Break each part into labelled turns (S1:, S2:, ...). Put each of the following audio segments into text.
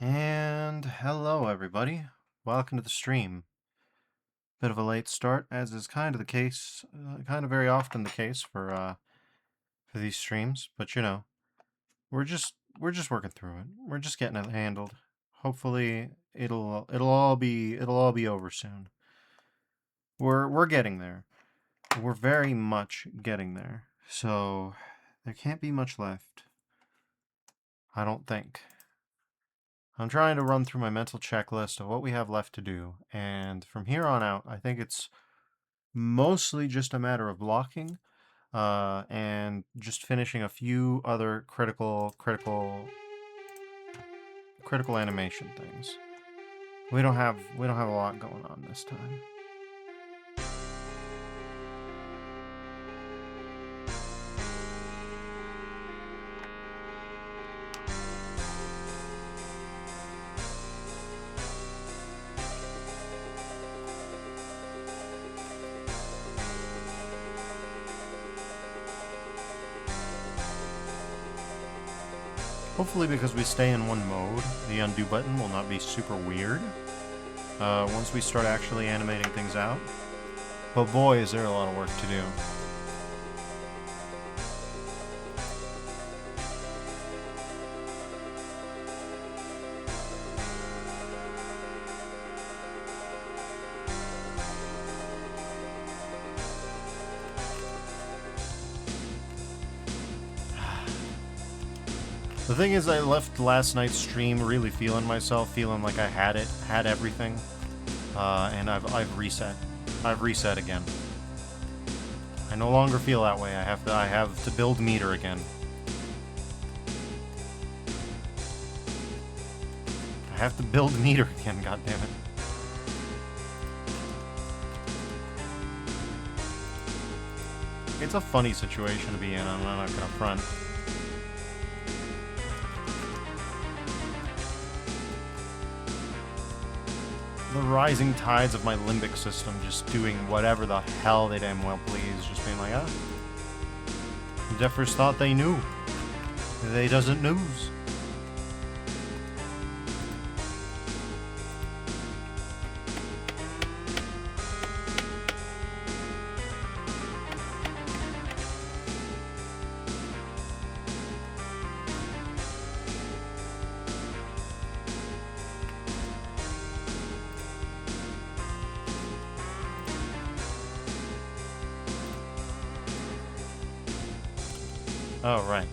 S1: And hello, everybody. Welcome to the stream. Bit of a late start, as is kind of the case, kind of very often the case for these streams. But you know, we're just working through it. We're just getting it handled. Hopefully, it'll all be over soon. We're getting there. We're very much getting there. So there can't be much left. I don't think. I'm trying to run through my mental checklist of what we have left to do, and from here on out, I think it's mostly just a matter of blocking, and just finishing a few other critical animation things. We don't have a lot going on this time. Hopefully, because we stay in one mode, the undo button will not be super weird once we start actually animating things out. But boy, is there a lot of work to do. The thing is, I left last night's stream really feeling myself, feeling like I had everything, and I've reset. I've reset again. I no longer feel that way. I have to build meter again. I have to build meter again. God damn it. It's a funny situation to be in. I'm not gonna front. The rising tides of my limbic system just doing whatever the hell they damn well please, just being like, ah. Jeffers thought they knew. They doesn't news. Oh, right.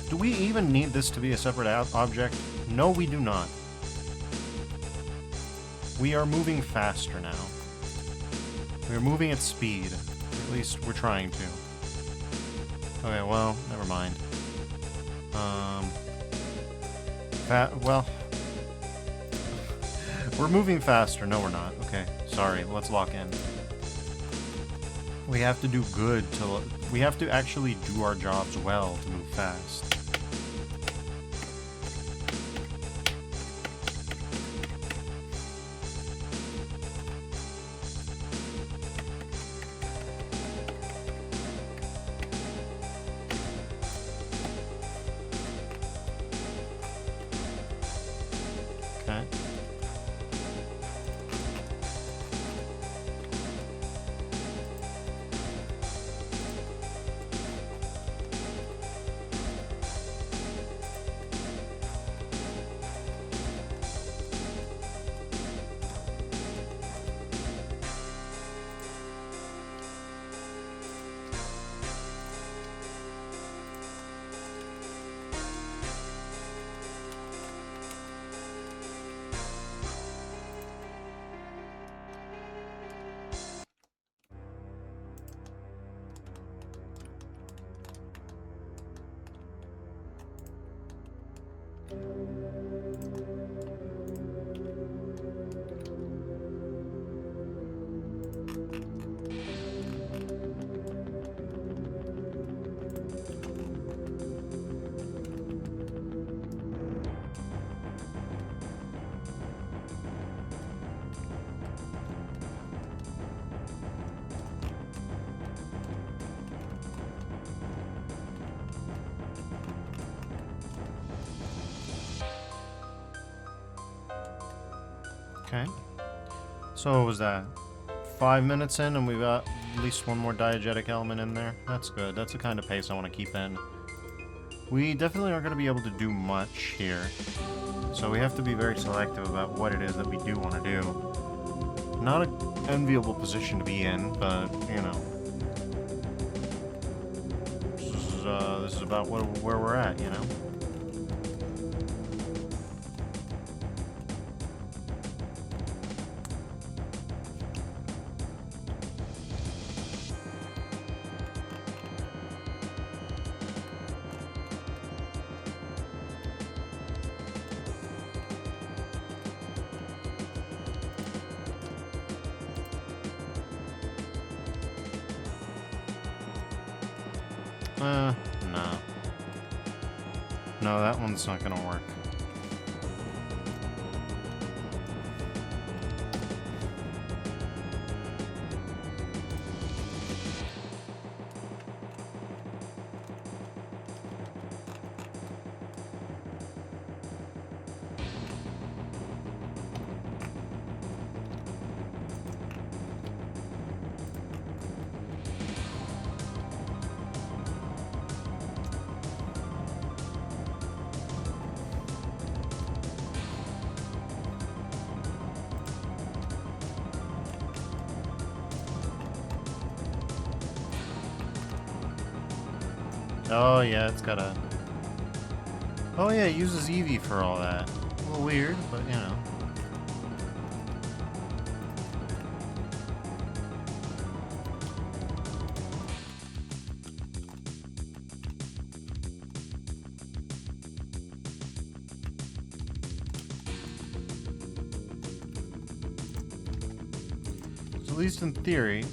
S1: Do we even need this to be a separate object? No, we do not. We are moving faster now. We are moving at speed. At least we're trying to. Okay, well, never mind. Well... We're moving faster. No, we're not. Okay, sorry. Let's lock in. We have to do good to... We have to actually do our jobs well to move fast. Okay. Okay. So what was that? 5 minutes in and we've got at least one more diegetic element in there. That's good. That's the kind of pace I want to keep in. We definitely aren't going to be able to do much here. So we have to be very selective about what it is that we do want to do. Not an enviable position to be in, but, you know. This is about where we're at, you know? No. No, that one's not gonna work. Oh yeah, it's got a... Oh yeah, it uses Eevee for all that. A little weird, but you know. So at least in theory,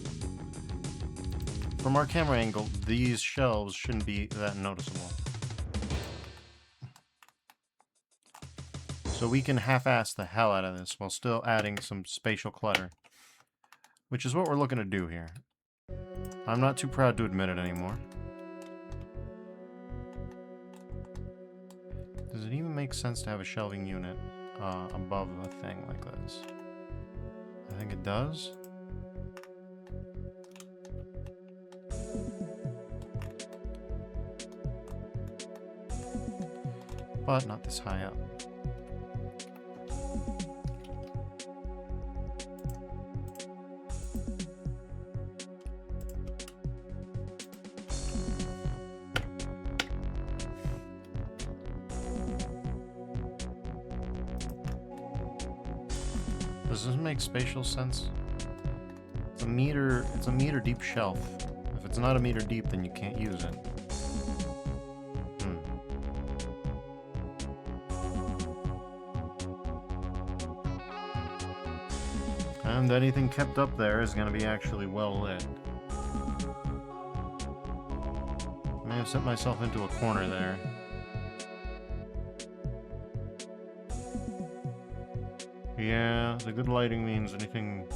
S1: from our camera angle, these shelves shouldn't be that noticeable. So we can half-ass the hell out of this while still adding some spatial clutter. Which is what we're looking to do here. I'm not too proud to admit it anymore. Does it even make sense to have a shelving unit above a thing like this? I think it does. But not this high up. Does this make spatial sense? It's a meter deep shelf. If it's not a meter deep, then you can't use it. And anything kept up there is going to be actually well lit. I may have set myself into a corner there. Yeah, the good lighting means anything...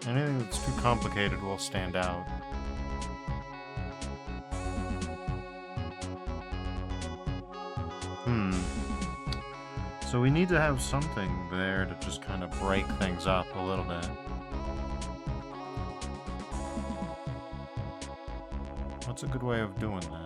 S1: Anything that's too complicated will stand out. So we need to have something there to just kind of break things up a little bit. What's a good way of doing that?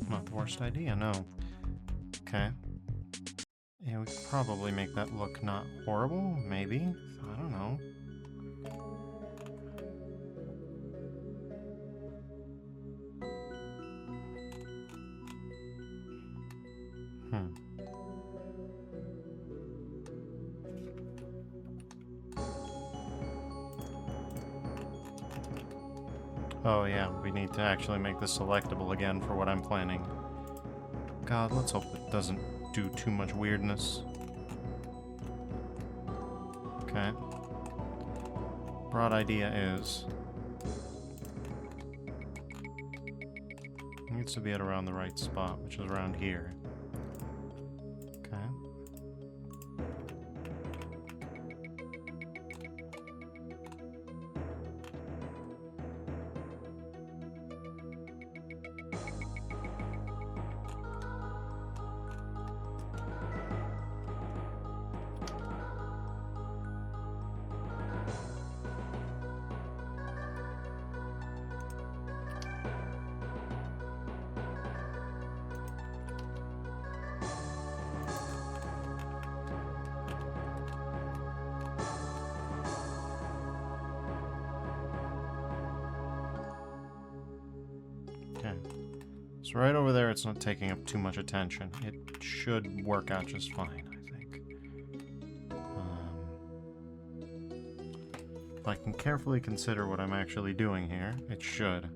S1: Not the worst idea, no. Okay. Yeah, we could probably make that look not horrible, maybe? I don't know. Oh yeah, we need to actually make this selectable again for what I'm planning. God, let's hope it doesn't do too much weirdness. Okay. Broad idea is... it needs to be at around the right spot, which is around here. Okay. Okay. So right over there, it's not taking up too much attention. It should work out just fine, I think. If I can carefully consider what I'm actually doing here, it should.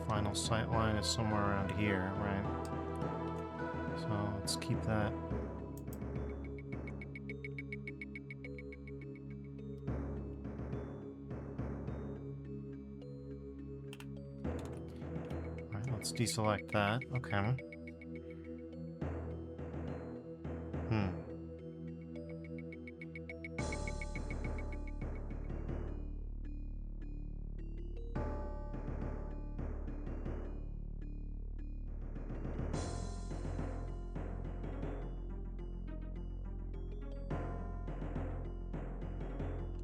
S1: Final sight line is somewhere around here, right? So let's keep that. Alright, let's deselect that. Okay.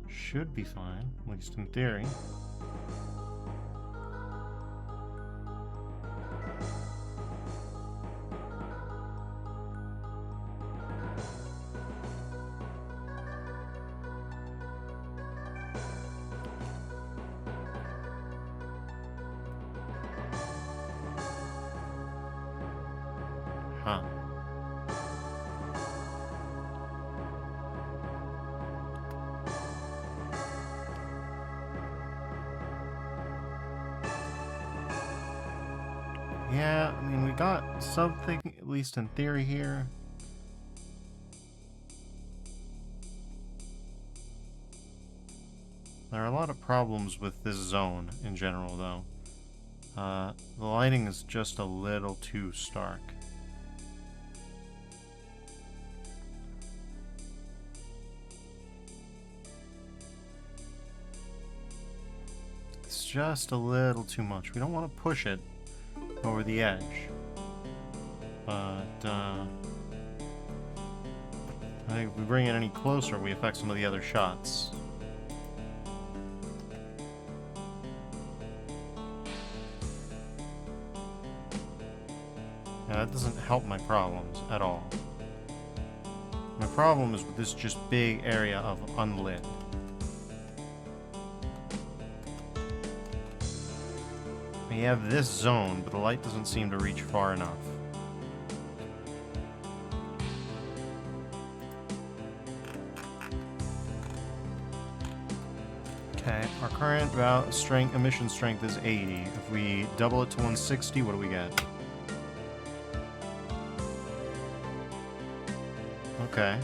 S1: Should be fine, at least in theory. Huh. Yeah, I mean, we got something, at least in theory here. There are a lot of problems with this zone in general, though. The lighting is just a little too stark. It's just a little too much. We don't want to push it over the edge. But, I think if we bring it any closer, we affect some of the other shots. Yeah, that doesn't help my problems at all. My problem is with this just big area of unlit. We have this zone, but the light doesn't seem to reach far enough. Okay, our current emission strength is 80. If we double it to 160, what do we get? Okay.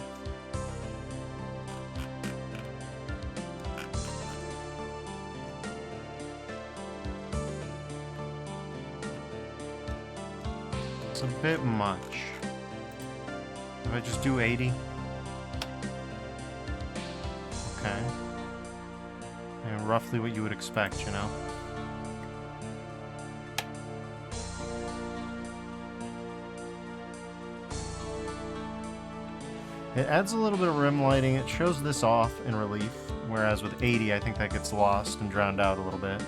S1: It's a bit much. If I just do 80? Okay. And roughly what you would expect, you know? It adds a little bit of rim lighting. It shows this off in relief, whereas with 80, I think that gets lost and drowned out a little bit.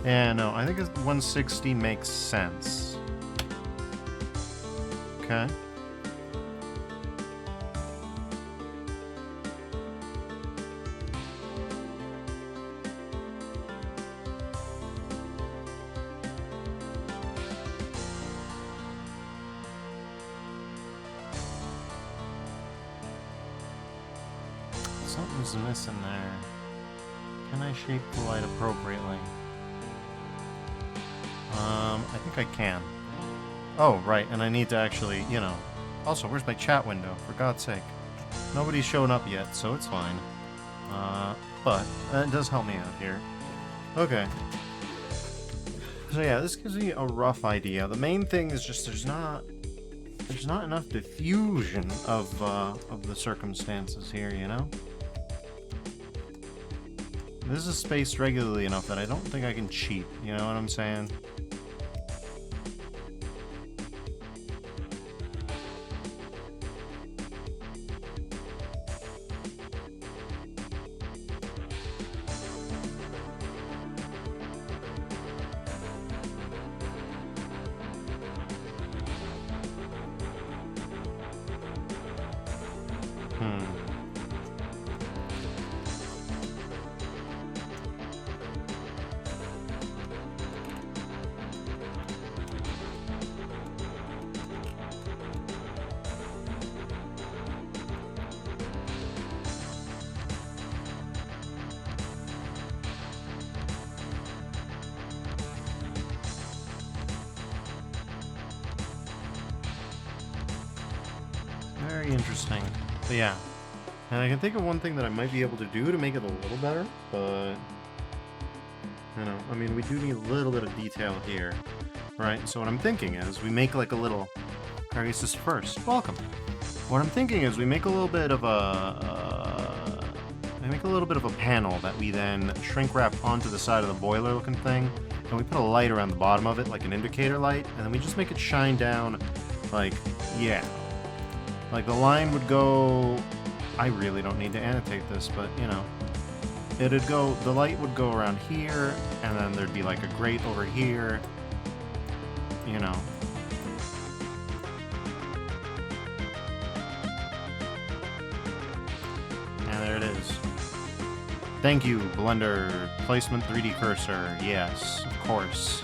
S1: Yeah, no, I think 160 makes sense. Okay. Something's missing there. Can I shape the light appropriately? I think I can. Oh, right, and I need to actually, you know... Also, where's my chat window? For God's sake. Nobody's shown up yet, so it's fine. But it does help me out here. Okay. So yeah, this gives me a rough idea. The main thing is just there's not enough diffusion of the circumstances here, you know? This is spaced regularly enough that I don't think I can cheat, you know what I'm saying? Very interesting. But yeah. And I can think of one thing that I might be able to do to make it a little better, but... You know, I mean, we do need a little bit of detail here, right? So what I'm thinking is we make like a little... Carius first. Welcome. What I'm thinking is we make a little bit of a... we make a little bit of a panel that we then shrink wrap onto the side of the boiler looking thing, and we put a light around the bottom of it, like an indicator light, and then we just make it shine down, like, yeah. Like, the line would go... I really don't need to annotate this, but, you know. It'd go... The light would go around here, and then there'd be, like, a grate over here. You know. And there it is. Thank you, Blender. Placement 3D cursor. Yes, of course.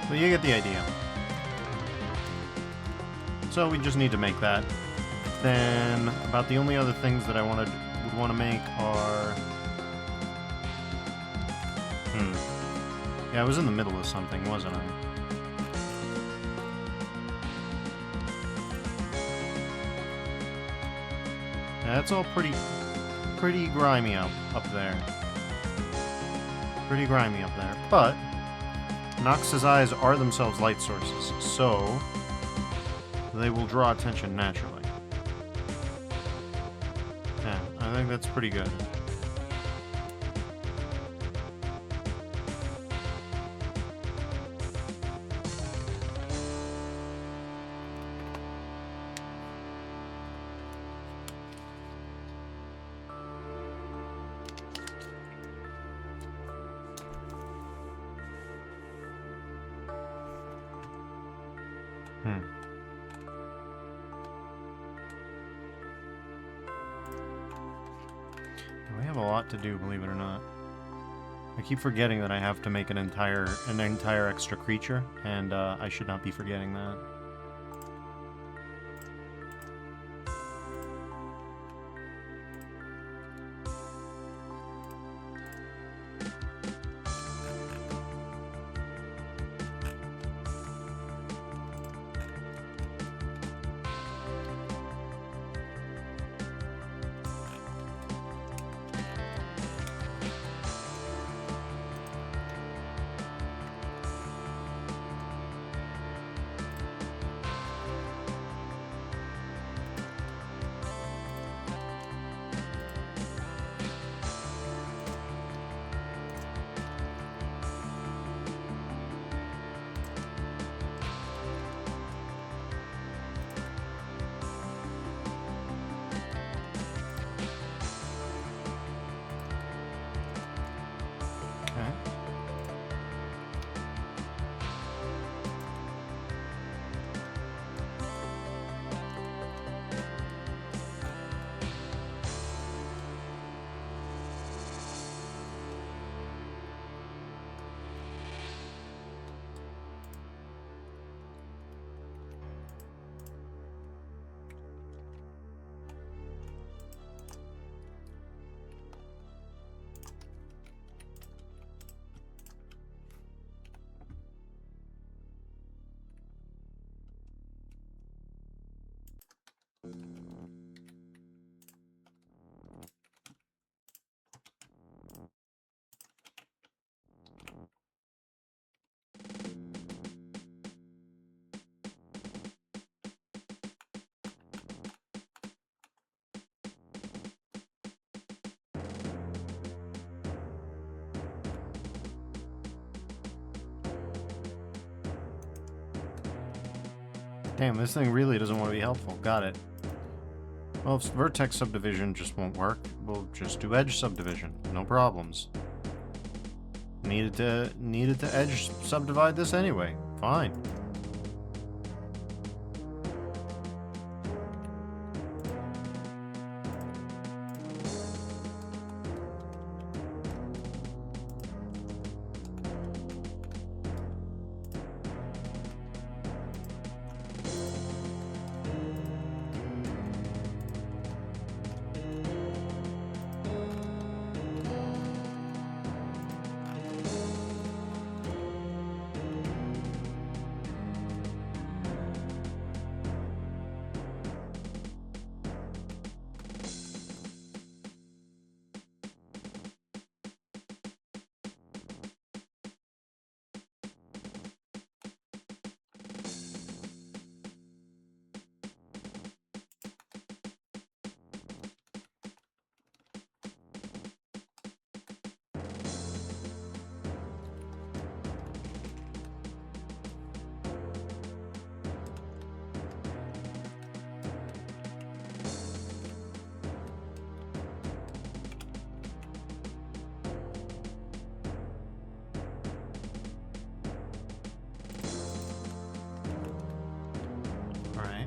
S1: But you get the idea. So we just need to make that. Then about the only other things that I would want to make are... Yeah, I was in the middle of something, wasn't I? Yeah, that's all pretty grimy up there. Pretty grimy up there. But Knox's eyes are themselves light sources, so they will draw attention naturally. Yeah, I think that's pretty good. We have a lot to do, believe it or not. I keep forgetting that I have to make an entire extra creature, and I should not be forgetting that. Damn, this thing really doesn't want to be helpful. Got it. Well, if vertex subdivision just won't work, we'll just do edge subdivision. No problems. Needed to edge subdivide this anyway. Fine. Alright.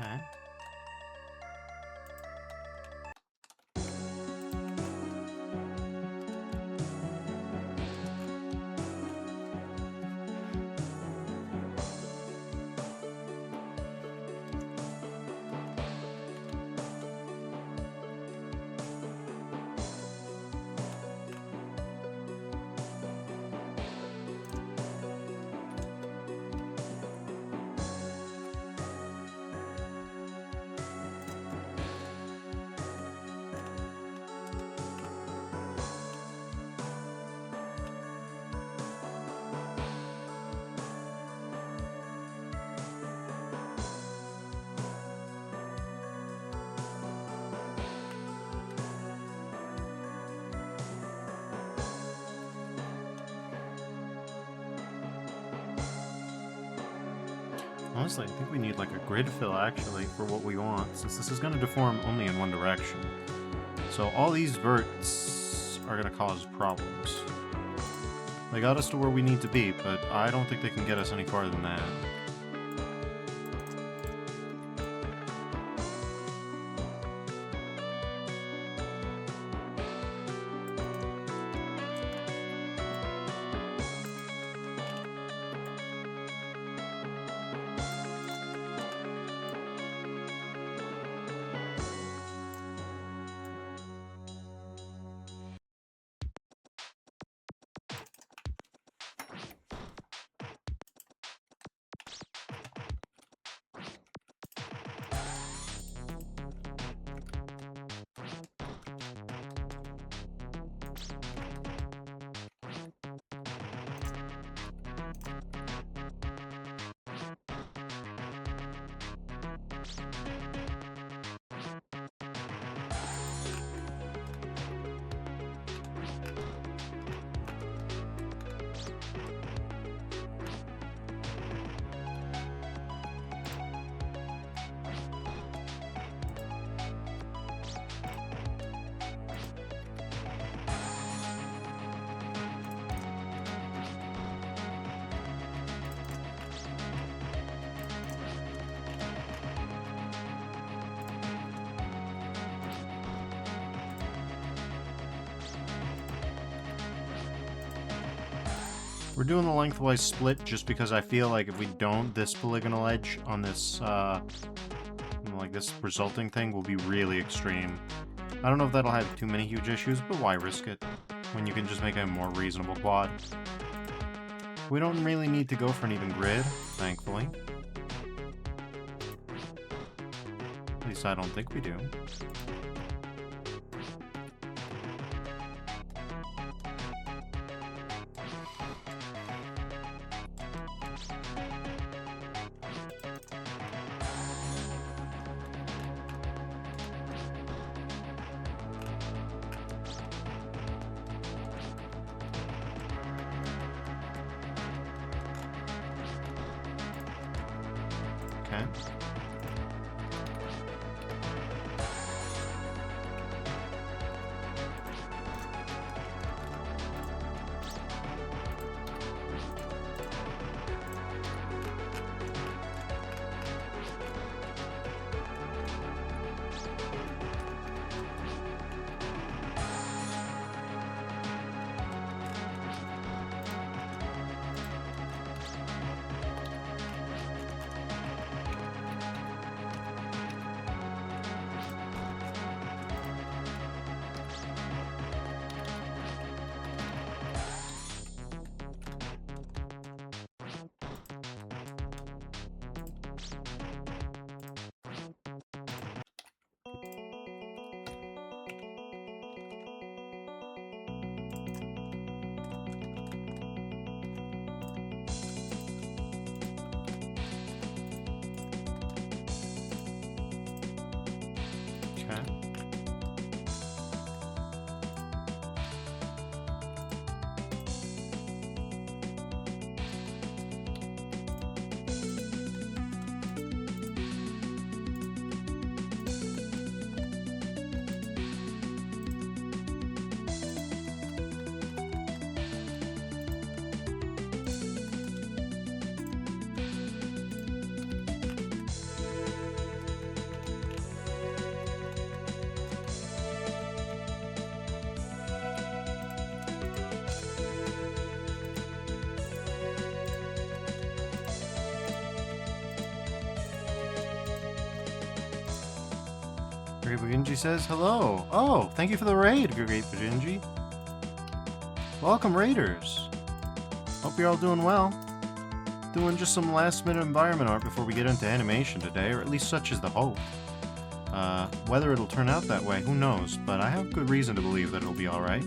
S1: Okay. Honestly, I think we need like a grid fill actually for what we want, since this is going to deform only in one direction. So all these verts are going to cause problems. They got us to where we need to be, but I don't think they can get us any farther than that. We're doing the lengthwise split just because I feel like if we don't, this polygonal edge on this, like this resulting thing will be really extreme. I don't know if that'll have too many huge issues, but why risk it when you can just make a more reasonable quad? We don't really need to go for an even grid, thankfully. At least I don't think we do. Okay. Great Bujinji says hello. Oh, thank you for the raid, Great Bujinji. Welcome, raiders. Hope you're all doing well. Doing just some last-minute environment art before we get into animation today, or at least such is the hope. Whether it'll turn out that way, who knows, but I have good reason to believe that it'll be alright.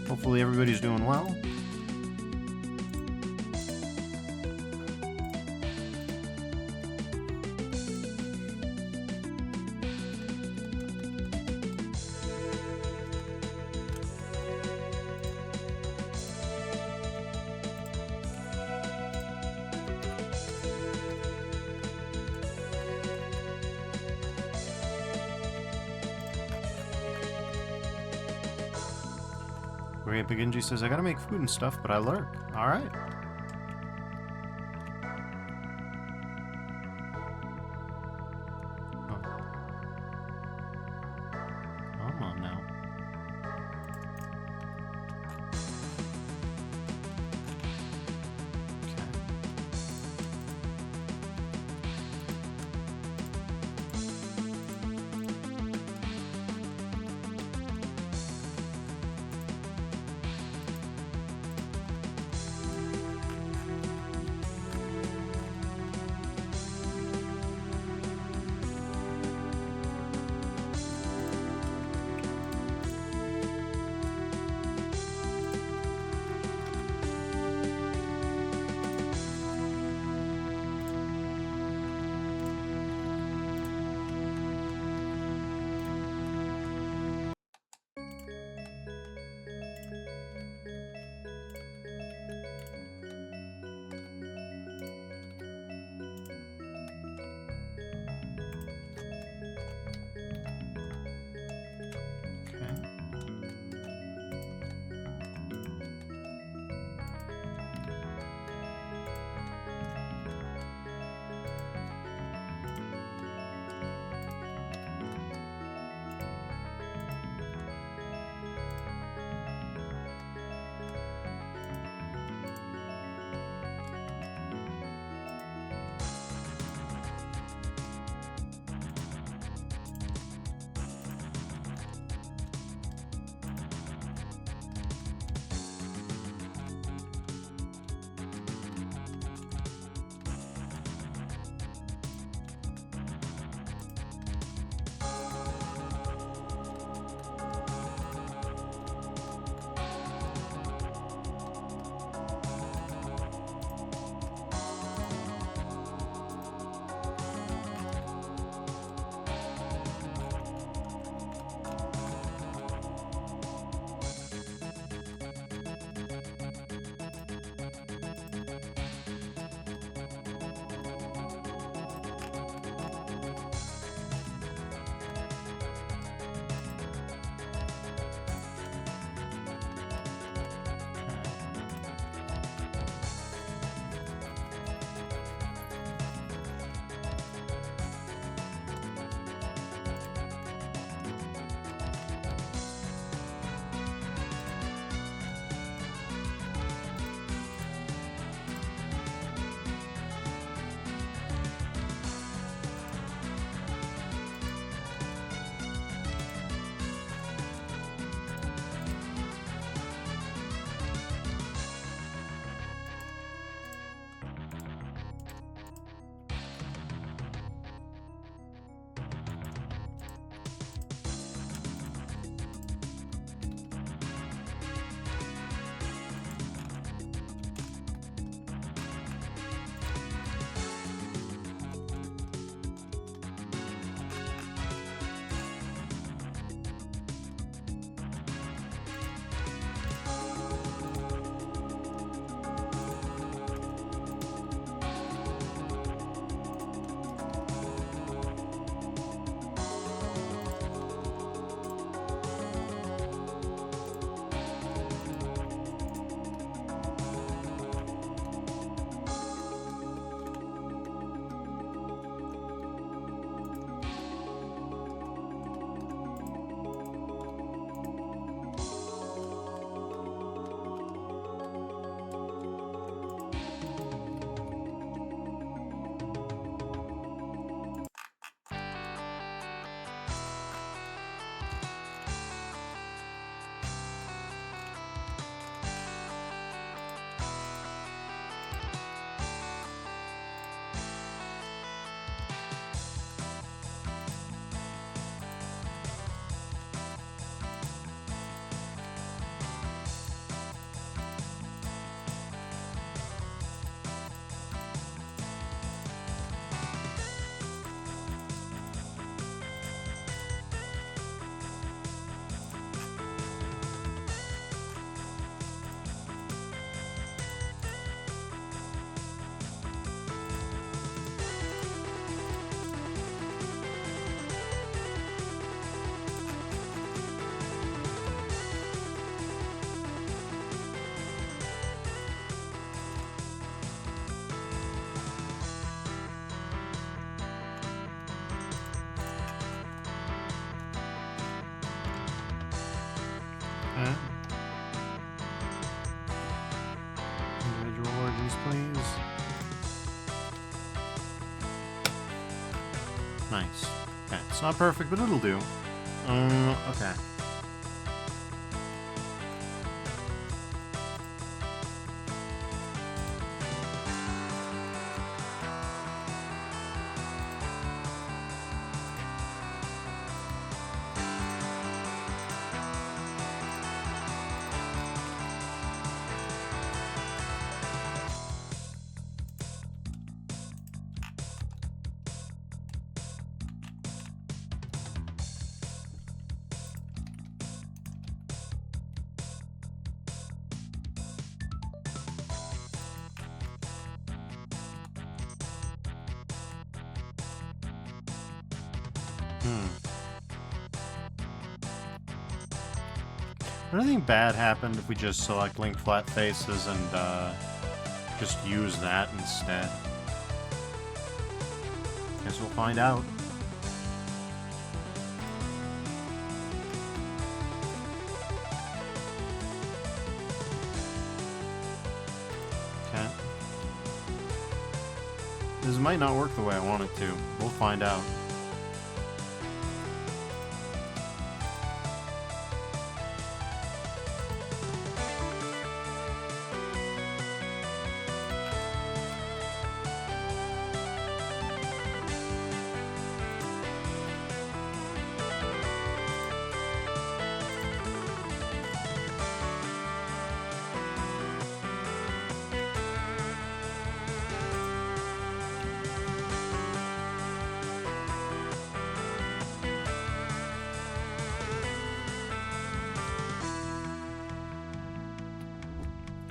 S1: Hopefully everybody's doing well. Maria Beginji says, I gotta make food and stuff, but I lurk. Alright. Oh. Come on now. Nice. Okay, it's not perfect, but it'll do. Okay. Would anything bad happen if we just select link flat faces and just use that instead? Guess we'll find out. Okay. This might not work the way I want it to. We'll find out.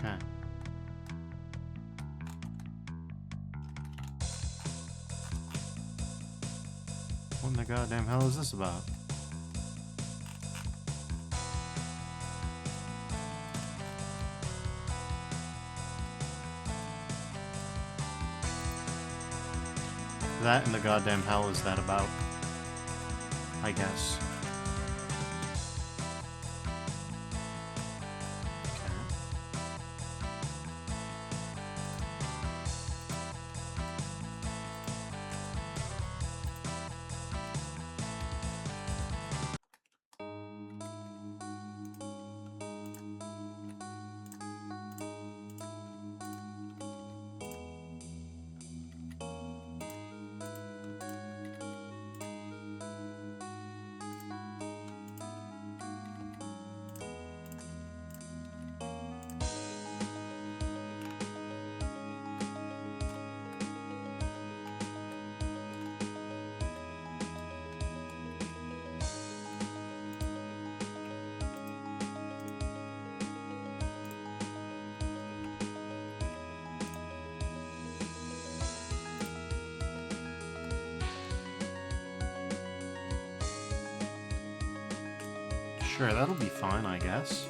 S1: Okay. What in the goddamn hell is this about? That in the goddamn hell is that about? I guess. Sure, that'll be fine, I guess.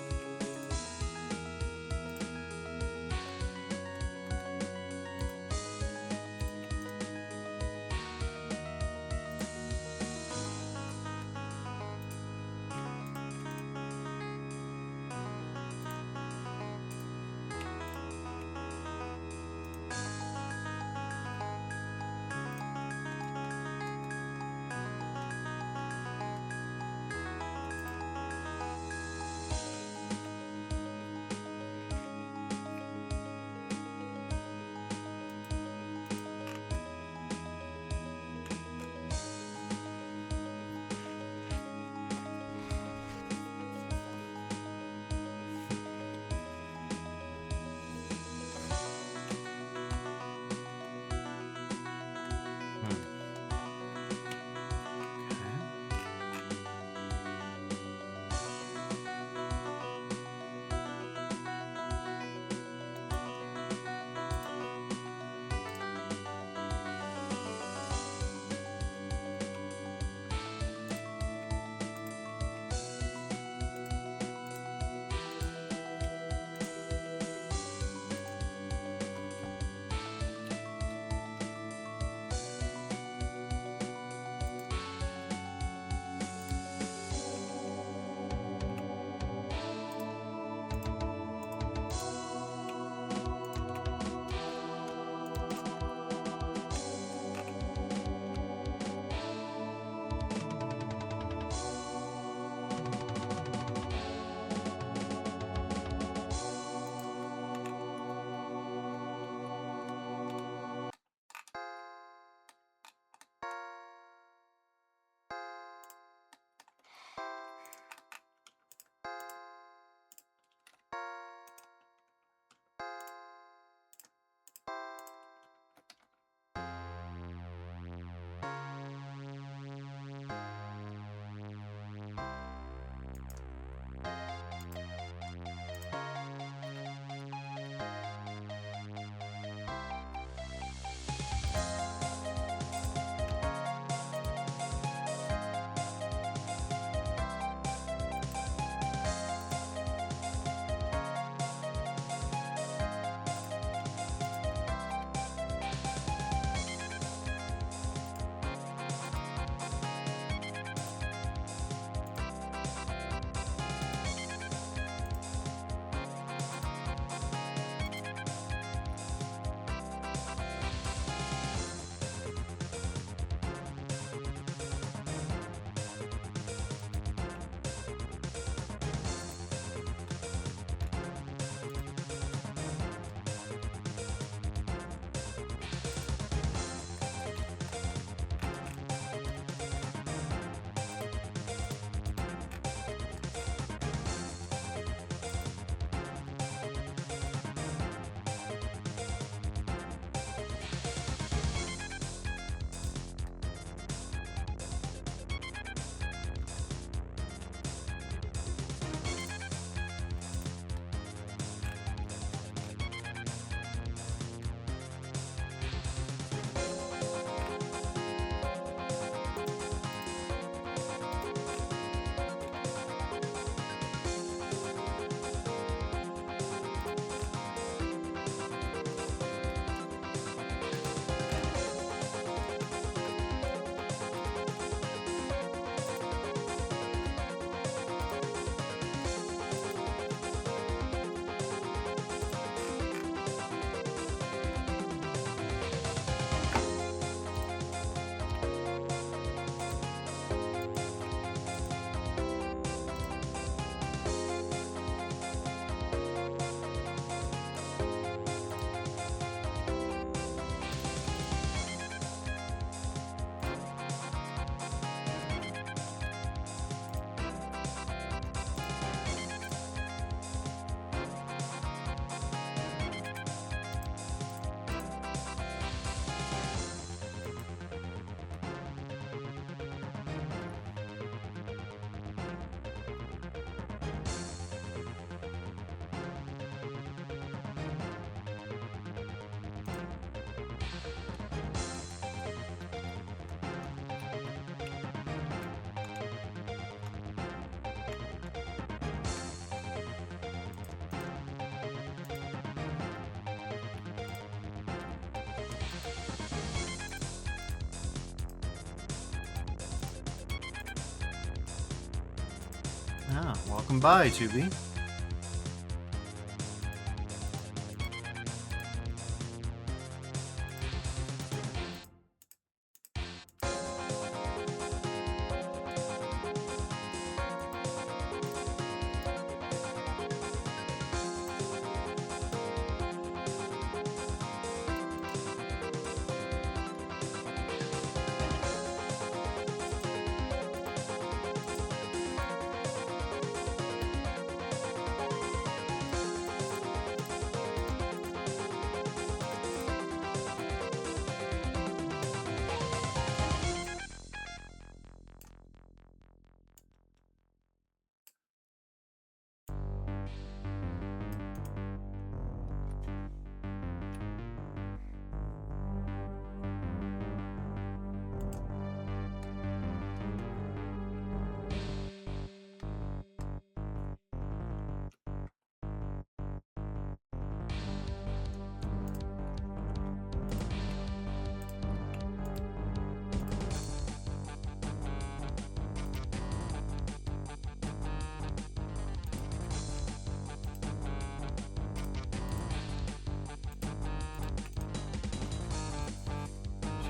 S1: Yeah, welcome by, Tubi.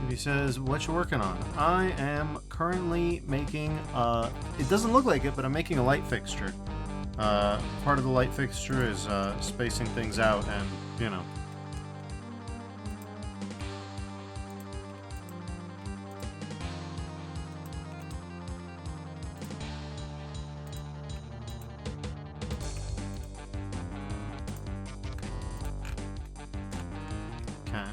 S1: He says, what you working on? I am currently making, it doesn't look like it, but I'm making a light fixture. Part of the light fixture is spacing things out and, you know. Okay.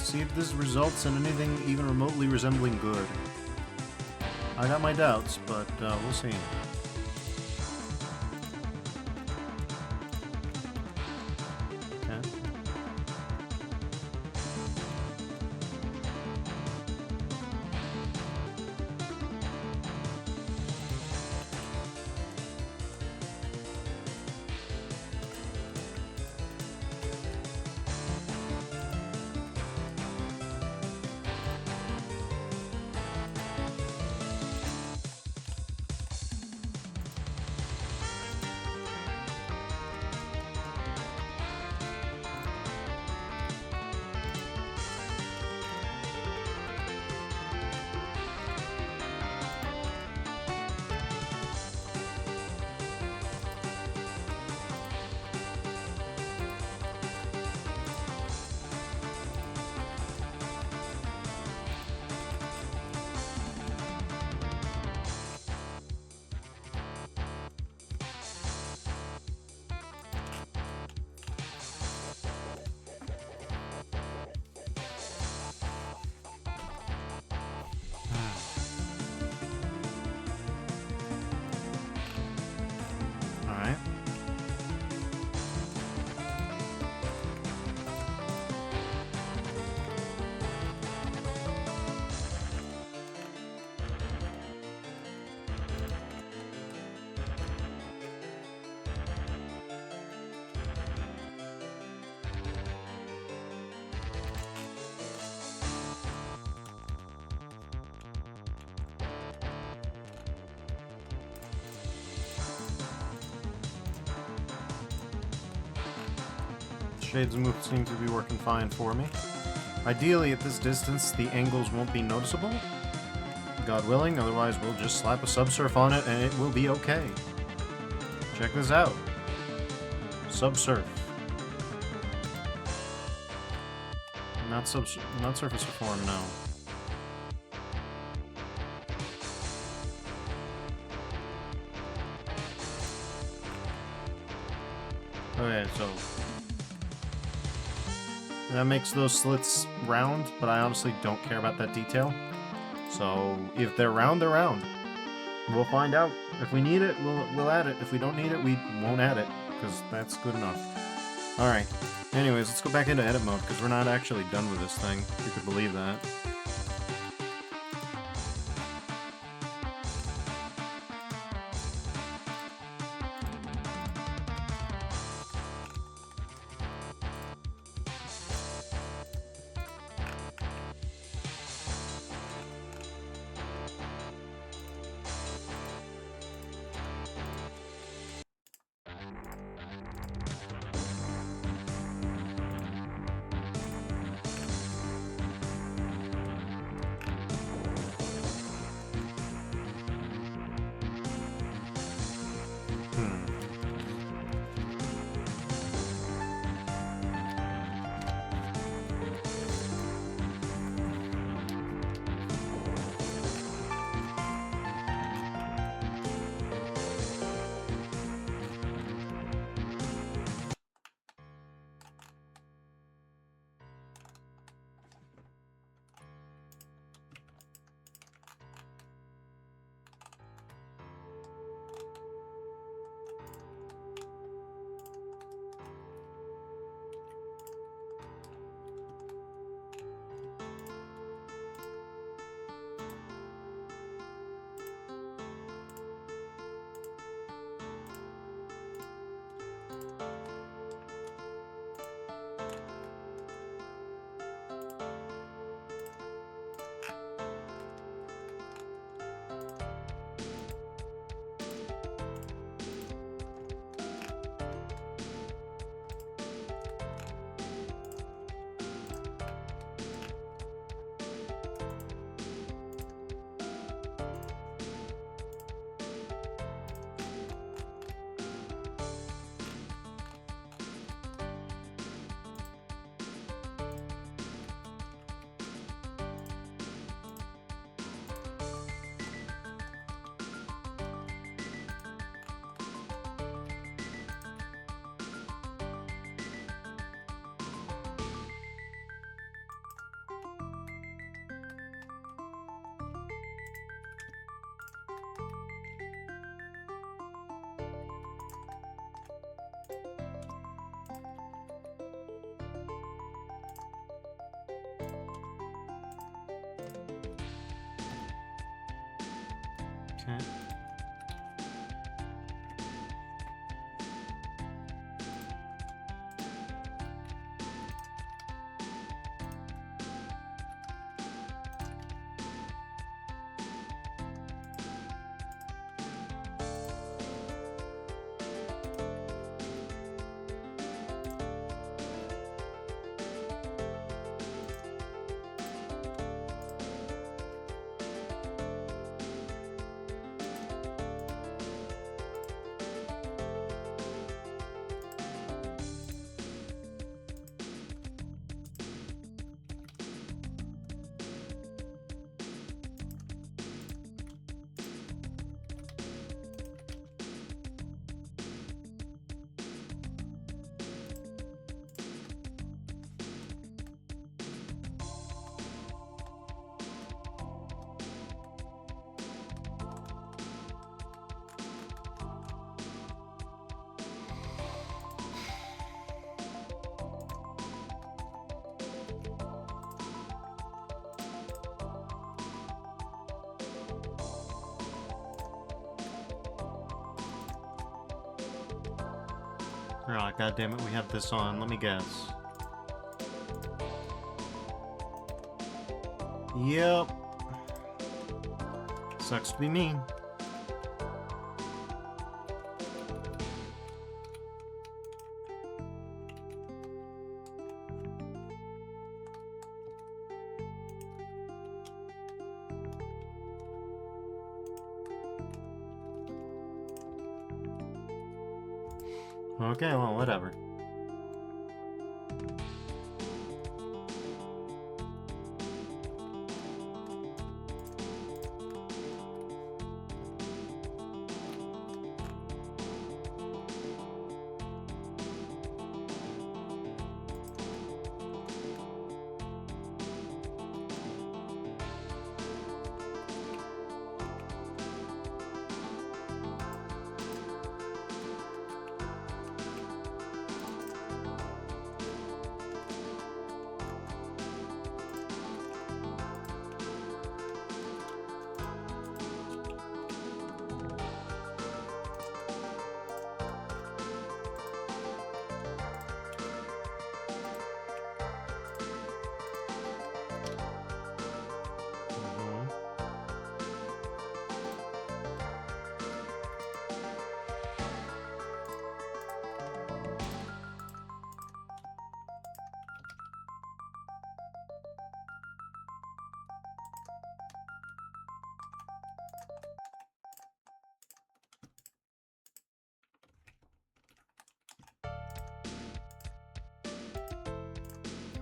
S1: to see if this results in anything even remotely resembling good. I got my doubts, but we'll see. Okay. Alright. Shades move seem to be working fine for me. Ideally, at this distance, the angles won't be noticeable. God willing, otherwise we'll just slap a subsurf on it and it will be okay. Check this out. Subsurf. Not surface reform, no. Okay, so that makes those slits round, but I honestly don't care about that detail. So if they're round, they're round. We'll find out. If we need it, we'll add it. If we don't need it, we won't add it, because that's good enough. Alright. Anyways, let's go back into edit mode, because we're not actually done with this thing, if you could believe that. Okay. Oh, God damn it, we have this on. Let me guess. Yep. Sucks to be me. Okay, well, whatever.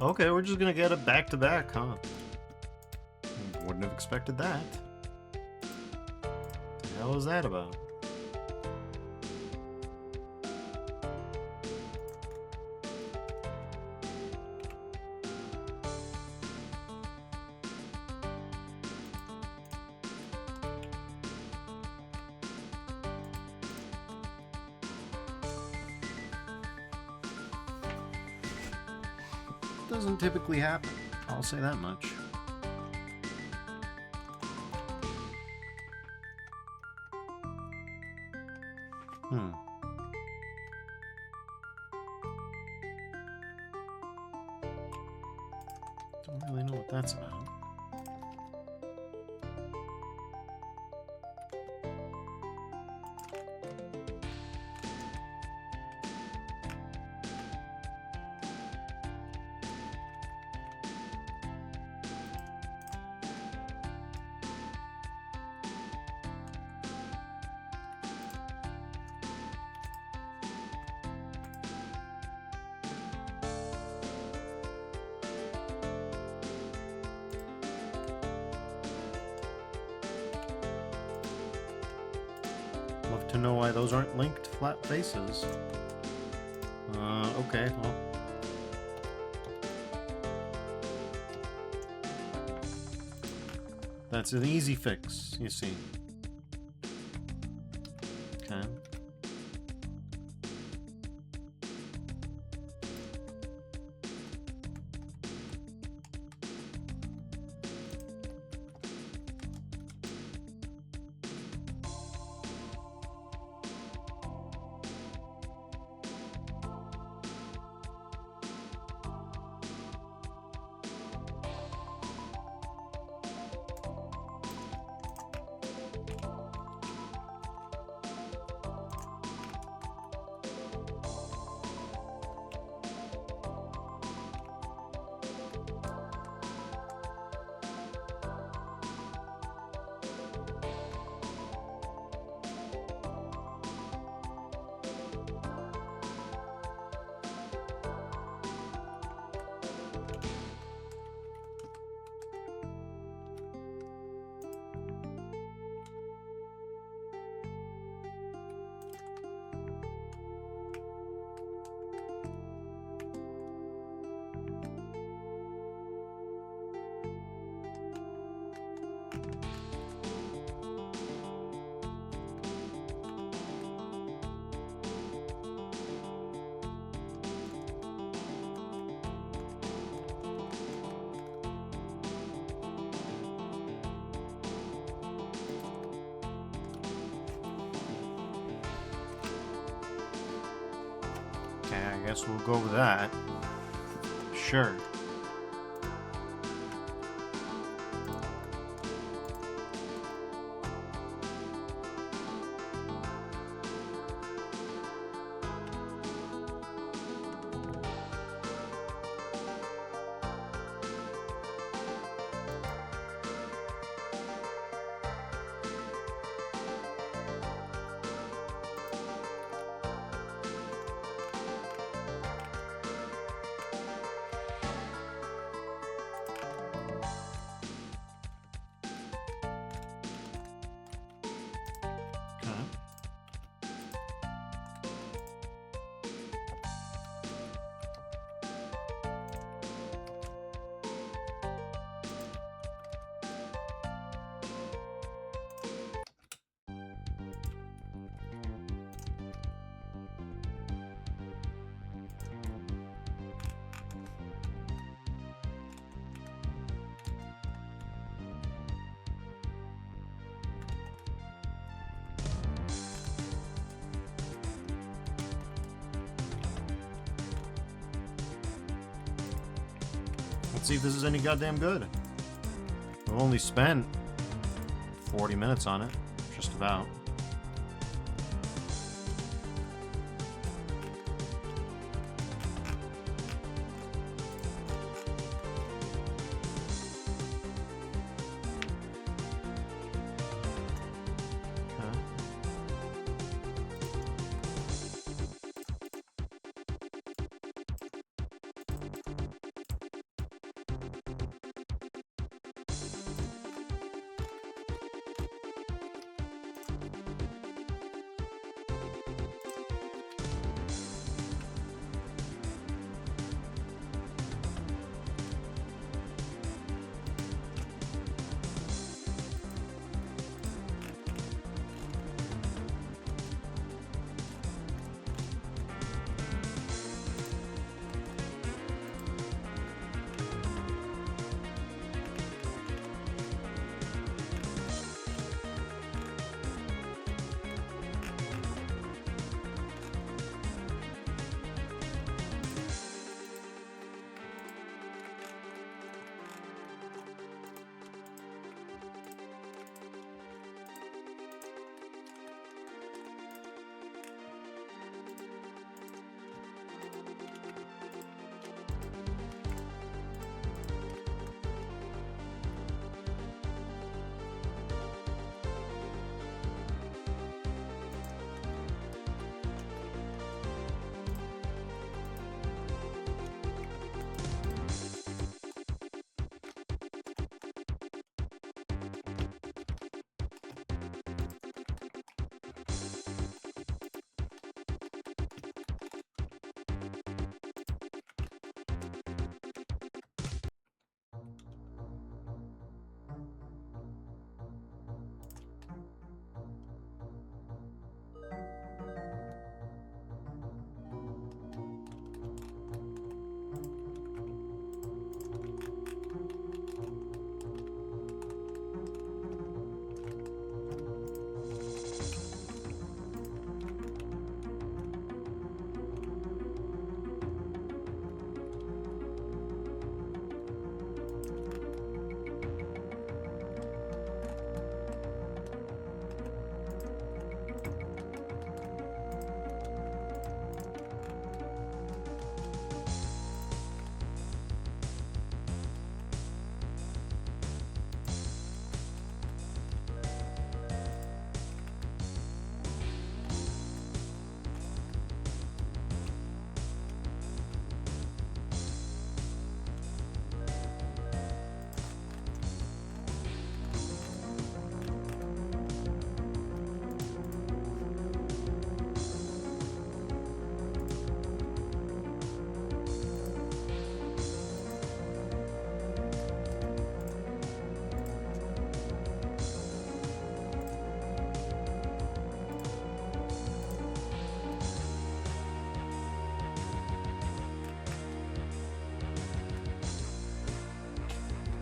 S1: Okay, we're just gonna get it back to back, huh? Wouldn't have expected that. What the hell is that about? Doesn't typically happen. I'll say that much. Don't really know what that's about. Love to know why those aren't linked flat faces. Okay, well. That's an easy fix, you see. Okay. I guess we'll go with that. Sure. Let's see if this is any goddamn good. We've only spent 40 minutes on it, just about.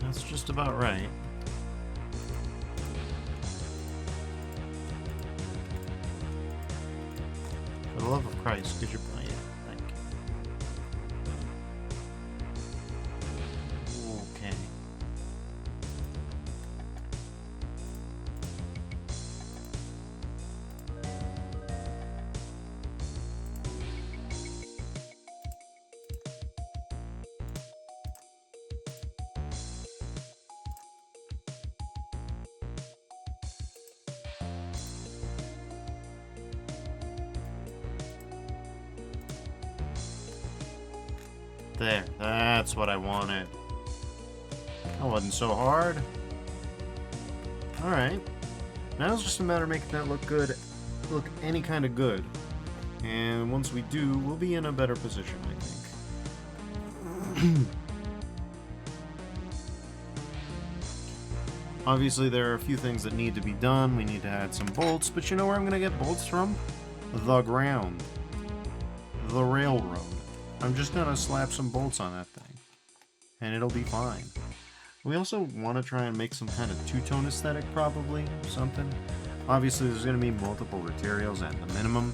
S1: That's just about right. For the love of Christ, could you play it? Thank you. There, that's what I wanted. That wasn't so hard. Alright. Now it's just a matter of making that look good. Look any kind of good. And once we do, we'll be in a better position, I think. Obviously, there are a few things that need to be done. We need to add some bolts, but you know where I'm going to get bolts from? The ground. The railroad. I'm just going to slap some bolts on that thing. And it'll be fine. We also want to try and make some kind of two-tone aesthetic, probably. Something. Obviously, there's going to be multiple materials at the minimum.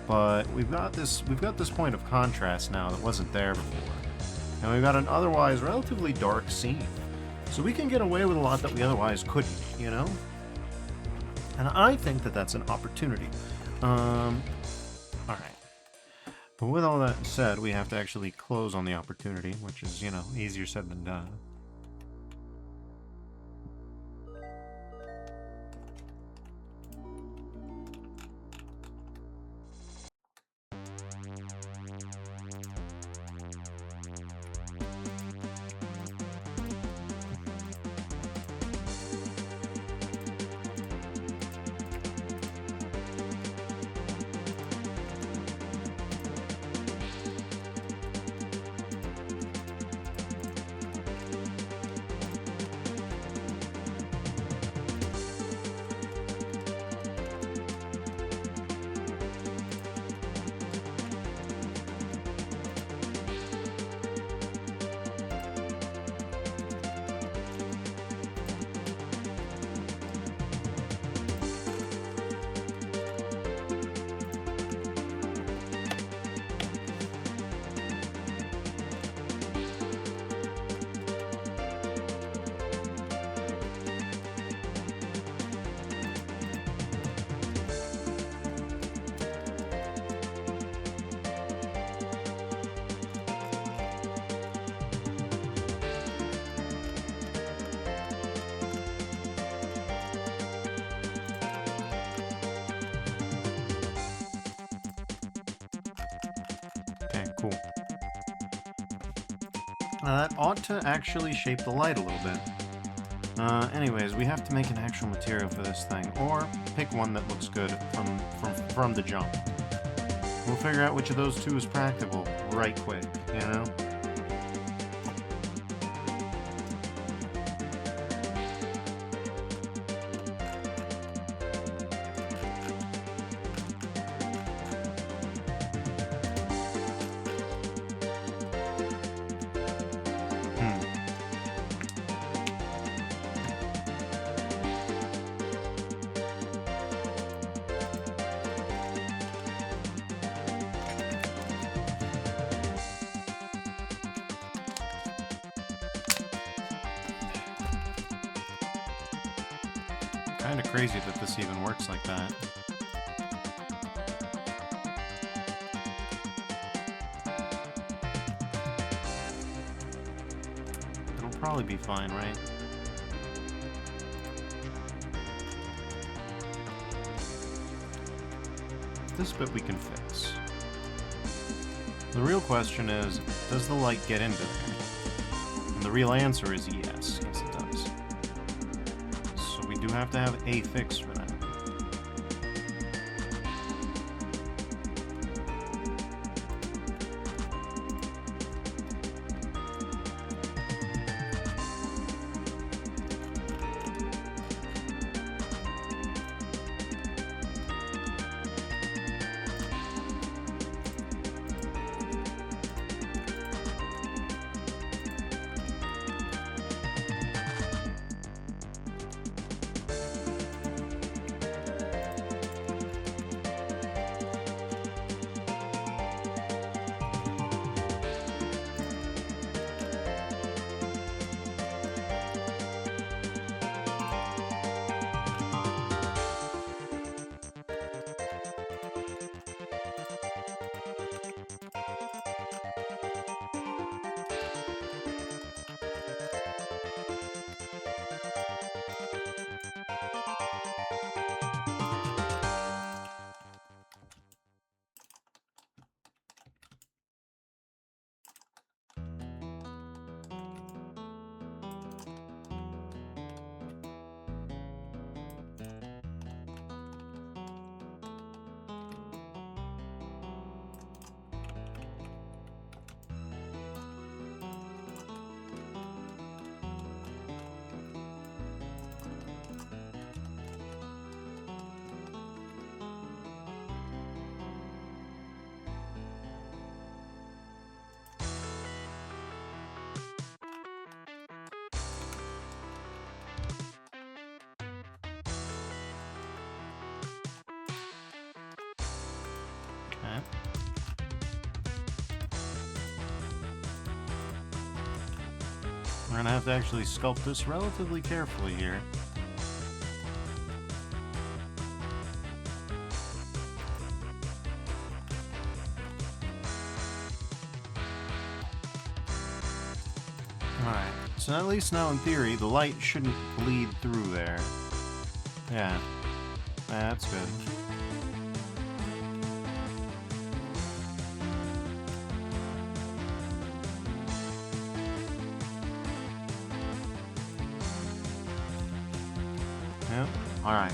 S1: But we've got this point of contrast now that wasn't there before. And we've got an otherwise relatively dark scene. So we can get away with a lot that we otherwise couldn't, you know? And I think that that's an opportunity. Alright. But with all that said, we have to actually close on the opportunity, which is, you know, easier said than done. Cool. That ought to actually shape the light a little bit. Anyways, we have to make an actual material for this thing, or pick one that looks good from the jump. We'll figure out which of those two is practical right quick, you know? Kind of crazy that this even works like that. It'll probably be fine, right? This bit we can fix. The real question is, does the light get into there? And the real answer is yes. Yes, it does. So we do have to have a fix for that. Alright. We're gonna have to actually sculpt this relatively carefully here. Alright, so at least now in theory, the light shouldn't bleed through there. Yeah, that's good. Yep, alright.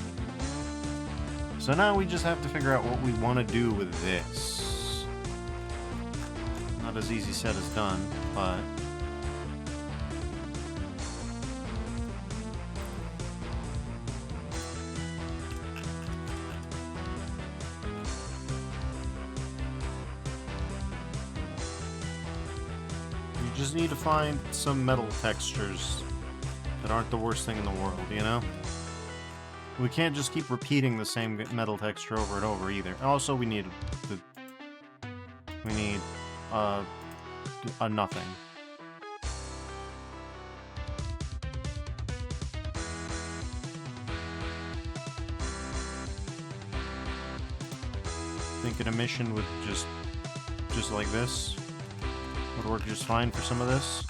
S1: So now we just have to figure out what we want to do with this. Not as easy said as done, but... you just need to find some metal textures that aren't the worst thing in the world, you know? We can't just keep repeating the same metal texture over and over either. Also, we need a nothing. Think an emission would just like this would work just fine for some of this.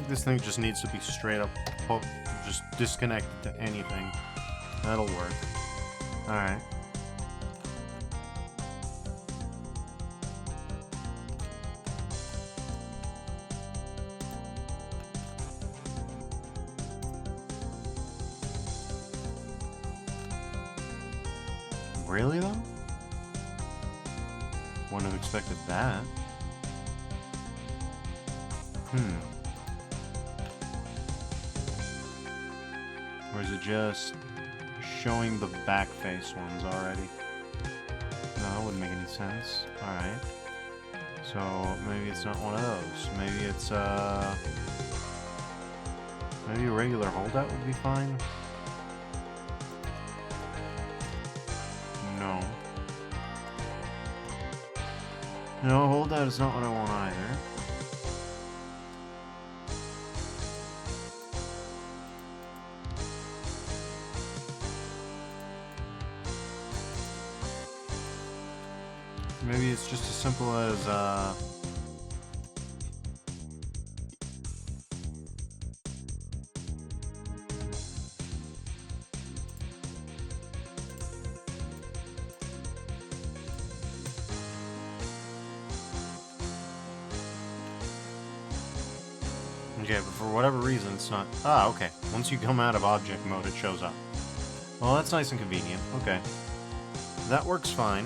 S1: This thing just needs to be straight up, just disconnected to anything. That'll work. Alright. Really, though? Wouldn't have expected that. Or is it just showing the back face ones already? No, that wouldn't make any sense. Alright. So maybe it's not one of those. Maybe it's maybe a regular holdout would be fine. No. No, holdout is not what I want either. Maybe it's just as simple as, okay, but for whatever reason it's not... Ah, okay. Once you come out of object mode, it shows up. Well, that's nice and convenient. Okay. That works fine.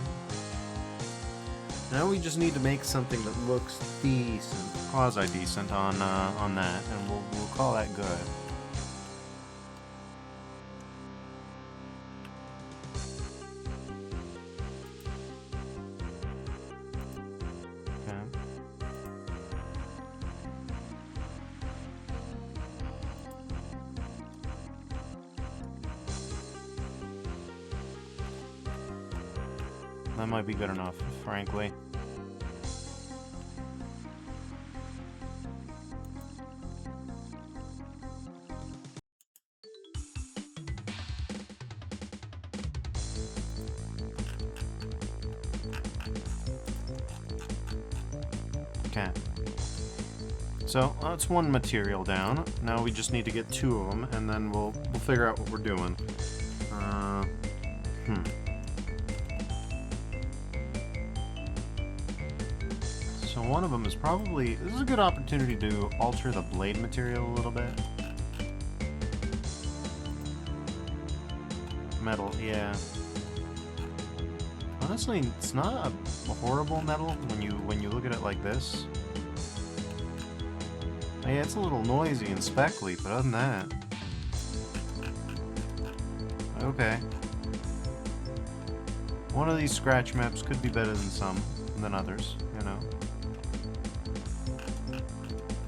S1: Now we just need to make something that looks decent, quasi-decent on that, and we'll call that good. Okay. That might be good enough, frankly. Okay. So that's one material down. Now we just need to get 2 of them, and then we'll figure out what we're doing. So one of them is probably... This is a good opportunity to alter the blade material a little bit. Metal, yeah. Honestly, it's not a horrible metal when you look at it like this. Yeah, it's a little noisy and speckly, but other than that... Okay. One of these scratch maps could be better than others, you know.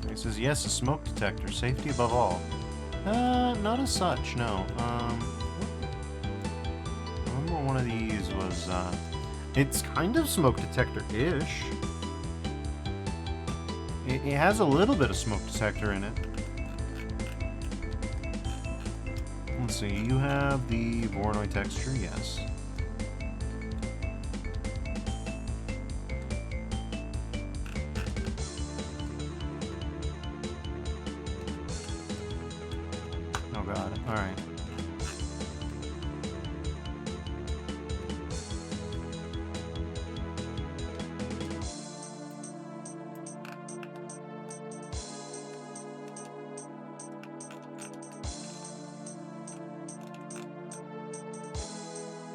S1: It says, yes, a smoke detector. Safety above all. Not as such, no. I remember one of these was, it's kind of smoke detector-ish. It has a little bit of smoke detector in it. Let's see, you have the Voronoi texture, yes. Oh god, alright.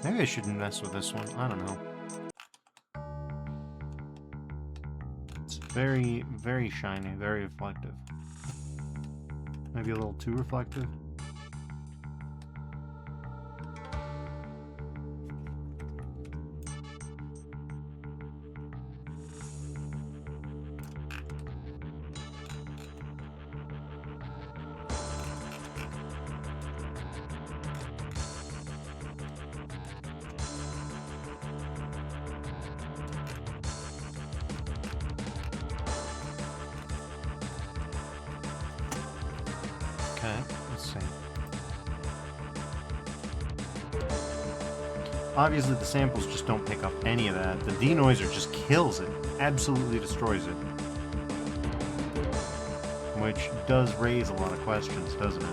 S1: Maybe I shouldn't mess with this one. I don't know. It's very, very shiny, very reflective. Maybe a little too reflective. Okay, let's see. Obviously the samples just don't pick up any of that. The denoiser just kills it. Absolutely destroys it. Which does raise a lot of questions, doesn't it?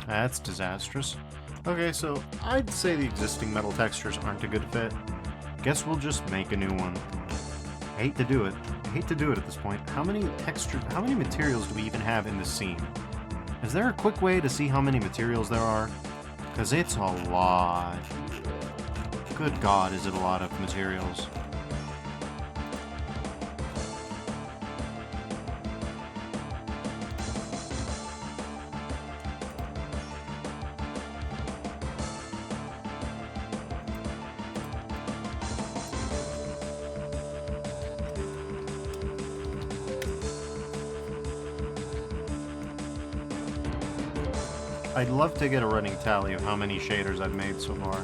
S1: That's disastrous. Okay, so I'd say the existing metal textures aren't a good fit. Guess we'll just make a new one. I hate to do it. I hate to do it at this point. How many materials do we even have in this scene? Is there a quick way to see how many materials there are? Because it's a lot. Good God, is it a lot of materials. I'd love to get a running tally of how many shaders I've made so far.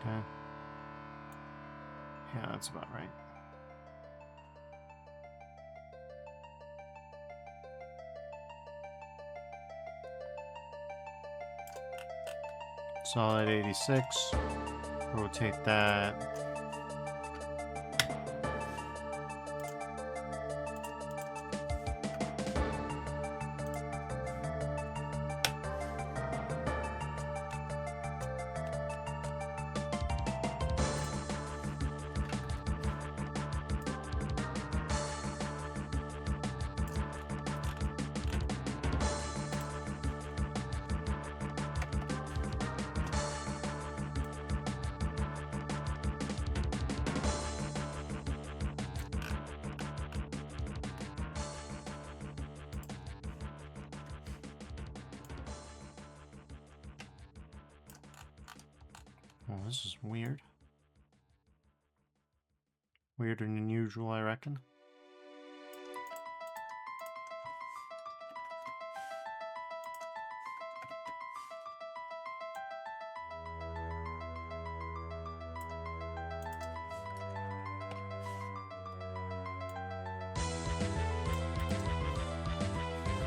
S1: Okay. Yeah, that's about right. Solid 86. Rotate that. Oh, this is weird. Weirder than usual, I reckon.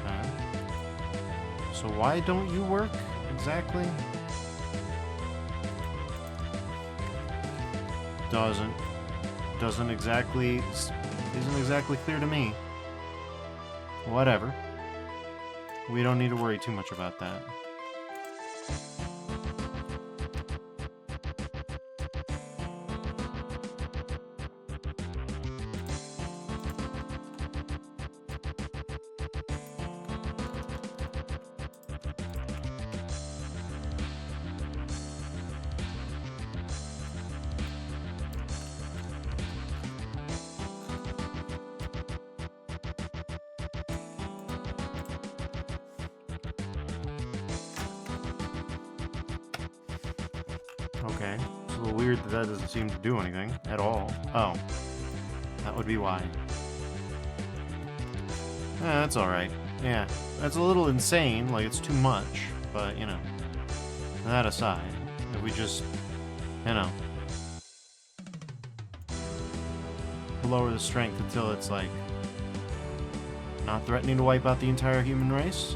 S1: Okay. So why don't you work exactly? Isn't exactly clear to me. Whatever. We don't need to worry too much about that. Okay. It's a little weird that doesn't seem to do anything at all. Oh. That would be why. That's alright. Yeah. That's a little insane, like it's too much, but, you know. That aside, if we just, you know, lower the strength until it's, like, not threatening to wipe out the entire human race?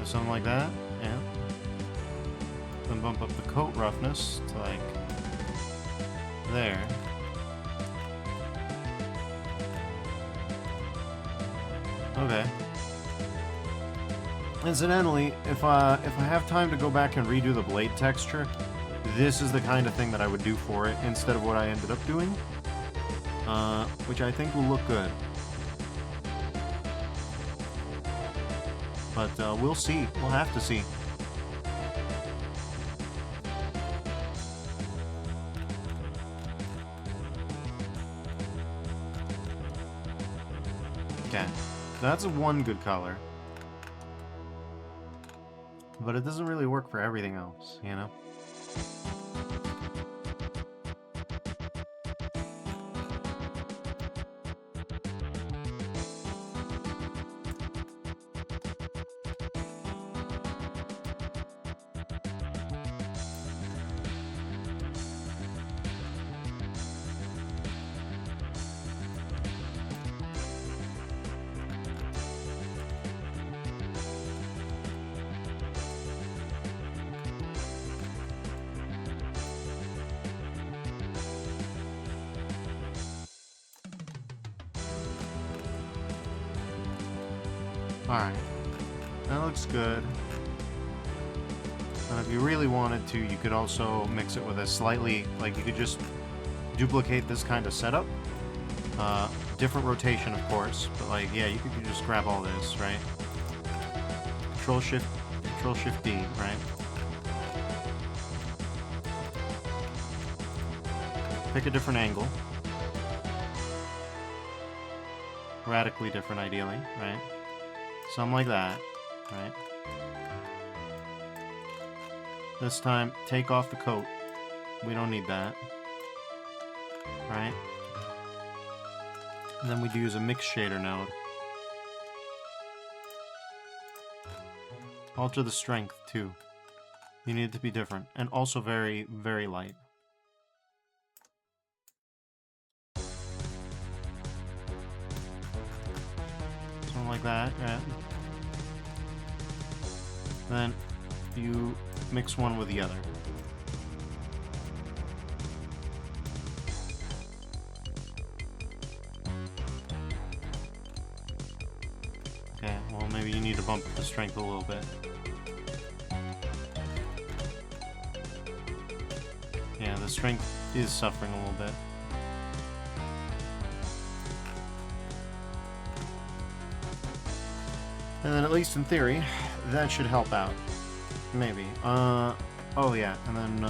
S1: Or something like that? Yeah. Then bump up the coat roughness to, like, there. Okay. Incidentally, if I have time to go back and redo the blade texture, this is the kind of thing that I would do for it instead of what I ended up doing, which I think will look good. But we'll see. We'll have to see. Okay, that's one good color. But it doesn't really work for everything else, you know? Alright, that looks good. And if you really wanted to, you could also mix it with a slightly, like you could just duplicate this kind of setup. Different rotation, of course, but like, yeah, you could just grab all this, right? Control Shift D, right? Pick a different angle. Radically different, ideally, right? Something like that, right? This time, take off the coat. We don't need that. Right? And then we'd use a mix shader node. Alter the strength, too. You need it to be different. And also very, very light. Something like that, yeah. Then you mix one with the other. Okay, well maybe you need to bump the strength a little bit. Yeah, the strength is suffering a little bit. And then, at least in theory, that should help out. Maybe. Oh yeah, and then,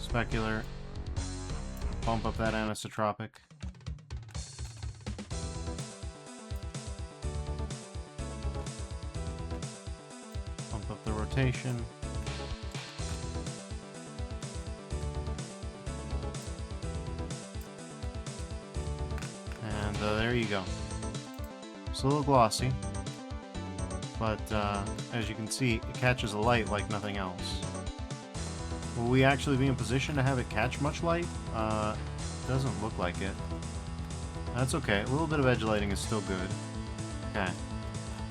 S1: specular. Bump up that anisotropic. Bump up the rotation. There you go. It's a little glossy, but as you can see, it catches the light like nothing else. Will we actually be in position to have it catch much light? Doesn't look like it. That's okay. A little bit of edge lighting is still good. Okay.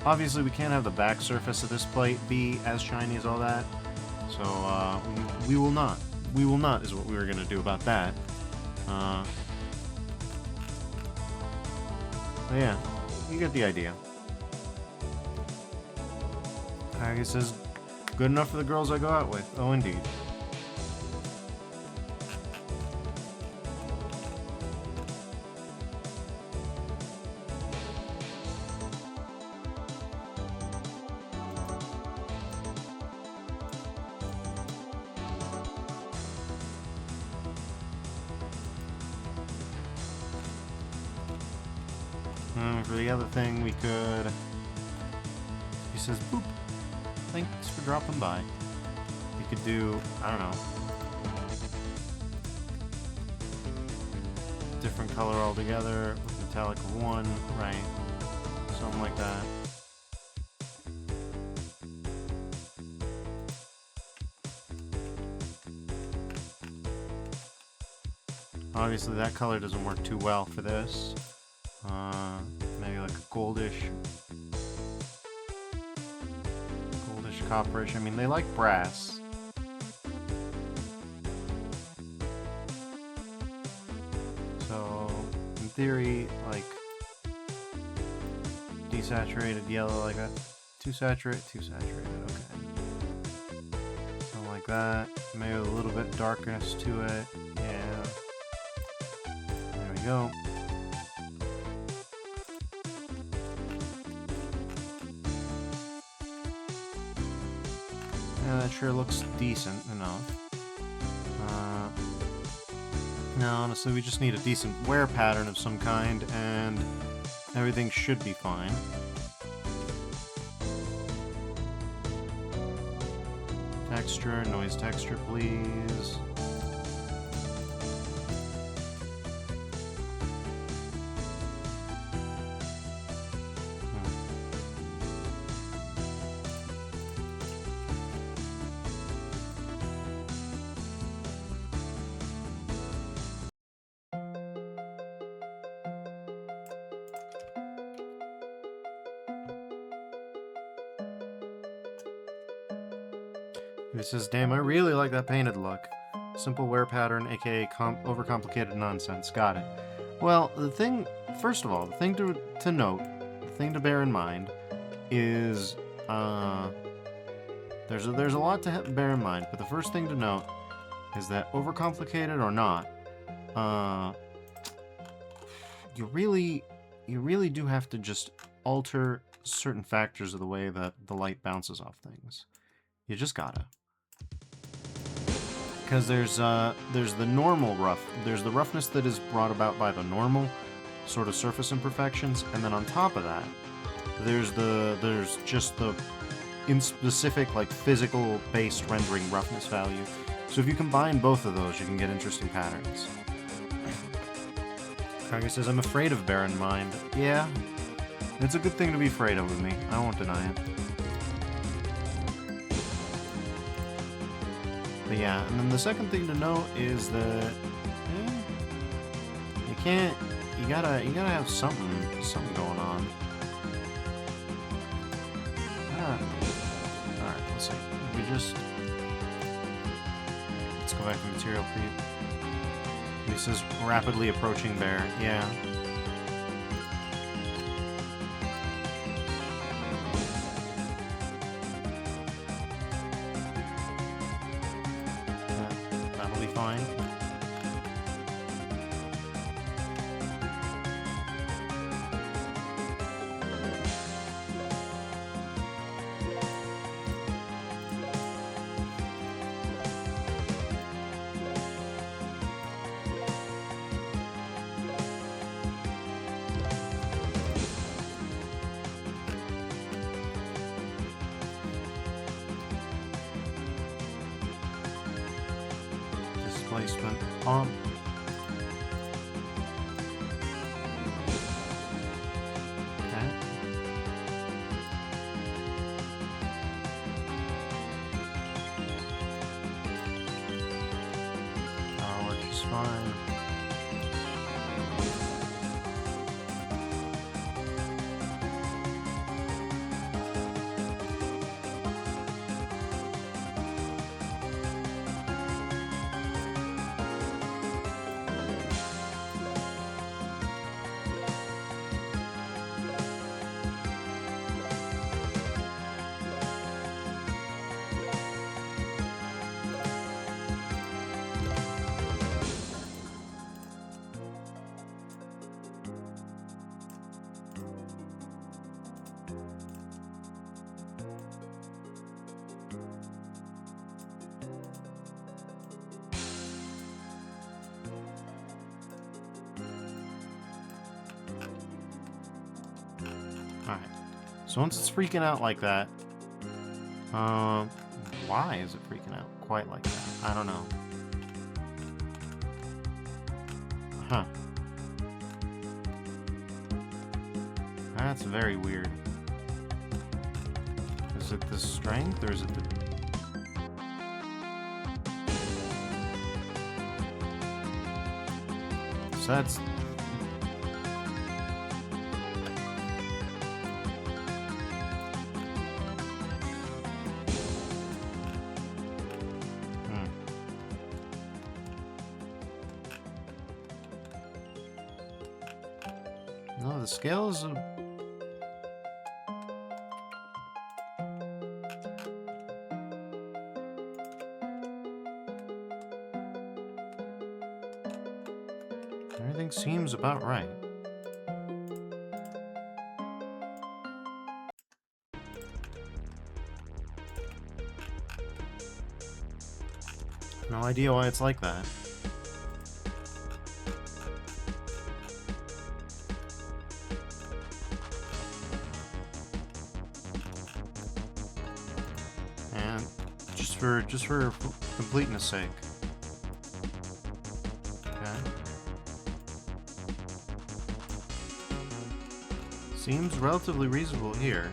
S1: Obviously, we can't have the back surface of this plate be as shiny as all that, so we will not. We will not is what we were going to do about that. But yeah, you get the idea. I guess it's good enough for the girls I go out with. Oh, indeed. For the other thing, we could... He says, boop. Thanks for dropping by. We could do, I don't know. Different color altogether, with metallic of 1, right. Something like that. Obviously that color doesn't work too well for this. Maybe like a goldish copperish. I mean, they like brass. So, in theory, like, saturated yellow like that. Too saturated, okay. Something like that. Maybe a little bit darkness to it. Yeah. There we go. Yeah, that sure looks decent enough. No, honestly, we just need a decent wear pattern of some kind, and everything should be fine. Texture, noise texture, please. He says, damn, I really like that painted look. Simple wear pattern, aka overcomplicated nonsense. Got it. Well, the thing, first of all, the thing to note, the thing to bear in mind is, there's a lot to bear in mind, but the first thing to note is that overcomplicated or not, you really do have to just alter certain factors of the way that the light bounces off things. You just gotta. Because there's the normal there's the roughness that is brought about by the normal sort of surface imperfections, and then on top of that, there's just the in specific, like, physical based rendering roughness value. So if you combine both of those, you can get interesting patterns. Kage says, I'm afraid of bear in mind. Yeah, it's a good thing to be afraid of with me. I won't deny it. But yeah, and then the second thing to note is that you gotta have something going on. Alright, let's see. Let's go back to material preview. This is rapidly approaching bear, yeah. That'll be fine. Displacement on. Okay. Power work is fine. Alright. So once it's freaking out like that, why is it freaking out quite like that? I don't know. Huh. That's very weird. Is it the strength, or is it the... So that's... No, the scale is Everything seems about right. No idea why it's like that. And just for completeness sake. Okay. Seems relatively reasonable here.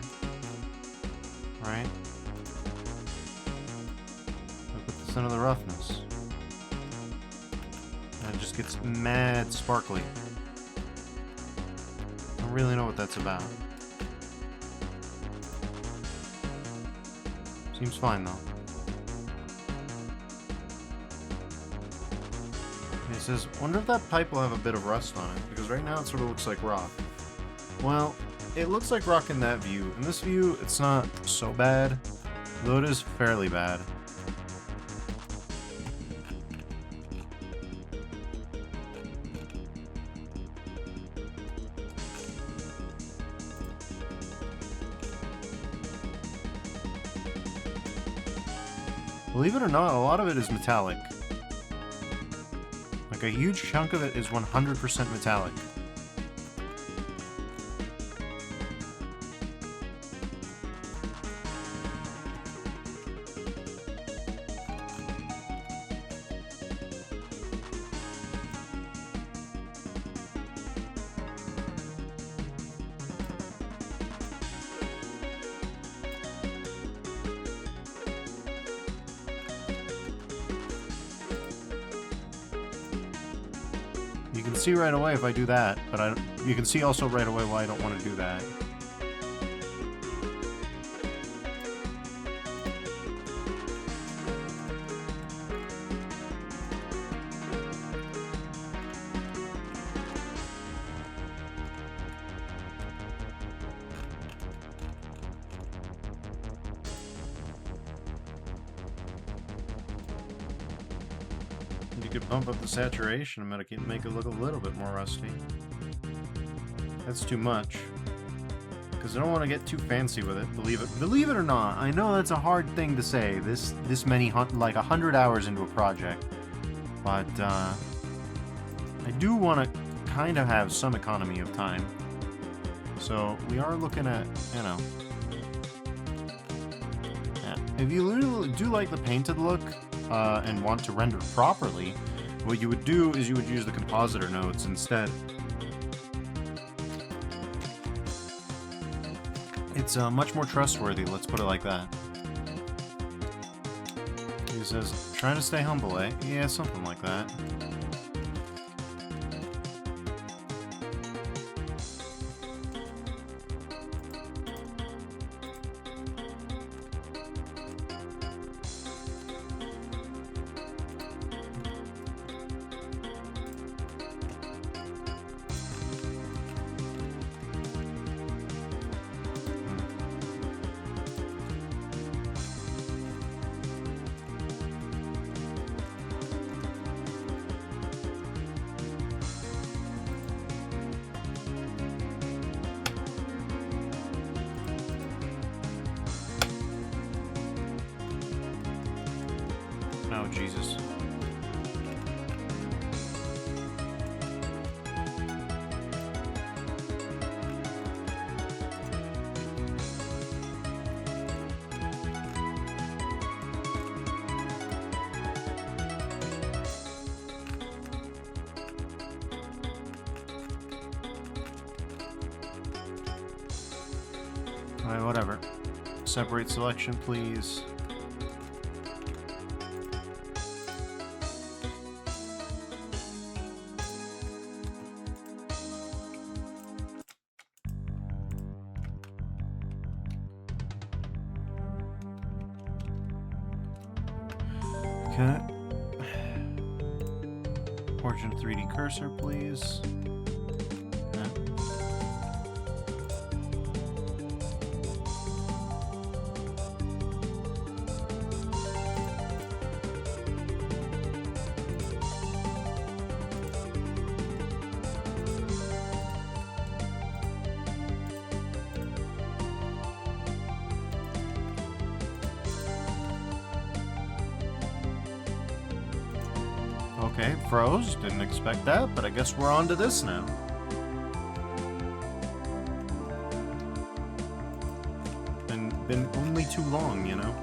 S1: Right? Look at the center of the roughness. And it just gets mad sparkly. I don't really know what that's about. Seems fine though. It says, wonder if that pipe will have a bit of rust on it, because right now it sort of looks like rock. Well, it looks like rock in that view. In this view, it's not so bad, though it is fairly bad. Believe it or not, a lot of it is metallic. Like, a huge chunk of it is 100% metallic. You can see right away if I do that, but you can see also right away why I don't want to do that. You could bump up the saturation and make it look a little bit more rusty. That's too much. Because I don't want to get too fancy with it. Believe it or not, I know that's a hard thing to say. This many, like 100 hours into a project, but I do want to kind of have some economy of time. So we are looking at, you know, yeah. If you really do like the painted look and want to render properly, what you would do is you would use the compositor nodes instead. It's much more trustworthy, let's put it like that. He says, trying to stay humble, eh? Yeah, something like that. Oh, Jesus. Alright, whatever. Separate selection, please. Okay. Origin 3D cursor, please. Okay. Okay, froze. Didn't expect that, but I guess we're on to this now. Been only too long, you know?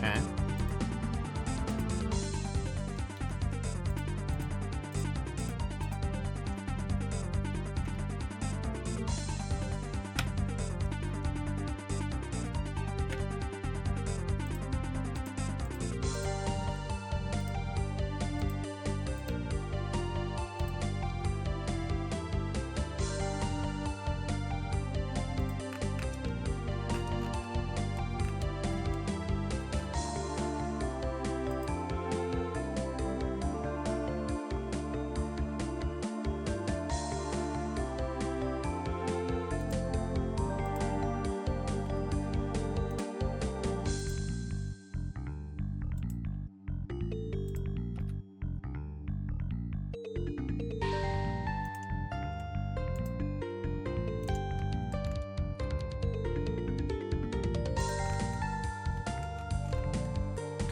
S1: Okay.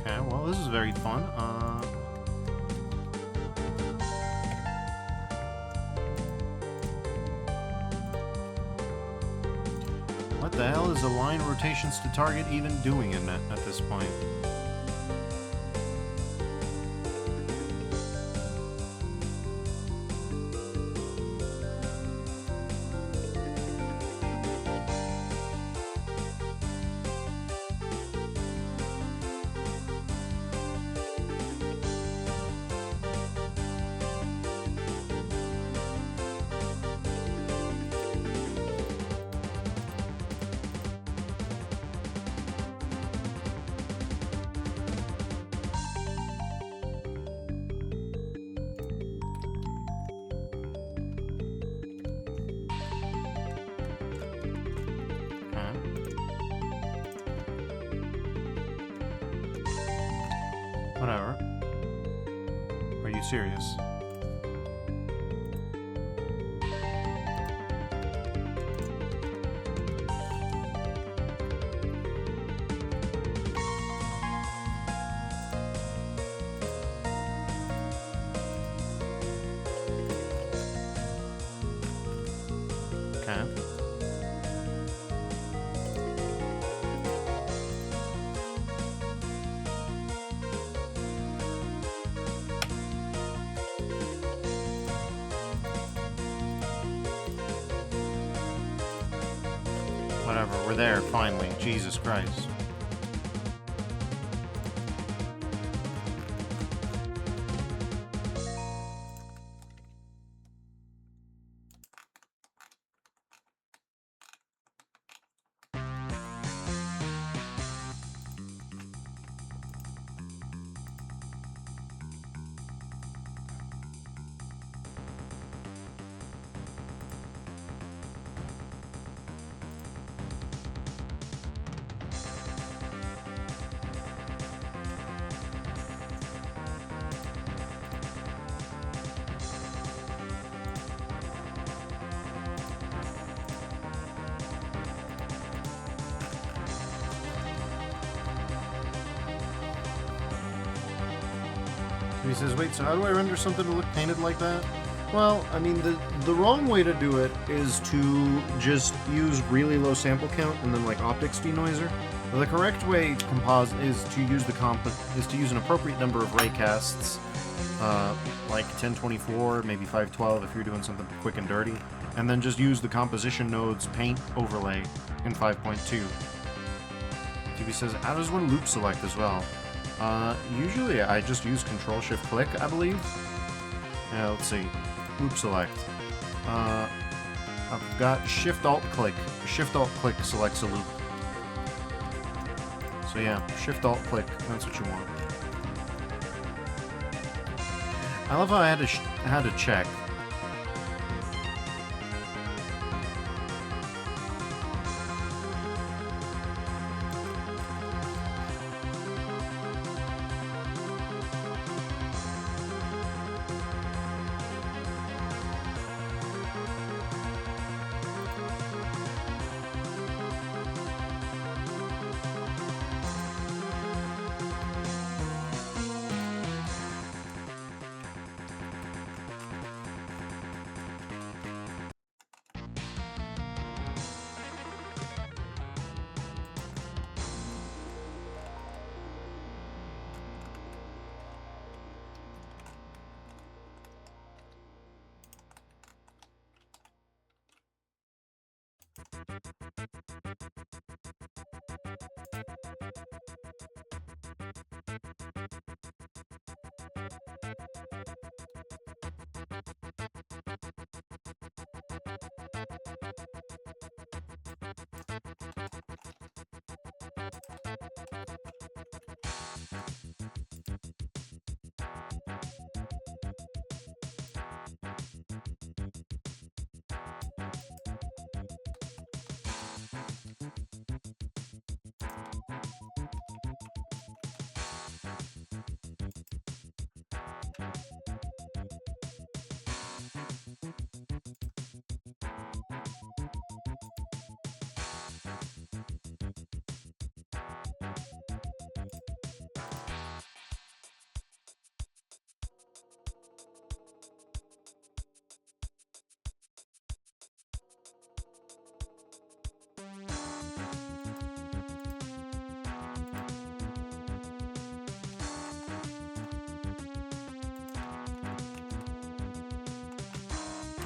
S1: Okay, well, this is very fun. What the hell is align rotations to target even doing at this point? Whatever. Are you serious? Okay. Whatever, we're there, finally. Jesus Christ. He says, wait, so how do I render something to look painted like that? Well, I mean, the wrong way to do it is to just use really low sample count and then like optics denoiser. The correct way is to use an appropriate number of ray casts, like 1024, maybe 512 if you're doing something quick and dirty, and then just use the composition node's paint overlay in 5.2. TV says, how does one loop select as well? Usually I just use Control-Shift-Click, I believe. Yeah, let's see. Loop select. I've got Shift-Alt-Click. Shift-Alt-Click selects a loop. So yeah, Shift-Alt-Click, that's what you want. I love how I had to check.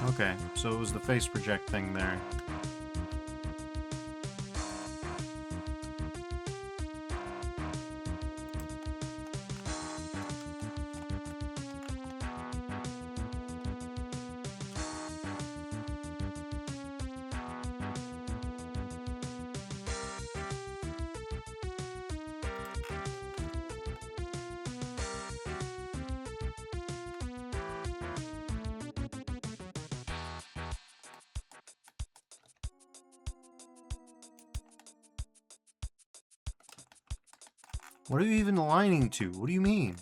S1: Okay, so it was the face project thing there. What are you even aligning to? What do you mean?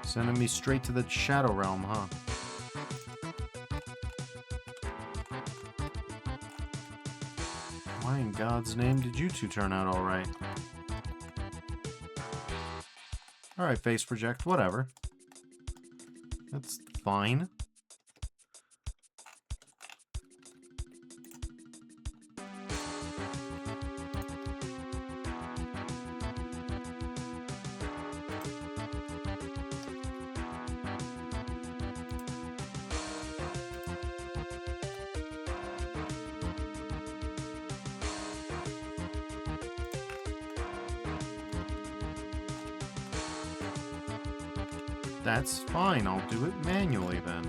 S1: Sending me straight to the Shadow Realm, huh? Why in God's name did you two turn out alright? Alright, face project, whatever. That's fine. That's fine, I'll do it manually then.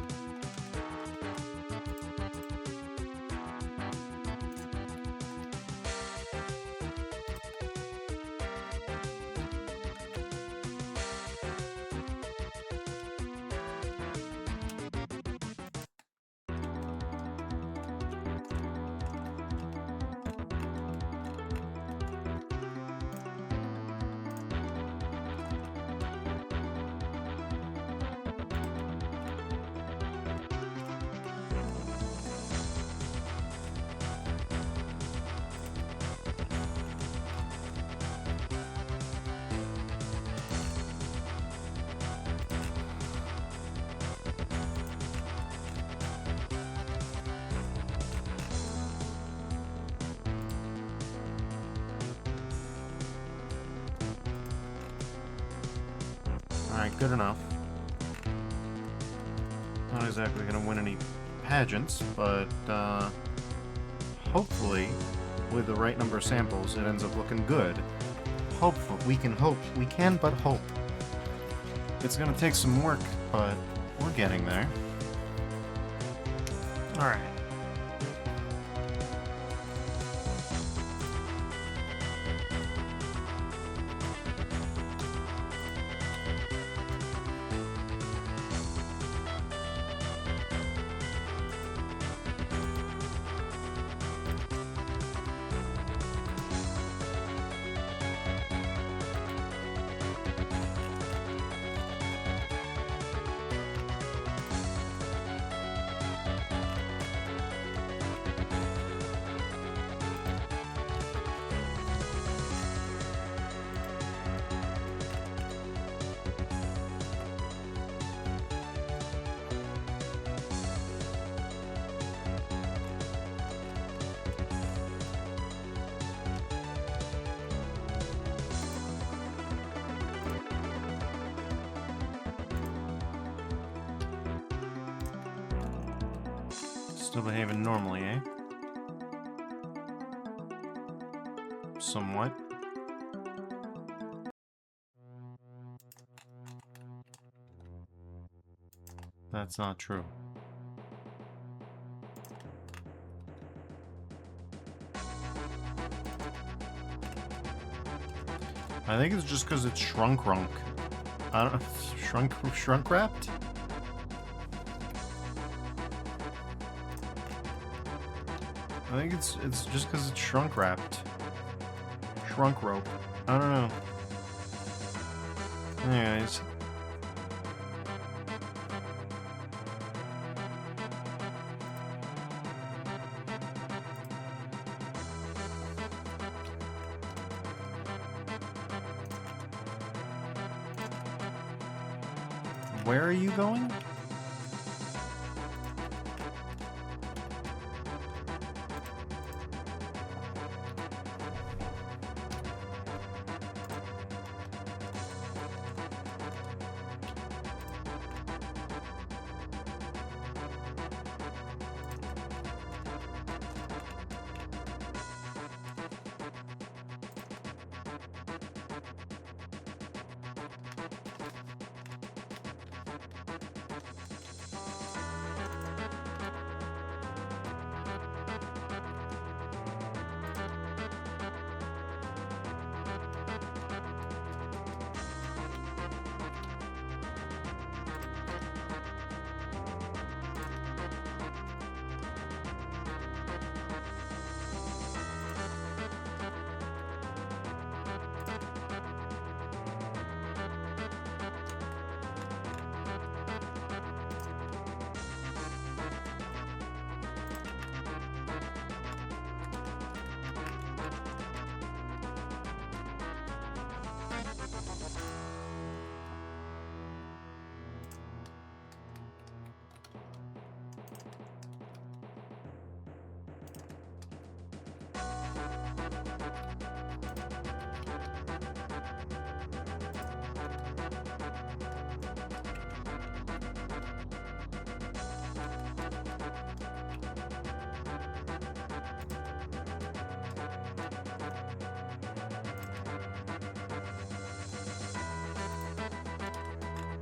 S1: Alright, good enough. Not exactly gonna win any pageants, but hopefully, with the right number of samples, it ends up looking good. Hopefully, we can but hope. It's gonna take some work, but we're getting there. Alright. Still behaving normally, eh? Somewhat. That's not true. I think it's just because it's shrunk I don't know. Shrunk wrapped? I think it's just because it's shrunk wrapped. Shrunk rope. I don't know. Anyways. Where are you going?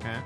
S1: Okay.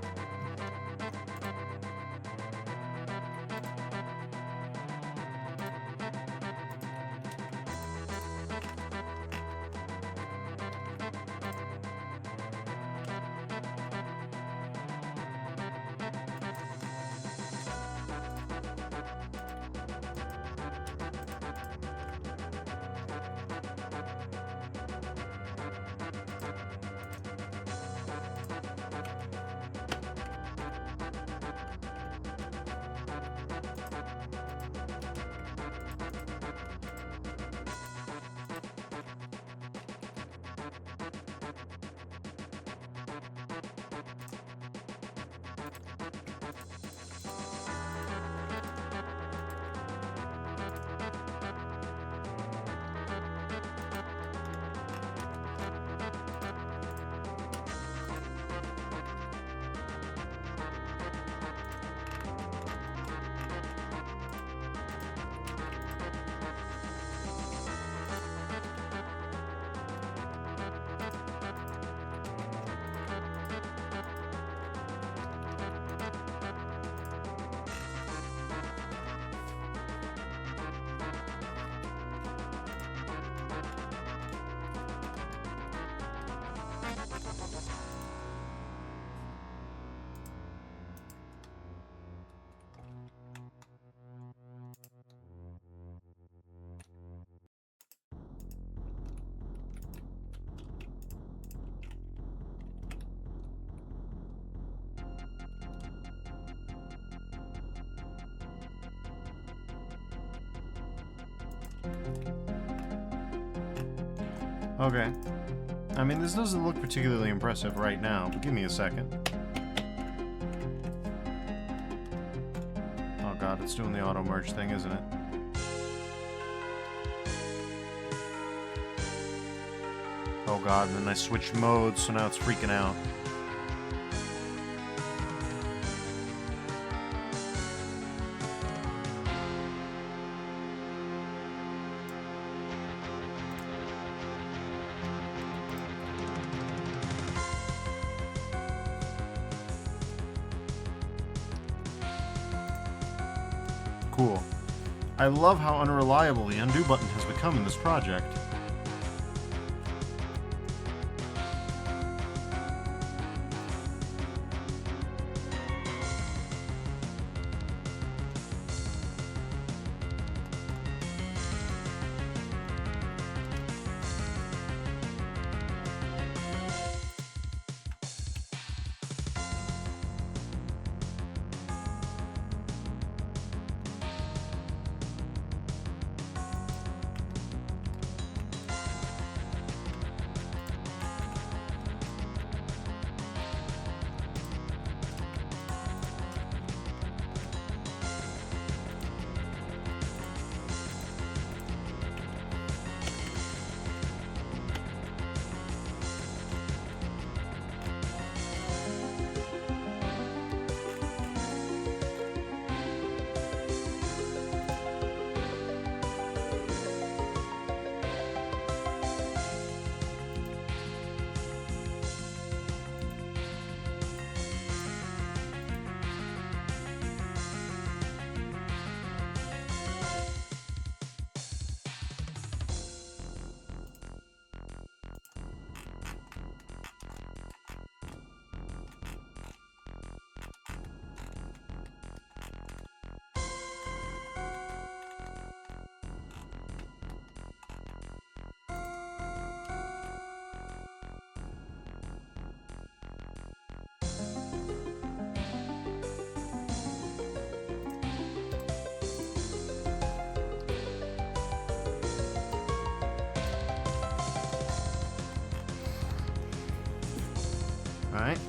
S1: Okay. I mean, this doesn't look particularly impressive right now, but give me a second. Oh god, it's doing the auto-merge thing, isn't it? Oh god, and then I switched modes, so now it's freaking out. Cool. I love how unreliable the undo button has become in this project. Alright.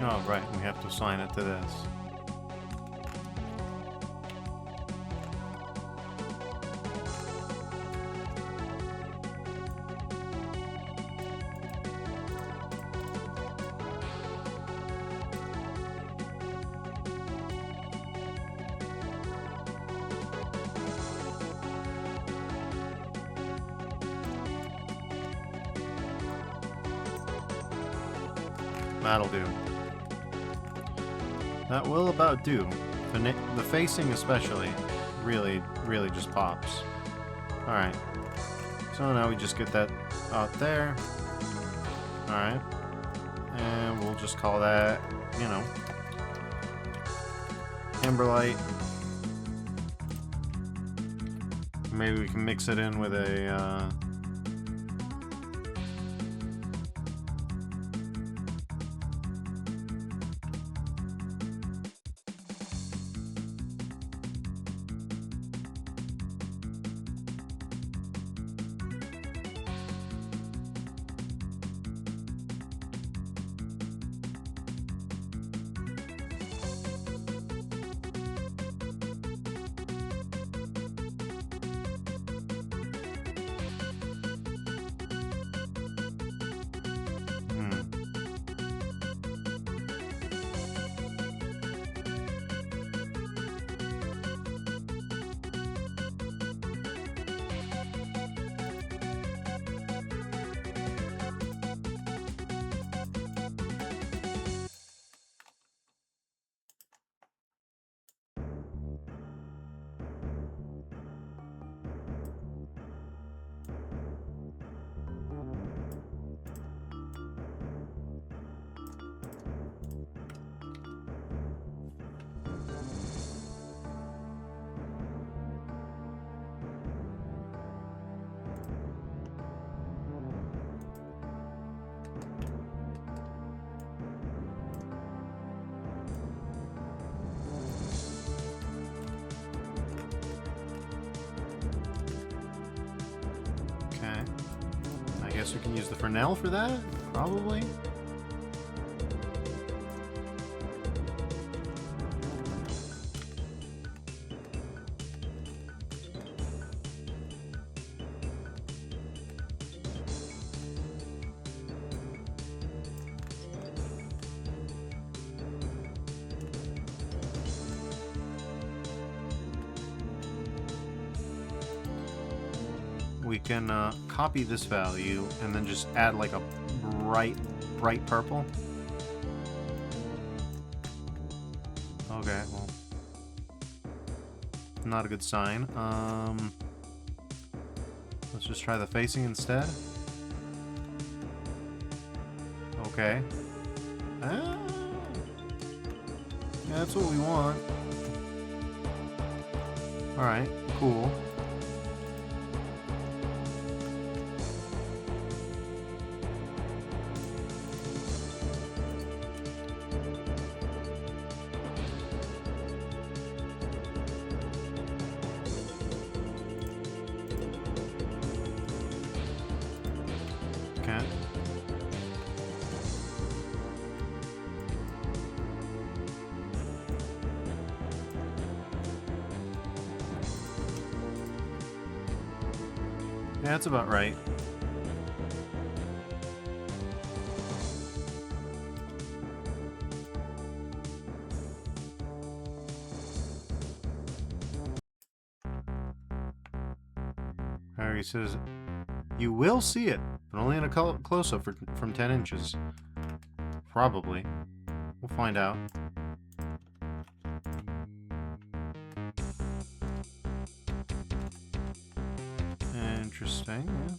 S1: Oh, right, we have to assign it to this. That'll do. That will about do. The facing especially really just pops. Alright. So now we just get that out there. Alright. And we'll just call that, you know, Amberlight. Maybe we can mix it in with a, okay. I guess we can use the Fresnel for that? Probably. We can copy this value and then just add like a bright purple. Okay, well, not a good sign. Let's just try the facing instead. Okay. Yeah, that's what we want. Alright, cool. Okay. Yeah, that's about right. Harry says, you will see it, but only in a close-up from 10 inches. Probably. We'll find out. Interesting, yeah.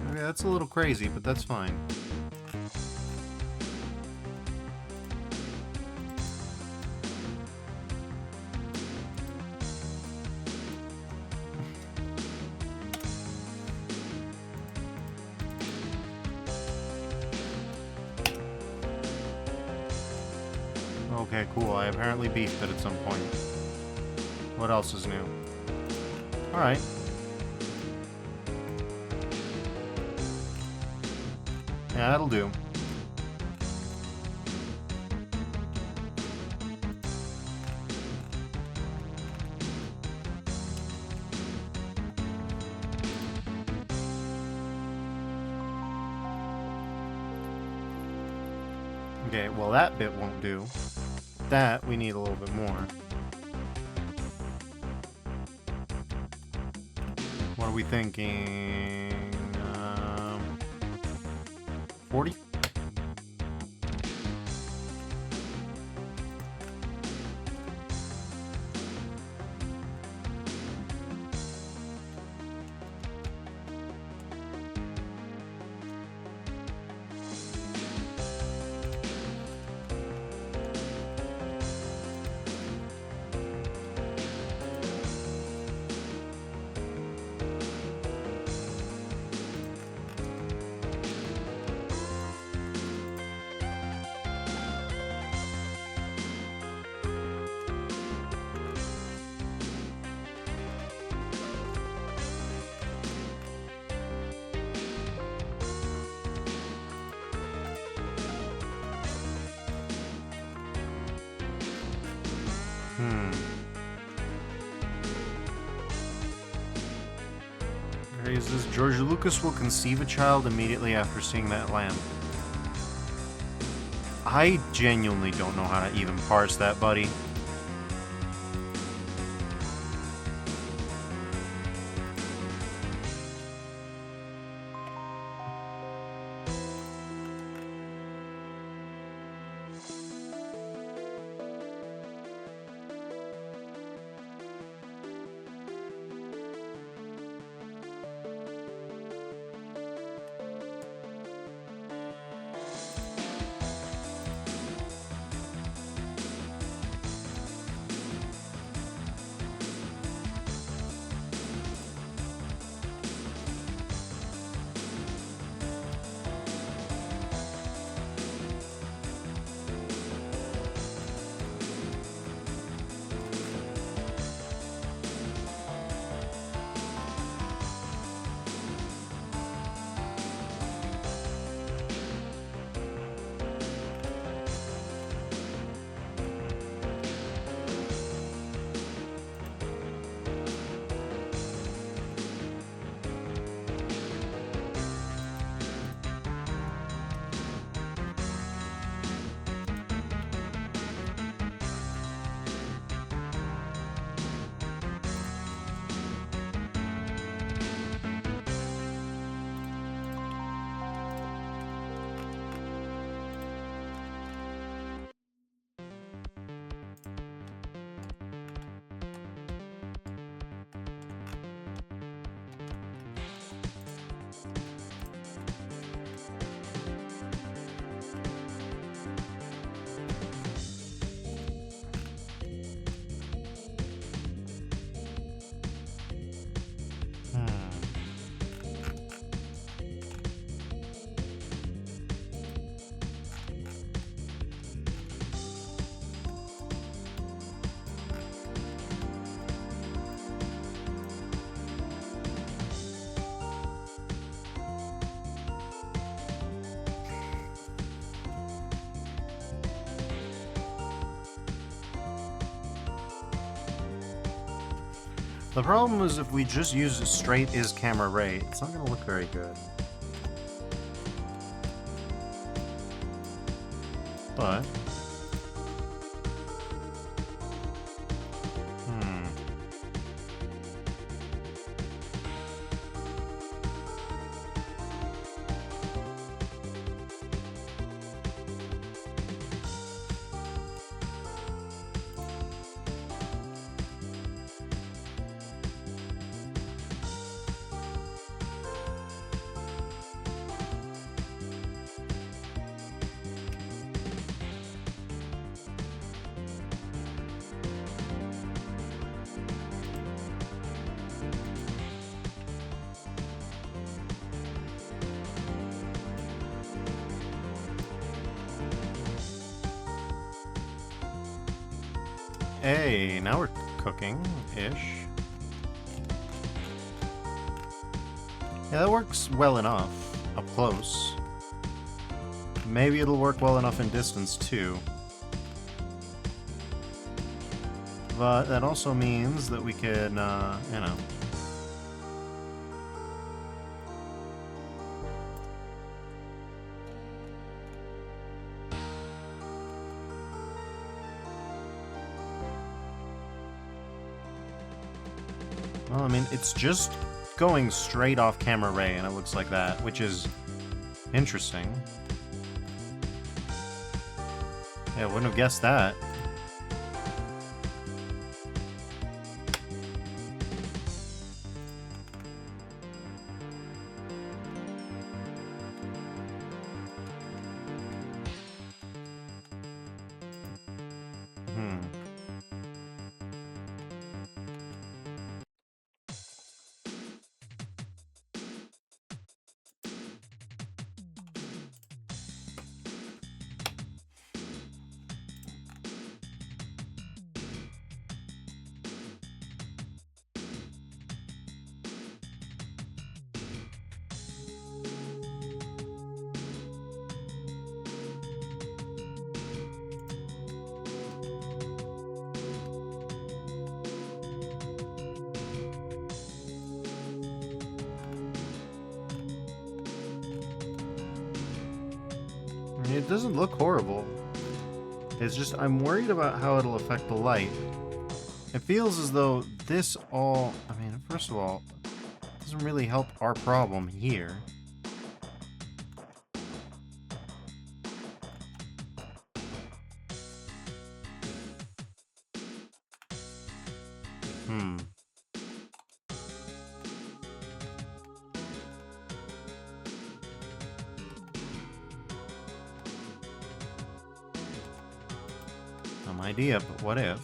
S1: Okay, that's a little crazy, but that's fine. Okay, cool. I apparently beefed it at some point. What else is new? Alright. Yeah, that'll do. Okay, well that bit won't do. That, we need a little bit more. What do we thinking? 40? Raises George Lucas will conceive a child immediately after seeing that lamp. I genuinely don't know how to even parse that, buddy. The problem is if we just use a straight is camera rate, it's not going to look very good. But... Hey, now we're cooking-ish. Yeah, that works well enough up close. Maybe it'll work well enough in distance, too. But that also means that we can, you know... Well, I mean, it's just going straight off camera ray, and it looks like that, which is interesting. Yeah, I wouldn't have guessed that. It doesn't look horrible. It's just, I'm worried about how it'll affect the light. It feels as though this all... I mean, first of all, it doesn't really help our problem here. Some idea, but what if?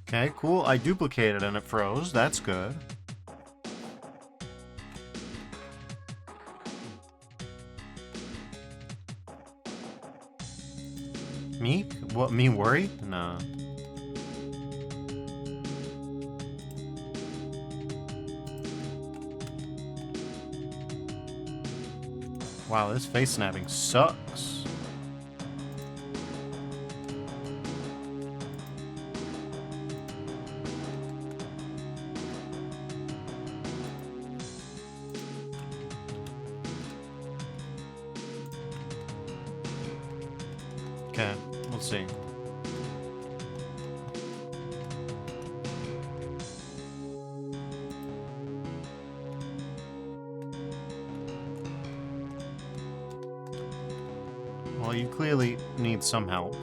S1: Okay, cool. I duplicated and it froze. That's good. Me? What, me worried? No. Wow, this face snapping sucks. Okay, we'll see. Well, you clearly need some help.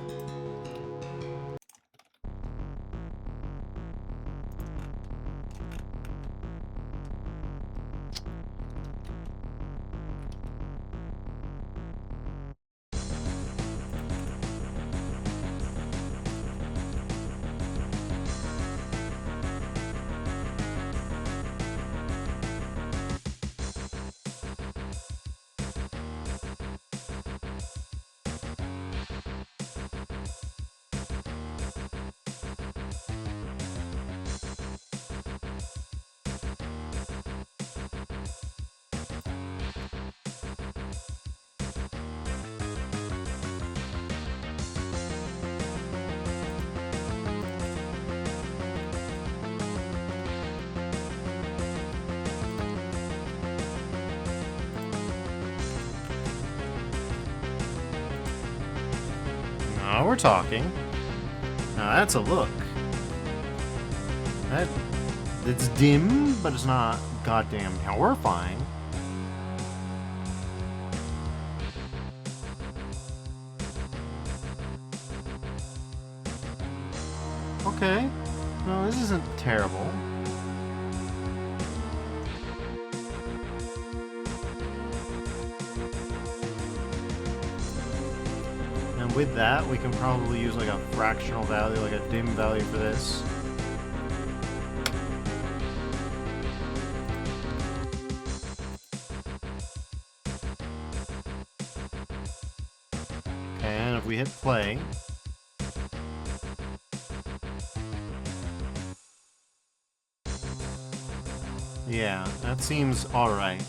S1: Now we're talking. Now that's a look. It's dim, but it's not goddamn horrifying. Okay. No, this isn't terrible. And with that, we can probably use like a fractional value, like a dim value for this. hit play. Yeah, that seems alright.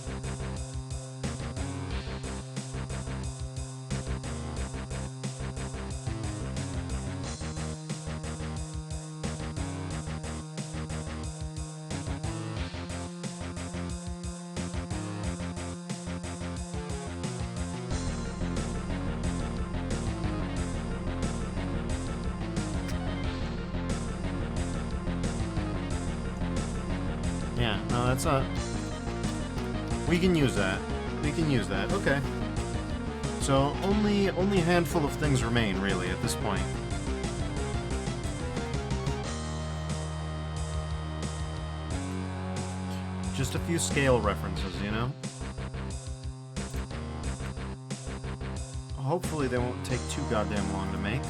S1: Yeah, no, that's not... We can use that. We can use that. Okay. So, only a handful of things remain, really, at this point. Just a few scale references, you know? Hopefully they won't take too goddamn long to make.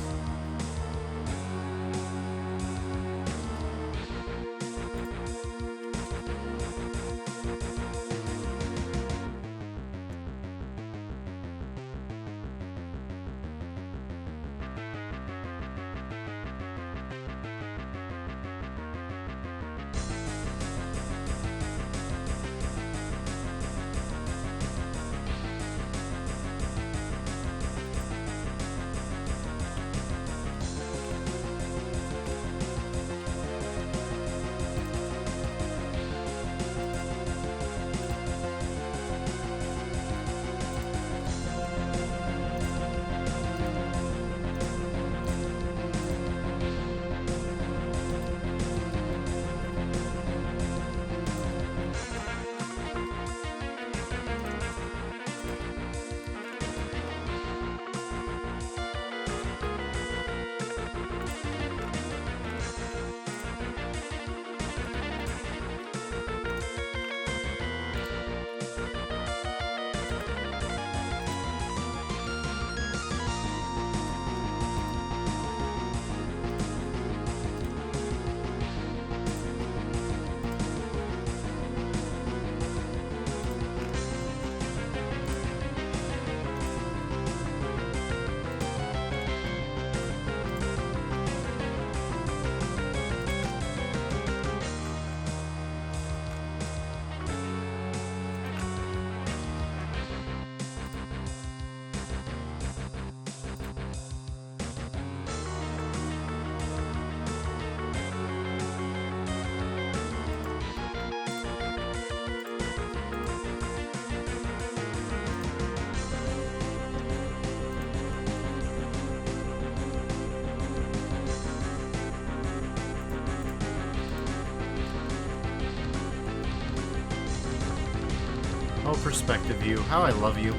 S1: Oh, perspective view. How I love you.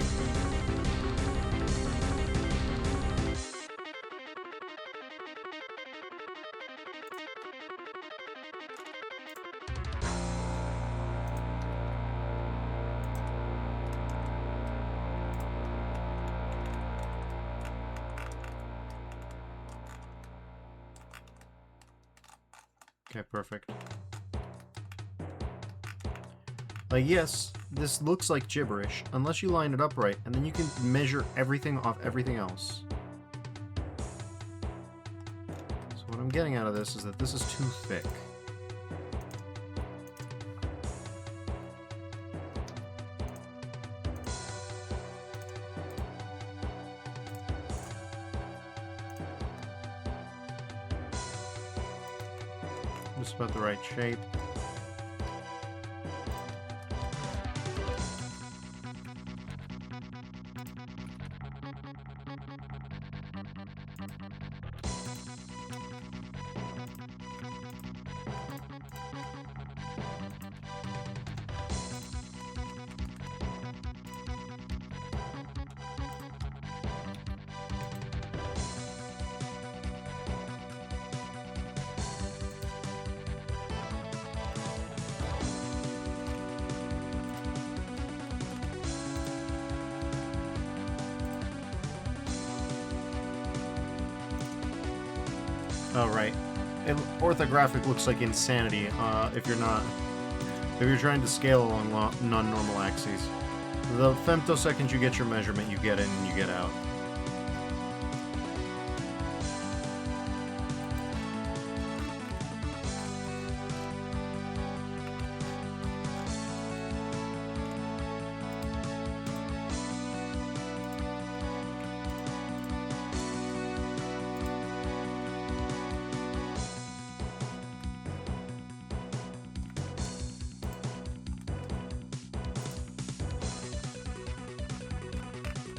S1: Okay, perfect. Like, yes, this looks like gibberish, unless you line it up right, and then you can measure everything off everything else. So what I'm getting out of this is that this is too thick. Just about the right shape. Oh, right. Orthographic looks like insanity if you're trying to scale along non-normal axes. The femtoseconds you get your measurement, you get in and you get out.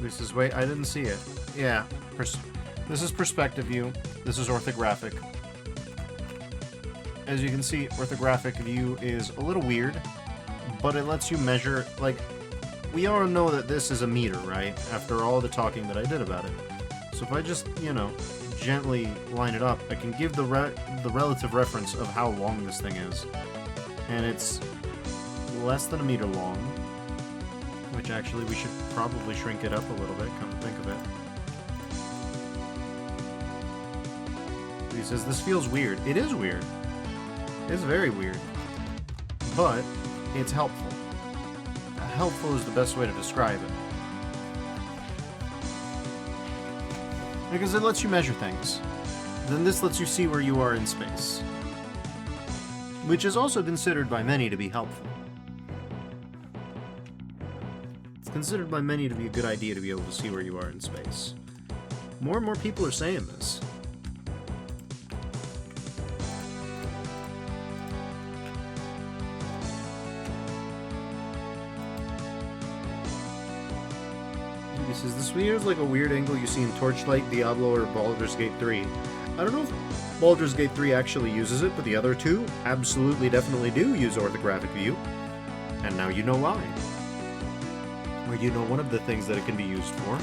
S1: This is, wait, I didn't see it. Yeah, this is perspective view. This is orthographic. As you can see, orthographic view is a little weird, but it lets you measure, like, we all know that this is a meter, right? After all the talking that I did about it. So if I just, you know, gently line it up, I can give the relative reference of how long this thing is. And it's less than a meter long, which actually we should probably shrink it up a little bit, come to think of it. He says, this feels weird. It is weird. It's very weird. But it's helpful. Helpful is the best way to describe it. Because it lets you measure things. Then this lets you see where you are in space. Which is also considered by many to be helpful. It's considered by many to be a good idea to be able to see where you are in space. More and more people are saying this. He says, this feels like a weird angle you see in Torchlight, Diablo, or Baldur's Gate 3. I don't know if Baldur's Gate 3 actually uses it, but the other two absolutely definitely do use orthographic view. And now you know why. Or you know one of the things that it can be used for.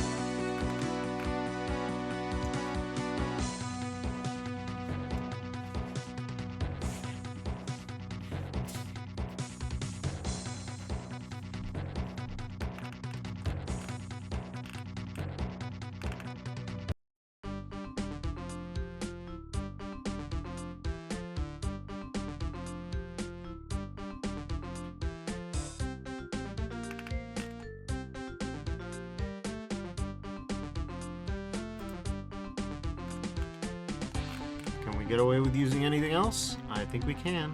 S1: Get away with using anything else? I think we can.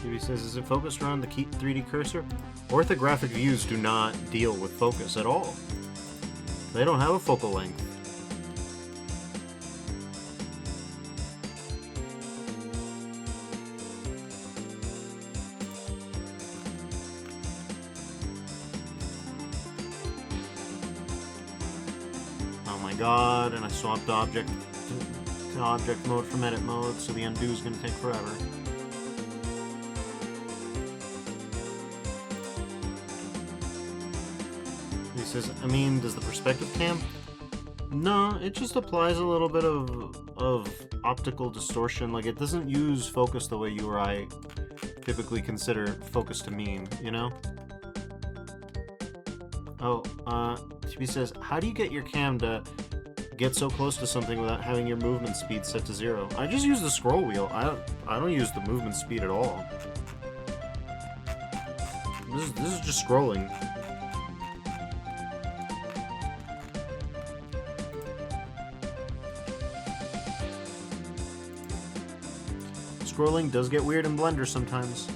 S1: He says, is it focused around the 3D cursor? Orthographic views do not deal with focus at all. They don't have a focal length. God, and I swapped object to object mode from edit mode, so the undo is going to take forever. He says, I mean, does the perspective cam? No, it just applies a little bit of optical distortion. Like, it doesn't use focus the way you or I typically consider focus to mean, you know? Oh, he says, how do you get your cam to get so close to something without having your movement speed set to 0? I just use the scroll wheel. I don't use the movement speed at all. This is just scrolling. Scrolling does get weird in Blender sometimes.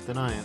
S1: Deny it.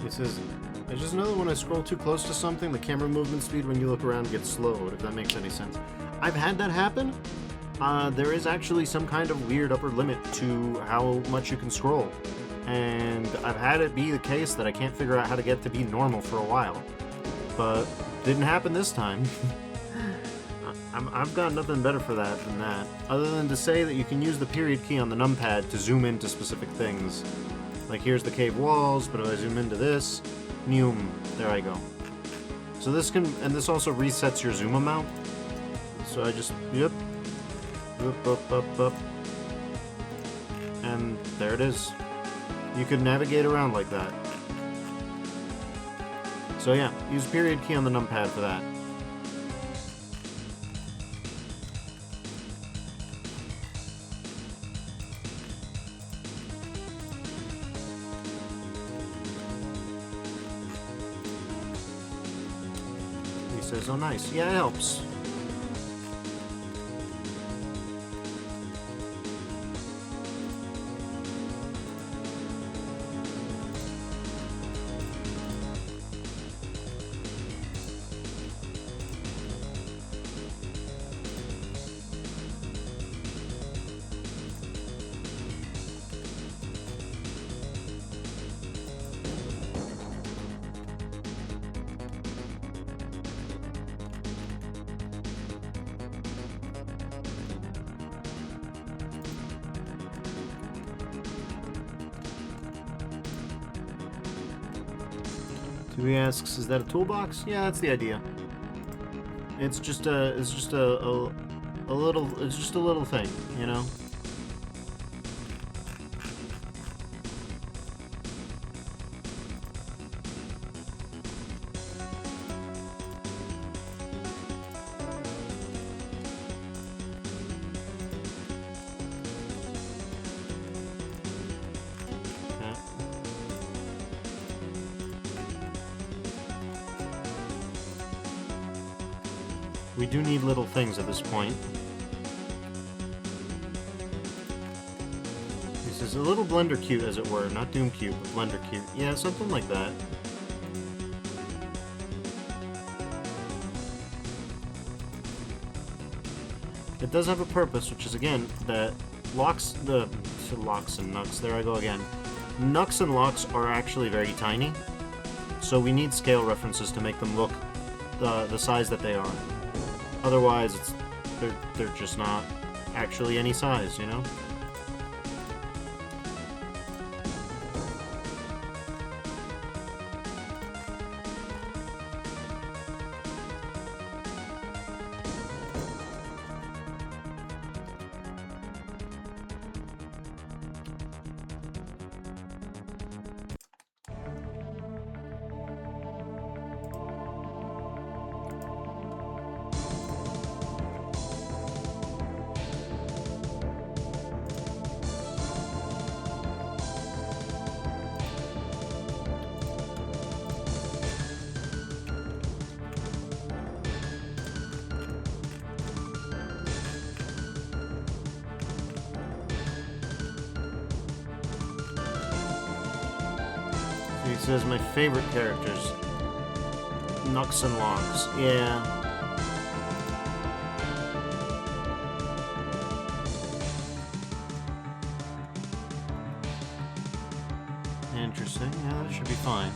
S1: It says, I just know that when I scroll too close to something, the camera movement speed when you look around gets slowed, if that makes any sense. I've had that happen, there is actually some kind of weird upper limit to how much you can scroll. And I've had it be the case that I can't figure out how to get to be normal for a while. But didn't happen this time. I've got nothing better for that than that, other than to say that you can use the period key on the numpad to zoom into specific things. Like here's the cave walls, but if I zoom into this, there I go. So this and this also resets your zoom amount. So I just, yep, up, and there it is. You could navigate around like that. So yeah, use period key on the numpad for that. He says, oh nice. Yeah, it helps. He asks, "Is that a toolbox?" Yeah, that's the idea. It's just a little thing, you know. We do need little things at this point. This is a little Blender cute, as it were. Not Doom cute, but Blender cute. Yeah, something like that. It does have a purpose, which is, again, that locks and Knox, there I go again. Knox and locks are actually very tiny, so we need scale references to make them look the size that they are. Otherwise, they're just not actually any size, you know? He says my favorite characters. Knox and Locks. Yeah. Interesting. Yeah, that should be fine.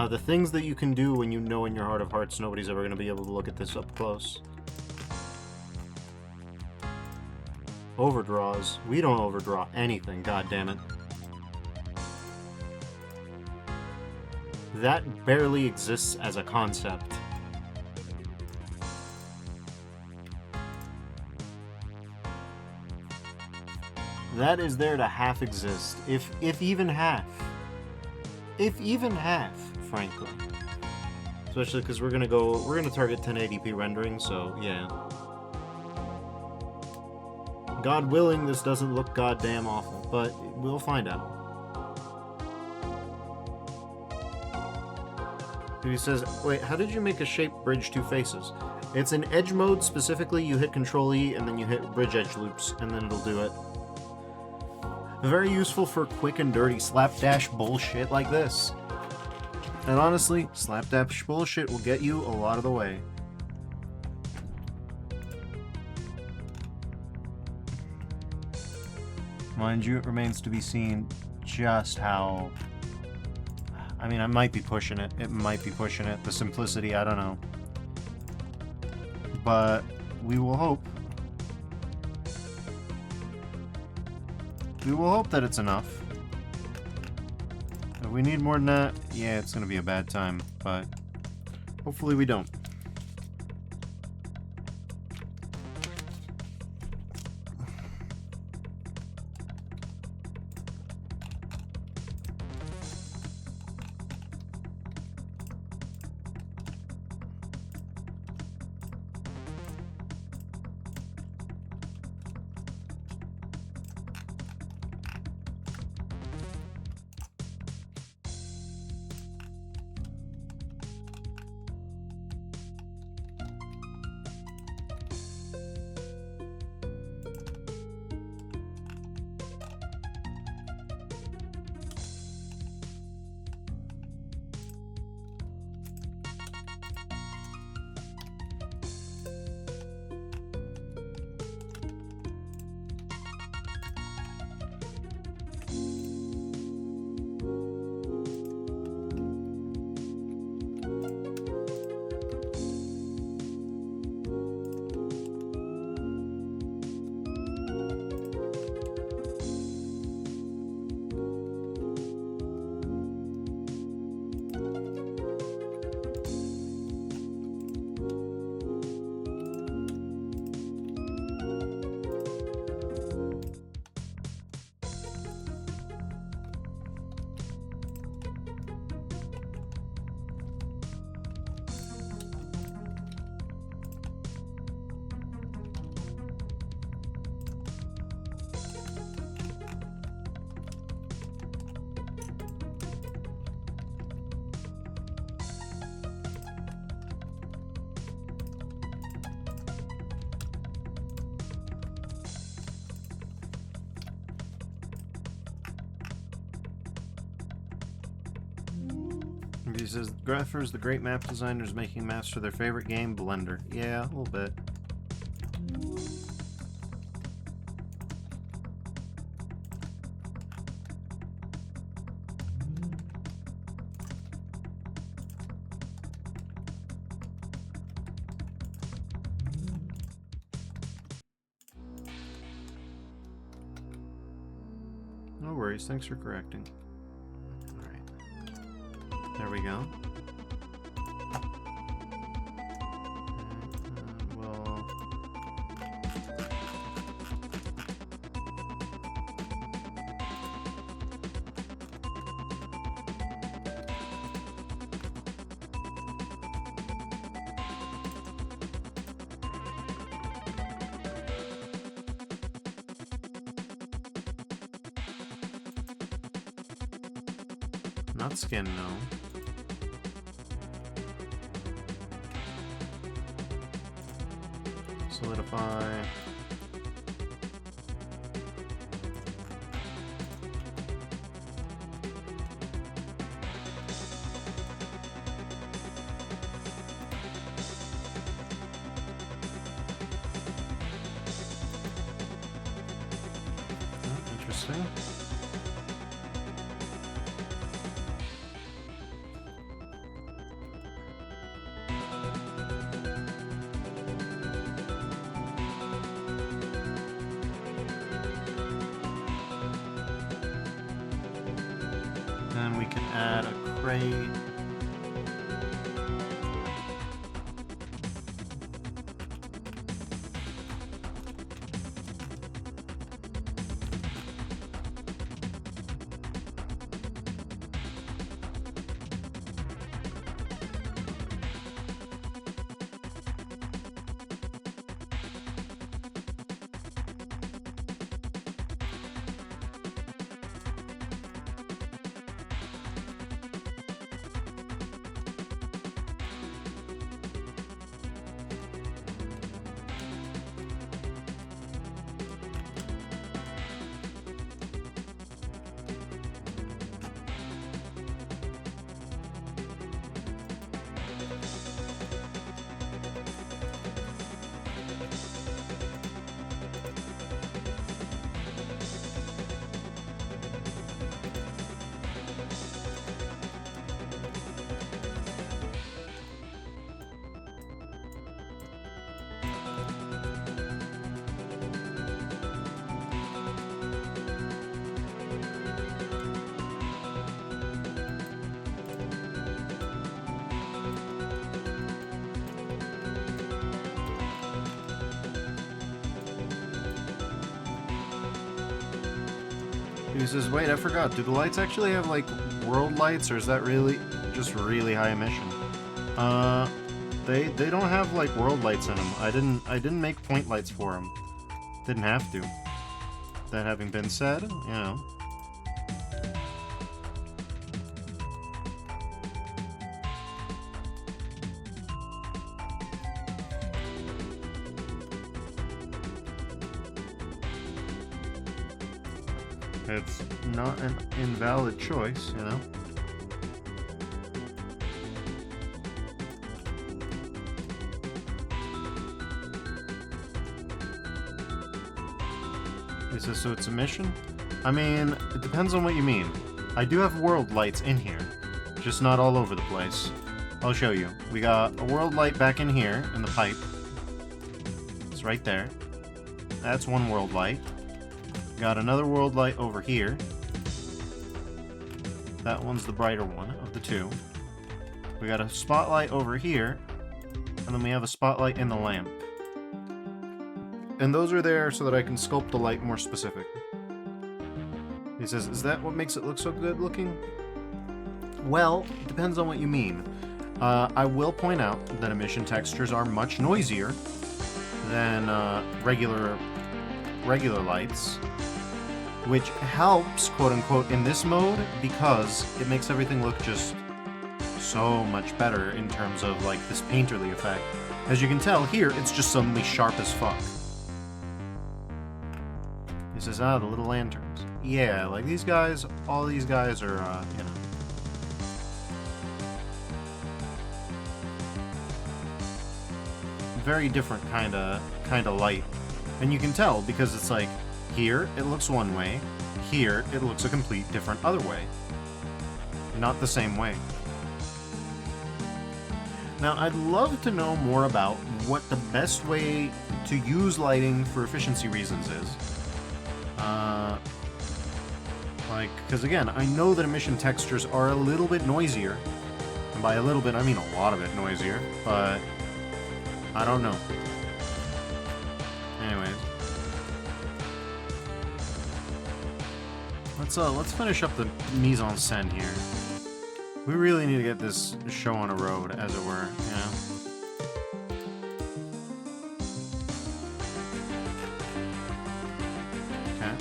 S1: The things that you can do when you know in your heart of hearts nobody's ever going to be able to look at this up close. Overdraws. We don't overdraw anything, god damn it. That barely exists as a concept. That is there to half exist, if even half. If even half, frankly. Especially because we're gonna target 1080p rendering, so yeah. God willing, this doesn't look goddamn awful, but we'll find out. He says, wait, how did you make a shape bridge two faces? It's in edge mode specifically, you hit Control E and then you hit bridge edge loops, and then it'll do it. Very useful for quick and dirty slapdash bullshit like this. And honestly, slapdash bullshit will get you a lot of the way. Mind you, it remains to be seen just how... I mean, I might be pushing it. It might be pushing it. The simplicity, I don't know. But we will hope. We will hope that it's enough. If we need more than that, yeah, it's going to be a bad time. But hopefully we don't. He says, Graphers, the great map designers making maps for their favorite game, Blender. Yeah, a little bit. No worries, thanks for correcting. There we go. Well... Not skin, no. Solidify. Oh, interesting. Then we can add a crate. He says, wait, I forgot. Do the lights actually have, like, world lights, or is that really just really high emission? They don't have, like, world lights in them. I didn't make point lights for them. Didn't have to. That having been said, you know. It's not an invalid choice, you know? He says, so it's a mission? I mean, it depends on what you mean. I do have world lights in here, just not all over the place. I'll show you. We got a world light back in here, in the pipe. It's right there. That's one world light. Got another world light over here. That one's the brighter one of the two. We got a spotlight over here, and then we have a spotlight in the lamp. And those are there so that I can sculpt the light more specific. He says, is that what makes it look so good looking? Well, it depends on what you mean. I will point out that emission textures are much noisier than regular lights, which helps, quote-unquote, in this mode because it makes everything look just so much better in terms of, like, this painterly effect. As you can tell, here, it's just suddenly sharp as fuck. He says, the little lanterns. Yeah, like, these guys, all these guys are, you know. Very different kind of light. And you can tell because it's like, here it looks one way, here it looks a complete different other way. Not the same way. Now, I'd love to know more about what the best way to use lighting for efficiency reasons is. Like, because again, I know that emission textures are a little bit noisier. And by a little bit, I mean a lot of it noisier, but I don't know. Anyways. Let's finish up the mise-en-scène here. We really need to get this show on a road, as it were, you know? Okay.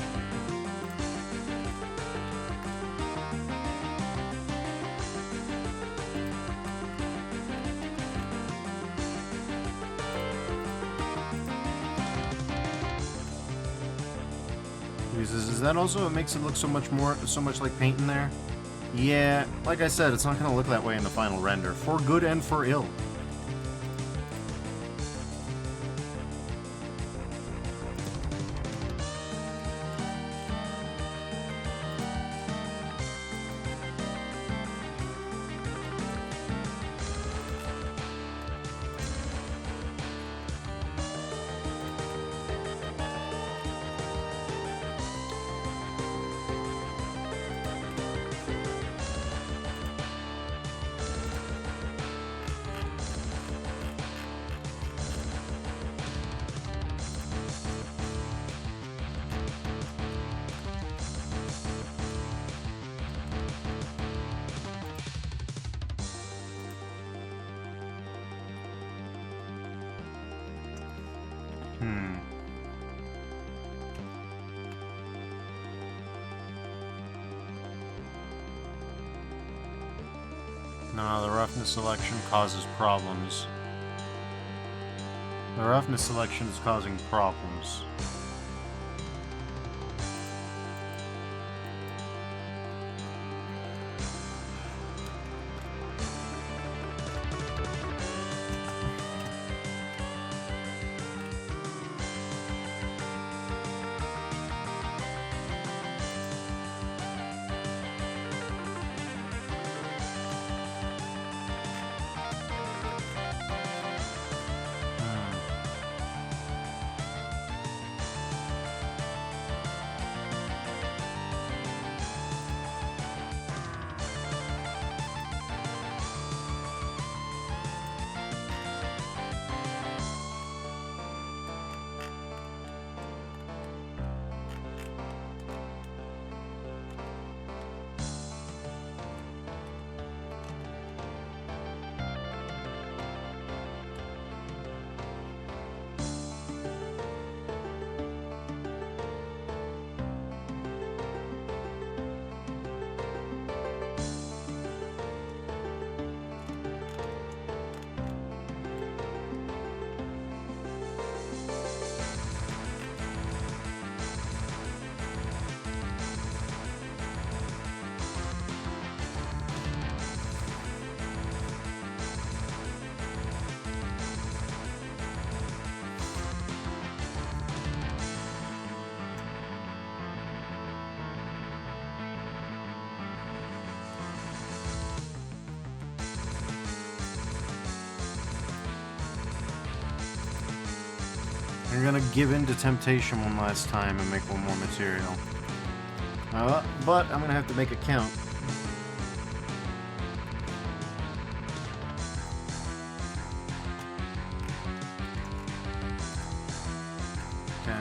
S1: Is that also what makes it look so much like paint in there? Yeah, like I said, it's not going to look that way in the final render, for good and for ill. No, the roughness selection causes problems. The roughness selection is causing problems. I'm gonna give in to temptation one last time and make one more material. But I'm gonna have to make it count. Okay.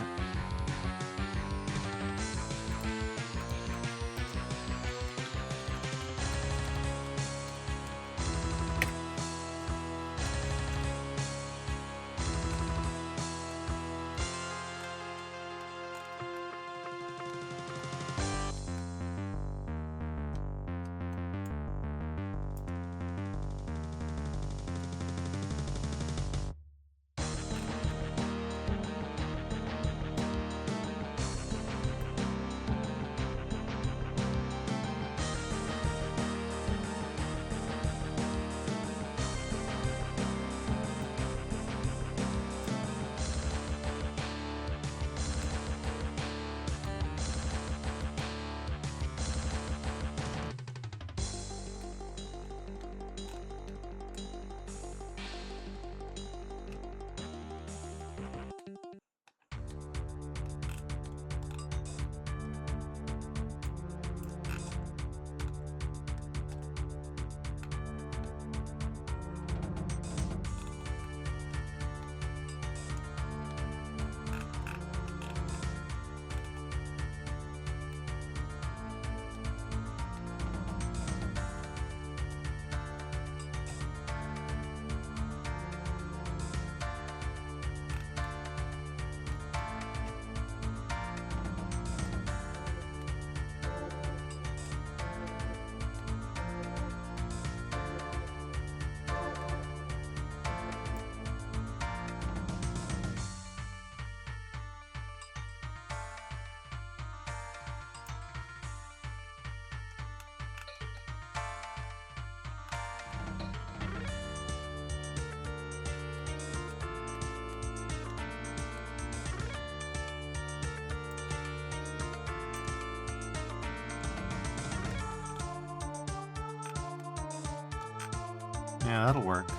S1: Yeah, that'll work.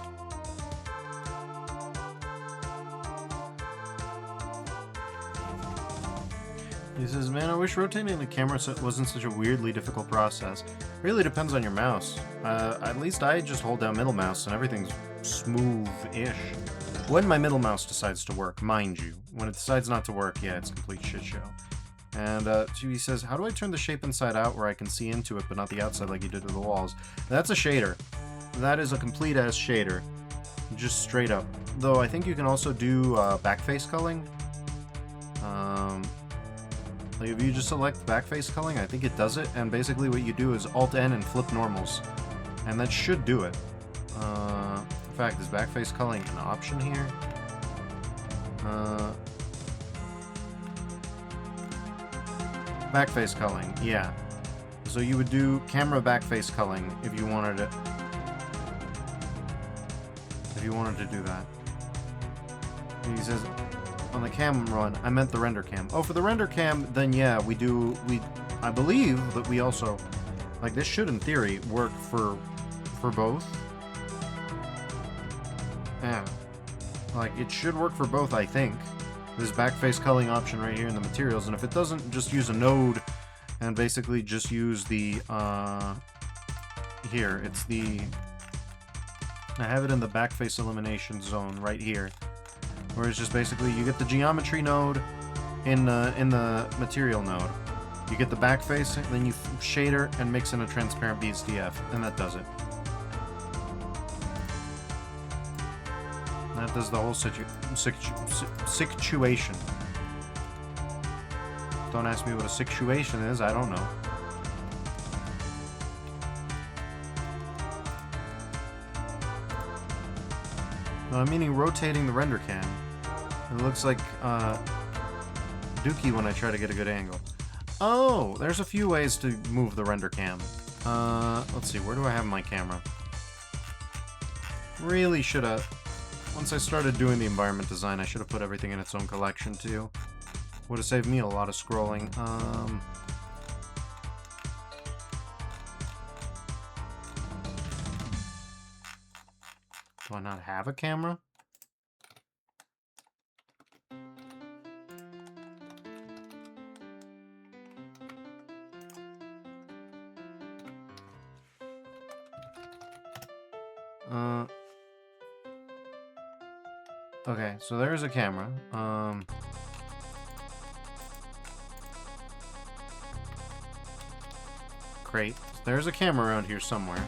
S1: He says, man, I wish rotating the camera wasn't such a weirdly difficult process. Really depends on your mouse. At least I just hold down middle mouse and everything's smooth-ish. When my middle mouse decides to work, mind you. When it decides not to work, yeah, it's a complete shit show. And he says, how do I turn the shape inside out where I can see into it but not the outside like you did to the walls? That's a shader. That is a complete-ass shader. Just straight up. Though I think you can also do backface culling. Like if you just select backface culling, I think it does it, and basically what you do is Alt-N and flip normals. And that should do it. In fact, is backface culling an option here? Backface culling, yeah. So you would do camera backface culling if you wanted it. If you wanted to do that. And he says, on the cam run, I meant the render cam. Oh, for the render cam, then yeah, I believe that we also, like, this should, in theory, work for both. Yeah. Like, it should work for both, I think. This backface culling option right here in the materials, and if it doesn't, just use a node and basically just use the, here, it's the, I have it in the backface elimination zone right here, where it's just basically, you get the geometry node in the material node. You get the backface, and then you shader and mix in a transparent BSDF, and that does it. That does the whole situation. Don't ask me what a situation is, I don't know. No, I'm meaning rotating the render cam. It looks like Dookie when I try to get a good angle. Oh, there's a few ways to move the render cam. Let's see, where do I have my camera? Really should have... Once I started doing the environment design, I should have put everything in its own collection, too. Would have saved me a lot of scrolling. Do I not have a camera? Okay, so there's a camera. Great. There's a camera around here somewhere.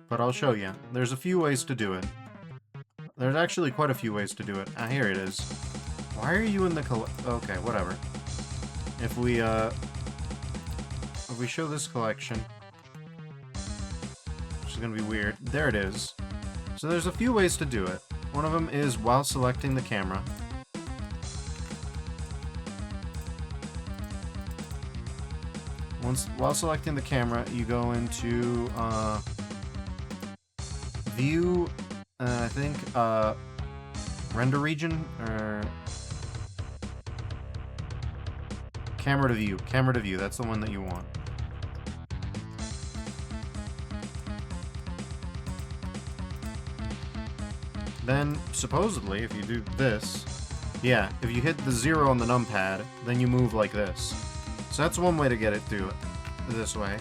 S1: But I'll show you. There's a few ways to do it. There's actually quite a few ways to do it. Ah, here it is. Why are you in the okay, whatever. If we show this collection, which is gonna be weird. There it is. So there's a few ways to do it. One of them is while selecting the camera. While selecting the camera, you go into view, I think, render region, or camera to view. Camera to view, that's the one that you want. Then, supposedly, if you do this, yeah, if you hit the 0 on the numpad, then you move like this. So that's one way to get it through this way.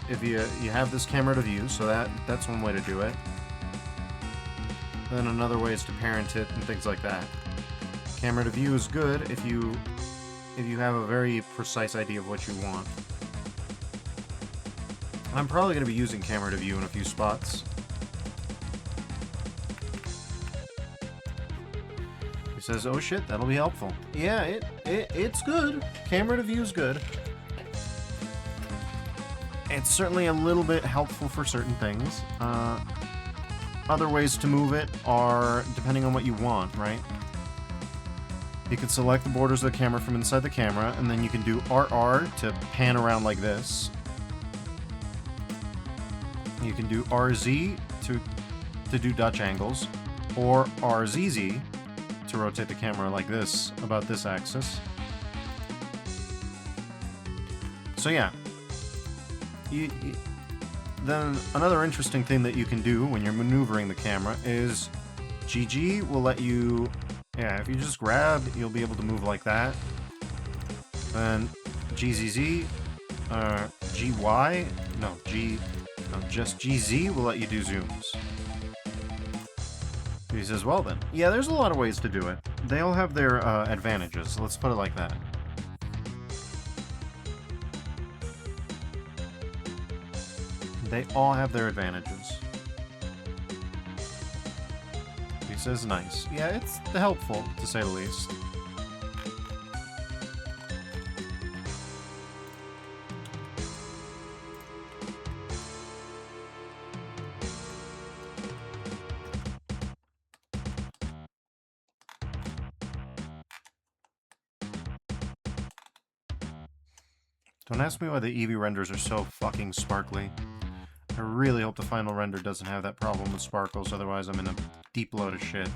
S1: If you have this camera to view, so that's one way to do it. Then another way is to parent it and things like that. Camera to view is good if you have a very precise idea of what you want. I'm probably going to be using camera to view in a few spots. He says, oh shit, that'll be helpful. Yeah, it's good. Camera to view is good. It's certainly a little bit helpful for certain things. Other ways to move it are depending on what you want, right? You can select the borders of the camera from inside the camera, and then you can do RR to pan around like this. You can do RZ to do Dutch angles, or RZZ to rotate the camera like this, about this axis. So yeah. Then another interesting thing that you can do when you're maneuvering the camera is GG will let you, yeah, if you just grab, you'll be able to move like that. Then GZZ, GY, just GZ will let you do zooms. He says, well then. Yeah, there's a lot of ways to do it. They all have their advantages, let's put it like that. They all have their advantages. He says nice. Yeah, it's helpful, to say the least. Don't ask me why the Eevee renders are so fucking sparkly. I really hope the final render doesn't have that problem with sparkles, otherwise I'm in a deep load of shit.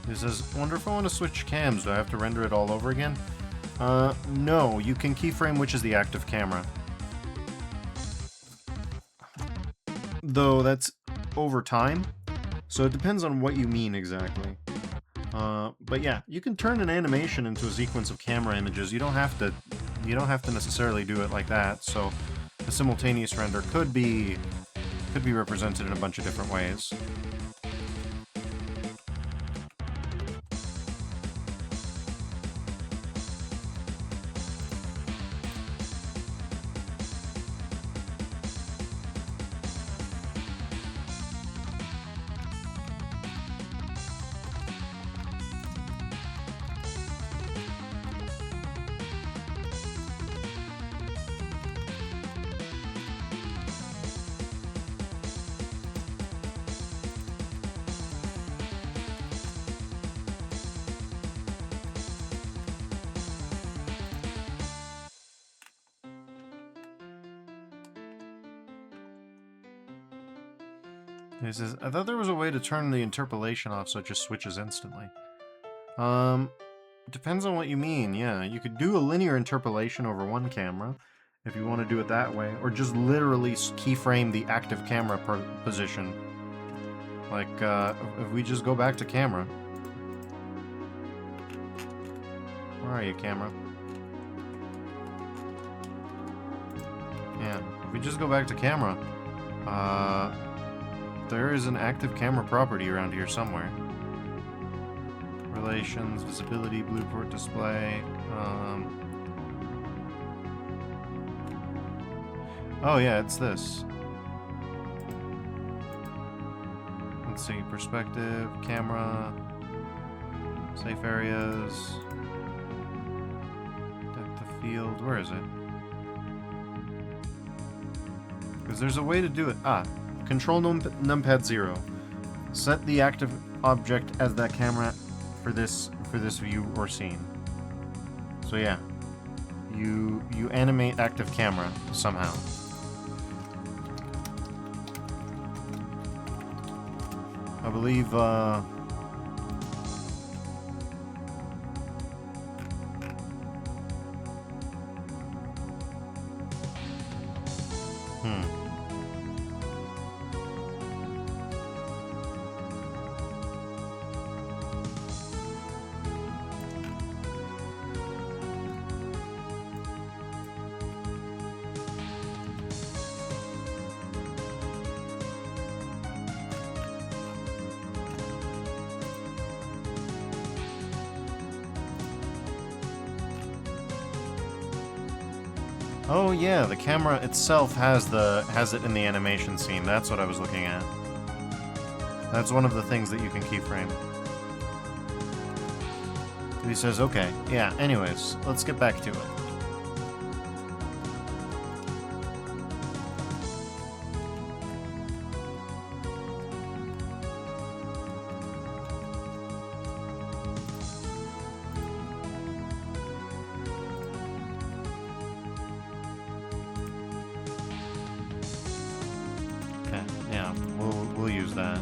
S1: He says, wonder if I want to switch cams, do I have to render it all over again? No, you can keyframe which is the active camera. Though that's over time, so it depends on what you mean exactly. But yeah, you can turn an animation into a sequence of camera images. You don't have to necessarily do it like that. So a simultaneous render could be represented in a bunch of different ways. He says, I thought there was a way to turn the interpolation off so it just switches instantly. Depends on what you mean, yeah. You could do a linear interpolation over one camera, if you want to do it that way, or just literally keyframe the active camera position. Like, if we just go back to camera, Where are you, camera? Yeah, if we just go back to camera, there is an active camera property around here somewhere. Relations, visibility, blueport display, oh yeah, it's this. Let's see, perspective, camera, safe areas, depth of field, where is it? Because there's a way to do it. Control numpad 0. Set the active object as that camera for this view or scene. So yeah, you animate active camera somehow. I believe oh yeah, the camera itself has it in the animation scene. That's what I was looking at. That's one of the things that you can keyframe. He says, okay, yeah, anyways, let's get back to it. Yeah, we'll use that.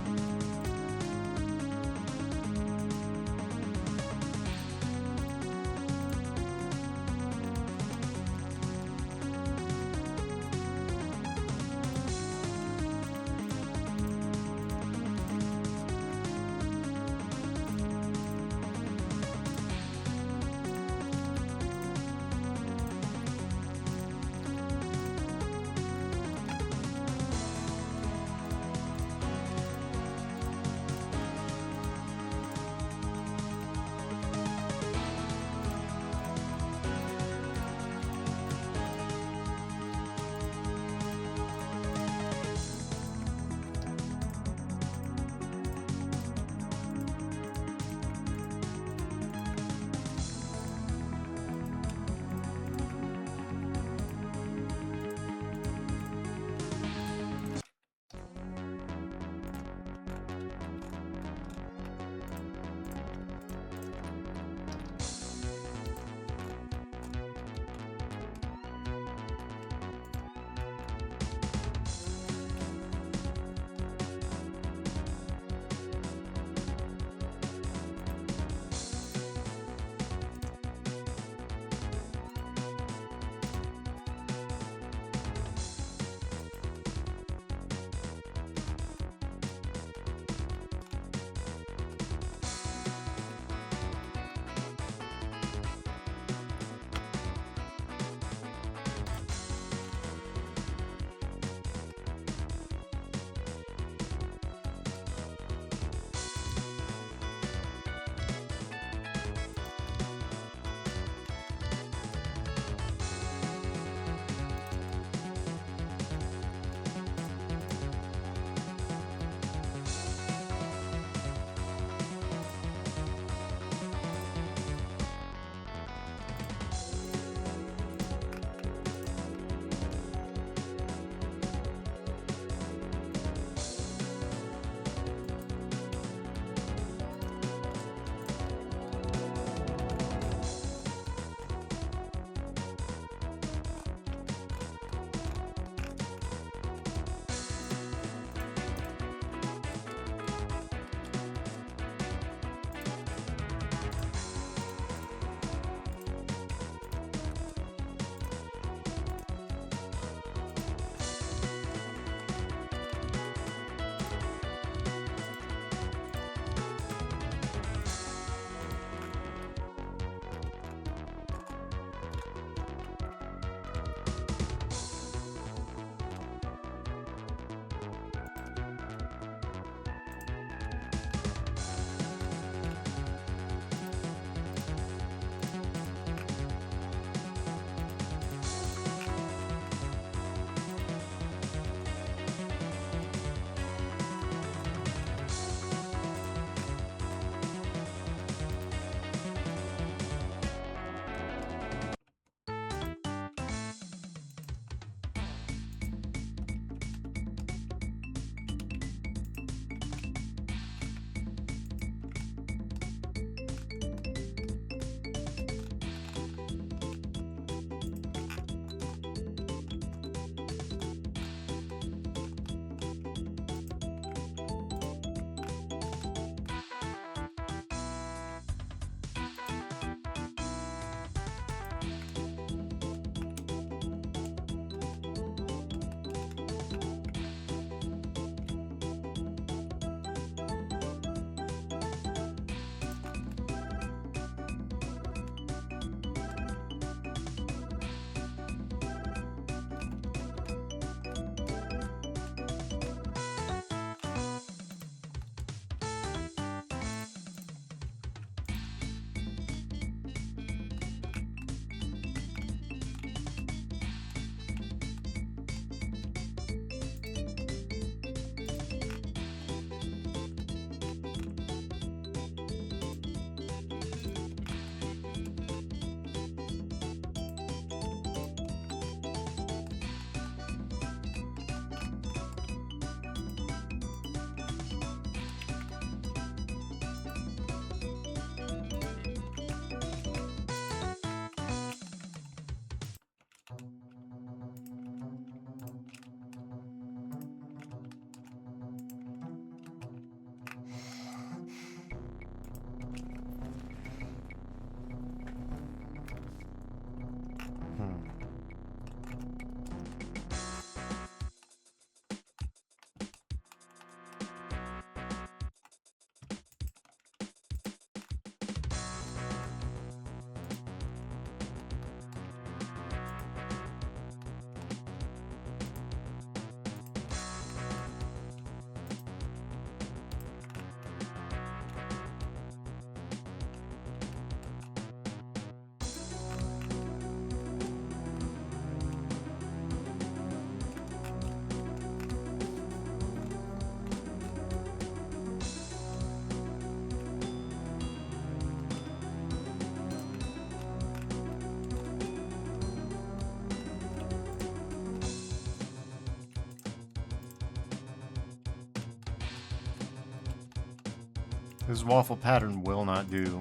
S1: This waffle pattern will not do.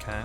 S1: Okay.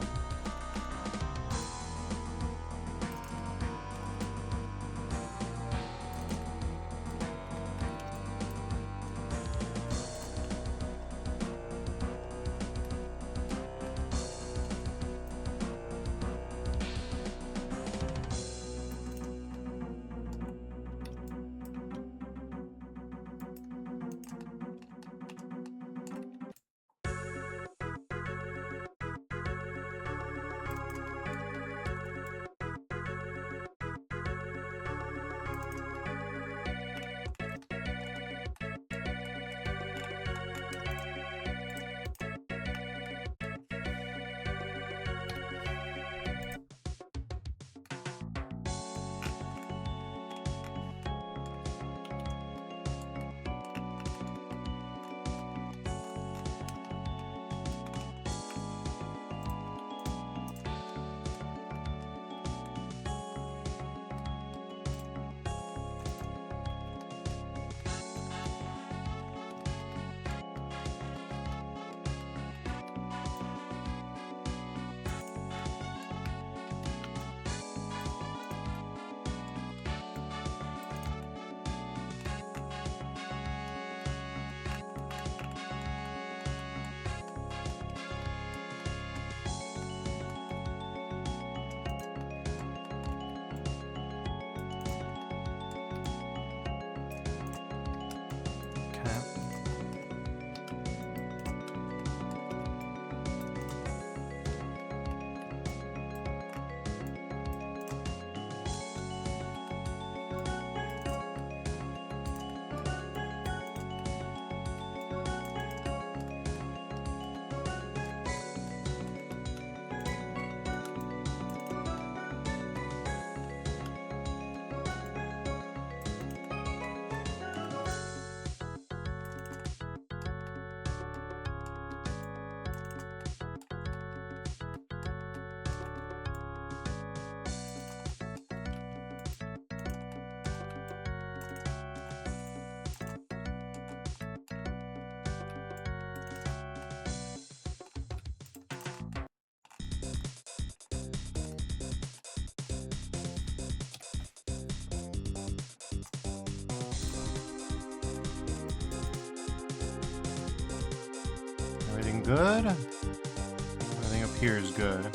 S1: Everything good? Everything up here is good.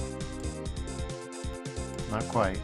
S1: Not quite.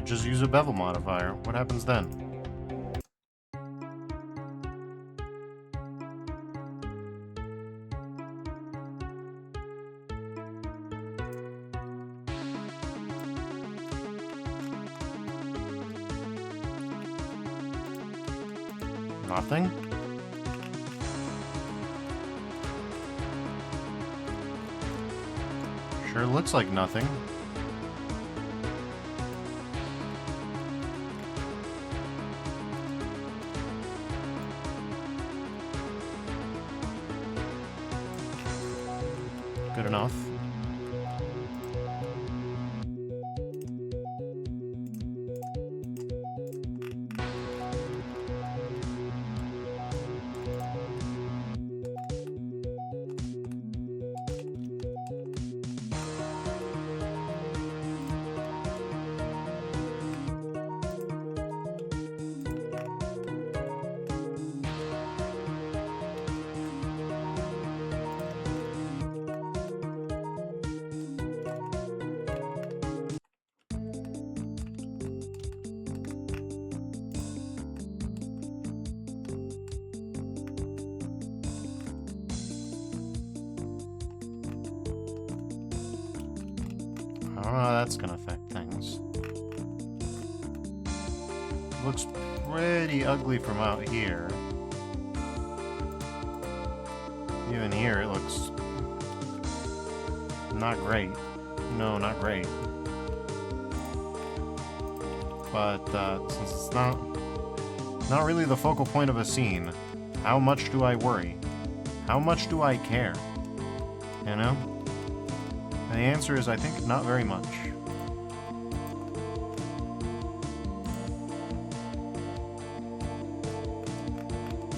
S1: I just use a bevel modifier. What happens then? Nothing? Sure looks like nothing. Good enough. I don't know how that's gonna affect things. Looks pretty ugly from out here. Even here it looks not great. No, not great. But since it's not really the focal point of a scene, how much do I worry? How much do I care? You know? And the answer is, I think, not very much.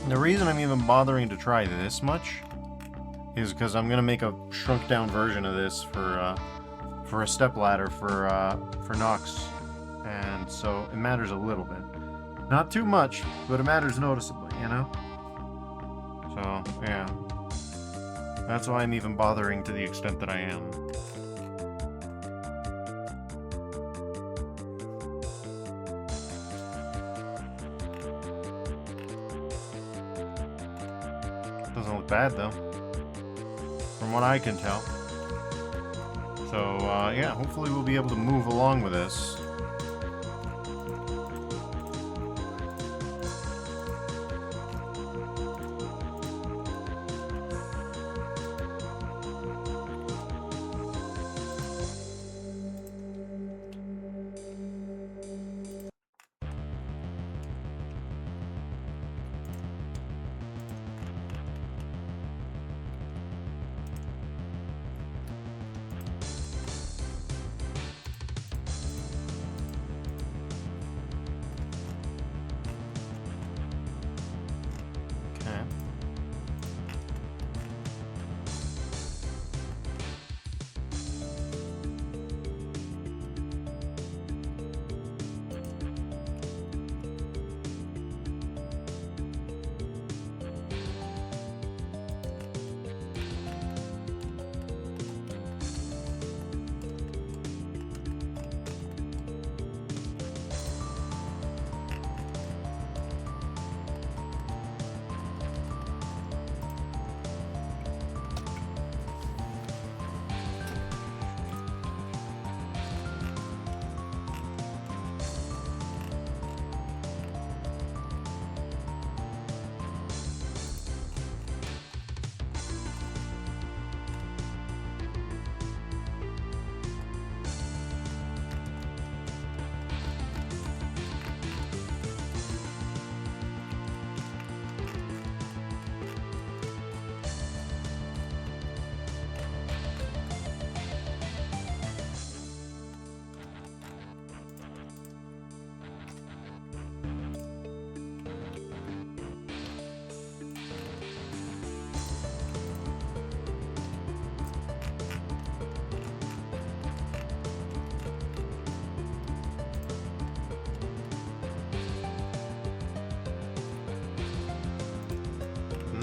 S1: The reason I'm even bothering to try this much is because I'm gonna make a shrunk down version of this for a stepladder for Knox, and so it matters a little bit. Not too much, but it matters noticeably, you know? So, yeah. That's why I'm even bothering to the extent that I am. Doesn't look bad, though. From what I can tell. So, yeah, hopefully we'll be able to move along with this.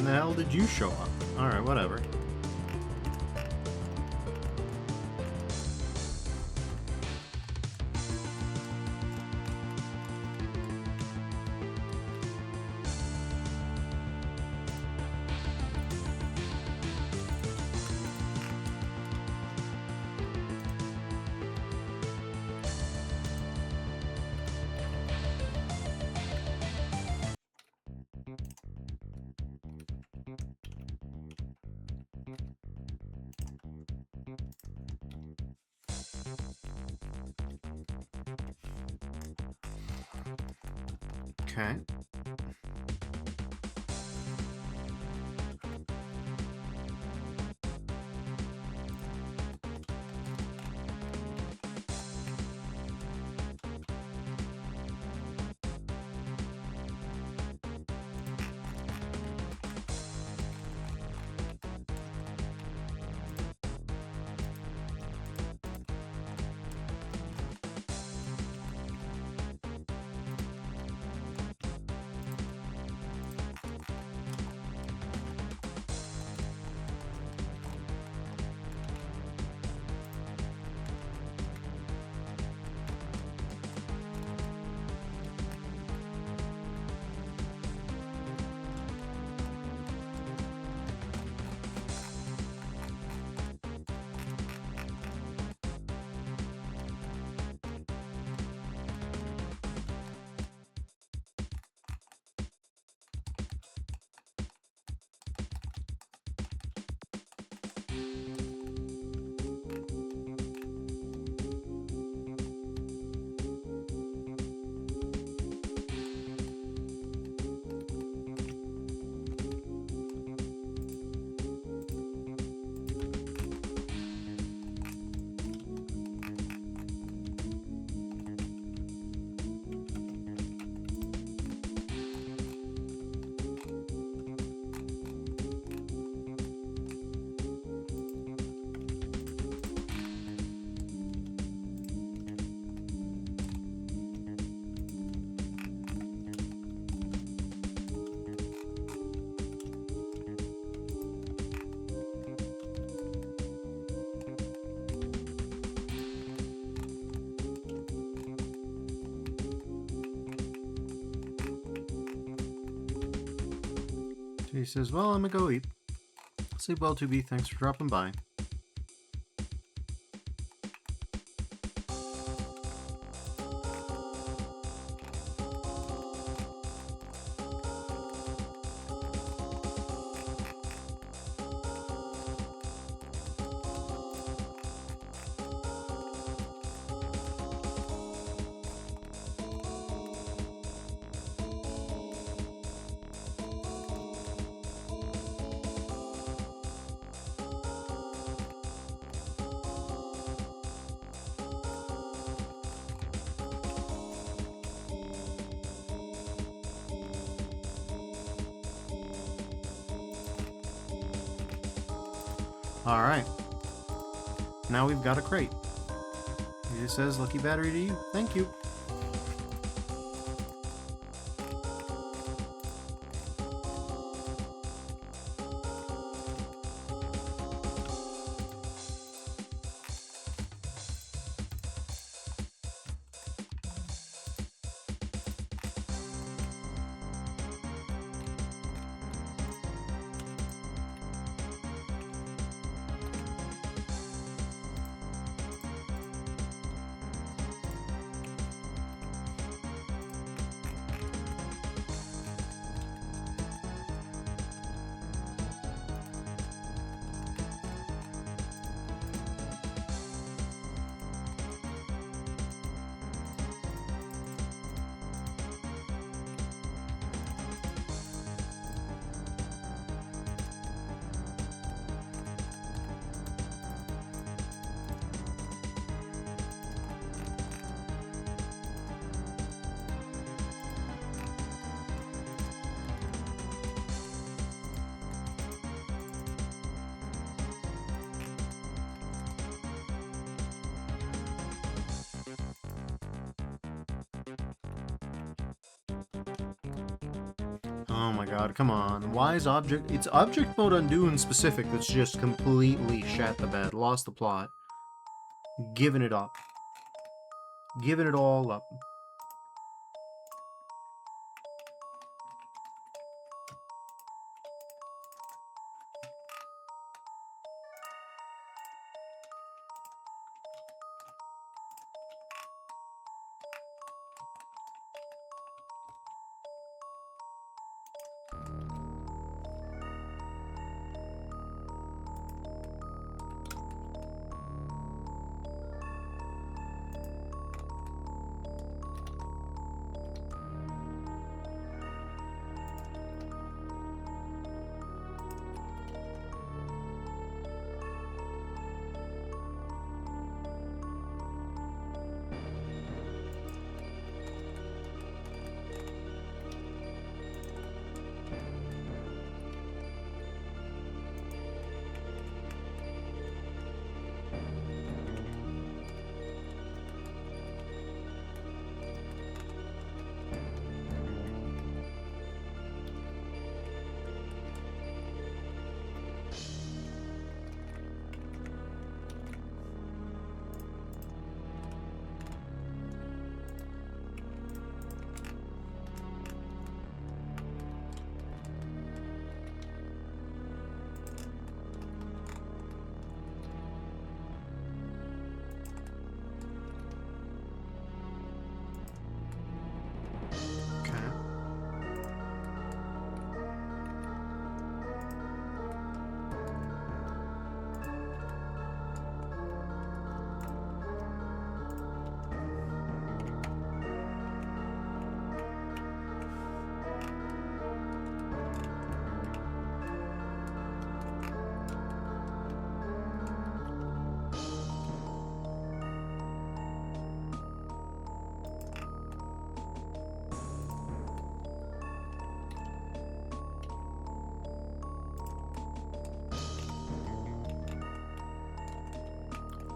S1: When the hell did you show up? Alright, whatever. Okay. He says, well, I'm gonna go eat. Sleep well, 2B. Thanks for dropping by. Alright. Now we've got a crate. It says, lucky battery to you. Thank you. Oh my god, come on. Why is object... It's object mode undo in specific that's just completely shat the bed. Lost the plot. Giving it up. Giving it all up.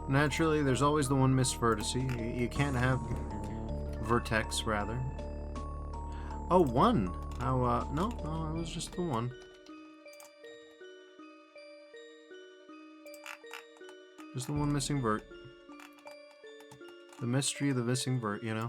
S1: Naturally, there's always the one missed vertex. You can't have vertex, rather. Oh, one! Oh, no, it was just the one. Just the one missing vert. The mystery of the missing vert, you know?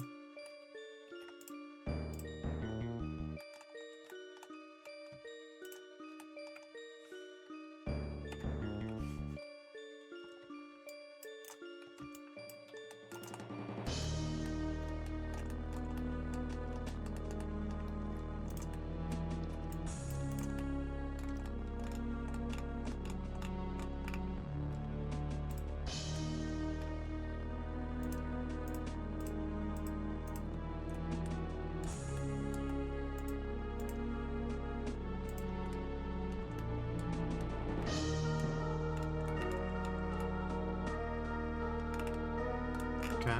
S1: Okay.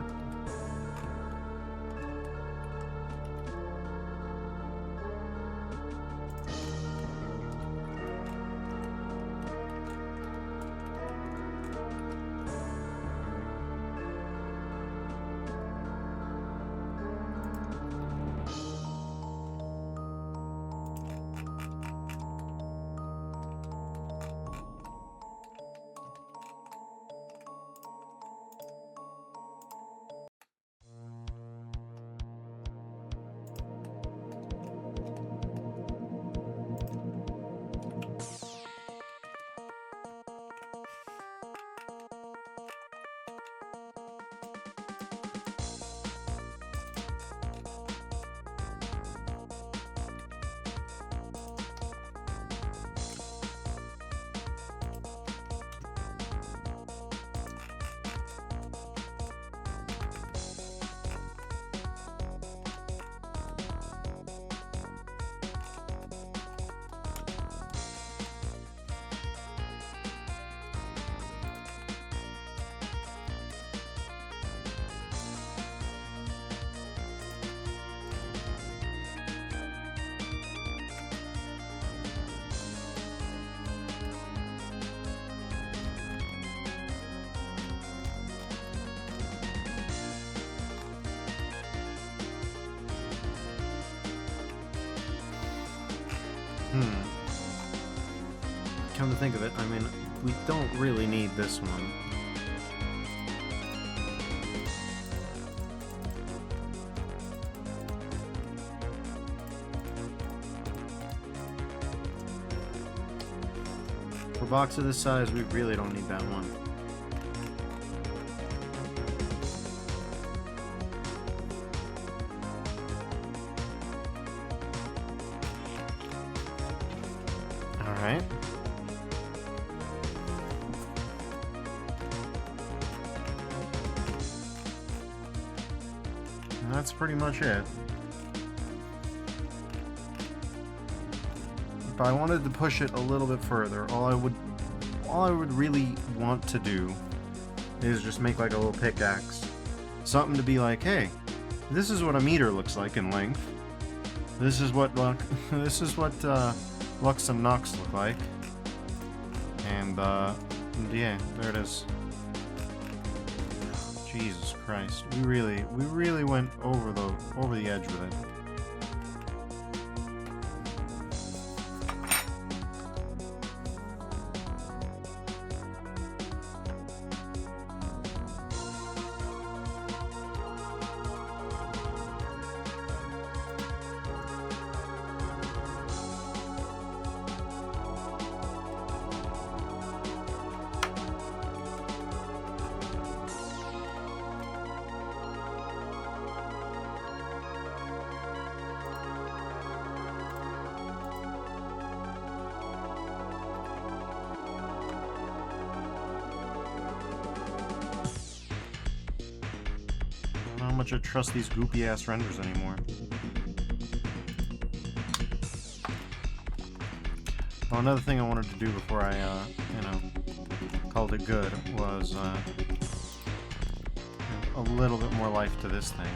S1: Come to think of it, I mean, we don't really need this one. For a box of this size, we really don't need that one. Alright. That's pretty much it. If I wanted to push it a little bit further, all I would really want to do is just make like a little pickaxe. Something to be like, hey, this is what a meter looks like in length. This is what Lux and Knox look like. And yeah, there it is. Jesus Christ. We really went over the edge with it. How much I trust these goopy ass renders anymore. Oh, another thing I wanted to do before I, called it good was a little bit more life to this thing.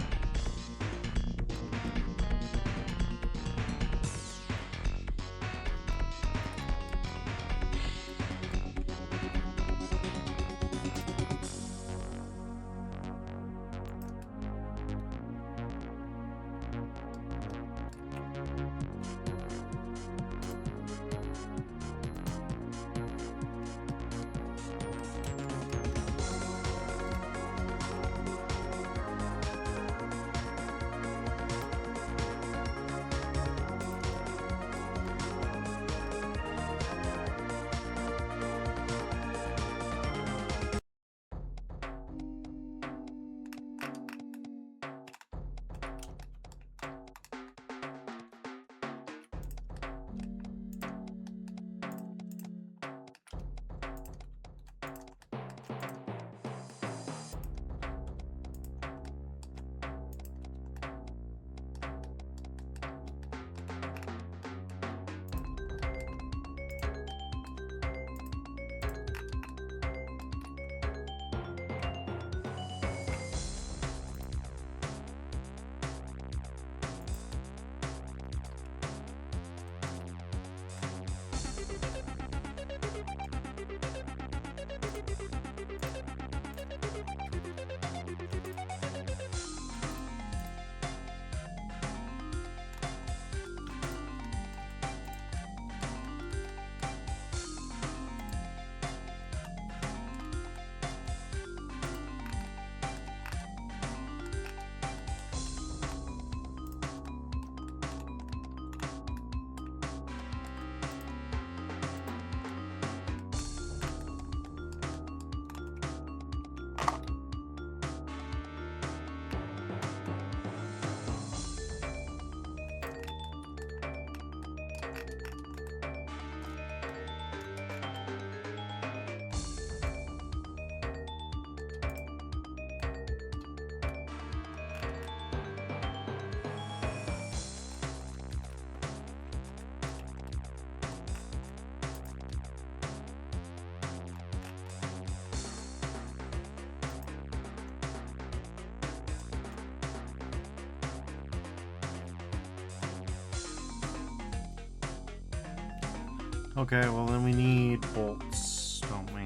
S1: Okay, well then we need bolts, don't we?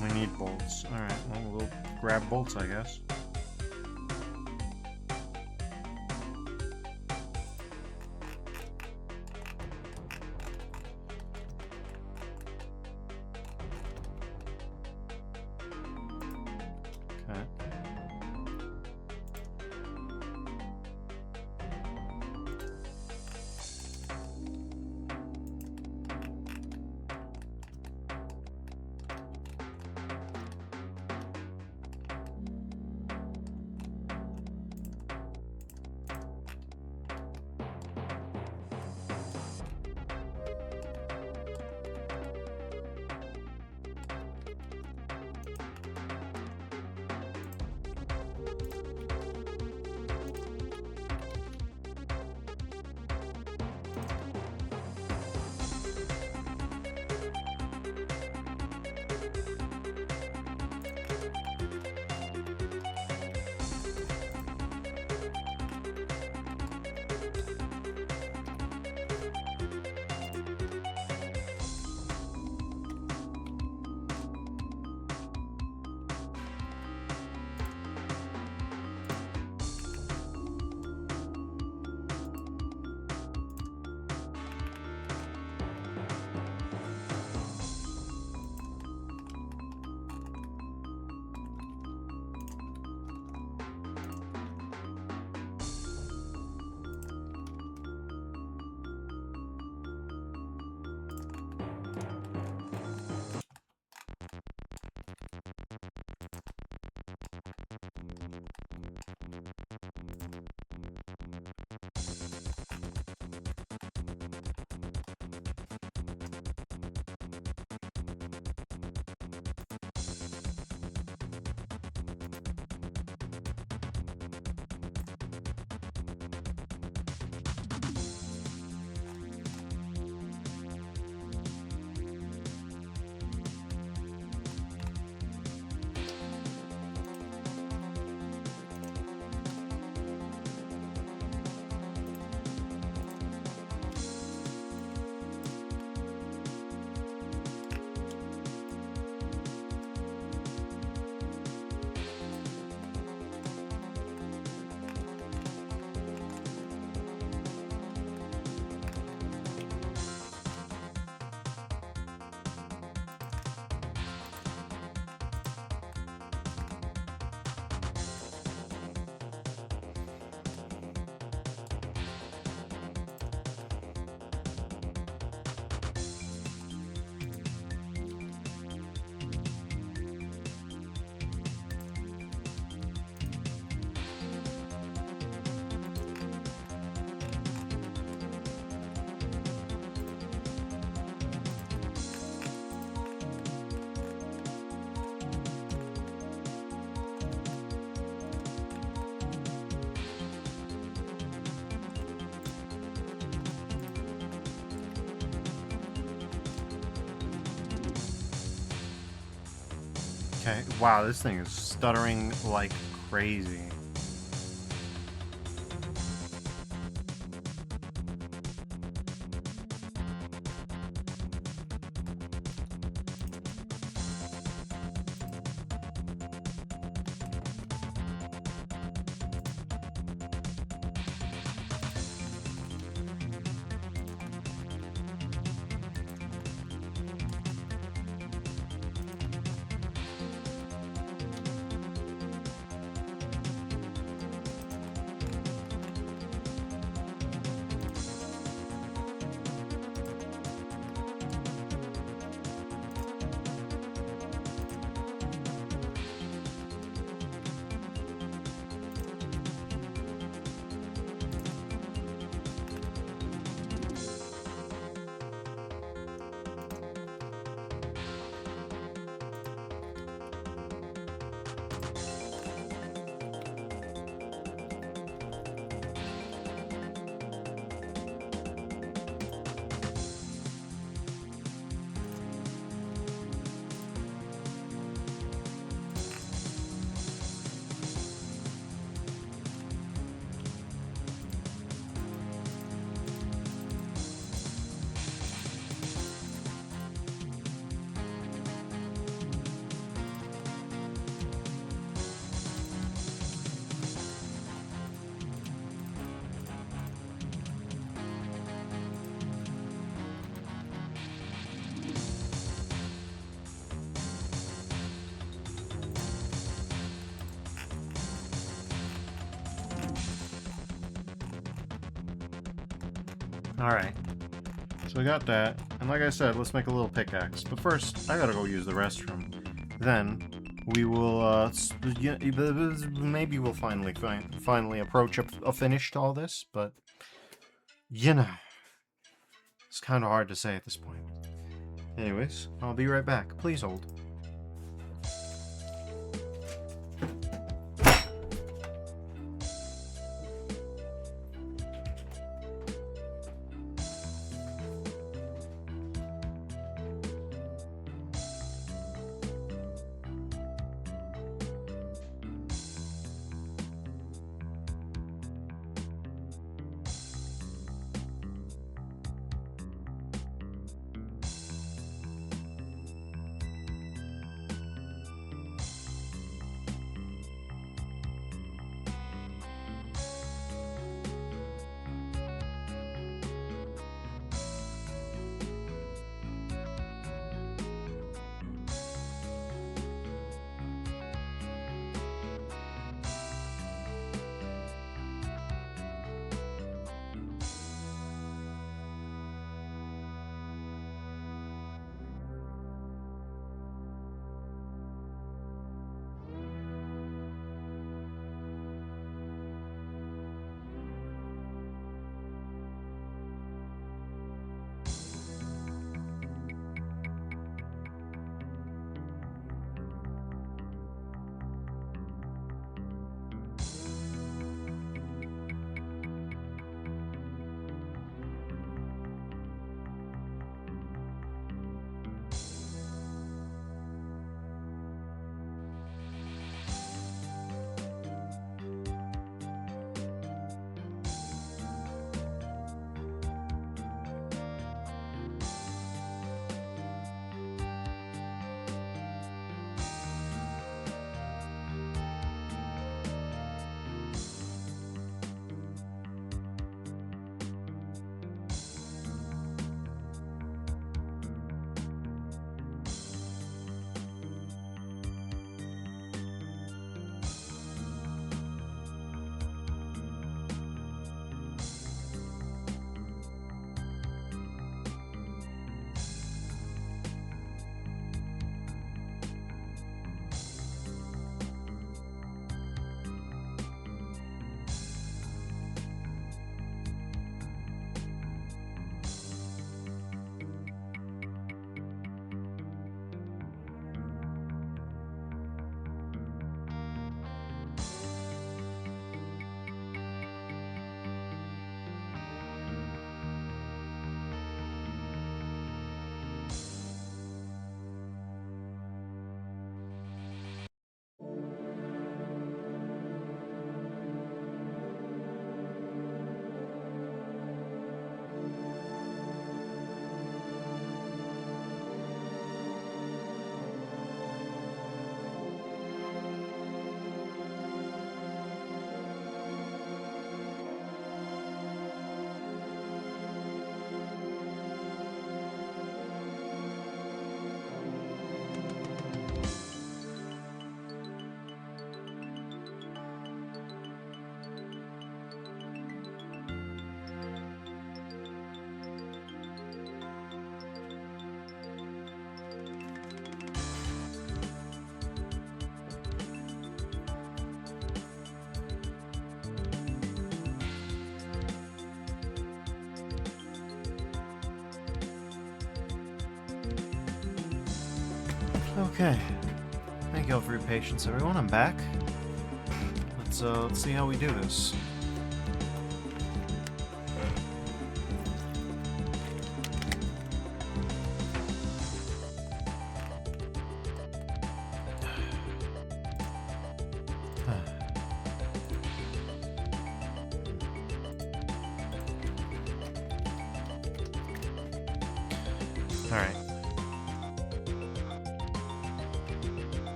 S1: We need bolts. Alright, well we'll grab bolts, I guess. Okay. Okay, wow, this thing is stuttering like crazy. Alright. So we got that. And like I said, let's make a little pickaxe. But first, I gotta go use the restroom. Then, we will, maybe we'll finally approach a finish to all this, but, you know, it's kind of hard to say at this point. Anyways, I'll be right back. Please hold. Okay. Thank you all for your patience, everyone. I'm back. Let's see how we do this. All right.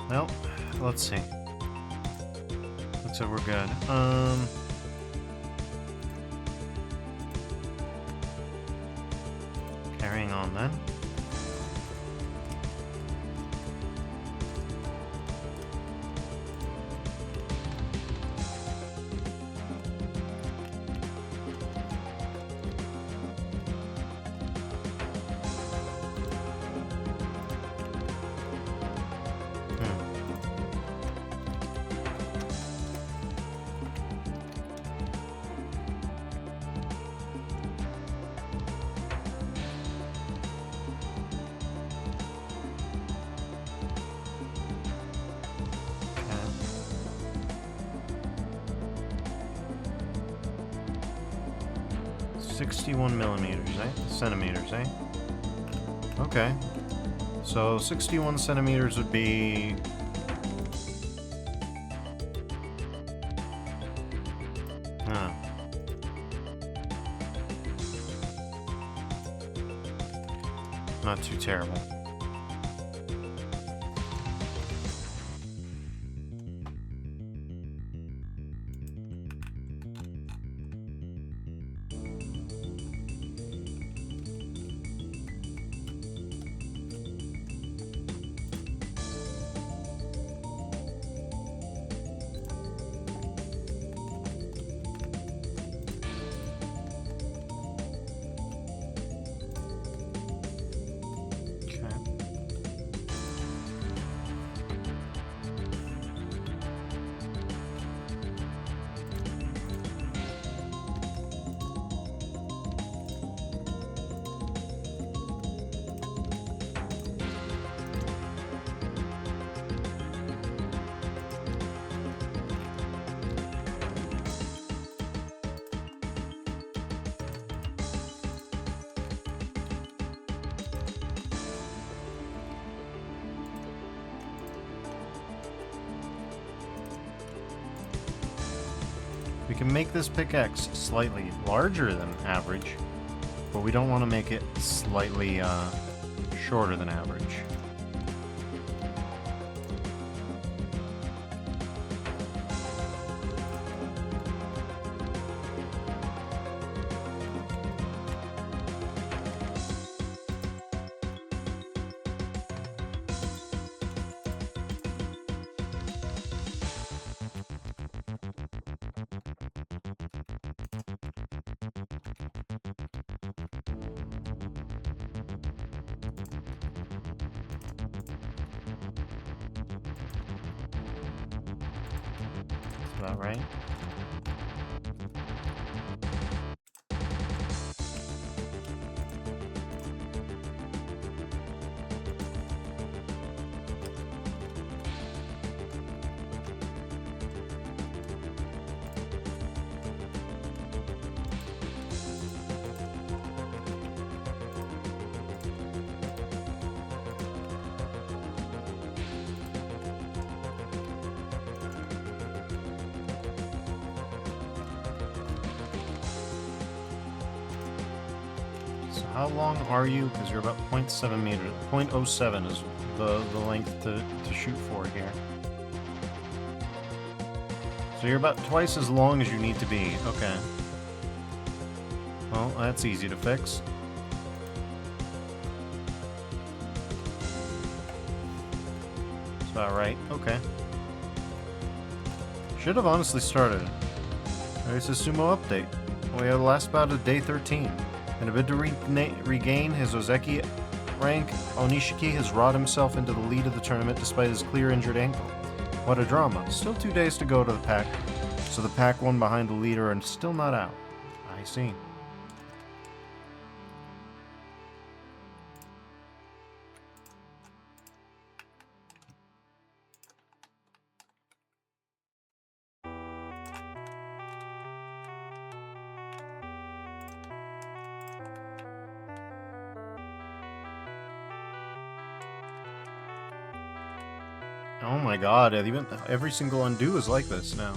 S1: Well, let's see. Looks like we're good. Carrying on then. 61 millimeters, centimeters, Okay. So 61 centimeters would be... Huh. Not too terrible. We can make this pickaxe slightly larger than average, but we don't want to make it slightly shorter than average. About right. How long are you? Because you're about 0.7 meters. 0.07 is the length to shoot for here. So you're about twice as long as you need to be. Okay. Well, that's easy to fix. That's about right. Okay. Should have honestly started. There's a sumo update. We have the last bout of day 13. In a bid to regain his Ozeki rank, Onishiki has wrought himself into the lead of the tournament despite his clear injured ankle. What a drama. Still 2 days to go to the pack, so the pack one behind the leader and still not out. I see. Oh my god, even every single undo is like this now.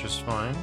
S1: which is fine.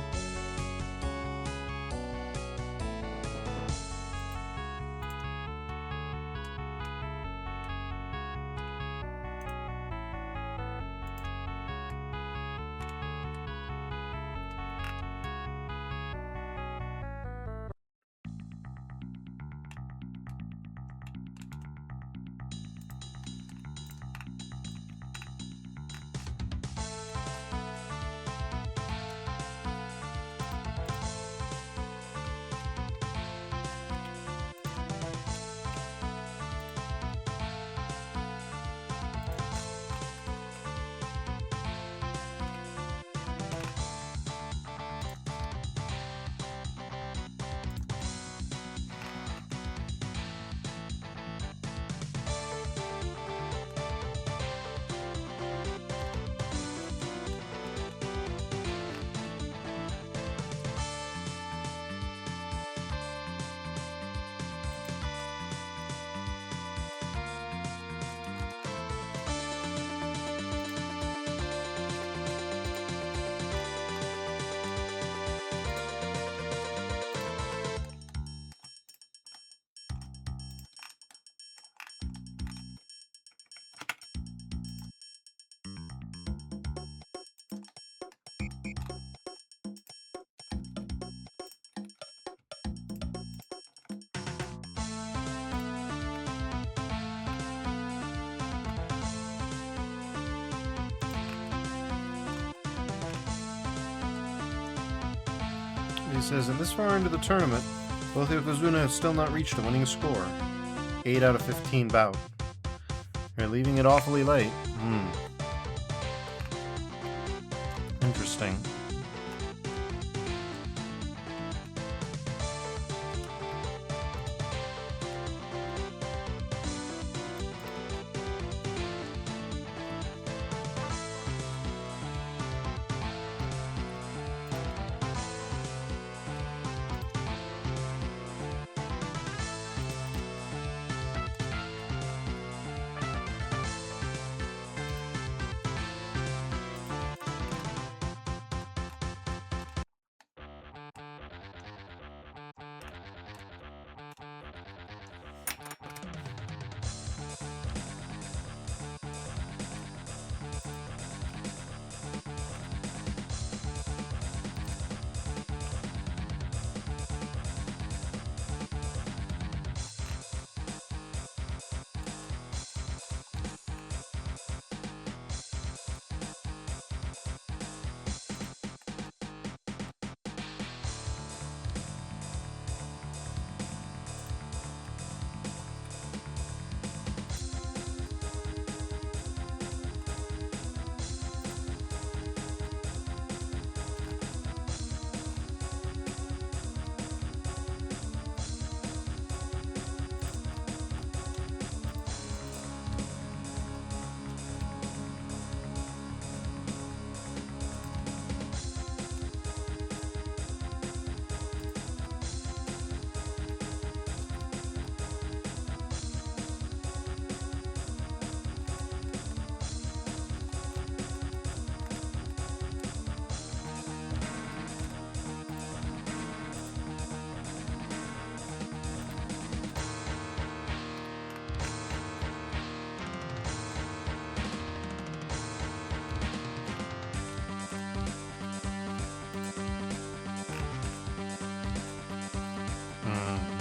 S1: He says, in this far into the tournament, both Yokozuna have still not reached a winning score. 8 out of 15 bout. They're leaving it awfully late. Interesting.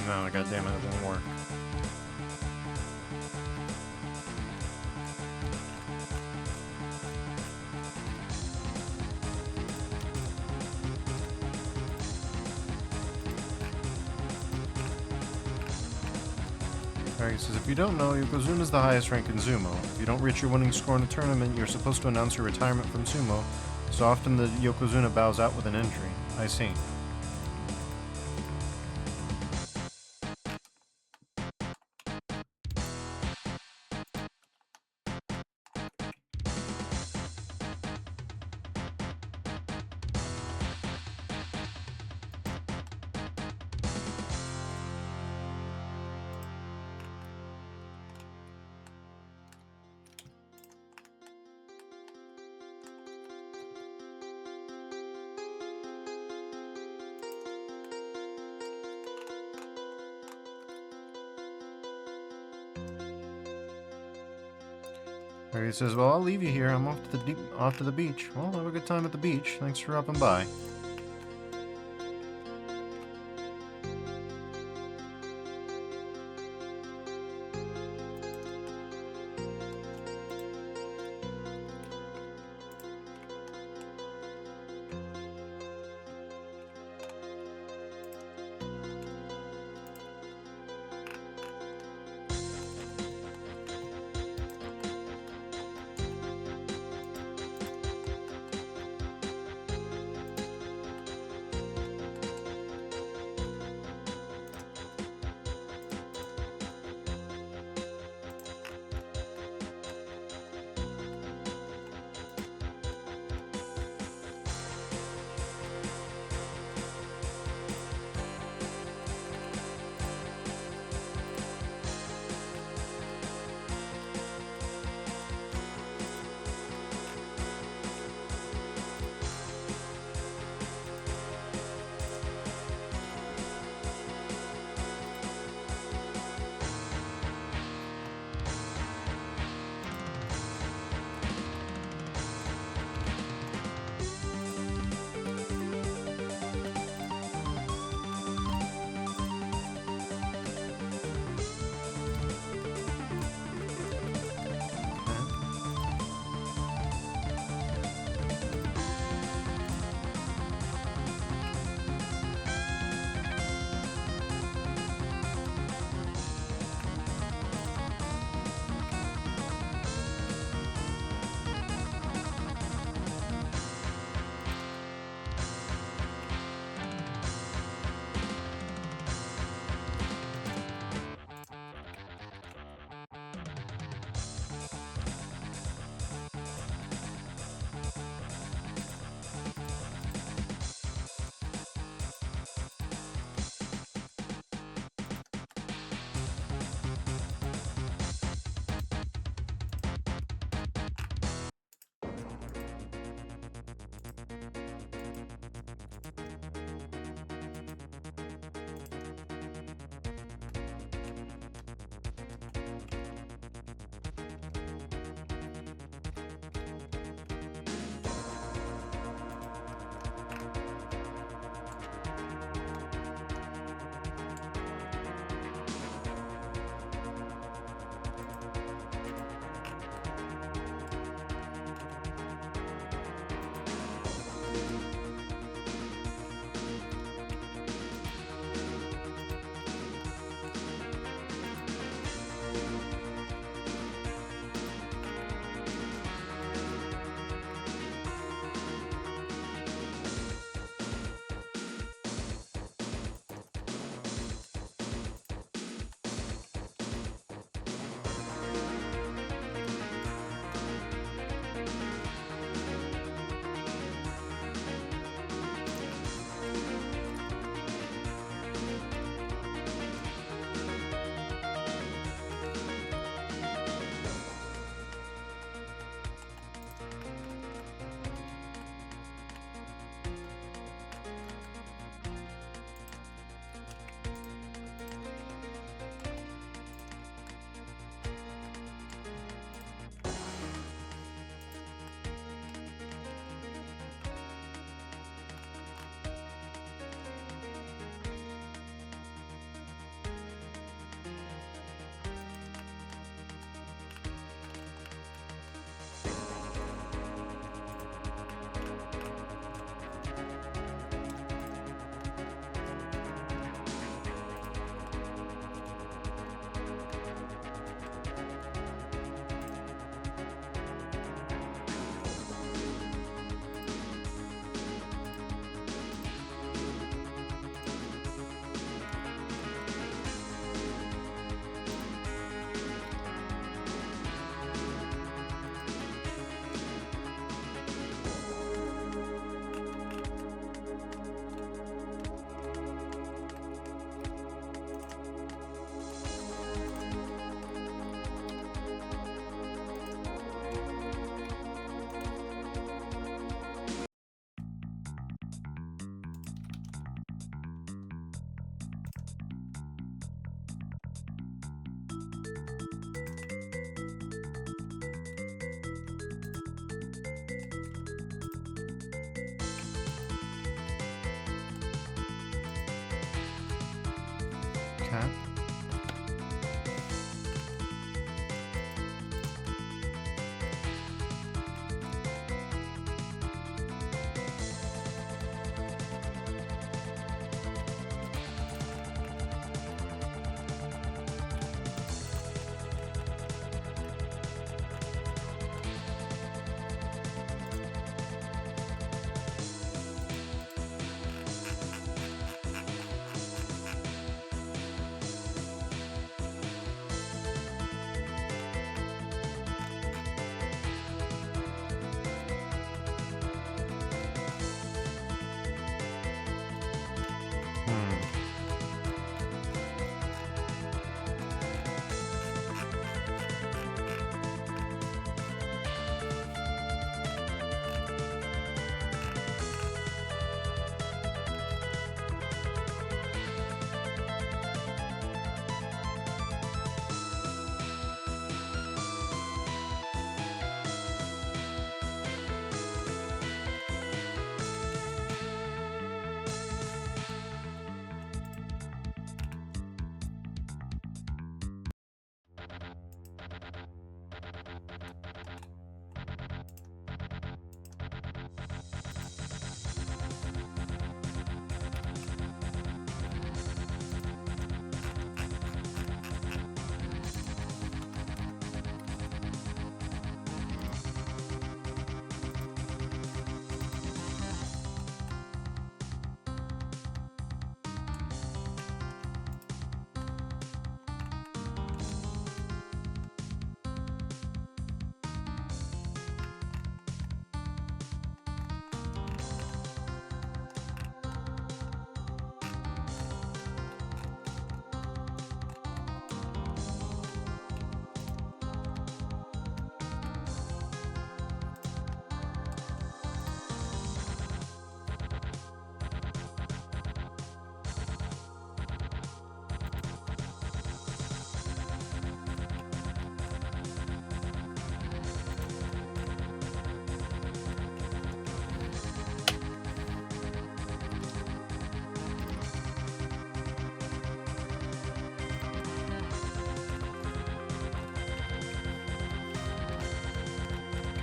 S1: No, goddammit, it didn't work. Alright, he says, if you don't know, Yokozuna is the highest rank in Sumo. If you don't reach your winning score in a tournament, you're supposed to announce your retirement from Sumo, so often the Yokozuna bows out with an injury. I see. He says, "Well, I'll leave you here. I'm off to the beach." Well, have a good time at the beach. Thanks for dropping by.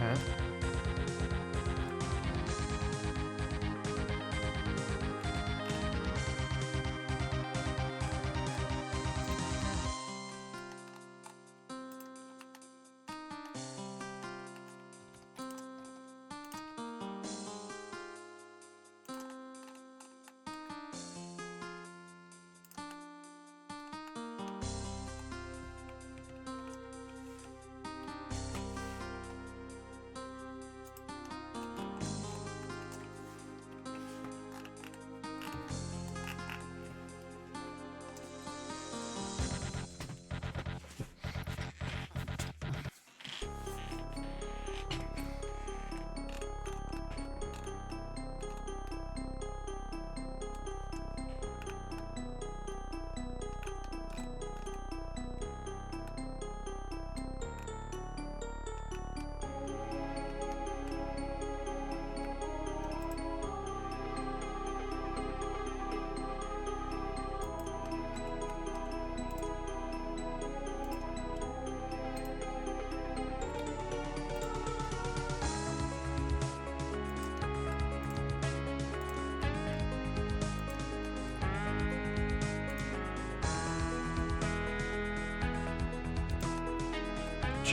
S1: Okay.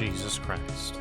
S1: Jesus Christ.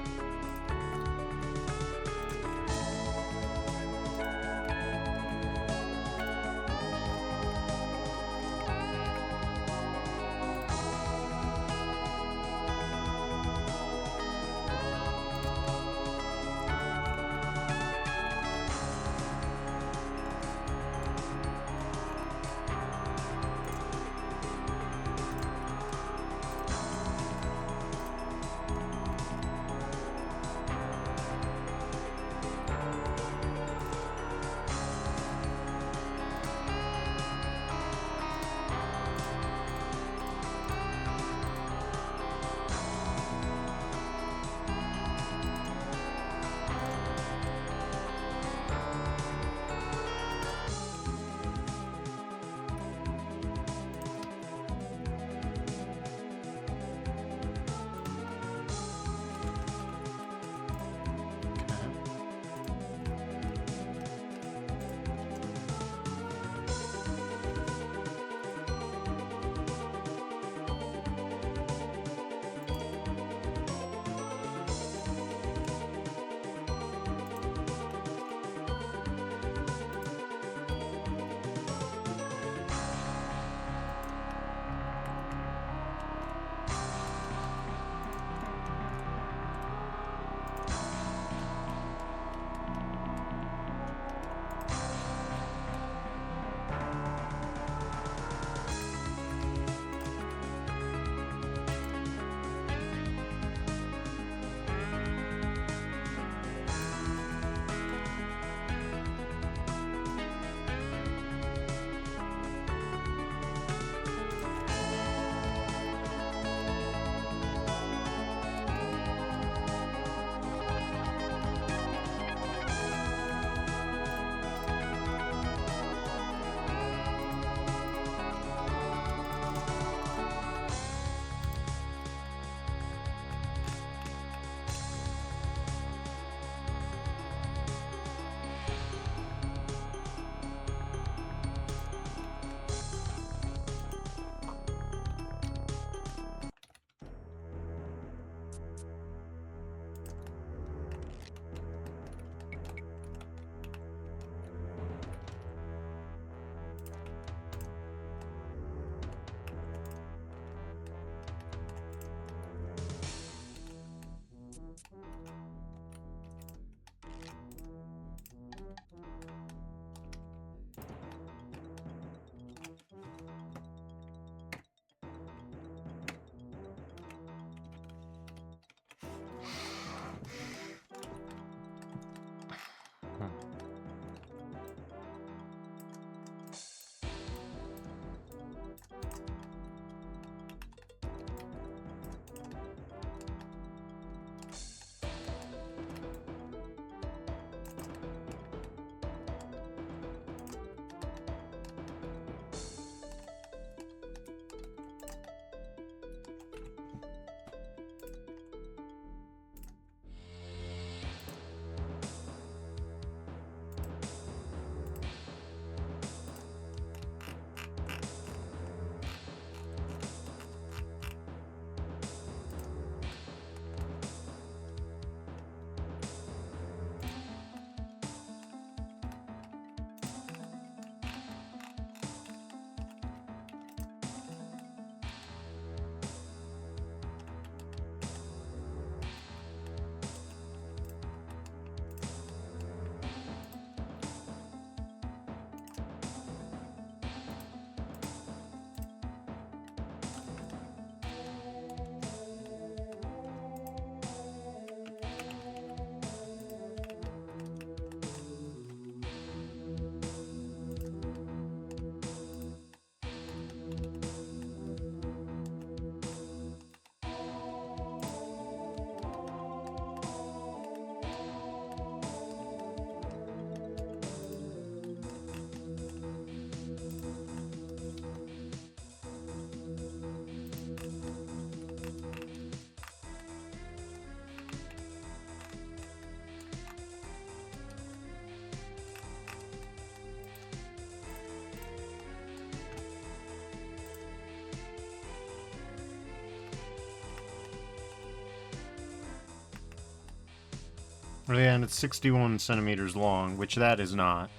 S1: And it's 61 centimeters long, which that is not.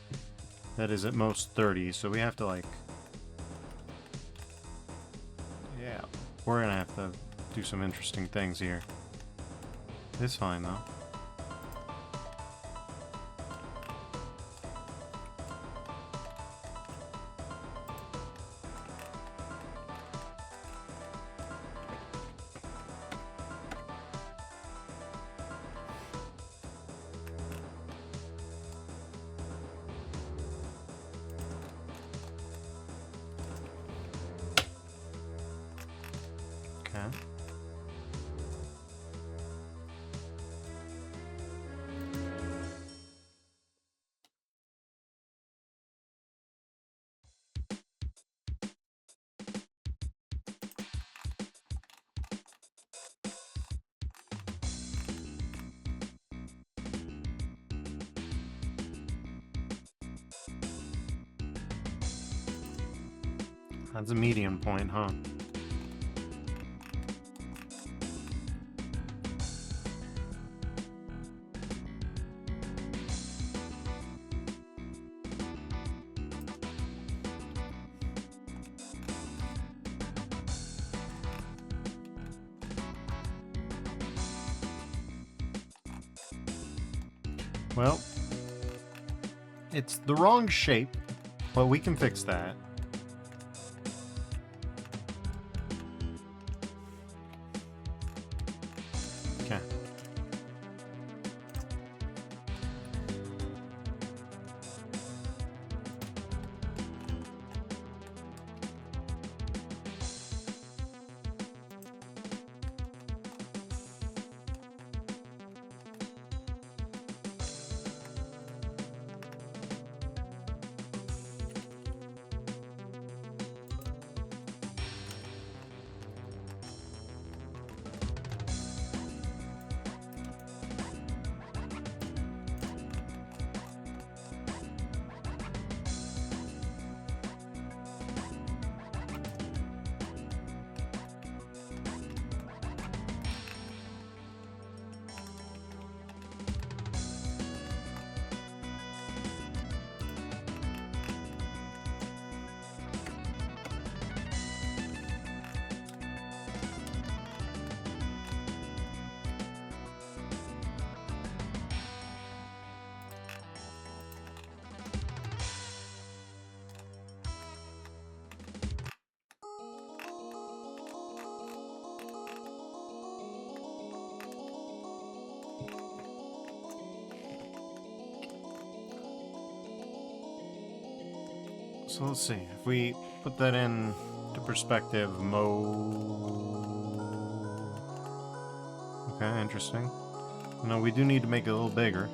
S1: That is at most 30, so we have to, like... Yeah, we're gonna have to do some interesting things here. It's fine, though. Okay. That's a median point, huh? Well, it's the wrong shape, but we can fix that. Okay. So let's see, if we put that in to perspective mode... Okay, interesting. No, we do need to make it a little bigger.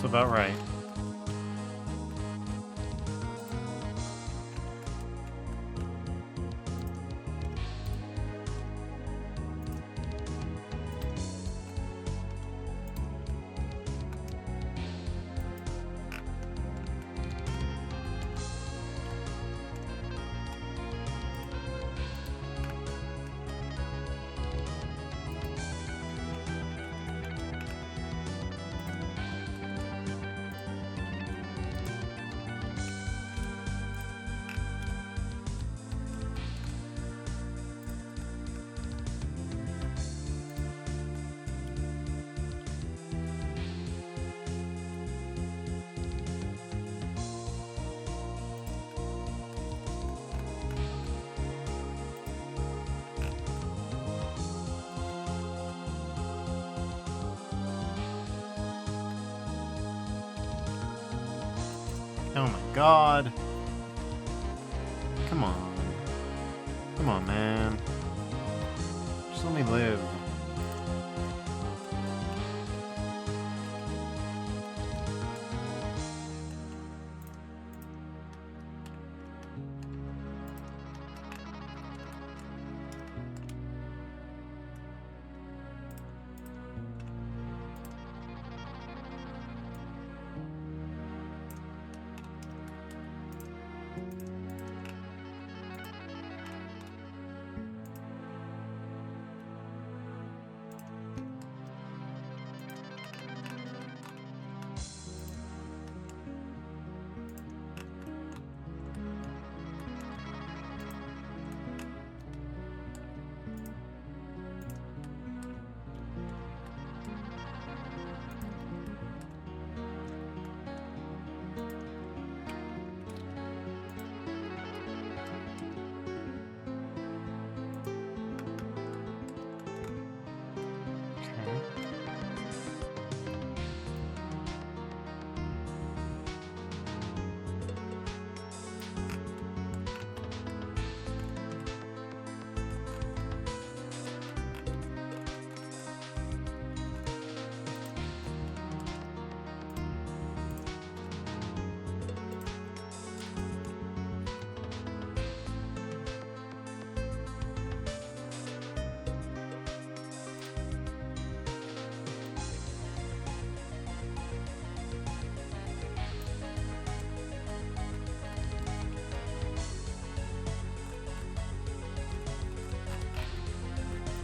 S1: That's about right. Oh my god. Come on. Come on, man. Just let me live.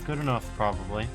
S1: Good enough, probably.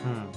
S1: Hmm.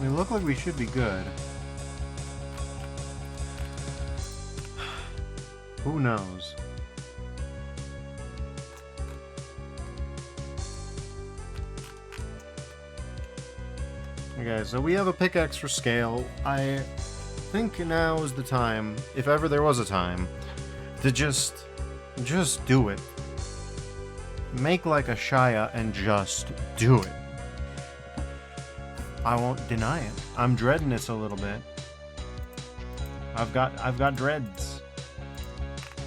S1: We look like we should be good. Who knows? Okay, so we have a pickaxe for scale. I think now is the time, if ever there was a time, to just do it. Make like a Shia and just do it. I won't deny it. I'm dreading this a little bit. I've got dreads.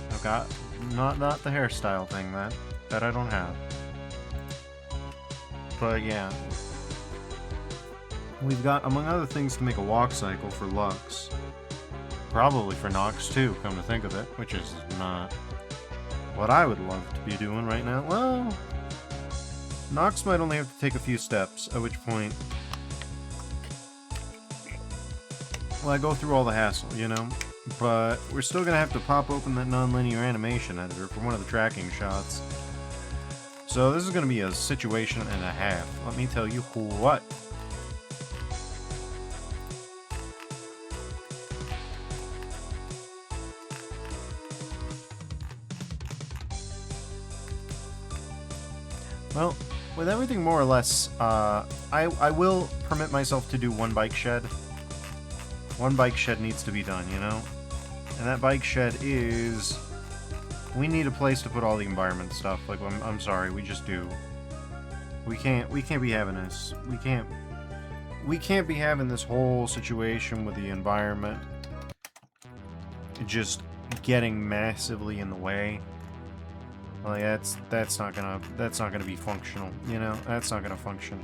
S1: I've got not the hairstyle thing that I don't have. But yeah. We've got, among other things, to make a walk cycle for Lux. Probably for Knox too, come to think of it, which is not what I would love to be doing right now. Well, Knox might only have to take a few steps, at which point, well, I go through all the hassle, you know? But we're still gonna have to pop open that nonlinear animation editor for one of the tracking shots. So this is gonna be a situation and a half. Let me tell you what. Well, with everything more or less, I will permit myself to do one bike shed. One bike shed needs to be done, you know? And that bike shed is... we need a place to put all the environment stuff. Like, I'm sorry, we just do. We can't be having this. We can't be having this whole situation with the environment just getting massively in the way. Like, that's not gonna be functional, you know? That's not gonna function.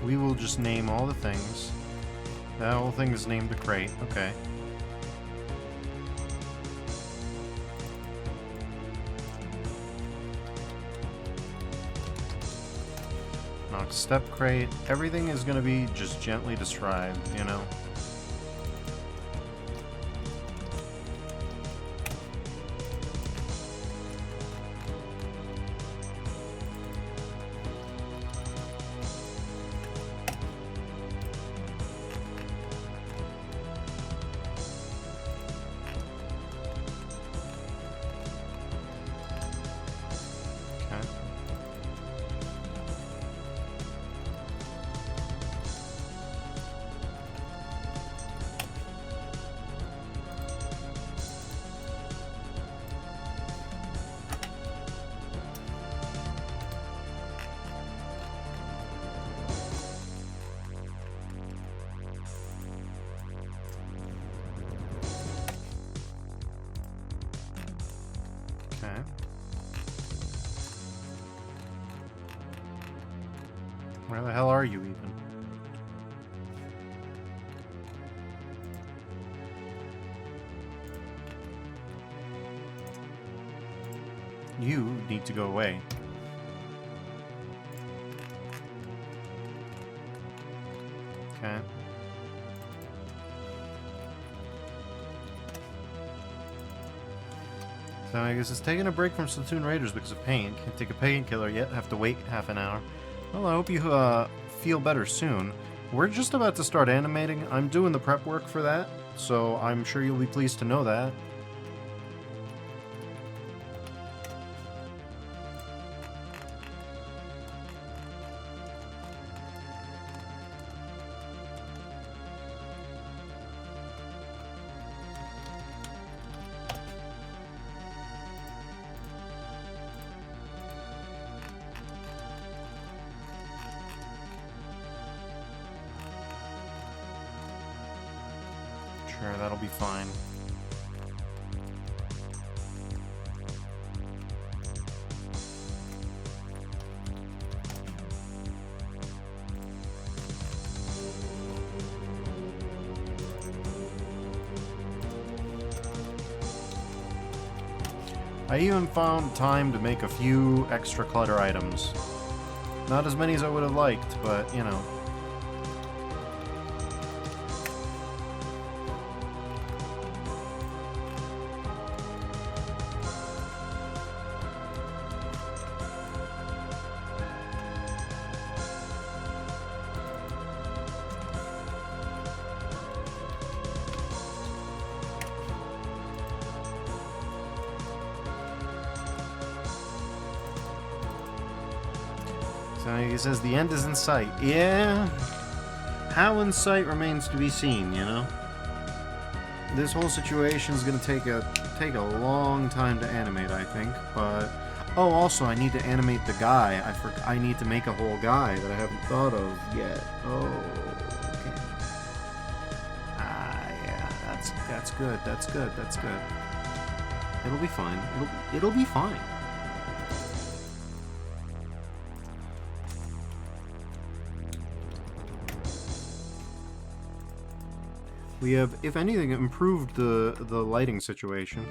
S1: We will just name all the things. That whole thing is named a crate. Okay. Knox step crate. Everything is going to be just gently described, you know? Okay. Where the hell are you even? You need to go away. Okay. So I guess it's taking a break from Splatoon Raiders because of pain. Can't take a painkiller yet, have to wait half an hour. Well, I hope you feel better soon. We're just about to start animating. I'm doing the prep work for that, so I'm sure you'll be pleased to know that. Sure, that'll be fine. I even found time to make a few extra clutter items. Not as many as I would have liked, but, you know. So he says the end is in sight. Yeah. How in sight remains to be seen, you know? This whole situation is going to take a long time to animate, I think, but... Oh, also, I need to animate the guy. I need to make a whole guy that I haven't thought of yet. Oh, okay. Yeah, that's good, that's good, that's good. It'll be fine. It'll be fine. We have, if anything, improved the lighting situation.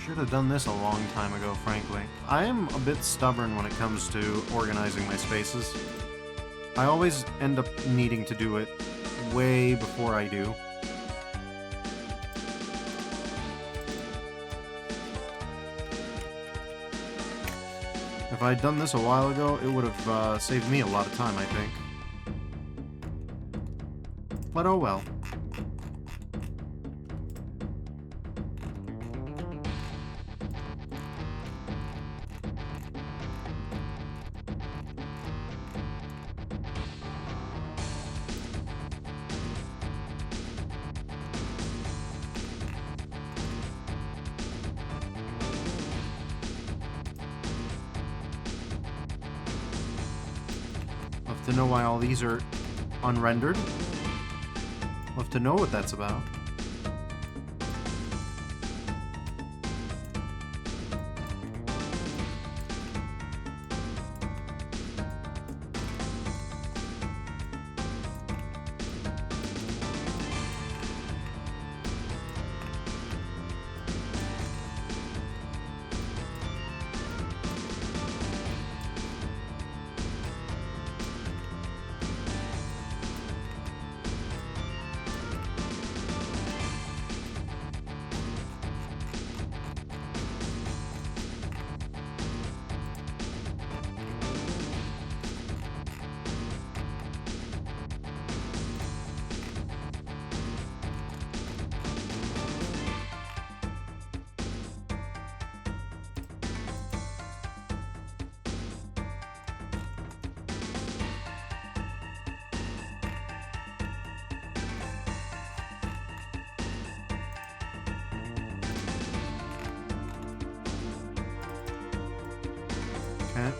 S1: Should have done this a long time ago, frankly. I am a bit stubborn when it comes to organizing my spaces. I always end up needing to do it way before I do. If I'd done this a while ago, it would have saved me a lot of time, I think. But oh well. To know why all these are unrendered. Love to know what that's about. Okay.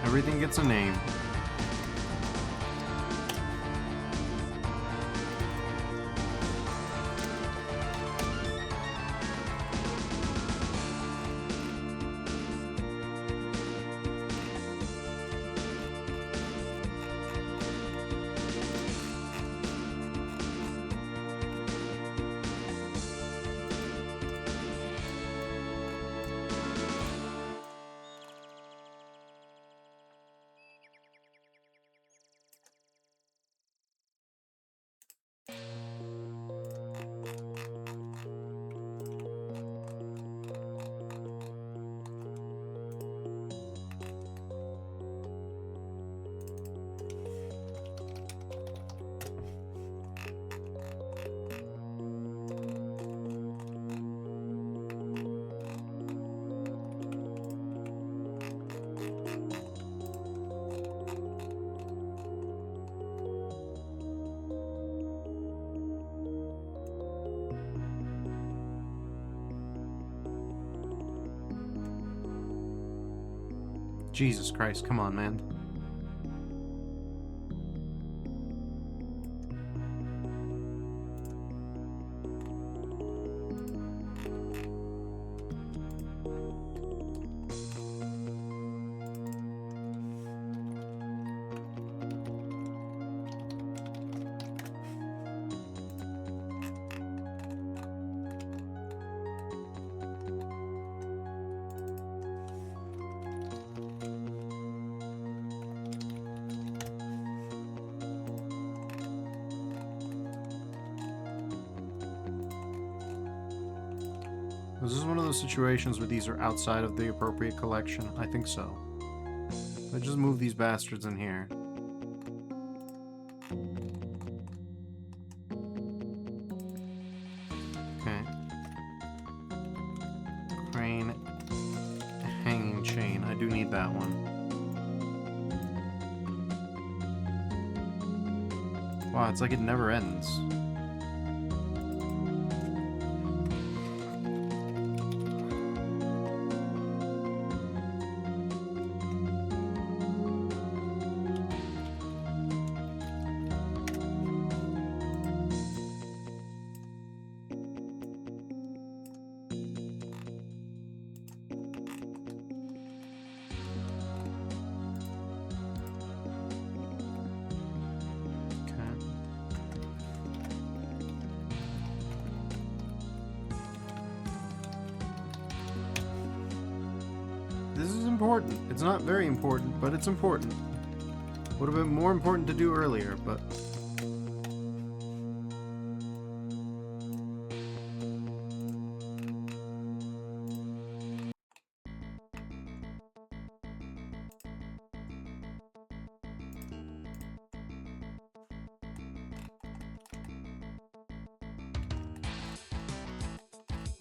S1: Everything gets a name. Jesus Christ, come on, man. Is this one of those situations where these are outside of the appropriate collection? I think so. I just move these bastards in here. Okay. Crane. Hanging chain. I do need that one. Wow, it's like it never ends. This is important. It's not very important, but it's important. Would have been more important to do earlier, but...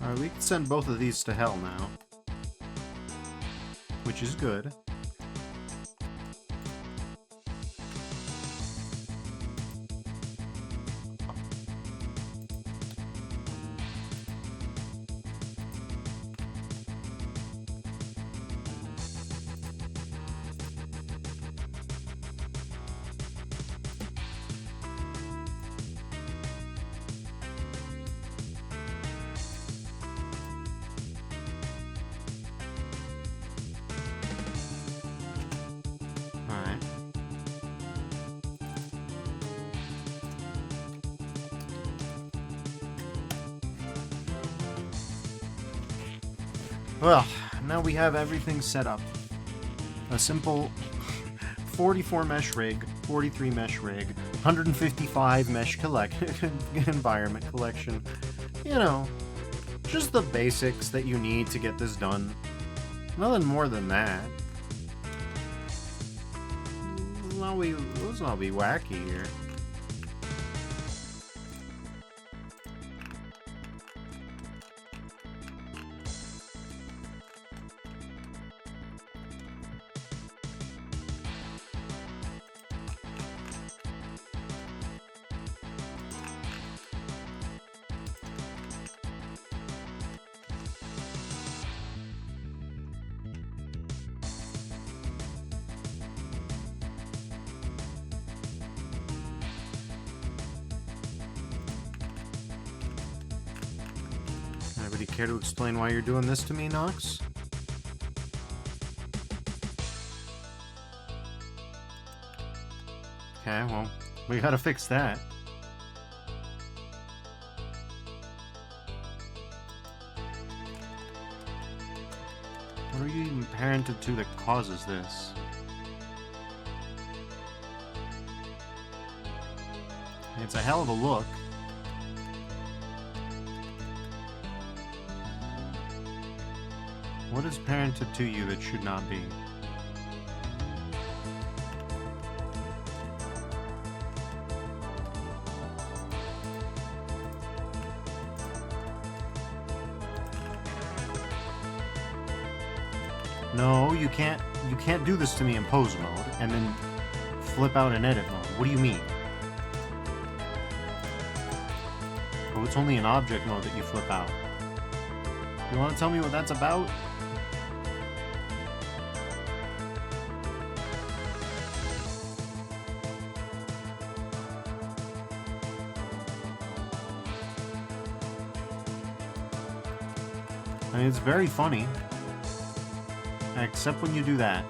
S1: Alright, we can send both of these to hell now. Which is good. Well, now we have everything set up. A simple 44 mesh rig, 43 mesh rig, 155 mesh environment collection. You know, just the basics that you need to get this done. Nothing more than that. Let's not be wacky here. Anybody care to explain why you're doing this to me, Knox? Okay, well, we gotta fix that. What are you even parented to that causes this? It's a hell of a look. What is parented to you that should not be? No, you can't do this to me in pose mode and then flip out in edit mode. What do you mean? Oh, it's only in object mode that you flip out. You want to tell me what that's about? I mean, it's very funny. Except when you do that.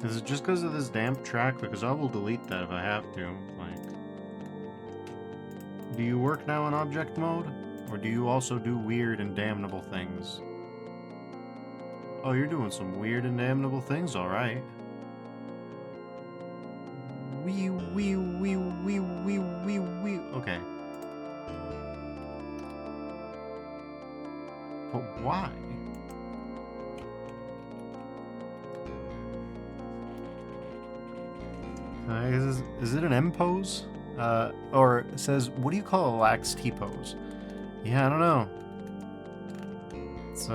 S1: Is it just because of this damp track? Because I will delete that if I have to. Like, do you work now in object mode? Or do you also do weird and damnable things? Oh, you're doing some weird and damnable things, alright. Wee. Okay. But why? Is it an M pose? Or it says, what do you call a lax T pose? Yeah, I don't know. It's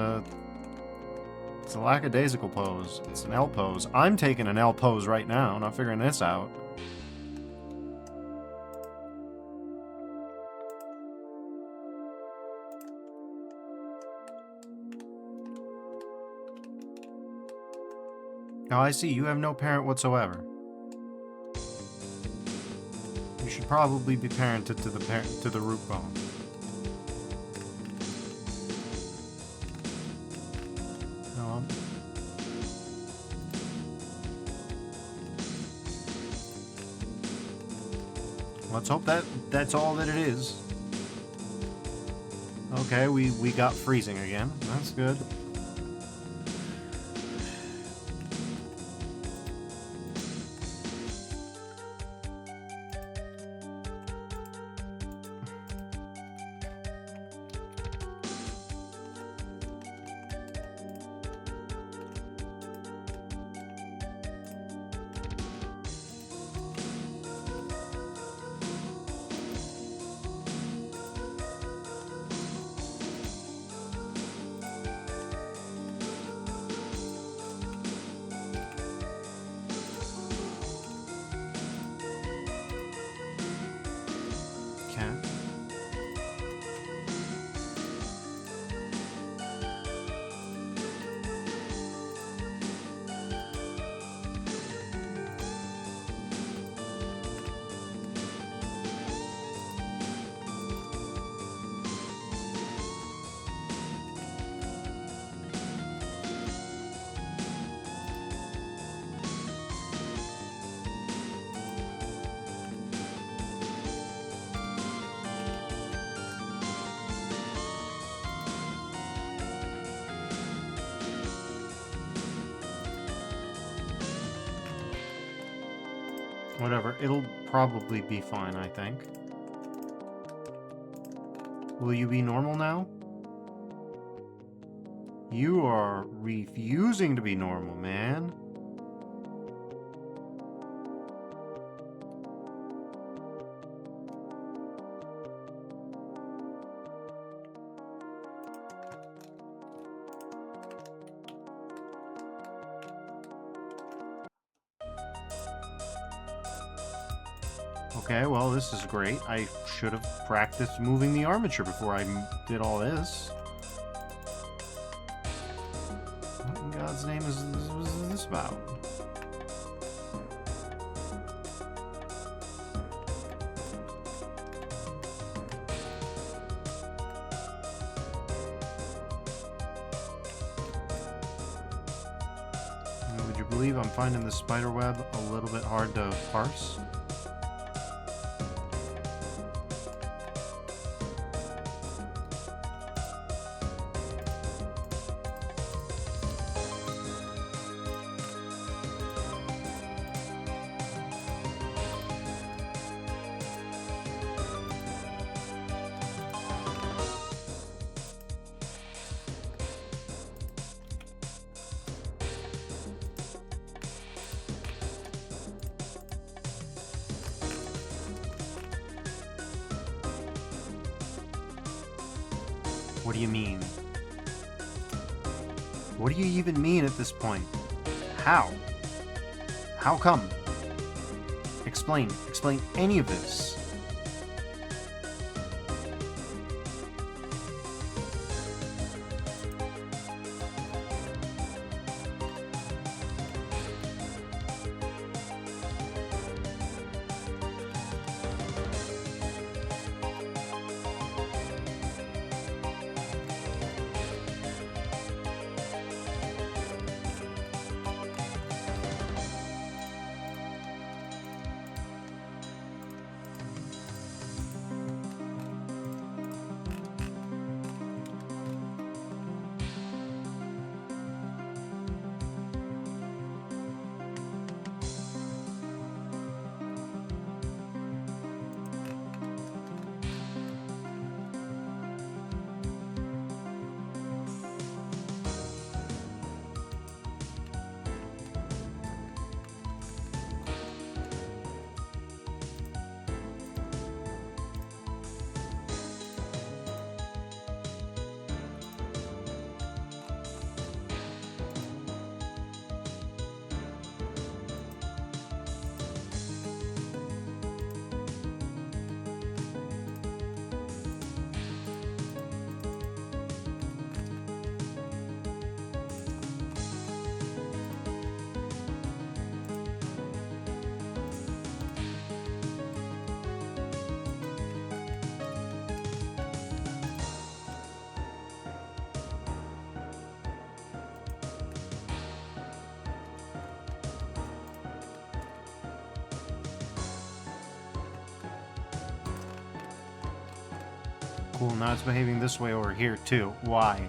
S1: a lackadaisical pose. It's an L pose. I'm taking an L pose right now, not figuring this out. Oh, I see. You have no parent whatsoever. You should probably be parented to the root bone. No. Let's hope that's all that it is. Okay, we got freezing again. That's good. Whatever, it'll probably be fine, I think. Will you be normal now? You are refusing to be normal, man. Okay, well, this is great. I should have practiced moving the armature before I did all this. What in God's name is this about? Would you believe I'm finding this spider web a little bit hard to parse? What do you mean? What do you even mean at this point? How? How come? Explain any of this. Cool, now it's behaving this way over here too. Why?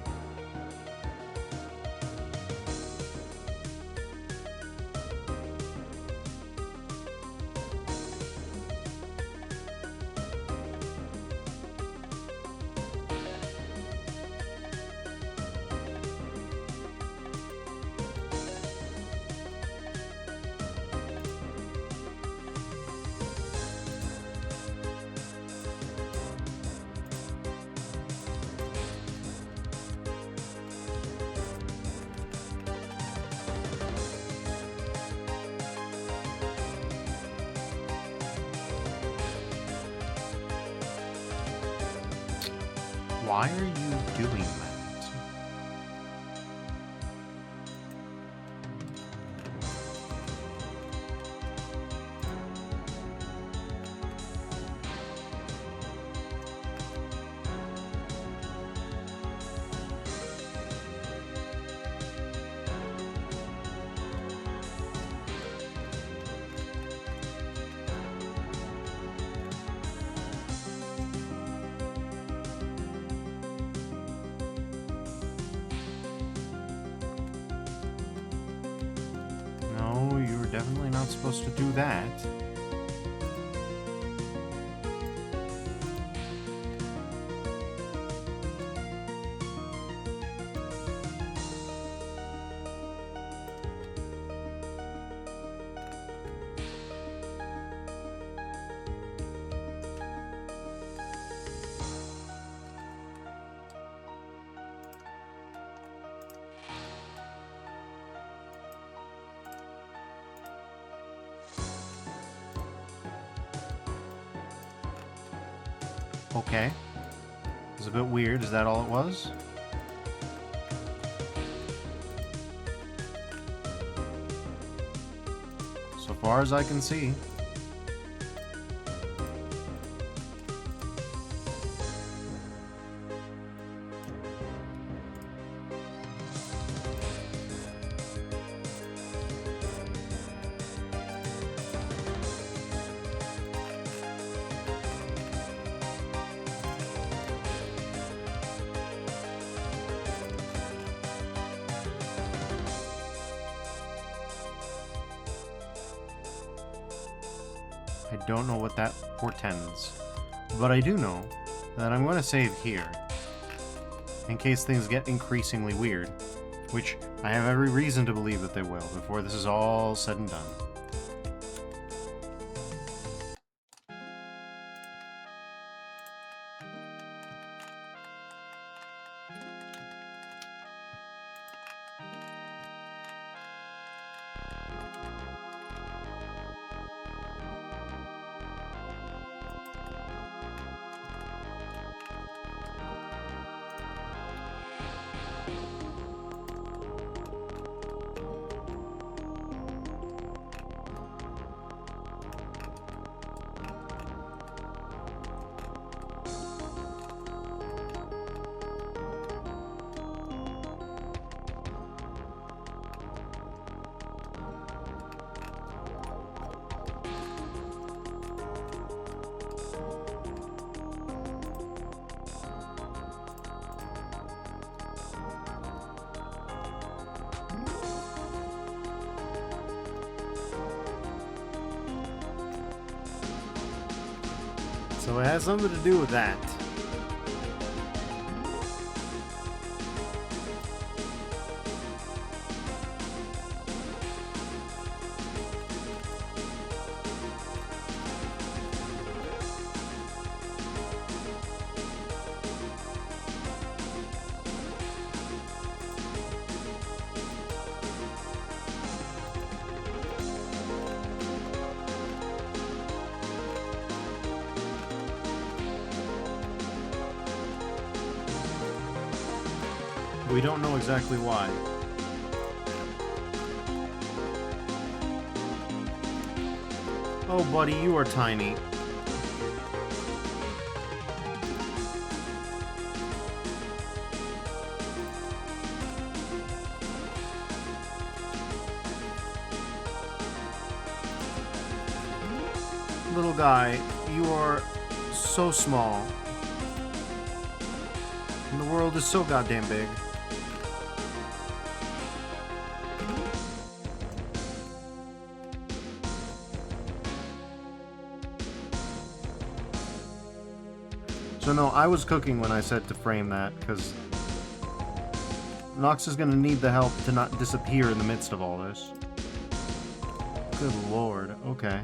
S1: Why are you doing that? No, you were definitely not supposed to do that. Okay. It's a bit weird. Is that all it was? So far as I can see. I don't know what that portends. But I do know that I'm going to save here, in case things get increasingly weird, which I have every reason to believe that they will before this is all said and done. So it has something to do with that. We don't know exactly why. Oh, buddy, you are tiny. Little guy, you are so small. And the world is so goddamn big. So no, I was cooking when I said to frame that, because Knox is going to need the help to not disappear in the midst of all this. Good lord, okay.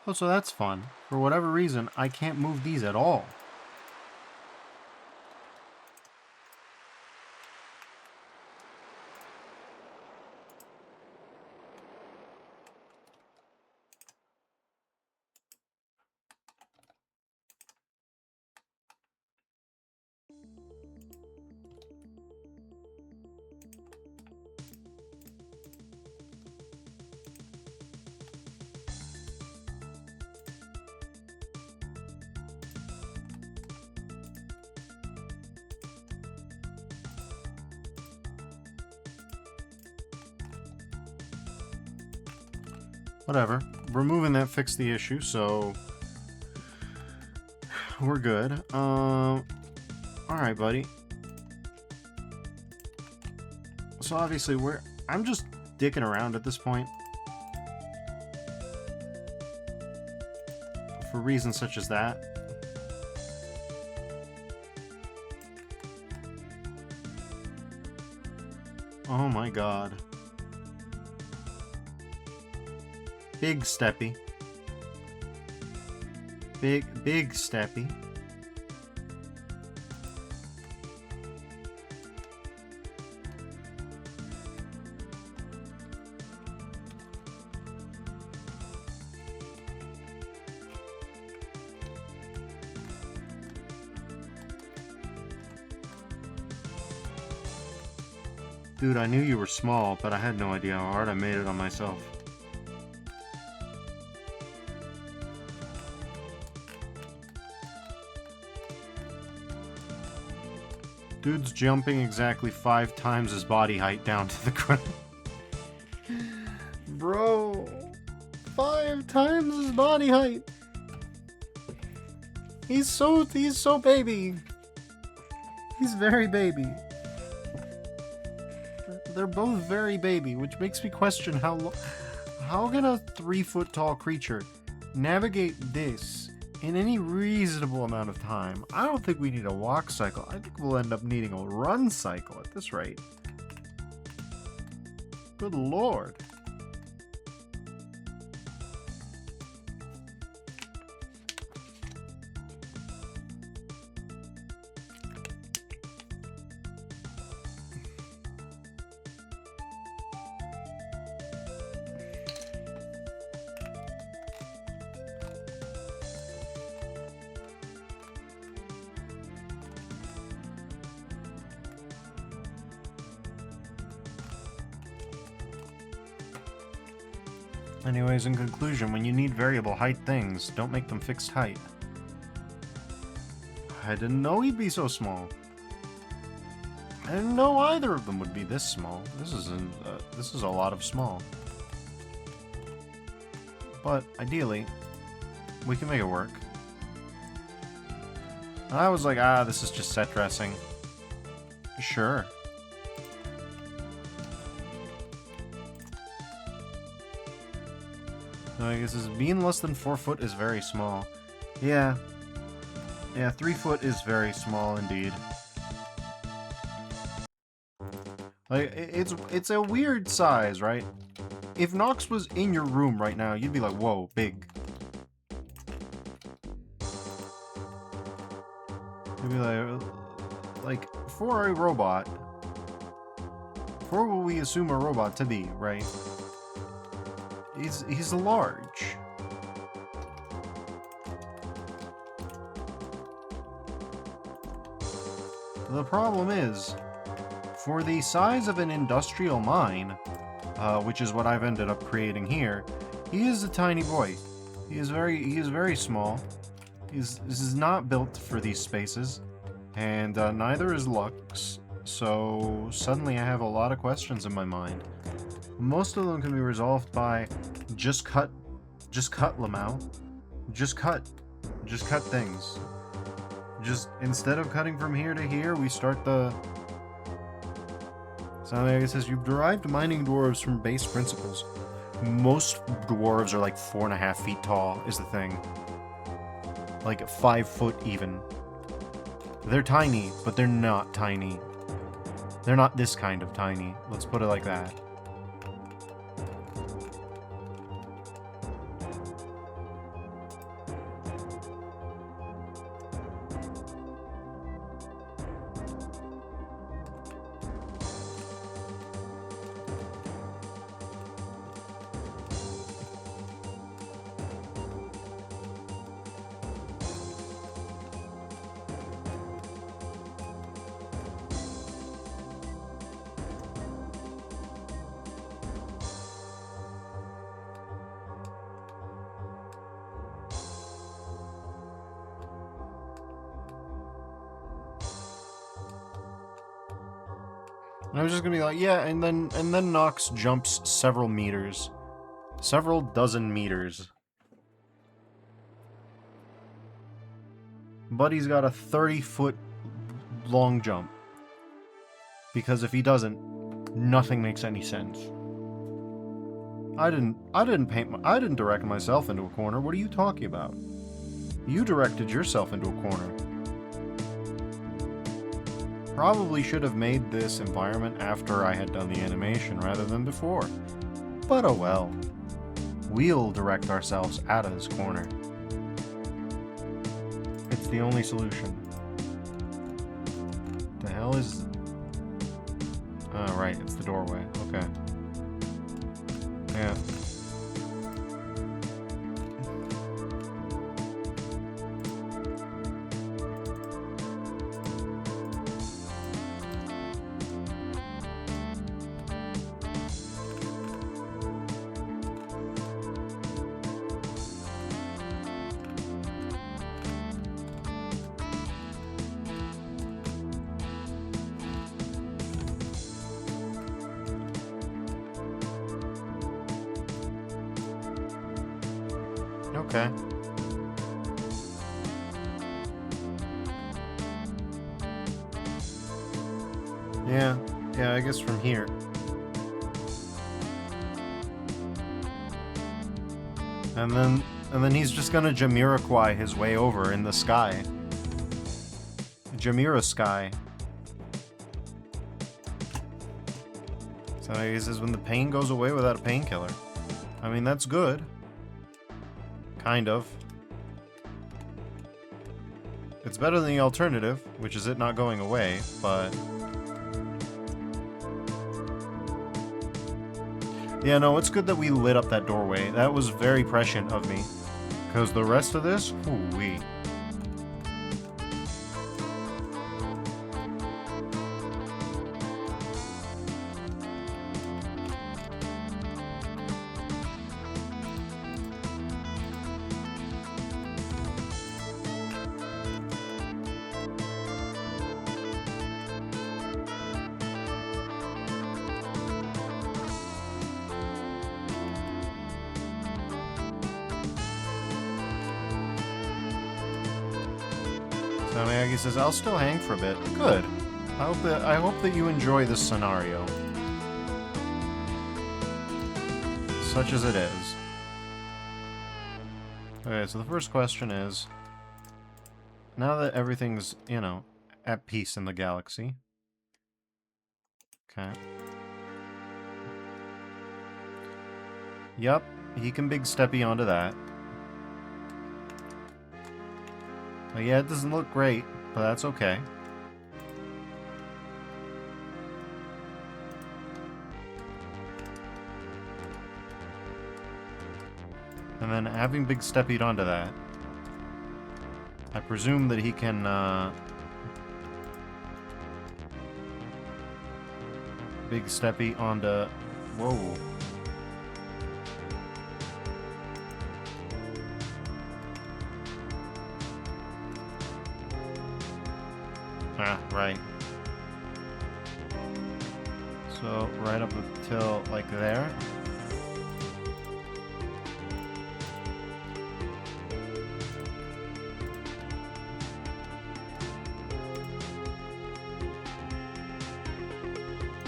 S1: Oh, so that's fun. For whatever reason, I can't move these at all. Whatever. Removing that fixed the issue, so we're good. Alright, buddy. So obviously I'm just dicking around at this point. For reasons such as that. Oh my god. Big steppy. Big steppy. Dude, I knew you were small, but I had no idea how hard I made it on myself. Dude's jumping exactly 5 times his body height down to the ground. Bro, 5 times his body height. He's so baby. He's very baby. They're both very baby, which makes me question how can a 3-foot tall creature navigate this in any reasonable amount of time? I don't think we need a walk cycle. I think we'll end up needing a run cycle at this rate. Good lord. Anyways, in conclusion, when you need variable height things, don't make them fixed height. I didn't know he'd be so small. I didn't know either of them would be this small. This is a lot of small. But ideally, we can make it work. And I was like, this is just set dressing. Sure. I guess being less than 4 foot is very small. Yeah. Yeah, 3 foot is very small indeed. Like, it's a weird size, right? If Knox was in your room right now, you'd be like, whoa, big. You'd be like, for a robot, for what we assume a robot to be, right? He's large. The problem is, for the size of an industrial mine, which is what I've ended up creating here, he is a tiny boy. He is very small. This is not built for these spaces, and neither is Lux. So suddenly I have a lot of questions in my mind. Most of them can be resolved by just cut Lamau. Just cut things. Just instead of cutting from here to here, we start the. So it says you've derived mining dwarves from base principles. Most dwarves are like 4.5 feet tall, is the thing. Like 5 foot even. They're tiny, but they're not tiny. They're not this kind of tiny. Let's put it like that. And I was just gonna be like, yeah, and then Knox jumps several meters. Several dozen meters. Buddy's got a 30-foot long jump. Because if he doesn't, nothing makes any sense. I didn't direct myself into a corner. What are you talking about? You directed yourself into a corner. Probably should have made this environment after I had done the animation rather than before. But oh well. We'll direct ourselves out of this corner. It's the only solution. The hell is... Oh, right, it's the doorway. Okay. Yeah. Okay. Yeah, I guess from here. And then he's just gonna Jamiroquai his way over in the sky. Jamira sky. So he says when the pain goes away without a painkiller. I mean, that's good. Kind of. It's better than the alternative, which is it not going away, but... Yeah, no, it's good that we lit up that doorway. That was very prescient of me. Because the rest of this, whoo-wee. So Miyagi says, I'll still hang for a bit. Good. I hope that you enjoy this scenario. Such as it is. Okay, so the first question is, now that everything's, you know, at peace in the galaxy. Okay. Yup, he can big steppy onto that. But yeah, it doesn't look great, but that's okay. And then having big steppied onto that, I presume that he can, big steppy onto... Whoa. Ah, right. So, right up until, like, there.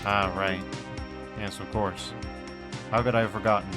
S1: Ah, right. Yes, of course. How could I have forgotten?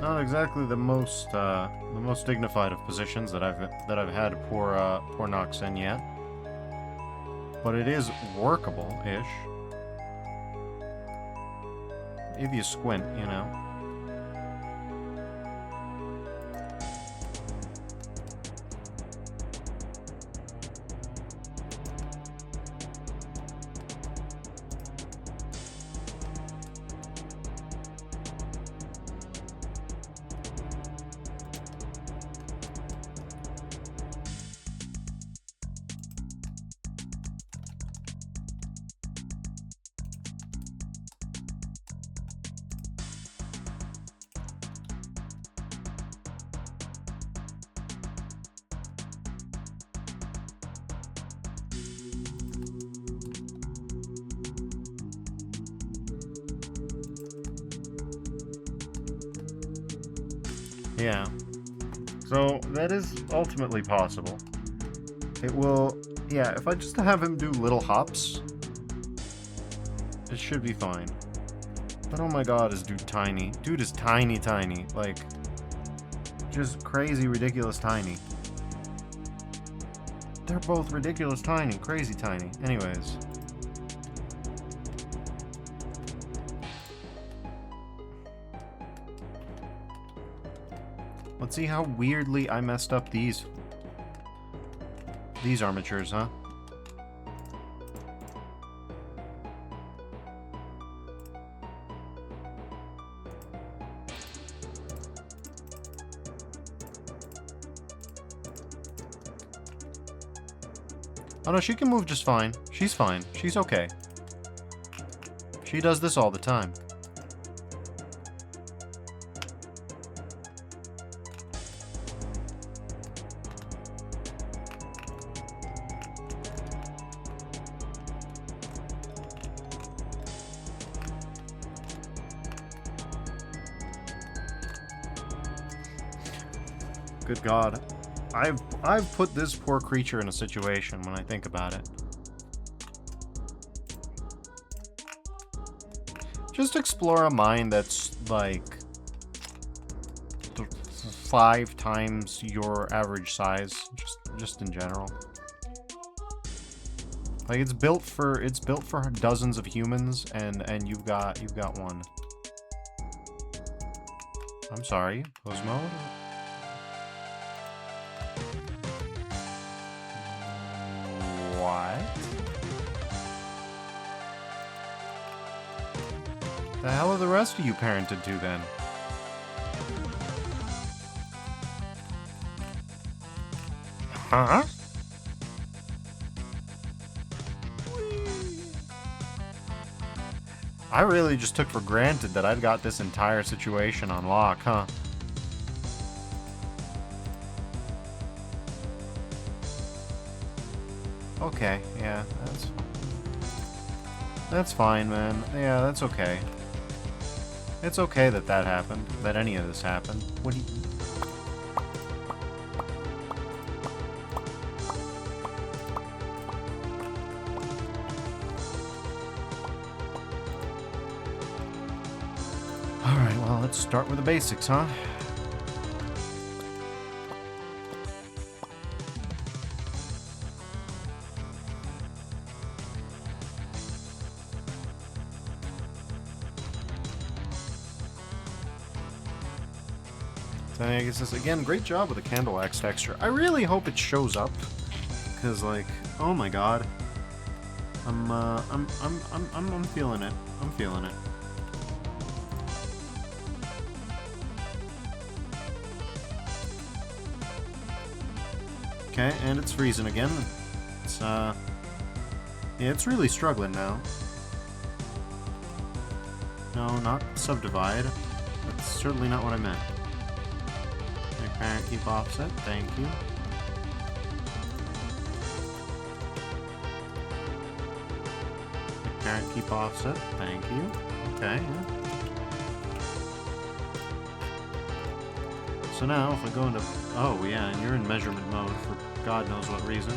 S1: Not exactly the most dignified of positions that I've had poor Knox in yet, but it is workable-ish. If you squint, you know. Yeah. So, that is ultimately possible. It will... Yeah, if I just have him do little hops, it should be fine. But oh my god, is dude tiny. Dude is tiny. Like, just crazy, ridiculous tiny. They're both ridiculous tiny, crazy tiny. Anyways. Let's see how weirdly I messed up these armatures, huh? Oh no, she can move just fine. She's fine. She's okay. She does this all the time. Good God. I've put this poor creature in a situation when I think about it. Just explore a mine that's like 5 times your average size, just in general. Like it's built for dozens of humans, and you've got one. I'm sorry, close mode. What? The hell are the rest of you parented to then? Huh? I really just took for granted that I'd got this entire situation on lock, huh? Okay, yeah, that's fine, man. Yeah, that's okay. It's okay that that happened, that any of this happened. What do you... Alright, well, let's start with the basics, huh? So I guess this, again, great job with the candle wax texture. I really hope it shows up, because, like, oh my god. I'm feeling it. I'm feeling it. Okay, and it's freezing again. It's, yeah, it's really struggling now. No, not subdivide. That's certainly not what I meant. Make parent keep offset, thank you. Make parent keep offset, thank you. Okay, yeah. So now, if I go into... Oh, yeah, and you're in measurement mode for God knows what reason.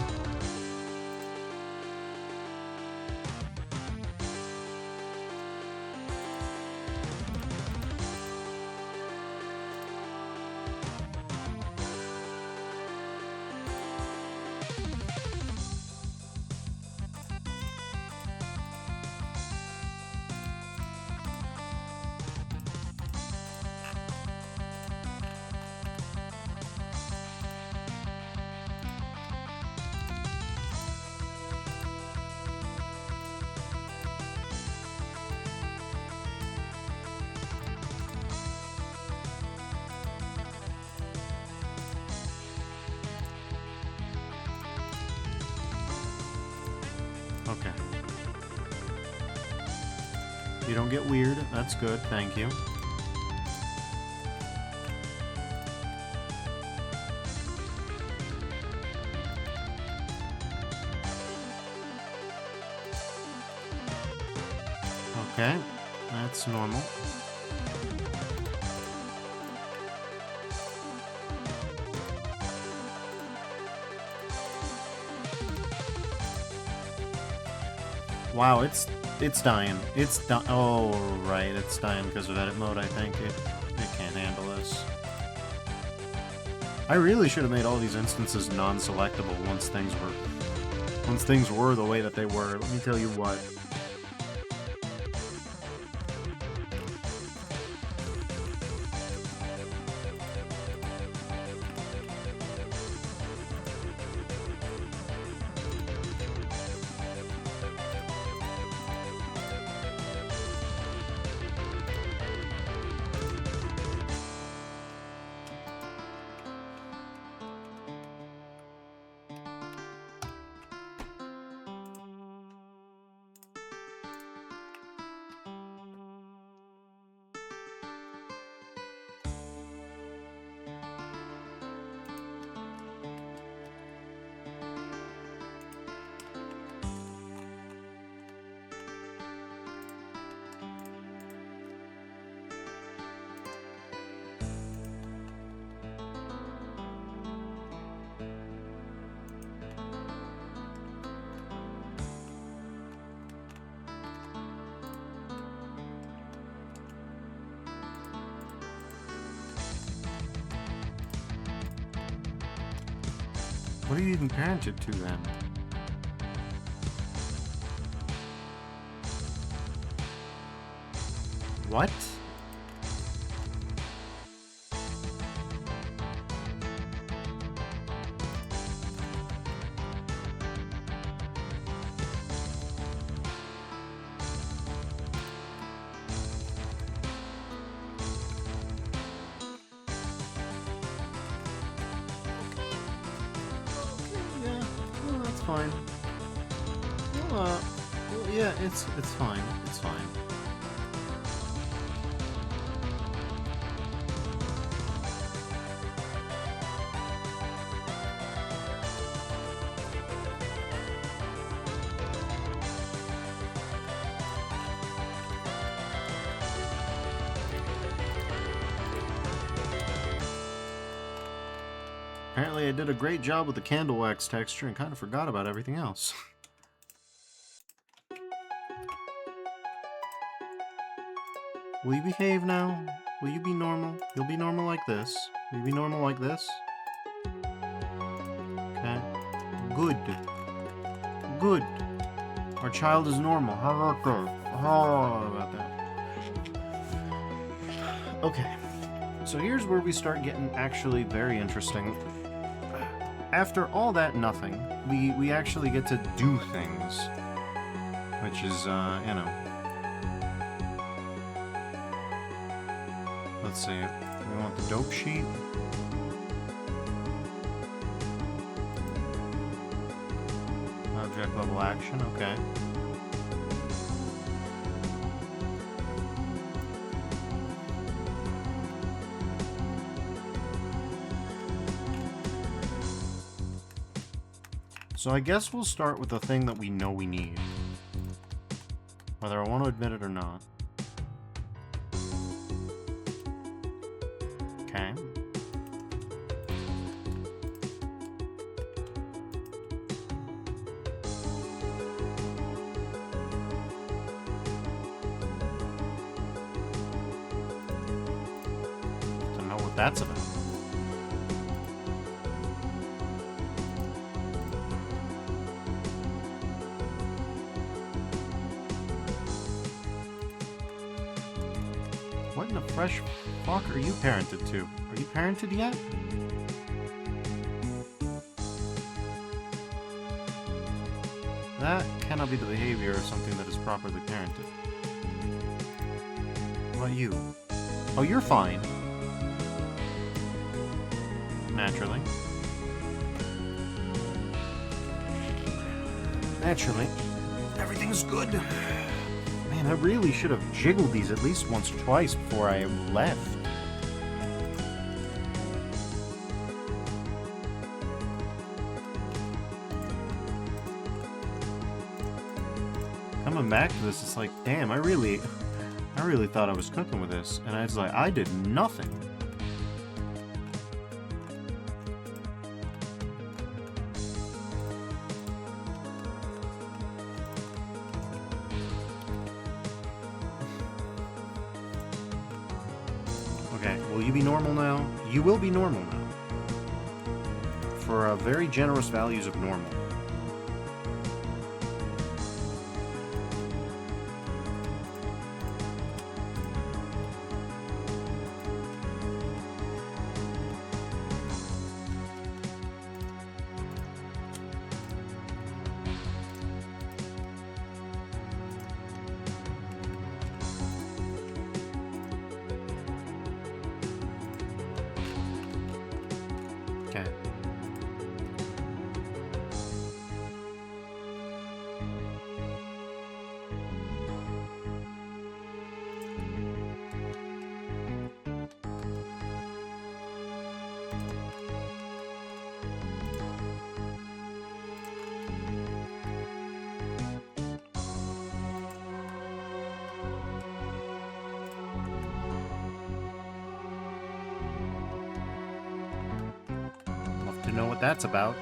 S1: Okay. You don't get weird. That's good. Thank you. Okay. That's normal. Wow, it's dying. Oh, right, it's dying because of edit mode, I think. It can't handle this. I really should have made all these instances non-selectable once things were the way that they were. Let me tell you what. What are you even parented to, then? What? Fine. Well, yeah, it's fine. It's fine. Apparently I did a great job with the candle wax texture and kind of forgot about everything else. Will you behave now? Will you be normal? You'll be normal like this. Will you be normal like this? Okay. Good. Good. Our child is normal. How about that? How about that? Okay. So here's where we start getting actually very interesting. After all that nothing, we actually get to do things. Which is, you know. Let's see. We want the dope sheet. Object level action, okay. So I guess we'll start with the thing that we know we need. Whether I want to admit it or not. Okay. To know what that's about. What in the fresh fuck are you parented to? Are you parented yet? That cannot be the behavior of something that is properly parented. What about you? Oh, you're fine. Naturally. Naturally. Everything's good. Man, I really should have jiggled these at least once or twice before I left. Coming back to this, it's like, damn, I really thought I was cooking with this, and I was like, I did nothing. Okay, will you be normal now? You will be normal now. For very generous values of normal. Okay. Love to know what that's about.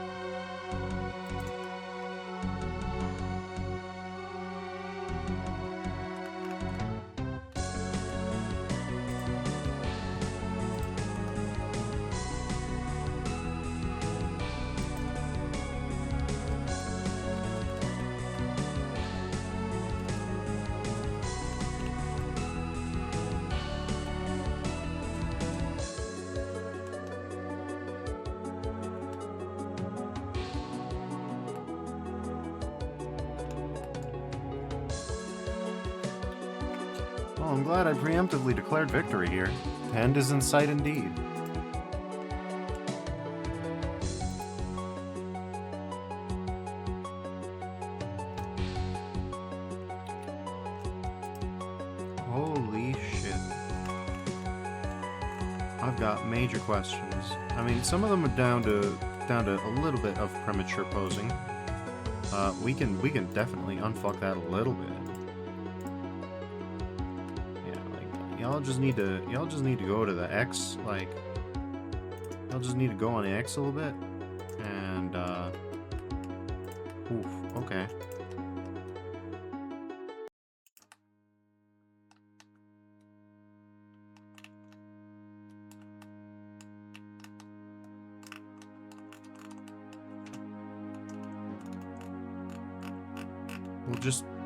S1: Well, I'm glad I preemptively declared victory here. End is in sight indeed. Holy shit. I've got major questions. I mean, some of them are down to a little bit of premature posing. We can definitely unfuck that a little bit. Y'all just need to go to the X, like, y'all just need to go on the X a little bit, and, oof, okay.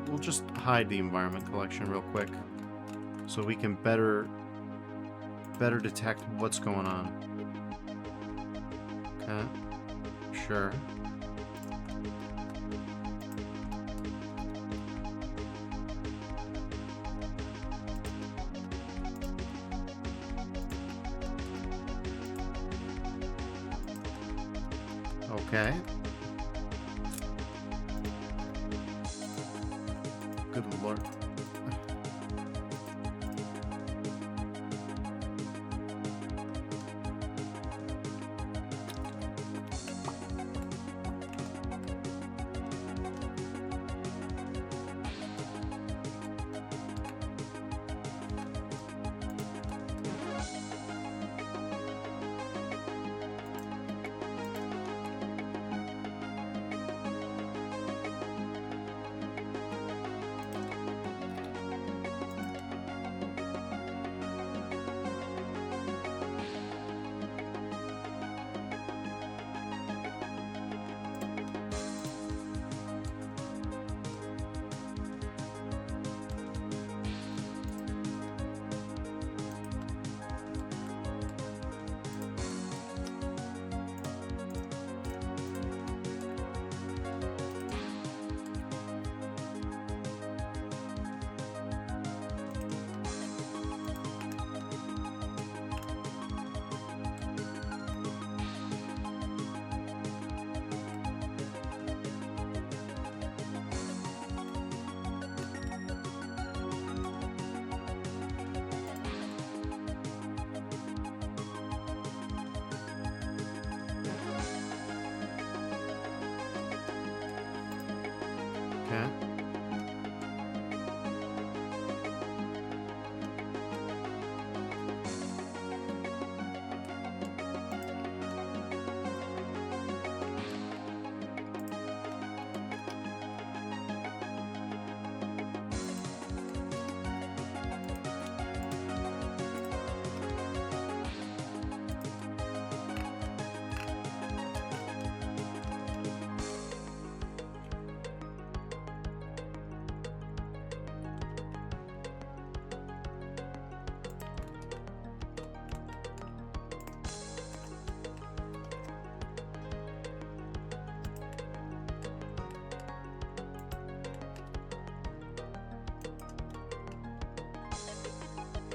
S1: We'll just hide the environment collection real quick, so we can better detect what's going on. Okay, sure. Okay. Good lord.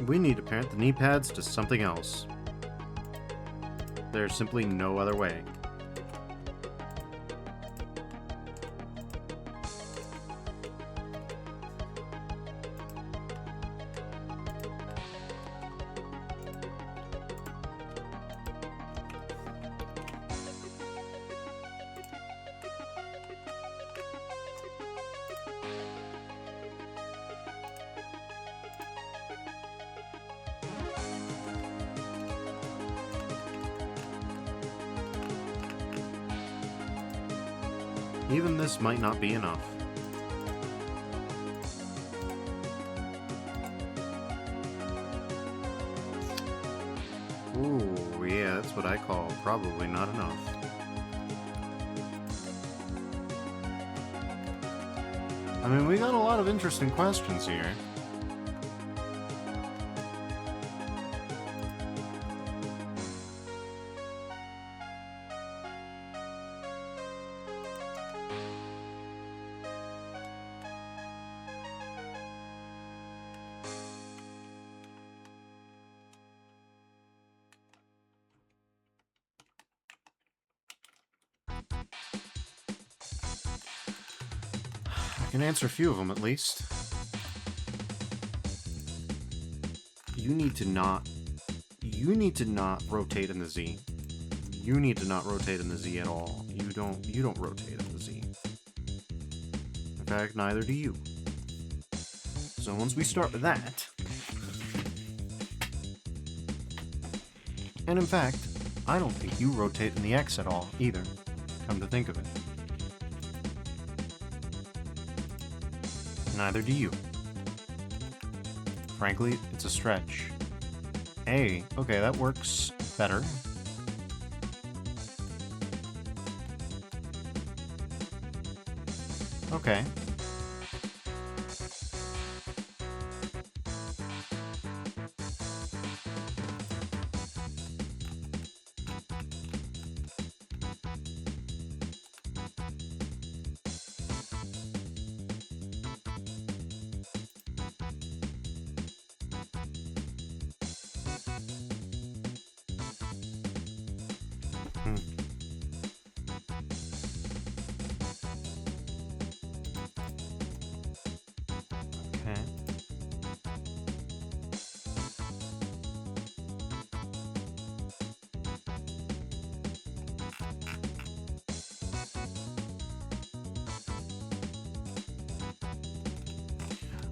S1: We need to parent the knee pads to something else. There's simply no other way. Even this might not be enough. Ooh, yeah, that's what I call probably not enough. I mean, we got a lot of interesting questions here. I can answer a few of them at least. You need to not rotate in the Z. You need to not rotate in the Z at all. You don't rotate in the Z. In fact, neither do you. So once we start with that, and in fact, I don't think you rotate in the X at all either, come to think of it. Neither do you. Frankly, it's a stretch. A, okay, that works better. Okay. Okay.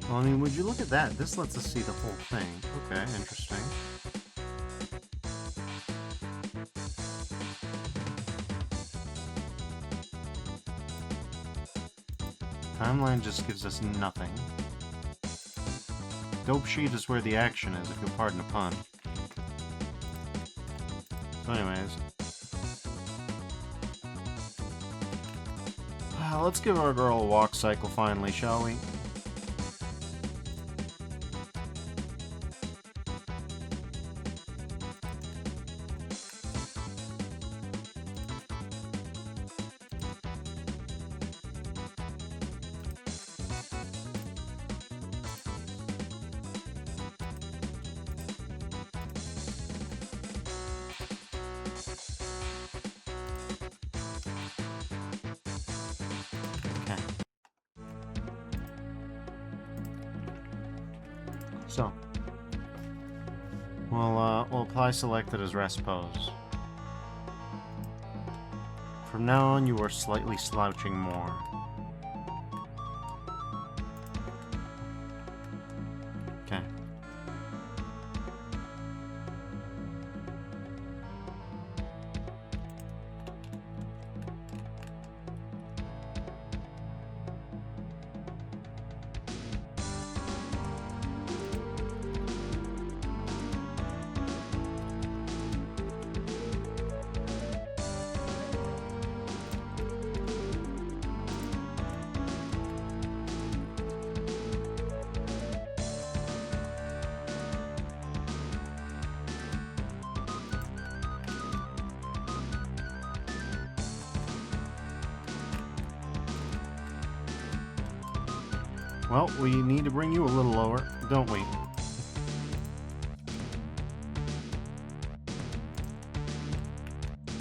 S1: Well, I mean, would you look at that? This lets us see the whole thing. Okay, interesting. Timeline just gives us nothing. Dope sheet is where the action is, if you'll pardon the pun. So anyways. Let's give our girl a walk cycle finally, shall we? So, we'll apply selected as rest pose. From now on, you are slightly slouching more. Okay. Well, we need to bring you a little lower, don't we?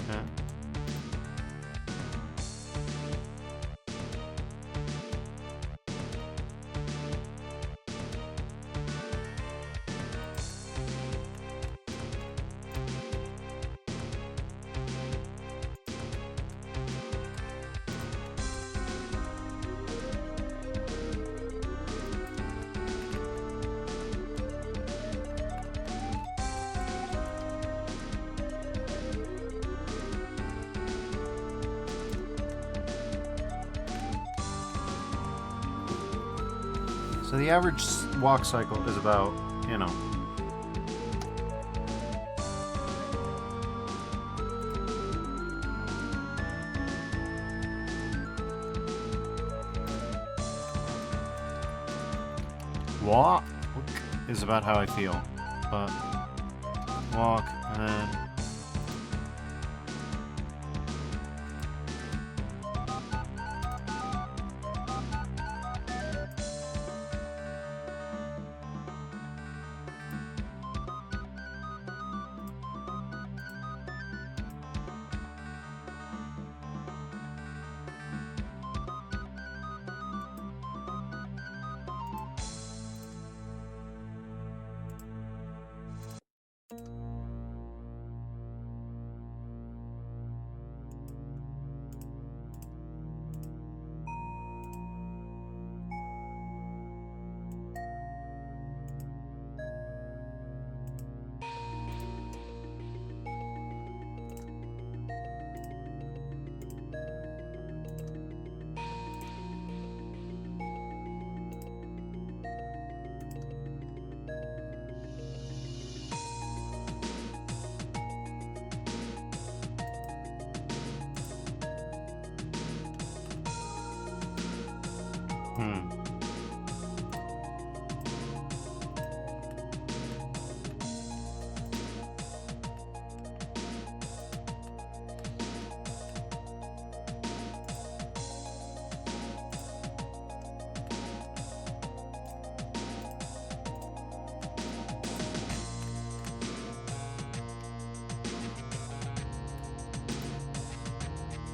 S1: Yeah. So the average walk cycle is about, you know, walk is about how I feel, but walk and then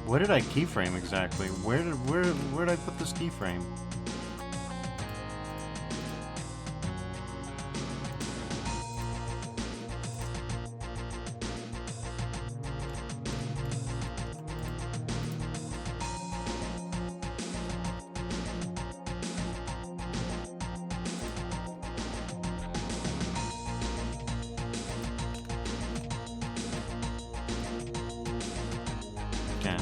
S1: where did I keyframe exactly? Where did I put this keyframe? Okay.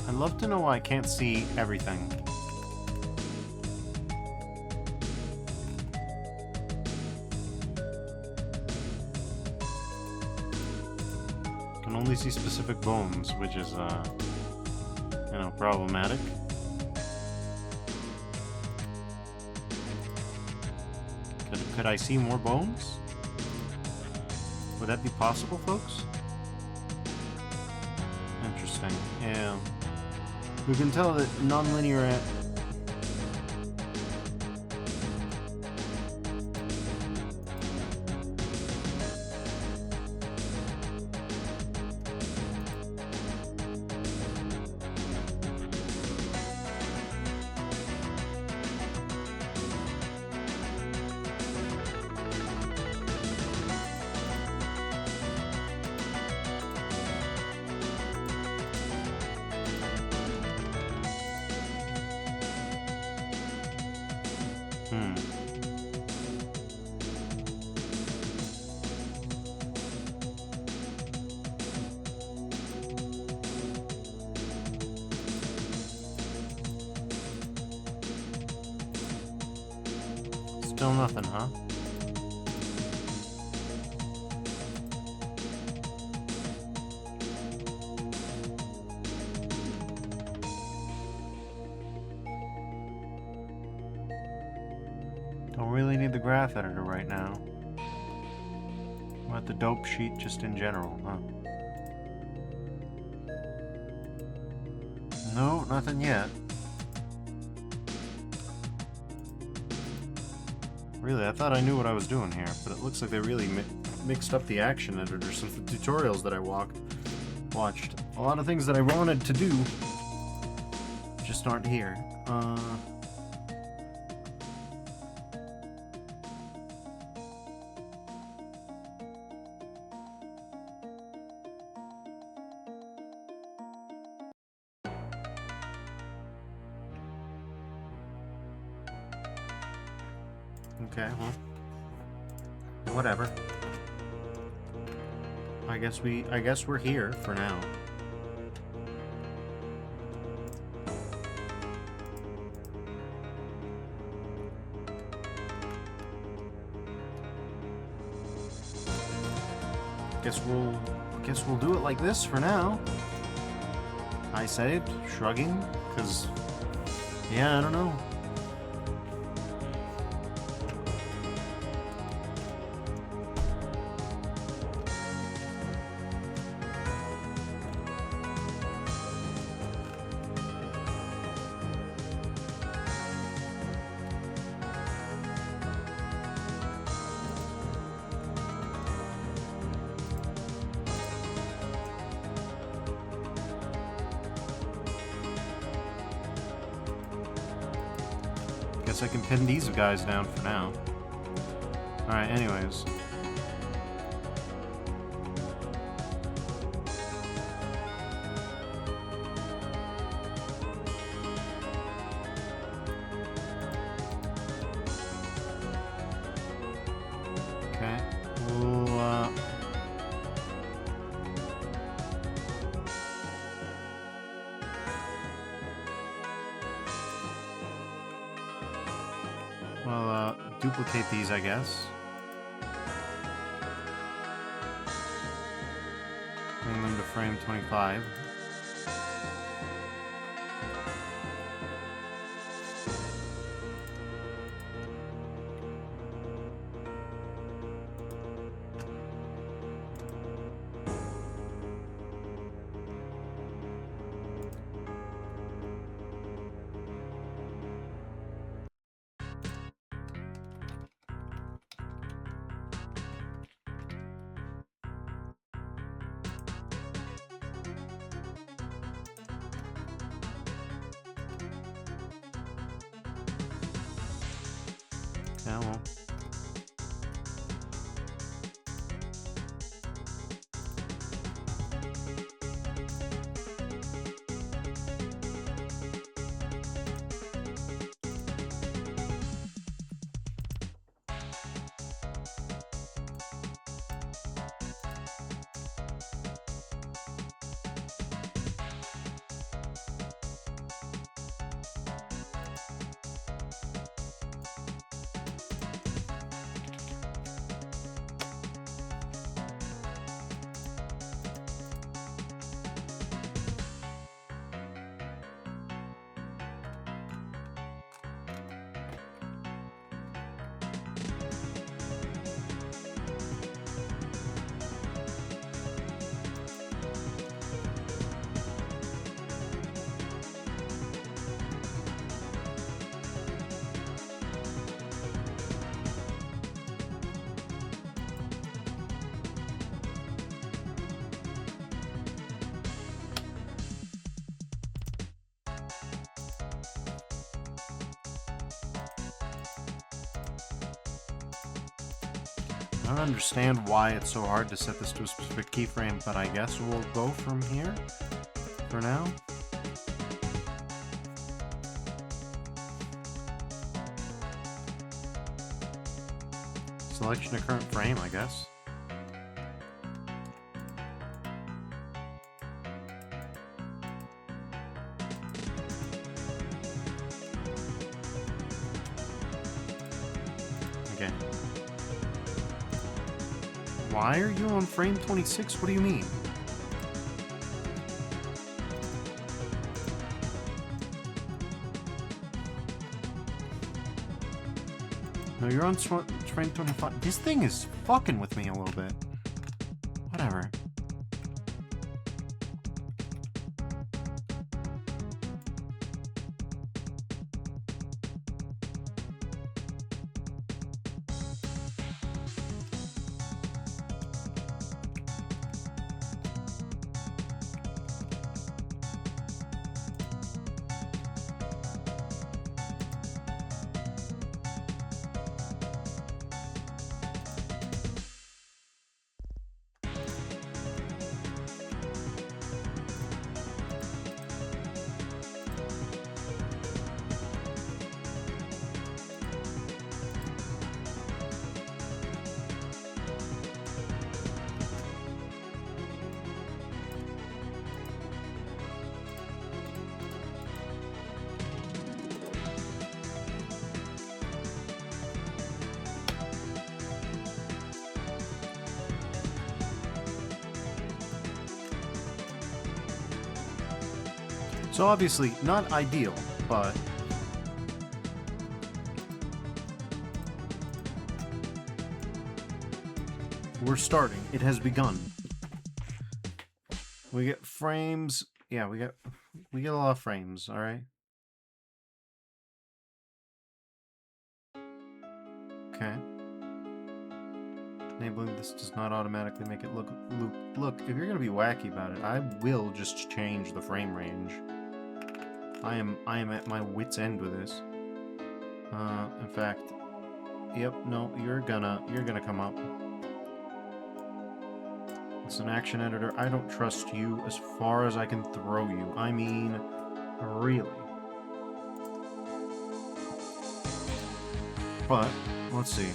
S1: I'd love to know why I can't see everything. I can only see specific bones, which is, you know, problematic. Could I see more bones? Would that be possible, folks? Interesting. Yeah. We can tell that nonlinear. Still nothing, huh? Don't really need the graph editor right now. Want the dope sheet just in general, huh? No, nothing yet. Really, I thought I knew what I was doing here, but it looks like they really mixed up the action editor since the tutorials that I watched. A lot of things that I wanted to do just aren't here. Okay, well, whatever. I guess we're here for now. Guess we'll do it like this for now. I said, shrugging, because yeah, I don't know. Guess I can pin these guys down for now. Alright, anyways. Okay, we'll, duplicate these, I guess. Bring them to frame 25. Yeah, well. I don't understand why it's so hard to set this to a specific keyframe, but I guess we'll go from here for now. Selection of current frame, I guess. game. Why are you on frame 26? What do you mean? No, you're on frame 25. This thing is fucking with me a little bit. Whatever. So obviously, not ideal, but... we're starting. It has begun. We get frames... yeah, we get a lot of frames, alright? Okay. Enabling this does not automatically make it look... Look, if you're gonna be wacky about it, I will just change the frame range. I am at my wit's end with this. In fact, yep, no, you're gonna come up. It's an action editor. I don't trust you as far as I can throw you. I mean, really. But, let's see.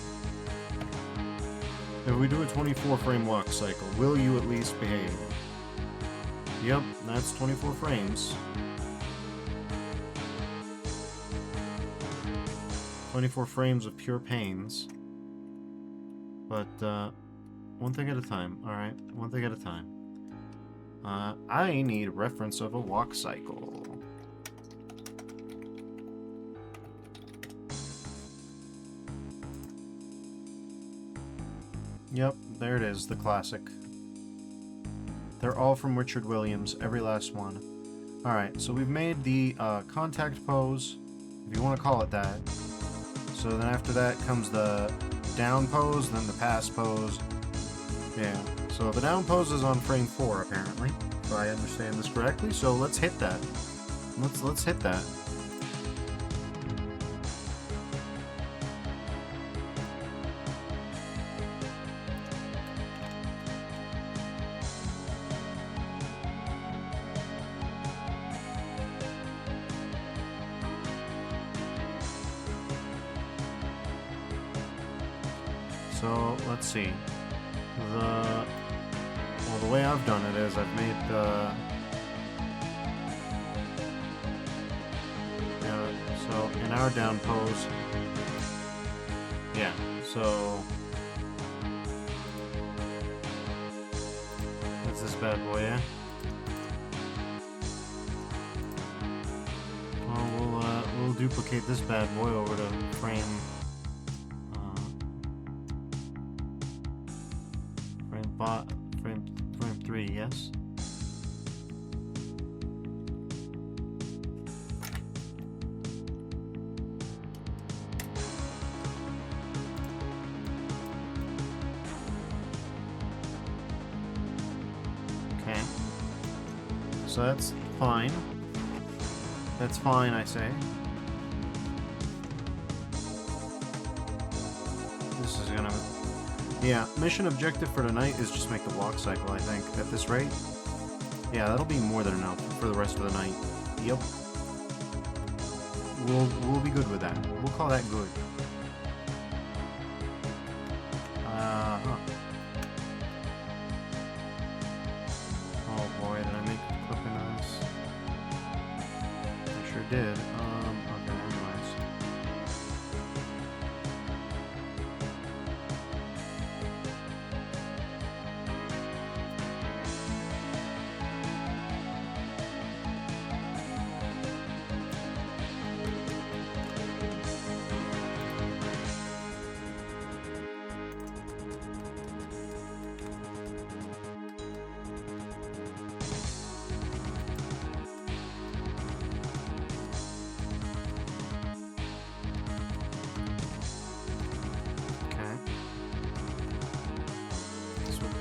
S1: If we do a 24 frame walk cycle, will you at least behave? Yep, that's 24 frames. 24 frames of pure pains. But, one thing at a time, alright? One thing at a time. I need reference of a walk cycle. Yep, there it is, the classic. They're all from Richard Williams, every last one. Alright, so we've made the contact pose, if you want to call it that. So then after that comes the down pose, then the pass pose. Yeah, so the down pose is on frame 4 apparently, if I understand this correctly, so let's hit that. Let's hit that. So, let's see. Well, the way I've done it is I've made the... so, in our down pose... yeah, so... that's this bad boy, yeah? Well, we'll duplicate this bad boy over to frame... frame 3, yes? Okay. So that's fine. That's fine, I say. This is gonna... yeah, mission objective for tonight is just make the walk cycle, I think, at this rate. Yeah, that'll be more than enough for the rest of the night. Yep. We'll be good with that. We'll call that good. Uh-huh. Oh boy, did I make a clipping on this? I sure did. Okay, anyways.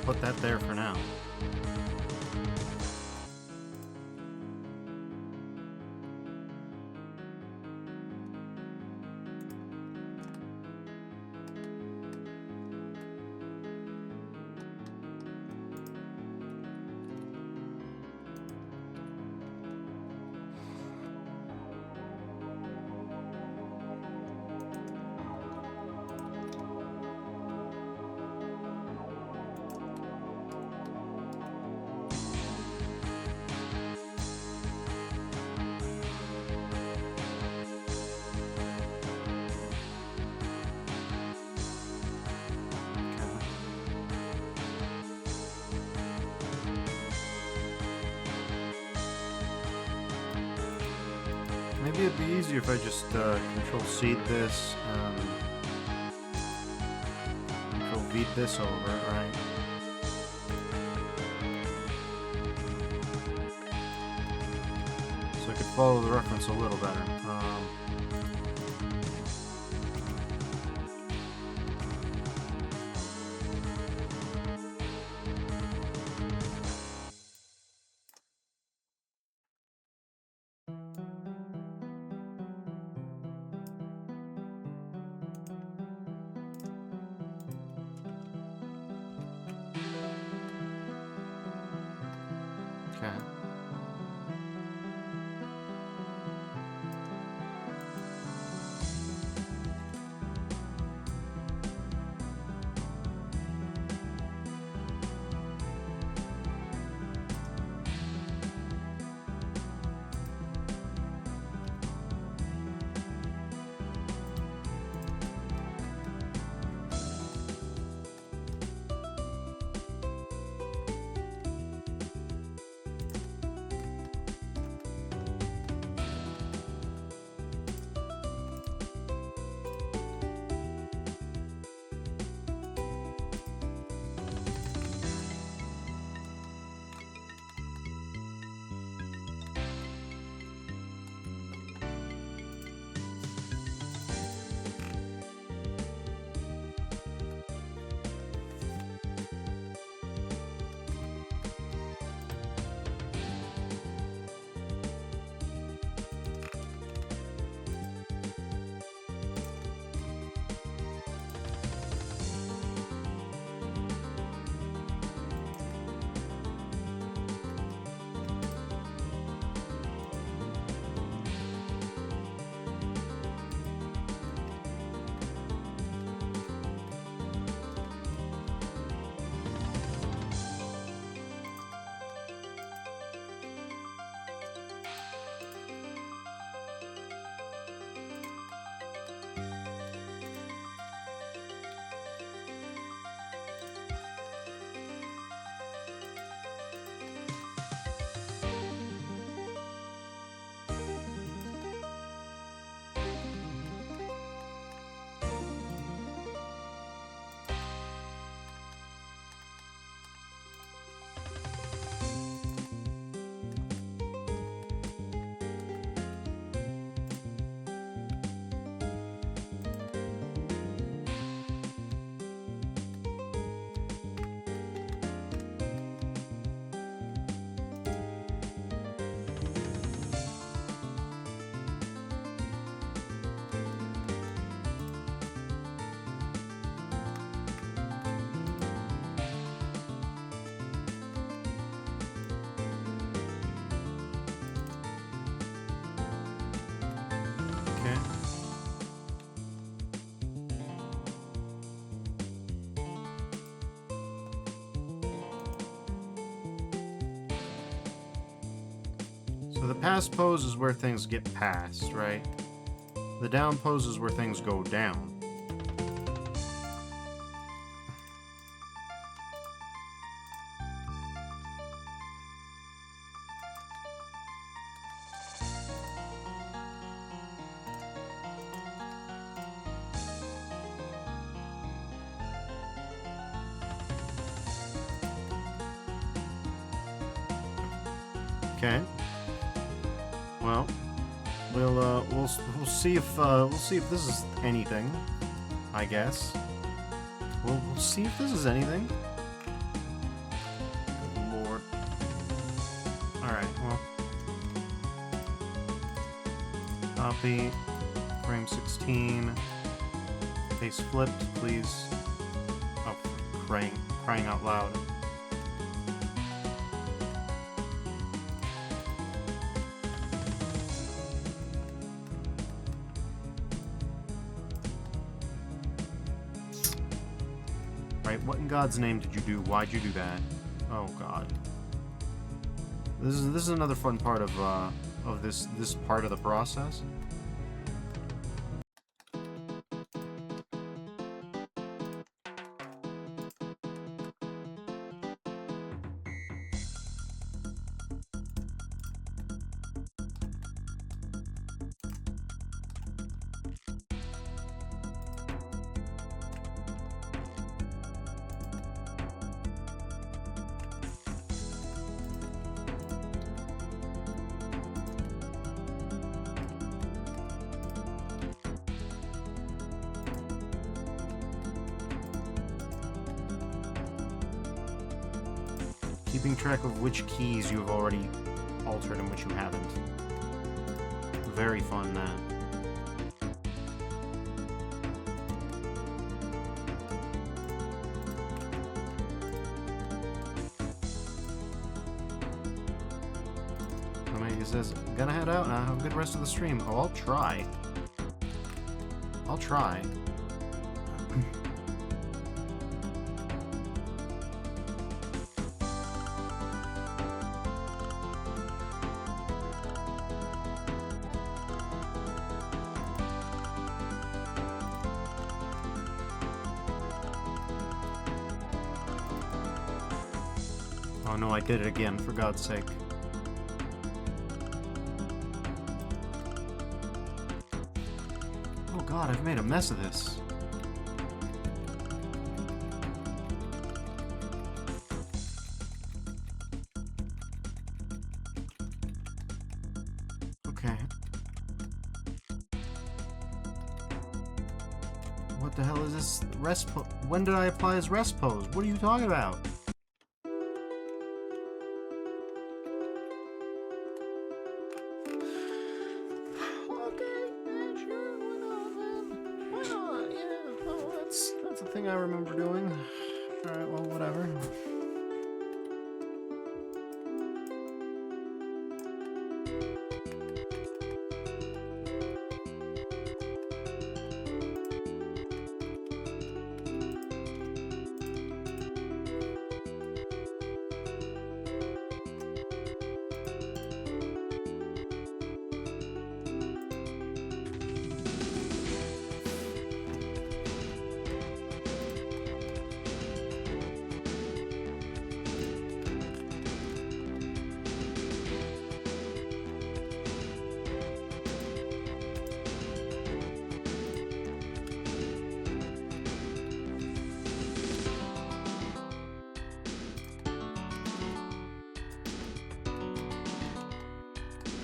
S1: put that there for now. Maybe it'd be easier if I just Control-C this, Control-V this over it, right? So I could follow the reference a little better. Okay. So the pass pose is where things get passed, right? The down pose is where things go down. Okay. Well, we'll see if this is anything. I guess we'll see if this is anything. Copy. Frame 16. Face flipped, please. Oh, crying out loud. Right, what in God's name did you do? Why'd you do that? Oh God. This is another fun part of this part of the process. Keeping track of which keys you have already altered and which you haven't. Very fun, that. I mean, he says, gonna head out now, have a good rest of the stream. Oh, I'll try. I'll try. Oh no, I did it again, for God's sake. Oh God, I've made a mess of this. Okay. What the hell is this rest pose? When did I apply his rest pose? What are you talking about? Thing I remember doing. Alright, well, whatever.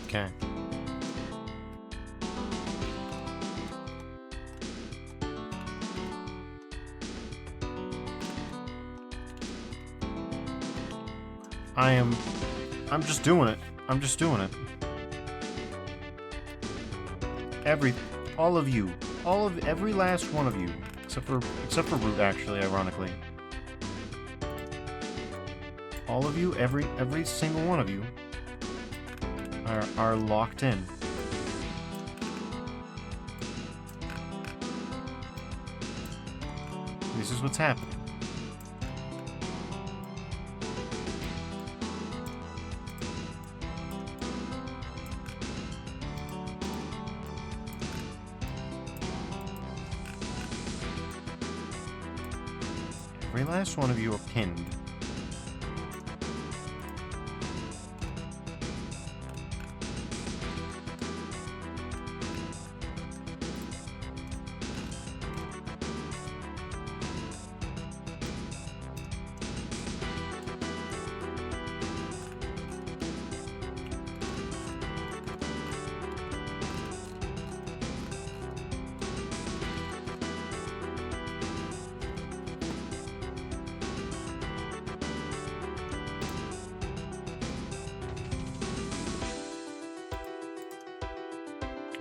S1: Okay. I'm just doing it. I'm just doing it. Every last one of you, except for Root, actually, ironically. All of you, every single one of you are locked in. This is what's happening. Every last one of you are pinned.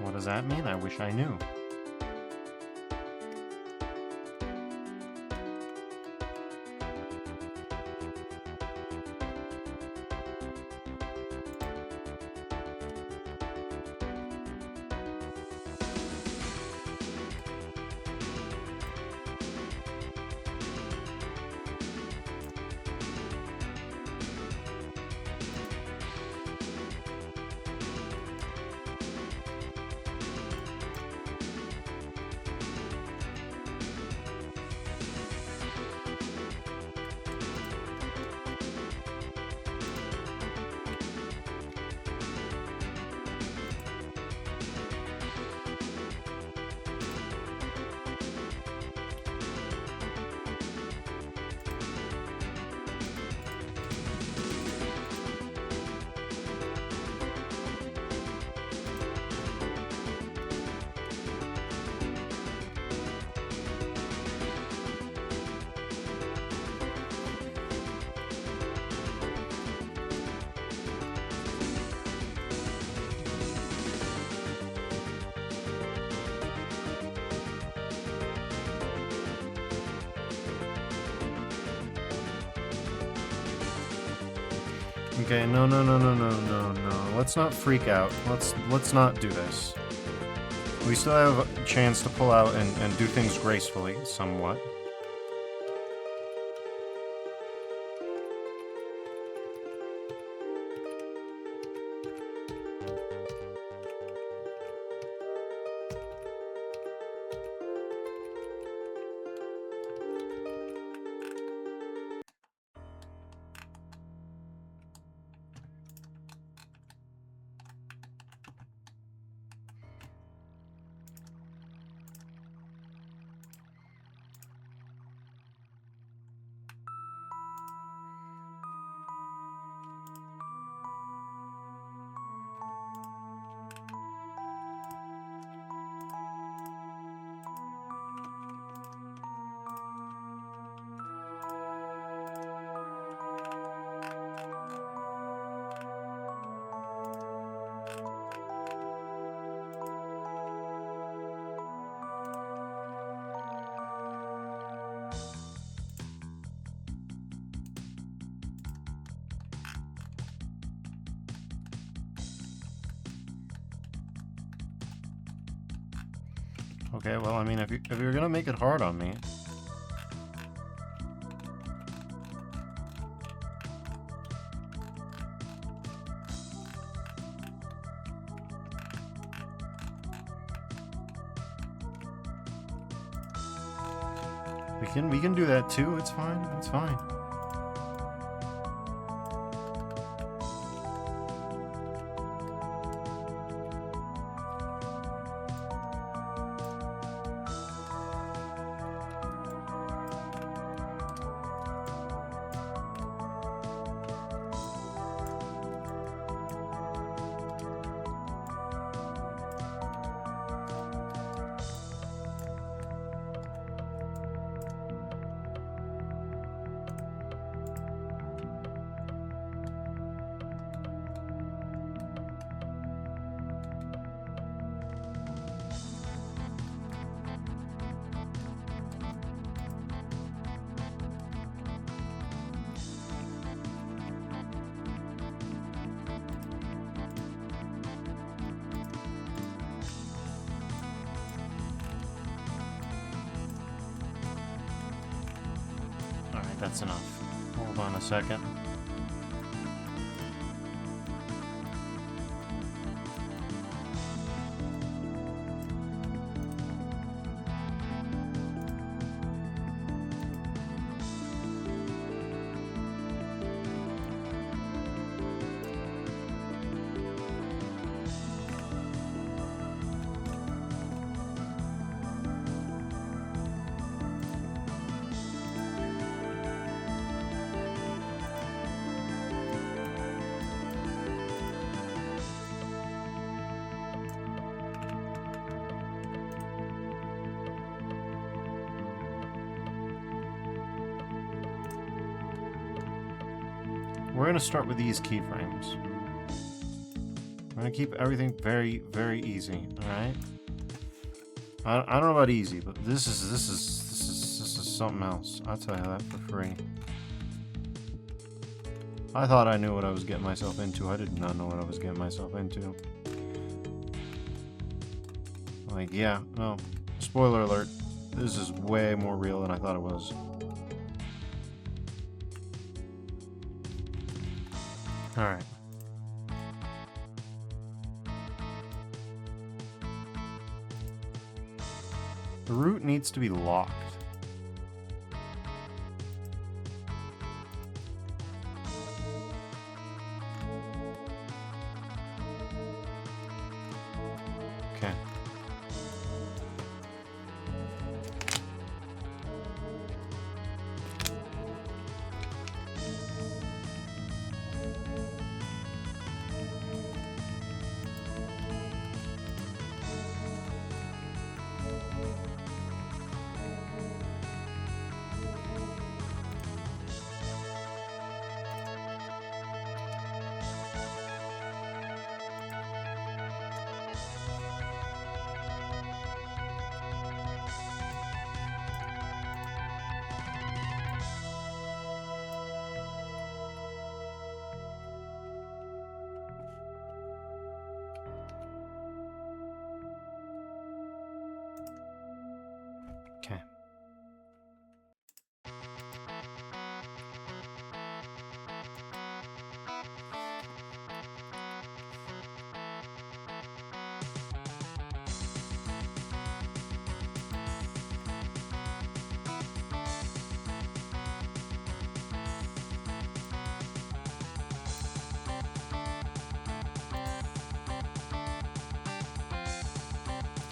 S1: What does that mean? I wish I knew. Okay, no. Let's not freak out. Let's not do this. We still have a chance to pull out and do things gracefully, somewhat. Okay, well, I mean, if you're gonna make it hard on me... We can do that too, it's fine, it's fine. That's enough. Hold on a second. We're going to start with these keyframes. I'm gonna keep everything very, very easy. All right. I don't know about easy, but this is something else. I'll tell you that for free. I thought I knew what I was getting myself into. I did not know what I was getting myself into. Like, yeah, no. Spoiler alert. This is way more real than I thought it was. Alright. The route needs to be locked. Okay. Okay.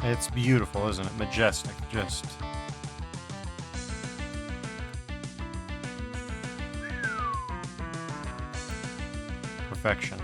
S1: It's beautiful, isn't it? Majestic, just... perfection.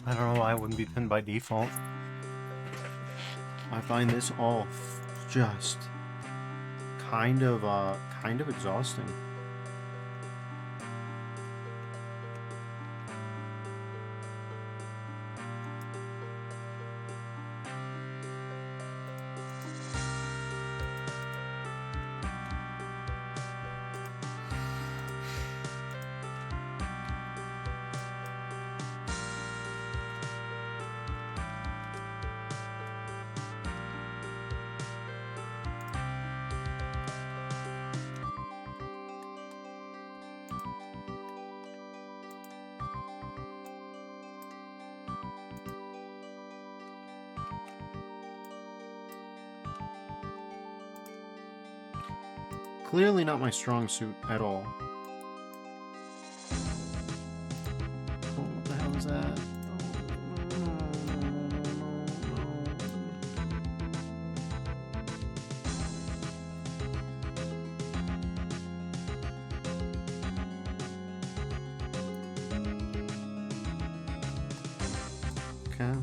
S1: I don't know why I wouldn't be pinned by default. I find this all just kind of exhausting. clearly not my strong suit at all. Oh, what the hell is that? Okay.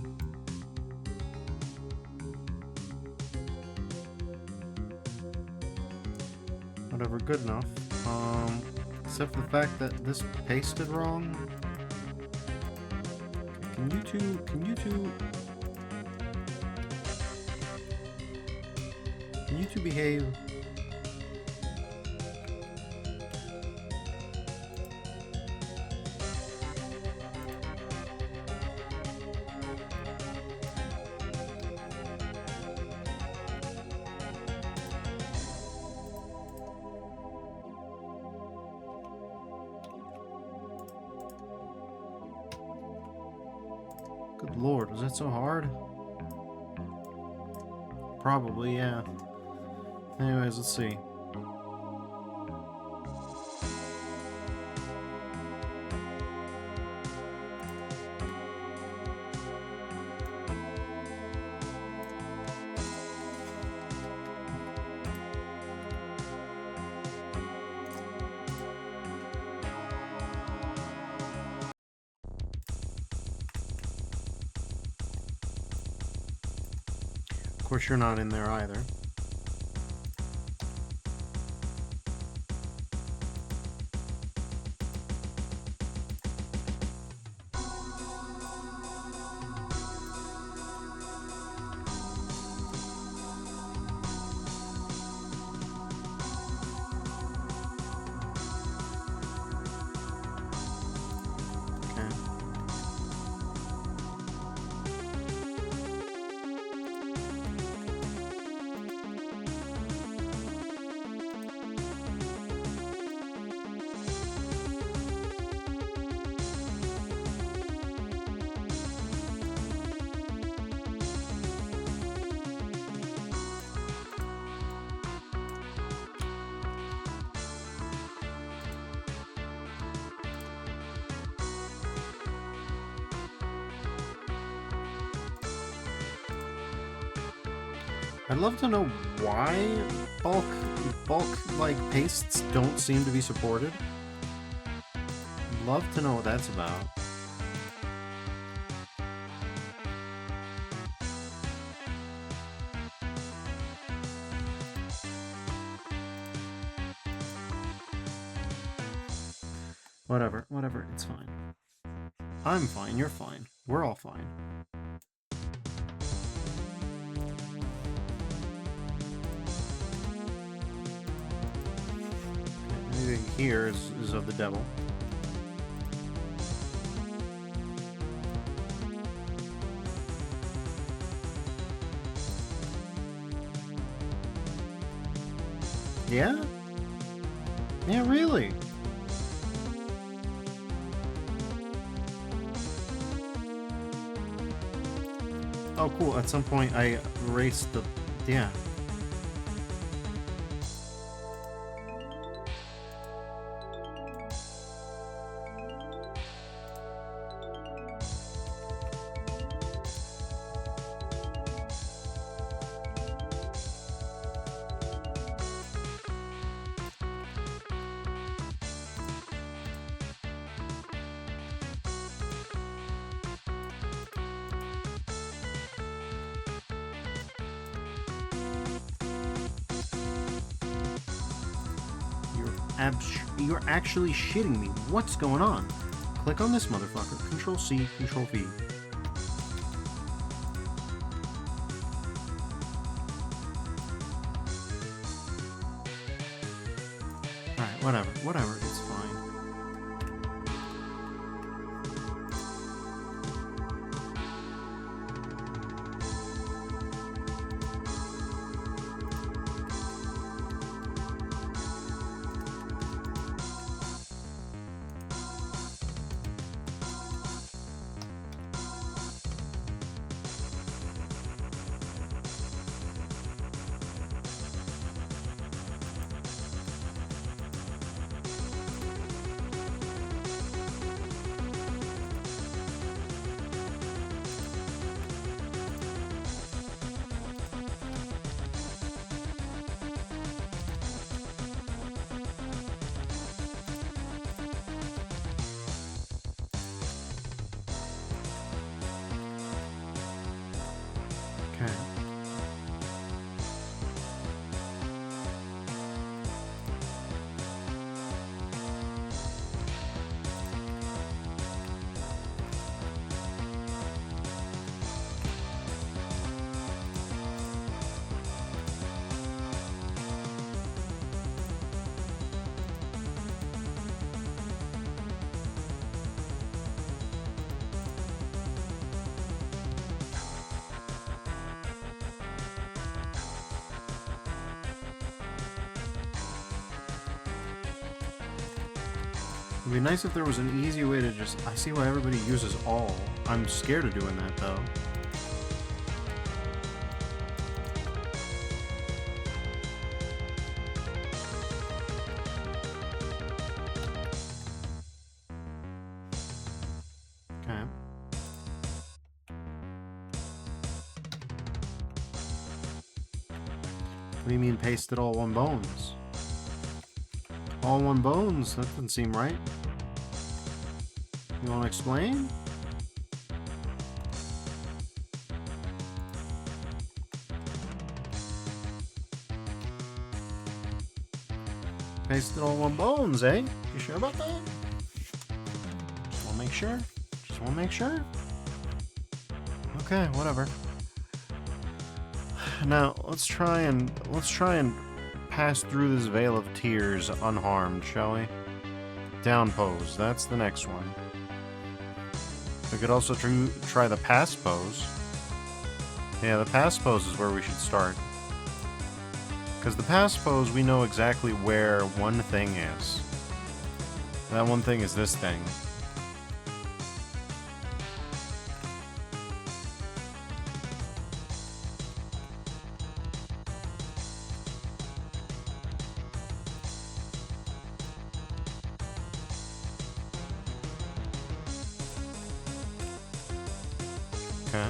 S1: Whatever, good enough. Except for the fact that this pasted wrong. Can you two behave? Good lord, was that so hard? Probably, yeah. Anyways, let's see. Of course, you're not in there either. I'd love to know why bulk like pastes don't seem to be supported. Love to know what that's about. Whatever, it's fine. I'm fine, you're fine. We're all fine. Anything here is of the devil. Yeah? Yeah, really? Oh, cool. At some point, I erased the... Yeah. You're actually shitting me. What's going on? Click on this motherfucker. Control C, Control V. Alright, whatever, it's fine. It'd be nice if there was an easy way to just... I see why everybody uses all. I'm scared of doing that, though. Okay. What do you mean pasted all one bones? All one bones? That doesn't seem right. You want to explain? Pasted all one bones, eh? You sure about that? Just want to make sure. Just want to make sure. Okay, whatever. Now let's try and pass through this veil of tears unharmed, shall we? Down pose. That's the next one. We could also try the pass pose. Yeah, the pass pose is where we should start. Because the pass pose, we know exactly where one thing is. That one thing is this thing. Okay.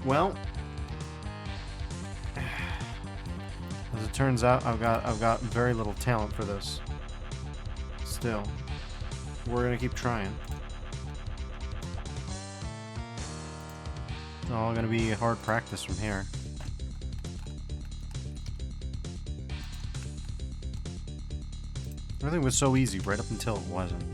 S1: Well, as it turns out, I've got very little talent for this. Still, we're gonna keep trying. It's all gonna be hard practice from here. Everything was so easy right up until it wasn't.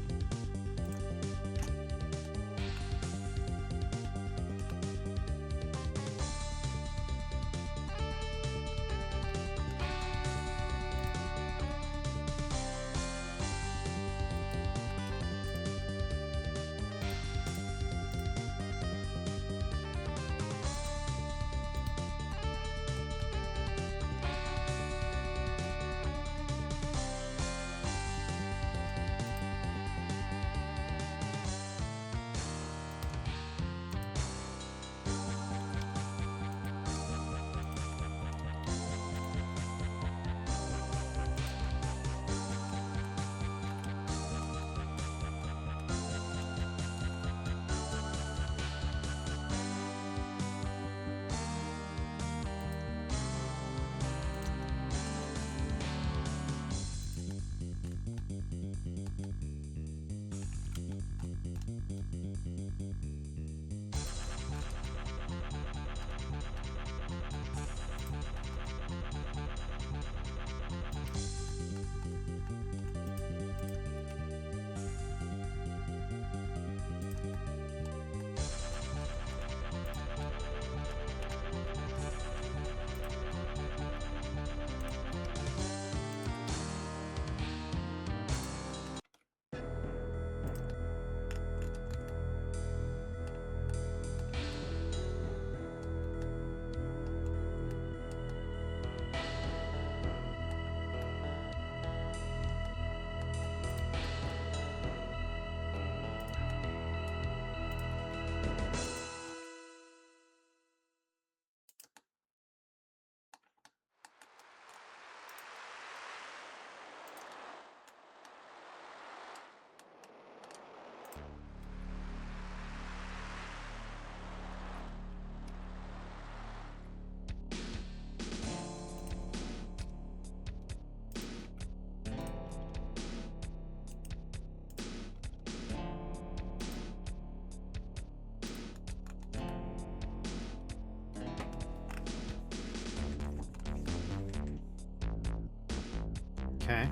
S1: Okay.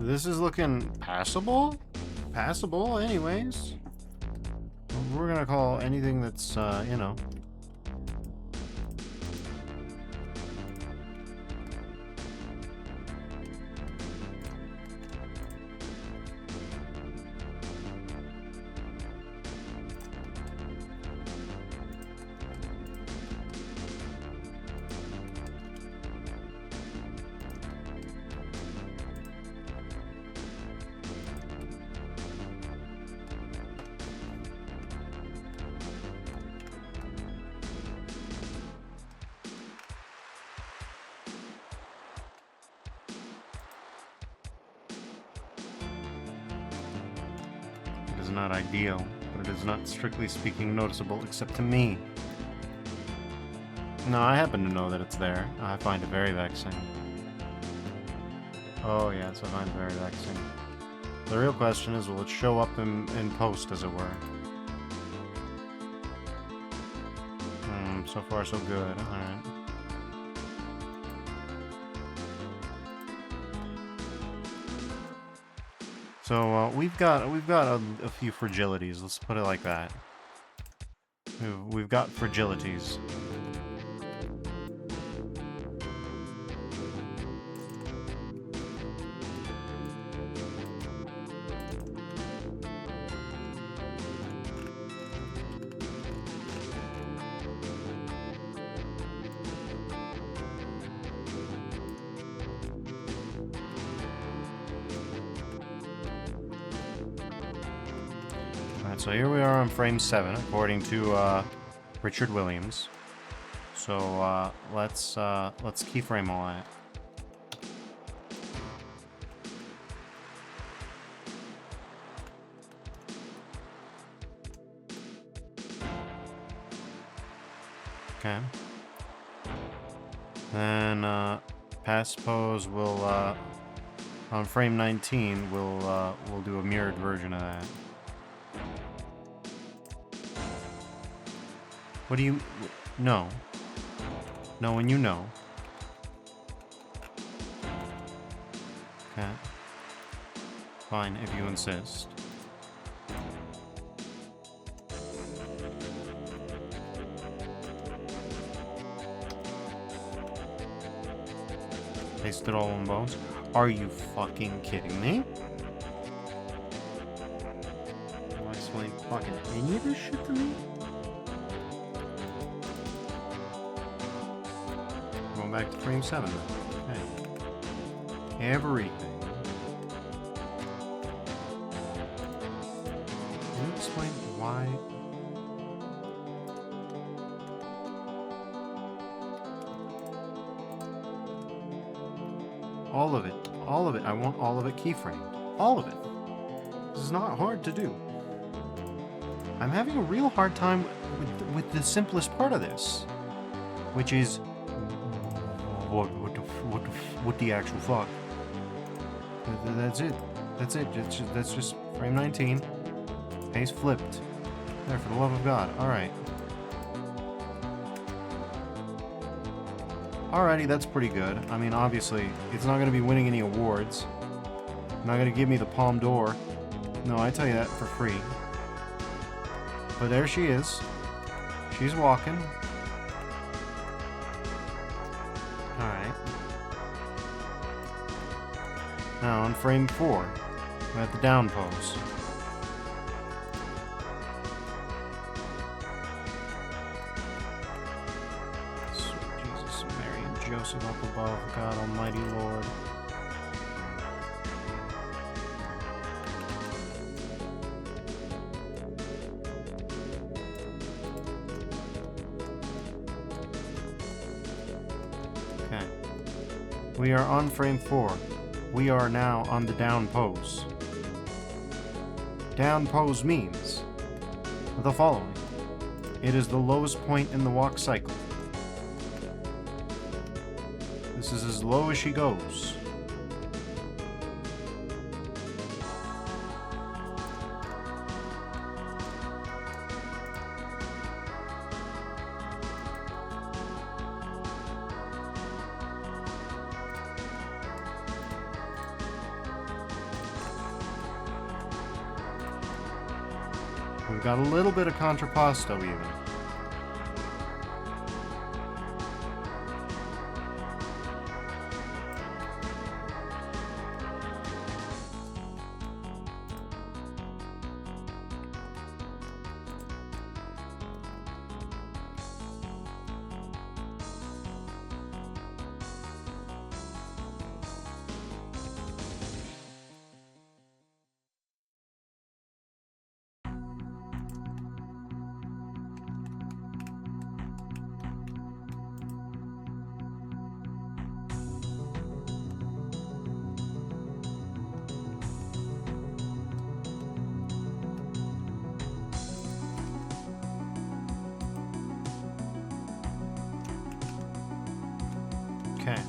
S1: This is looking passable? Passable, anyways. We're gonna call anything that's, you know. It is not ideal, but it is not strictly speaking noticeable except to me. No, I happen to know that it's there. I find it very vexing. Oh yes, I find it very vexing. The real question is, will it show up in post, as it were? So far so good. Alright. So we've got a few fragilities. Let's put it like that. We've got fragilities. So here we are on frame 7, according to Richard Williams. So let's keyframe all that. Okay. Then past pose will on frame 19 we'll do a mirrored version of that. What do you... No. No, when you know. Okay. Fine, if you insist. Paste it all on bones? Are you fucking kidding me? Do I explain fucking any of this shit to me? Back to frame 7 then. Okay. Everything. Can you explain why? All of it. All of it. I want all of it keyframed. All of it. This is not hard to do. I'm having a real hard time with the simplest part of this, which is what the actual fuck? That's it. That's it. That's just frame 19. Paste flipped. There, for the love of God. Alright. Alrighty, that's pretty good. I mean, obviously, it's not going to be winning any awards. Not going to give me the Palme d'Or. No, I tell you that for free. But there she is. She's walking. Now on frame 4, we have the down pose. Sweet Jesus, Mary and Joseph up above, God Almighty Lord. Okay. We are on frame 4. We are now on the down pose. Down pose means the following. It is the lowest point in the walk cycle. This is as low as she goes. We've got a little bit of contrapposto even. Okay.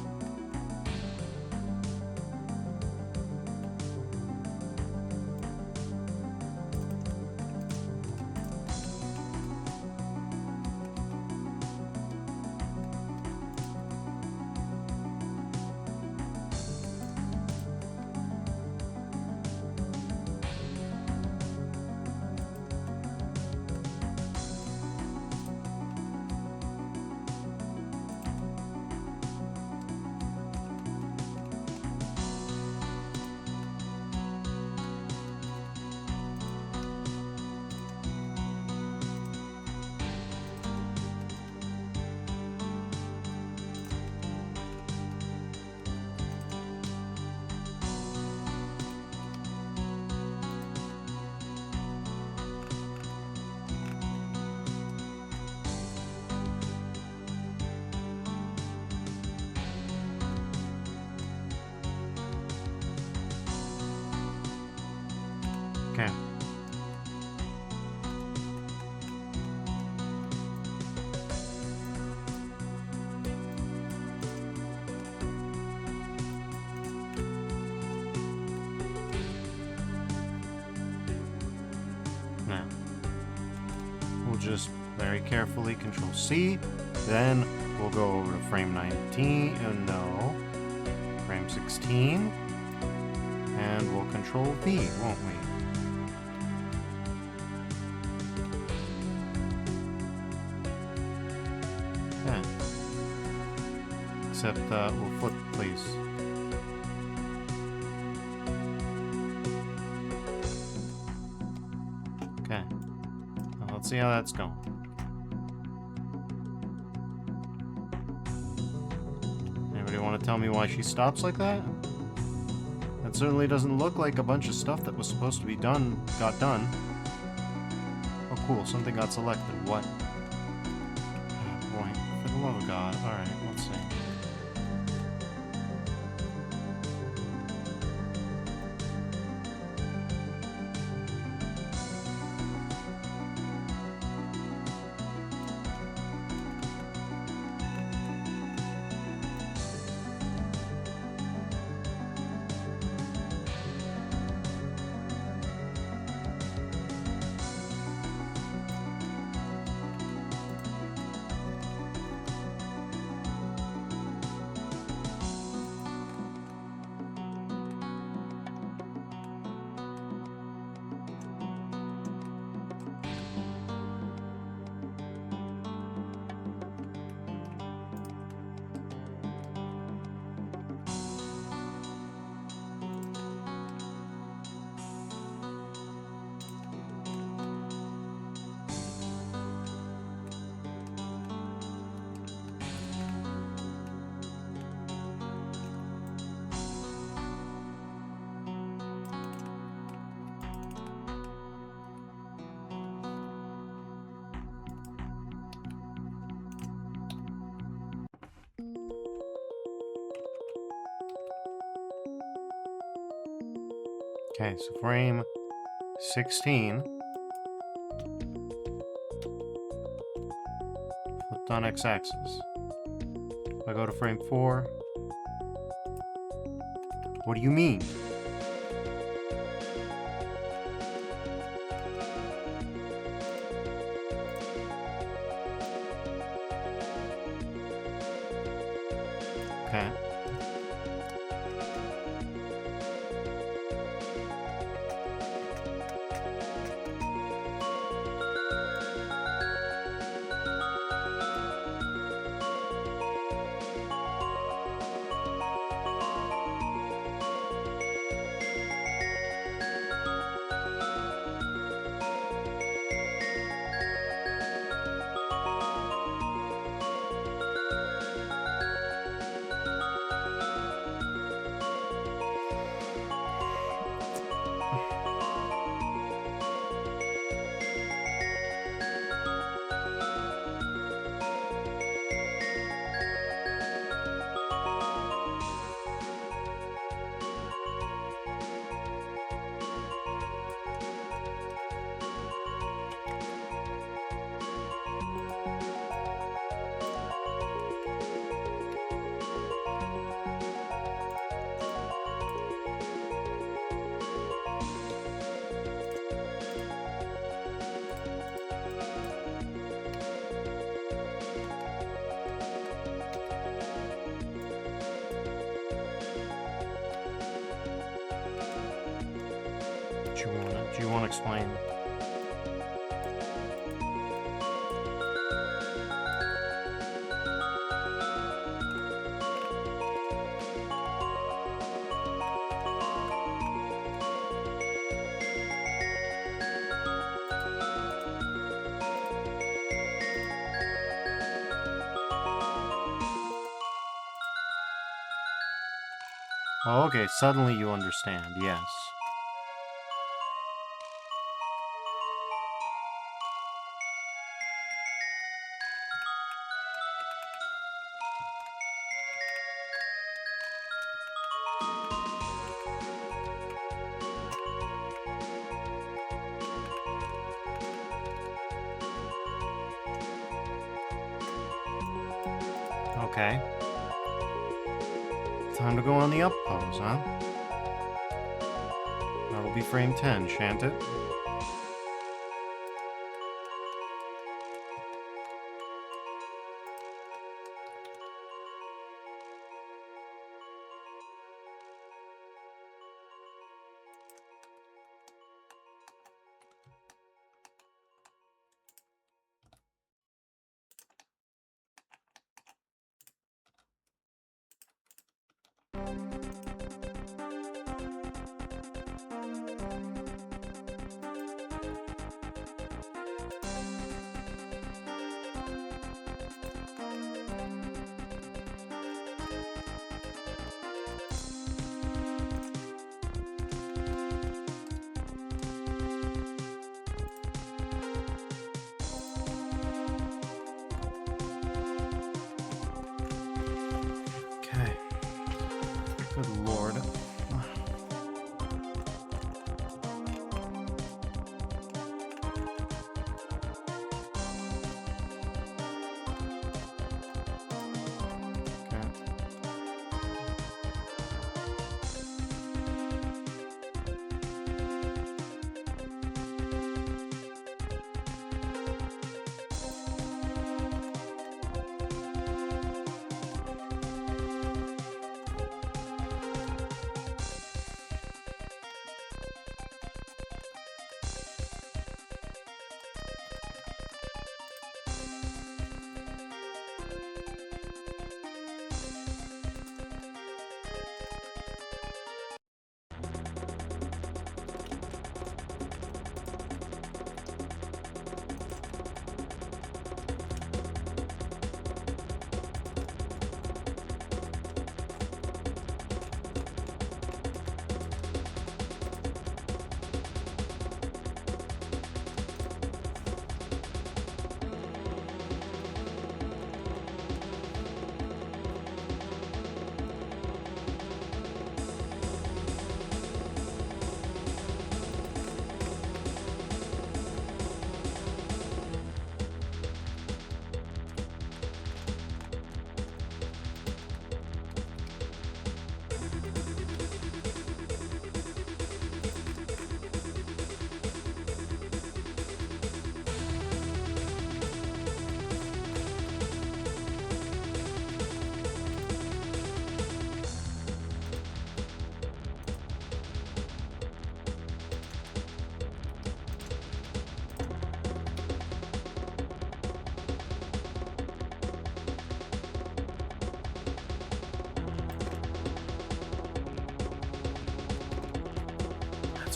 S1: Okay. Now, we'll just very carefully Control C, then we'll go over to frame 19, no, frame 16, and we'll Control V, won't we? Yeah. Except we'll flip, please. Okay. Well, let's see how that's going. Anybody want to tell me why she stops like that? That certainly doesn't look like a bunch of stuff that was supposed to be done got done. Oh, cool. Something got selected. What? Oh, boy. For the love of God. Alright, let's see. Okay, so frame 16. Flipped on x-axis. If I go to frame 4... What do you mean? Okay. Do you want to explain? Oh, okay, suddenly you understand, yes. Okay. Time to go on the up pose, huh? That'll be frame 10, shan't it? Okay. Good lord.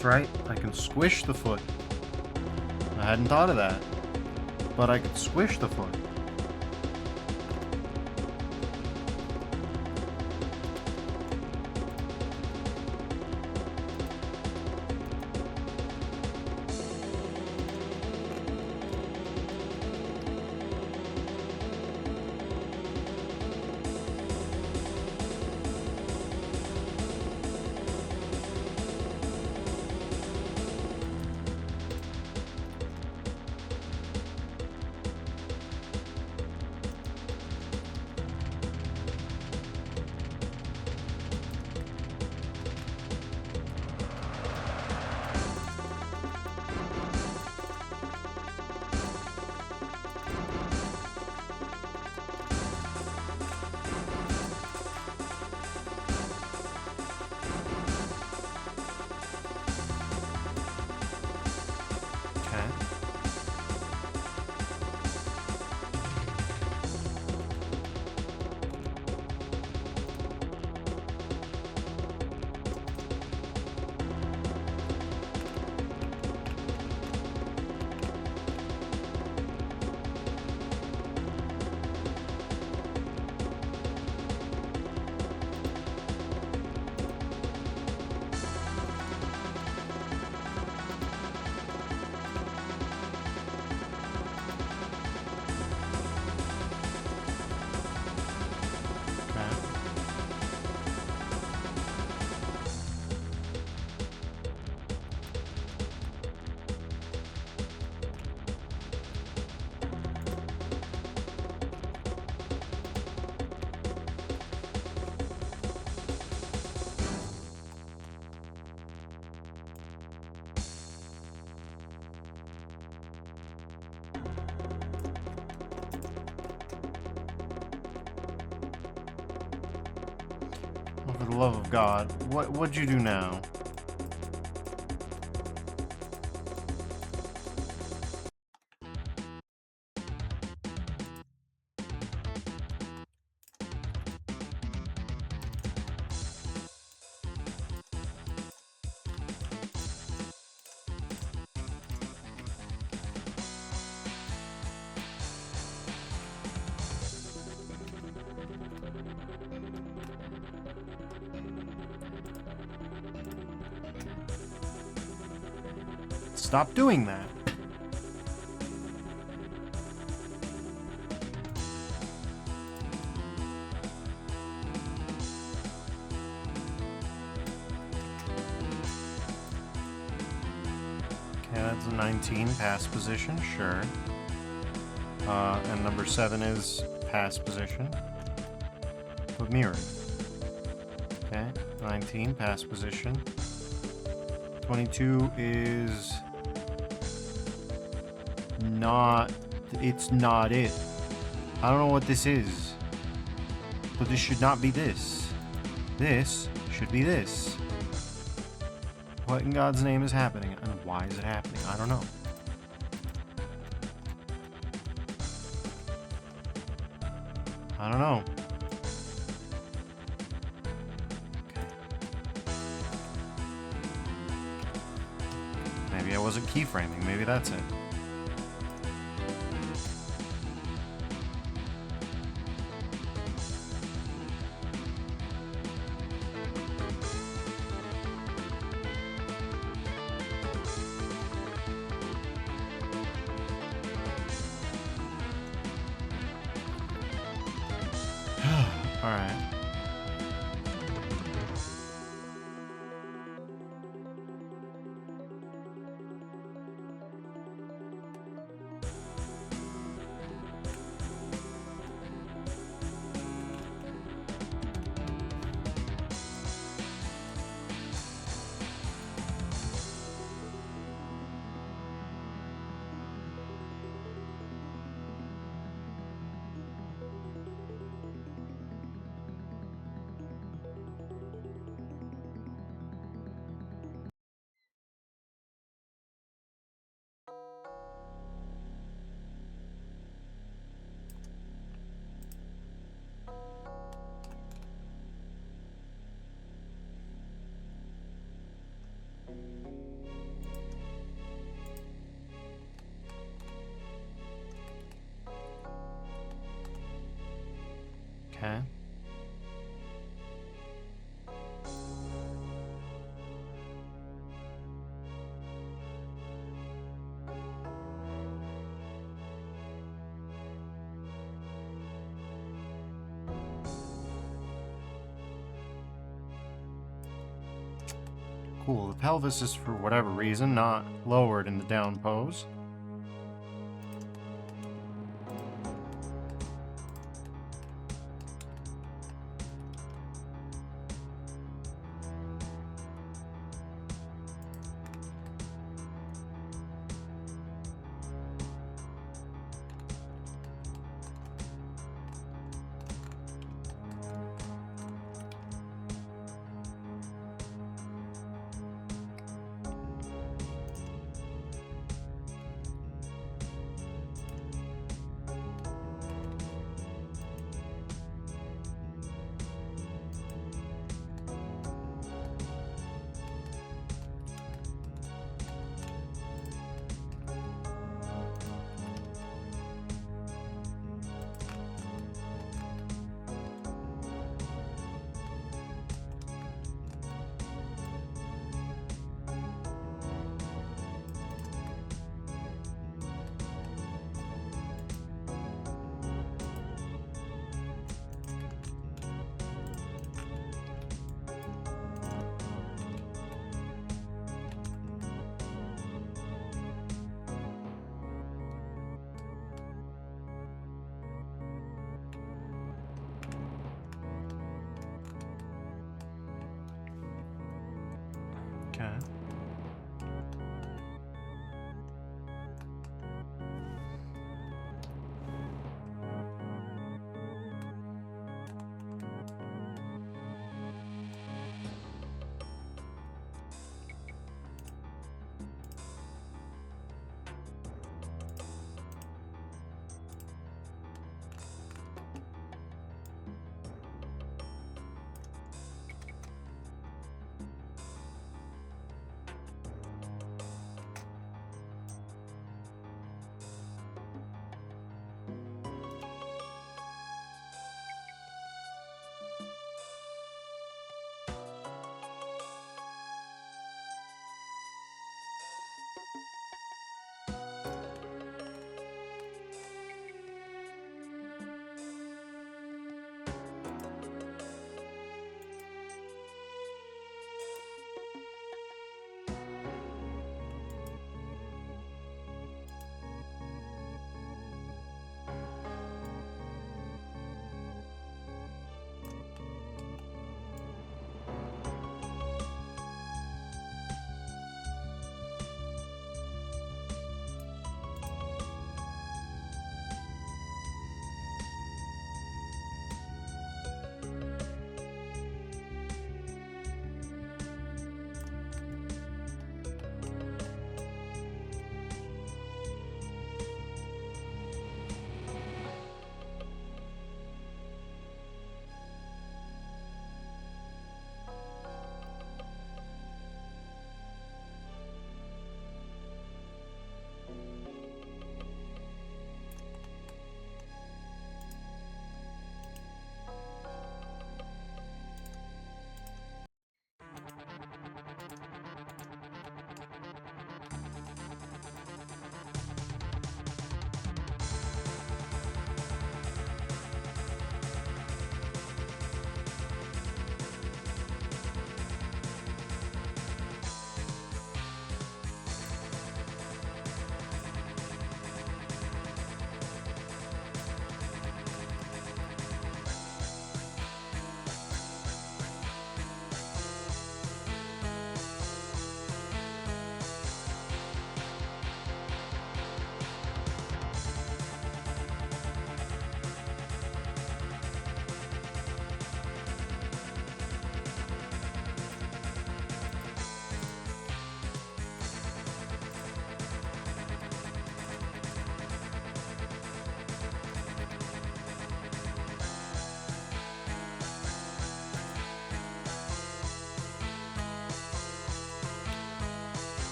S1: That's right, I can squish the foot. I hadn't thought of that. But I could squish the foot. the love of God, what'd you do now? Stop doing that. Okay, that's a 19, pass position, sure. And number 7 is pass position, but mirrored. Okay, 19, pass position. 22 is not, it's not it. I don't know what this is, but this should not be this. This should be this. What in God's name is happening, and why is it happening? I don't know. I don't know. Okay. Maybe I wasn't keyframing. Maybe that's it. All right. Okay. Cool. The pelvis is, for whatever reason, not lowered in the down pose.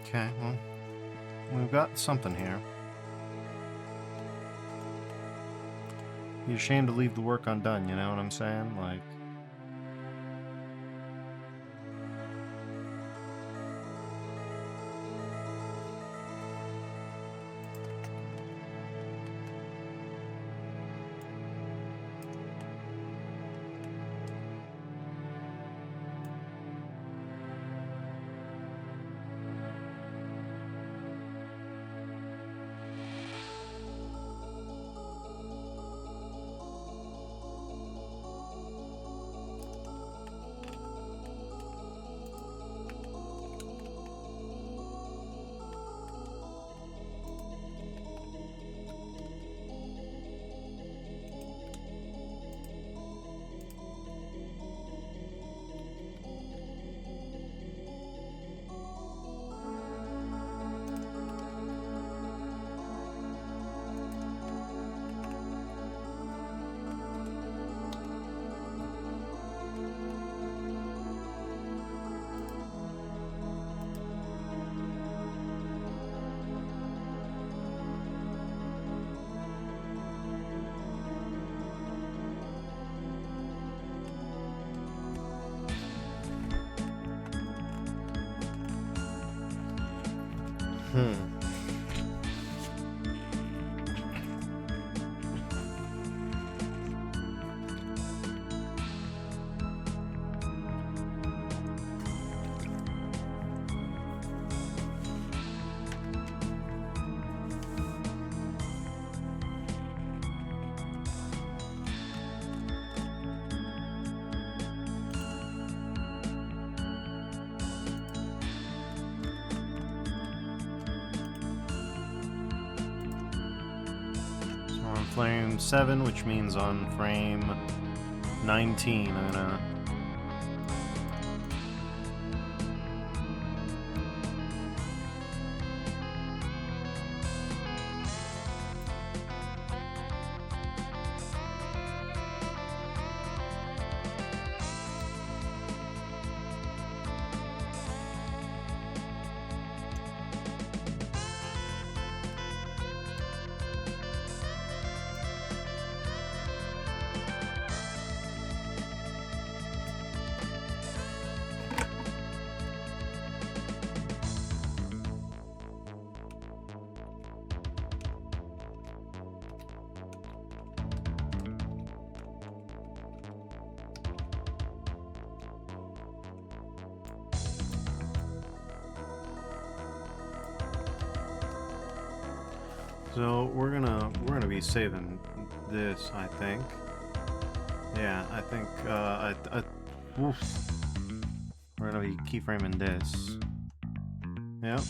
S1: Okay, well, we've got something here. You're ashamed to leave the work undone, you know what I'm saying? Like... Frame 7, which means on frame 19, I'm gonna... So we're gonna be saving this, I think. Yeah, I think oof. We're gonna be keyframing this. Yep.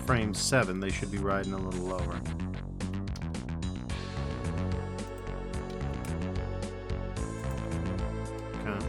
S1: Frame 7, they should be riding a little lower. Okay.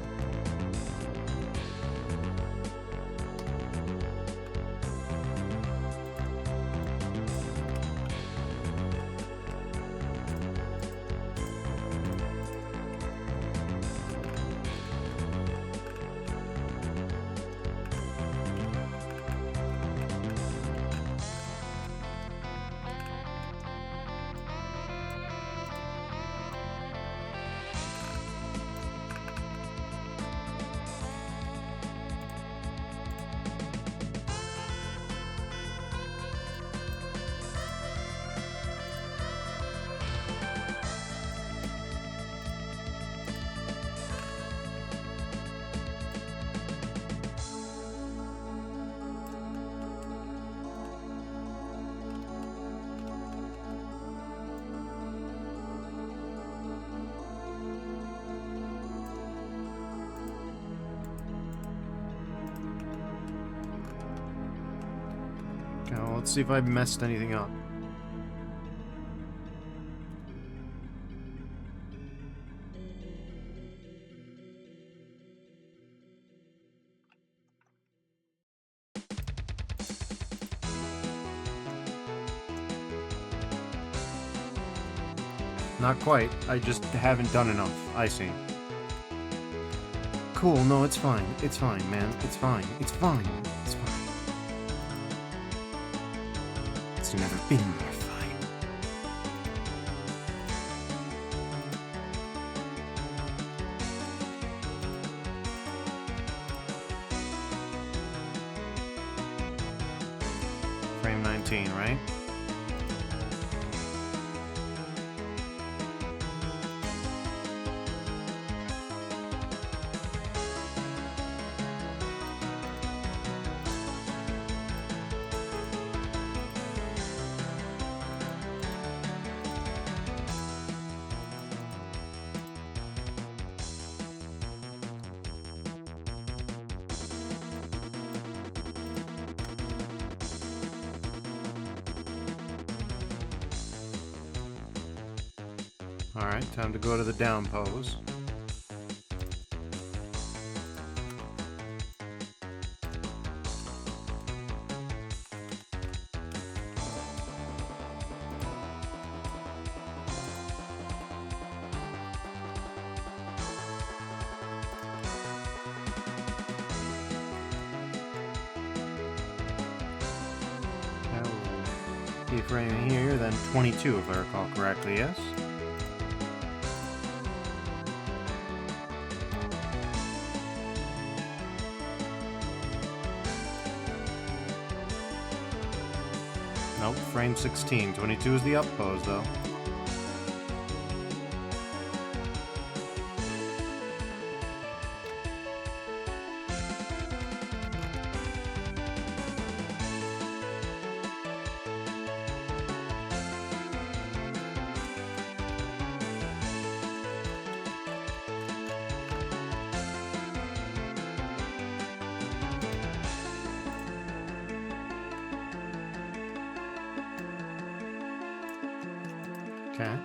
S1: Okay, well, let's see if I messed anything up. Not quite. I just haven't done enough. I see. Cool, no, it's fine. It's fine, man. It's fine. It's fine. It's fine. It's never been more fine. Frame 19, right? Alright, time to go to the down pose. Keyframe here, then 22 if I recall correctly, yes? Nope, frame 16. 22 is the up pose, though. Okay.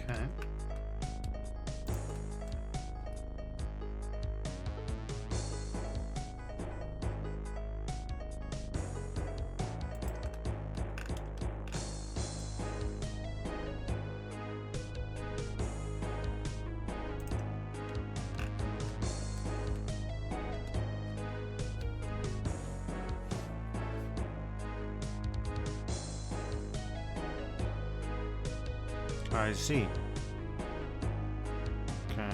S1: Okay. I see. Okay.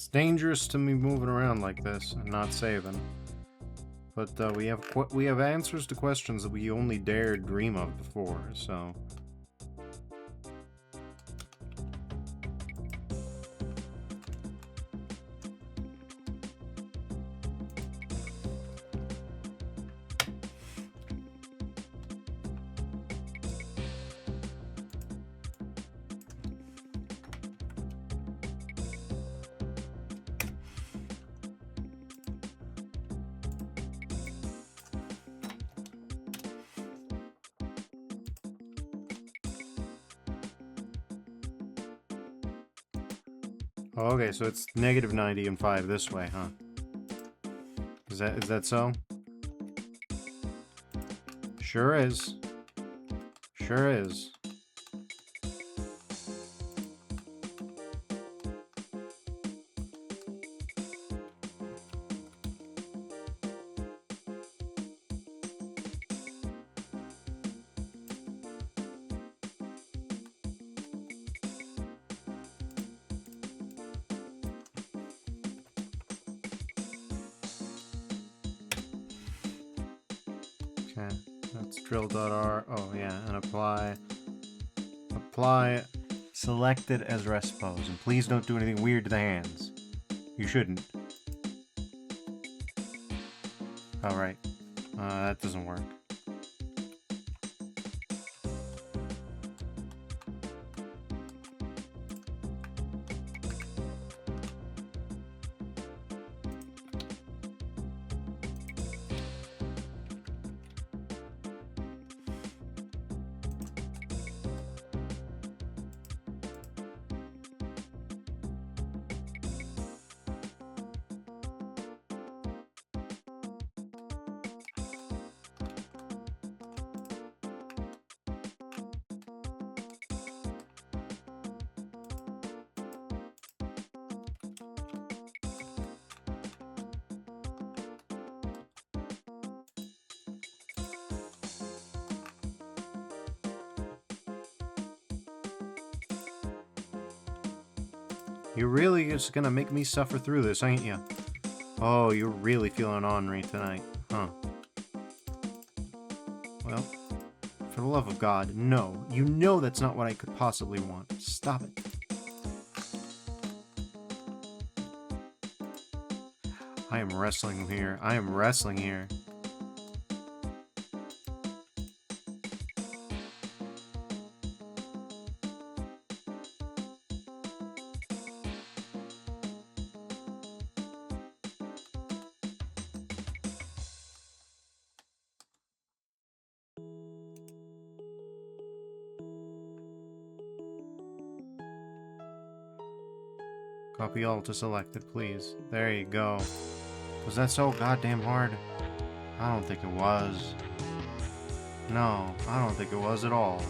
S1: It's dangerous to me moving around like this and not saving. But we have answers to questions that we only dared dream of before, so... Oh, okay, so it's negative 90 and 5 this way, huh? Is that so? Sure is. Sure is. Okay, that's drill.r. Oh, yeah, and apply. Apply selected as rest pose. And please don't do anything weird to the hands. You shouldn't. Alright. That doesn't work. You're really just gonna make me suffer through this, ain't you? Oh, you're really feeling ornery tonight, huh? Well, for the love of God, no. You know that's not what I could possibly want. Stop it. I am wrestling here. I am wrestling here. Copy all to selected, please. There you go. Was that so goddamn hard? I don't think it was. No, I don't think it was at all.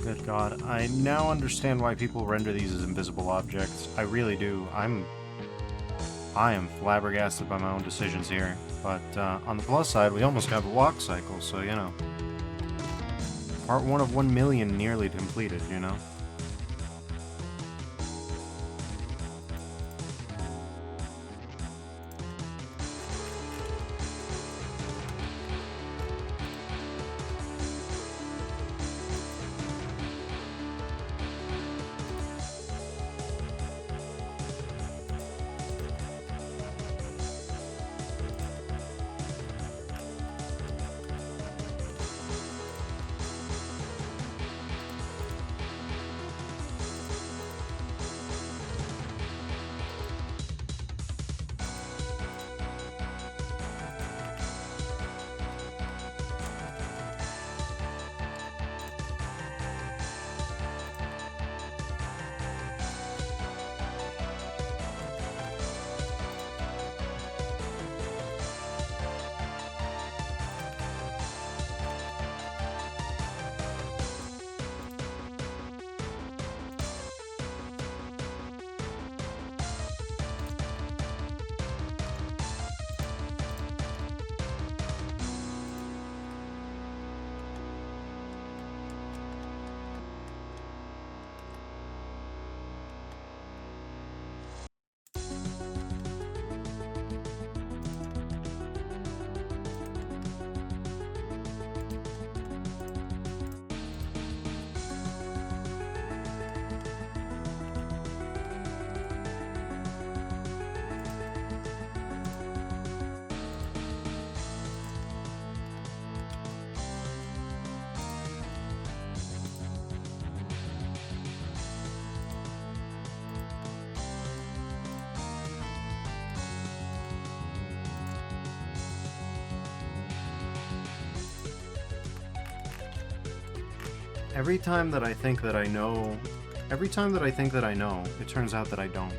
S1: Good God. I now understand why people render these as invisible objects. I really do. I am flabbergasted by my own decisions here. But on the plus side, we almost have a walk cycle, so you know. Part 1 of 1 million nearly completed, you know? Every time that I think that I know, it turns out that I don't.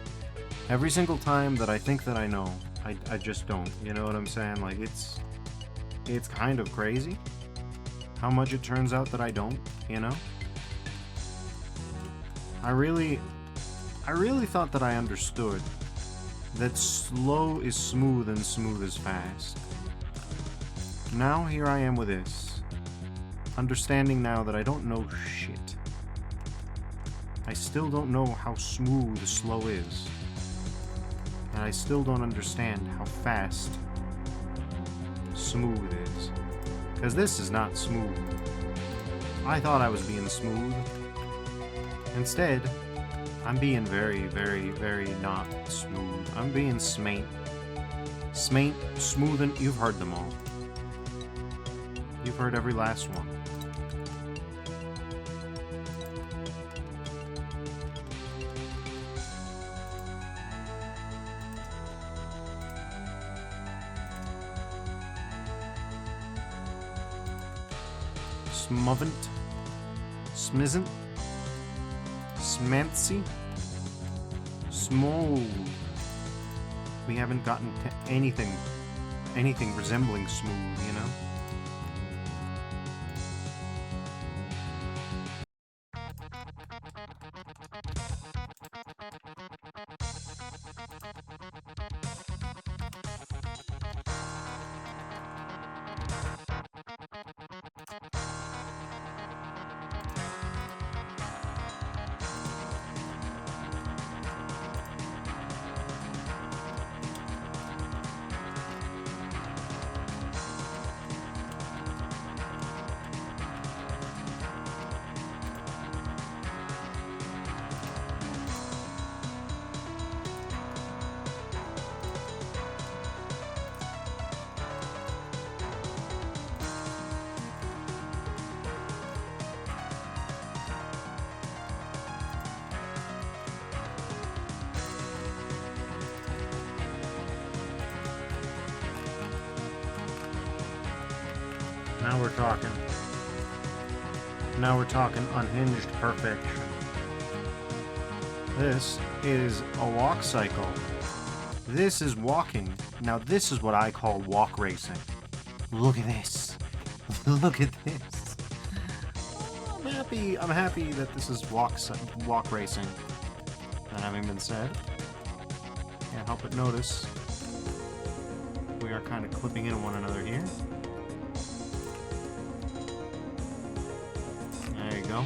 S1: Every single time that I think that I know, I just don't. You know what I'm saying? Like, it's kind of crazy how much it turns out that I don't, you know? I really thought that I understood that slow is smooth and smooth is fast. Now here I am with this. Understanding now that I don't know shit. I still don't know how smooth slow is. And I still don't understand how fast smooth is. Because this is not smooth. I thought I was being smooth. Instead, I'm being very, very, very not smooth. I'm being smaint. Smaint, smooth, and you've heard them all. You've heard every last one. Smovent, Smizant, Smancy, Small. We haven't gotten to anything resembling smooth, you know? Now we're talking unhinged perfection. This is a walk cycle. This is walking. Now this is what I call walk racing. Look at this. Look at this. happy. I'm happy that this is walk racing. That having been said, can't help but notice we are kind of clipping into one another here. There you go.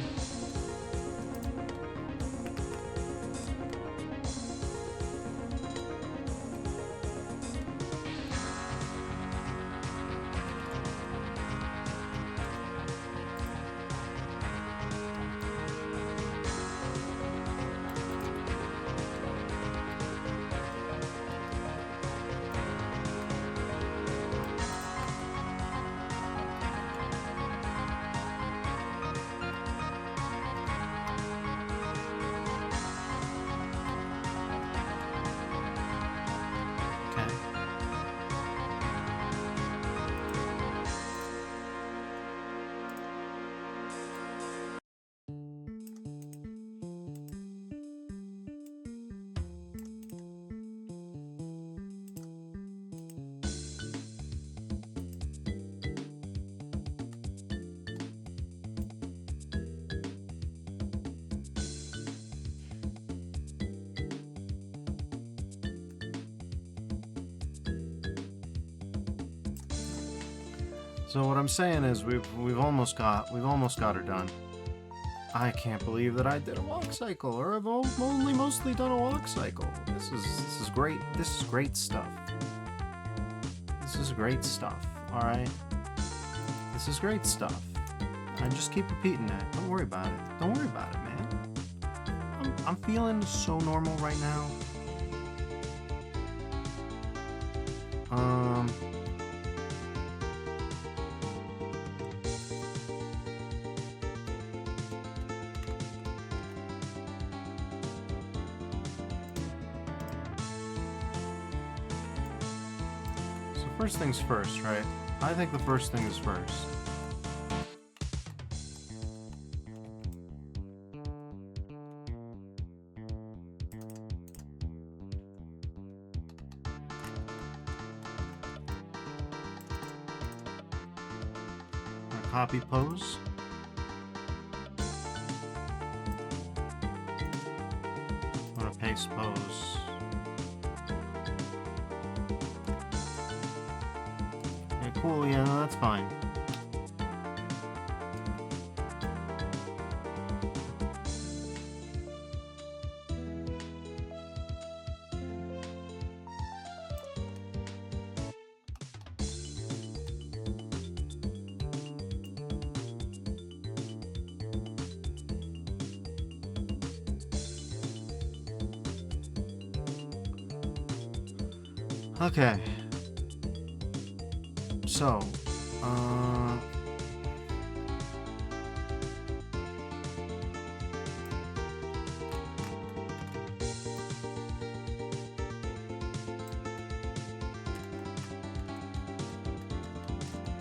S1: So what I'm saying is we've almost got her done. I can't believe that I did a walk cycle, or I've only mostly done a walk cycle. This is great. This is great stuff. This is great stuff. All right. This is great stuff. I just keep repeating that. Don't worry about it. Don't worry about it, man. I'm feeling so normal right now. First things first, right? I think the first thing is first. Copy pose. I'm gonna paste pose. Cool, yeah, no, that's fine. Okay. So,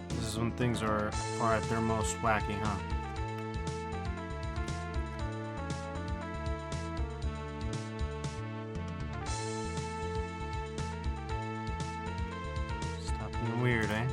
S1: this is when things are at their most wacky, huh? Stop being weird, eh?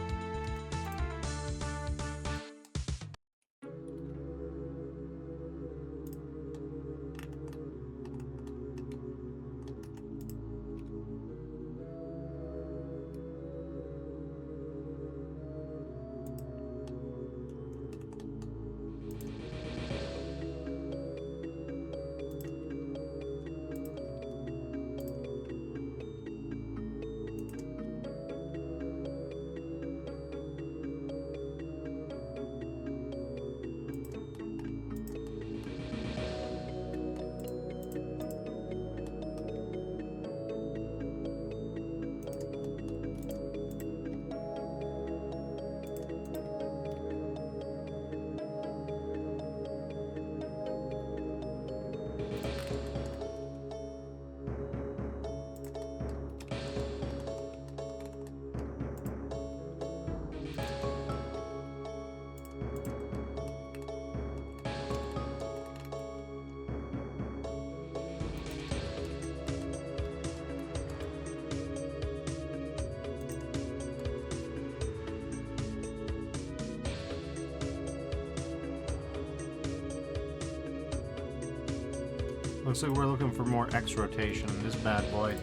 S1: Looks like we're looking for more X rotation in this bad boy.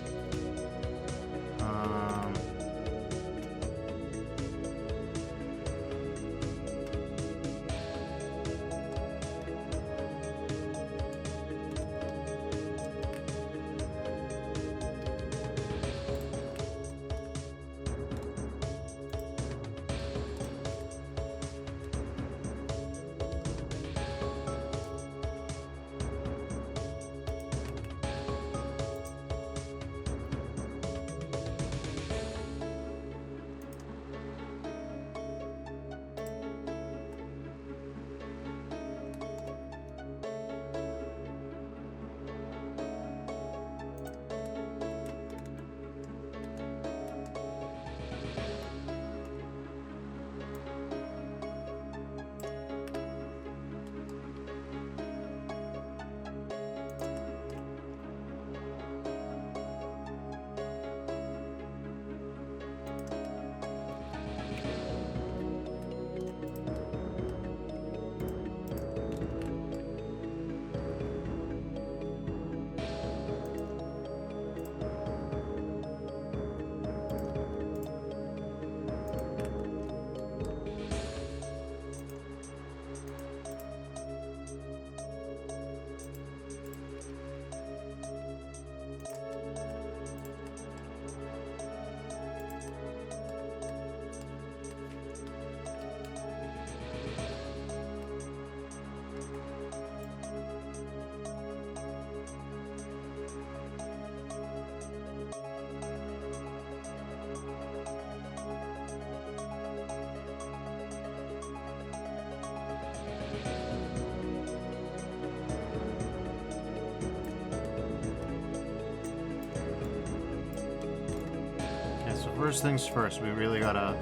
S1: First things first, we really gotta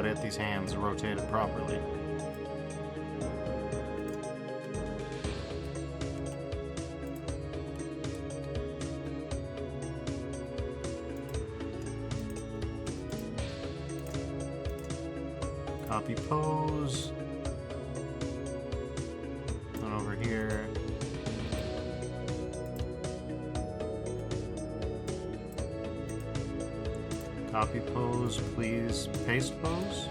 S1: get these hands rotated properly. Copy pose. And over here. Copy pose, please. Paste pose.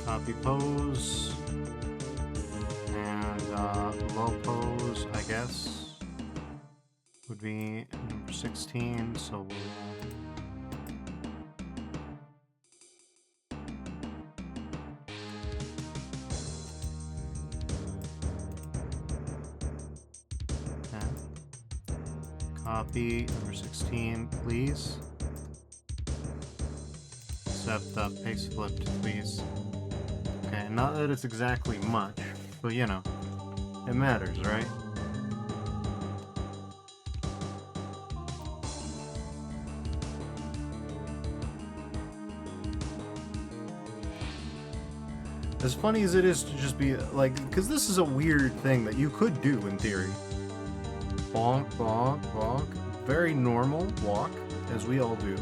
S1: Copy pose, and low pose, I guess, would be number 16, so we'll... Copy number 16, please. Except paste flipped, please. Okay, not that it's exactly much, but you know, it matters, right? As funny as it is to just be like, because this is a weird thing that you could do in theory. Bonk, bonk, bonk. Very normal walk, as we all do.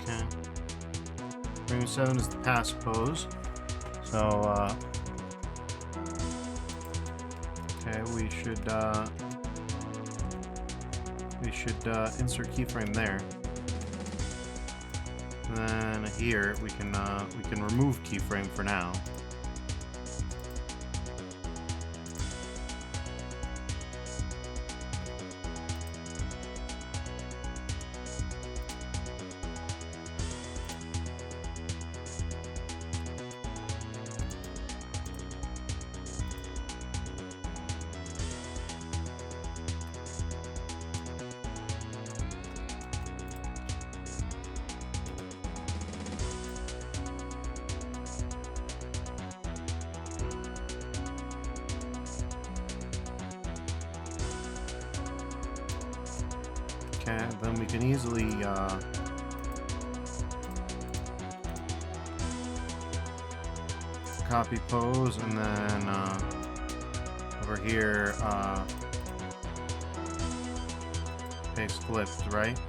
S1: Okay. Frame 7 is the pass pose. So, okay, we should insert keyframe there. And then here we can remove keyframe for now. Okay, then we can easily copy pose, and then over here paste flipped, right?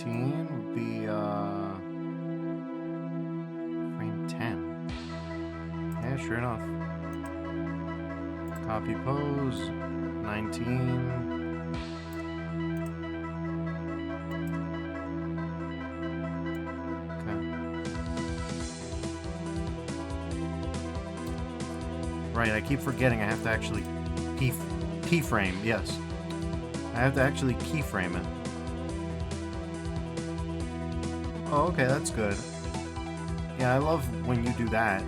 S1: Would be frame 10. Yeah, sure enough. Copy pose 19. Okay. Right, I keep forgetting I have to actually keyframe. Yes, I have to actually keyframe it. Oh, okay, that's good. Yeah, I love when you do that.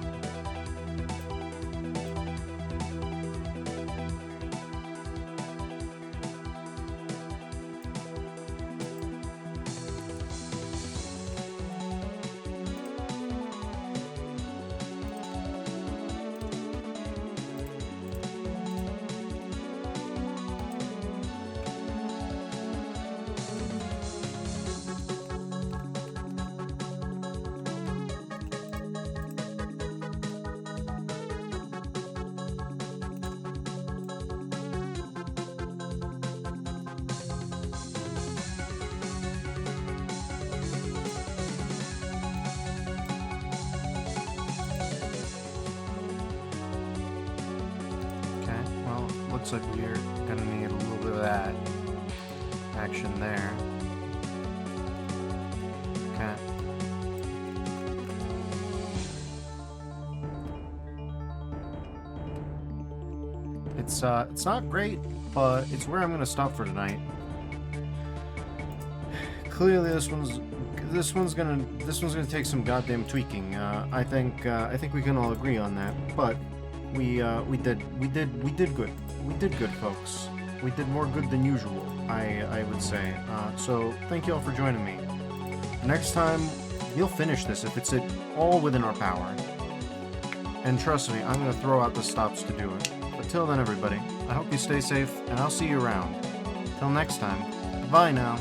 S1: Looks like we're gonna need a little bit of that action there. Okay. It's not great, but it's where I'm gonna stop for tonight. Clearly, this one's gonna take some goddamn tweaking. I think we can all agree on that. But we did good. We did good, folks. We did more good than usual, I would say. So thank you all for joining me. Next time, you'll finish this if it's all within our power. And trust me, I'm gonna throw out the stops to do it. But till then, everybody, I hope you stay safe, and I'll see you around. Till next time, bye now.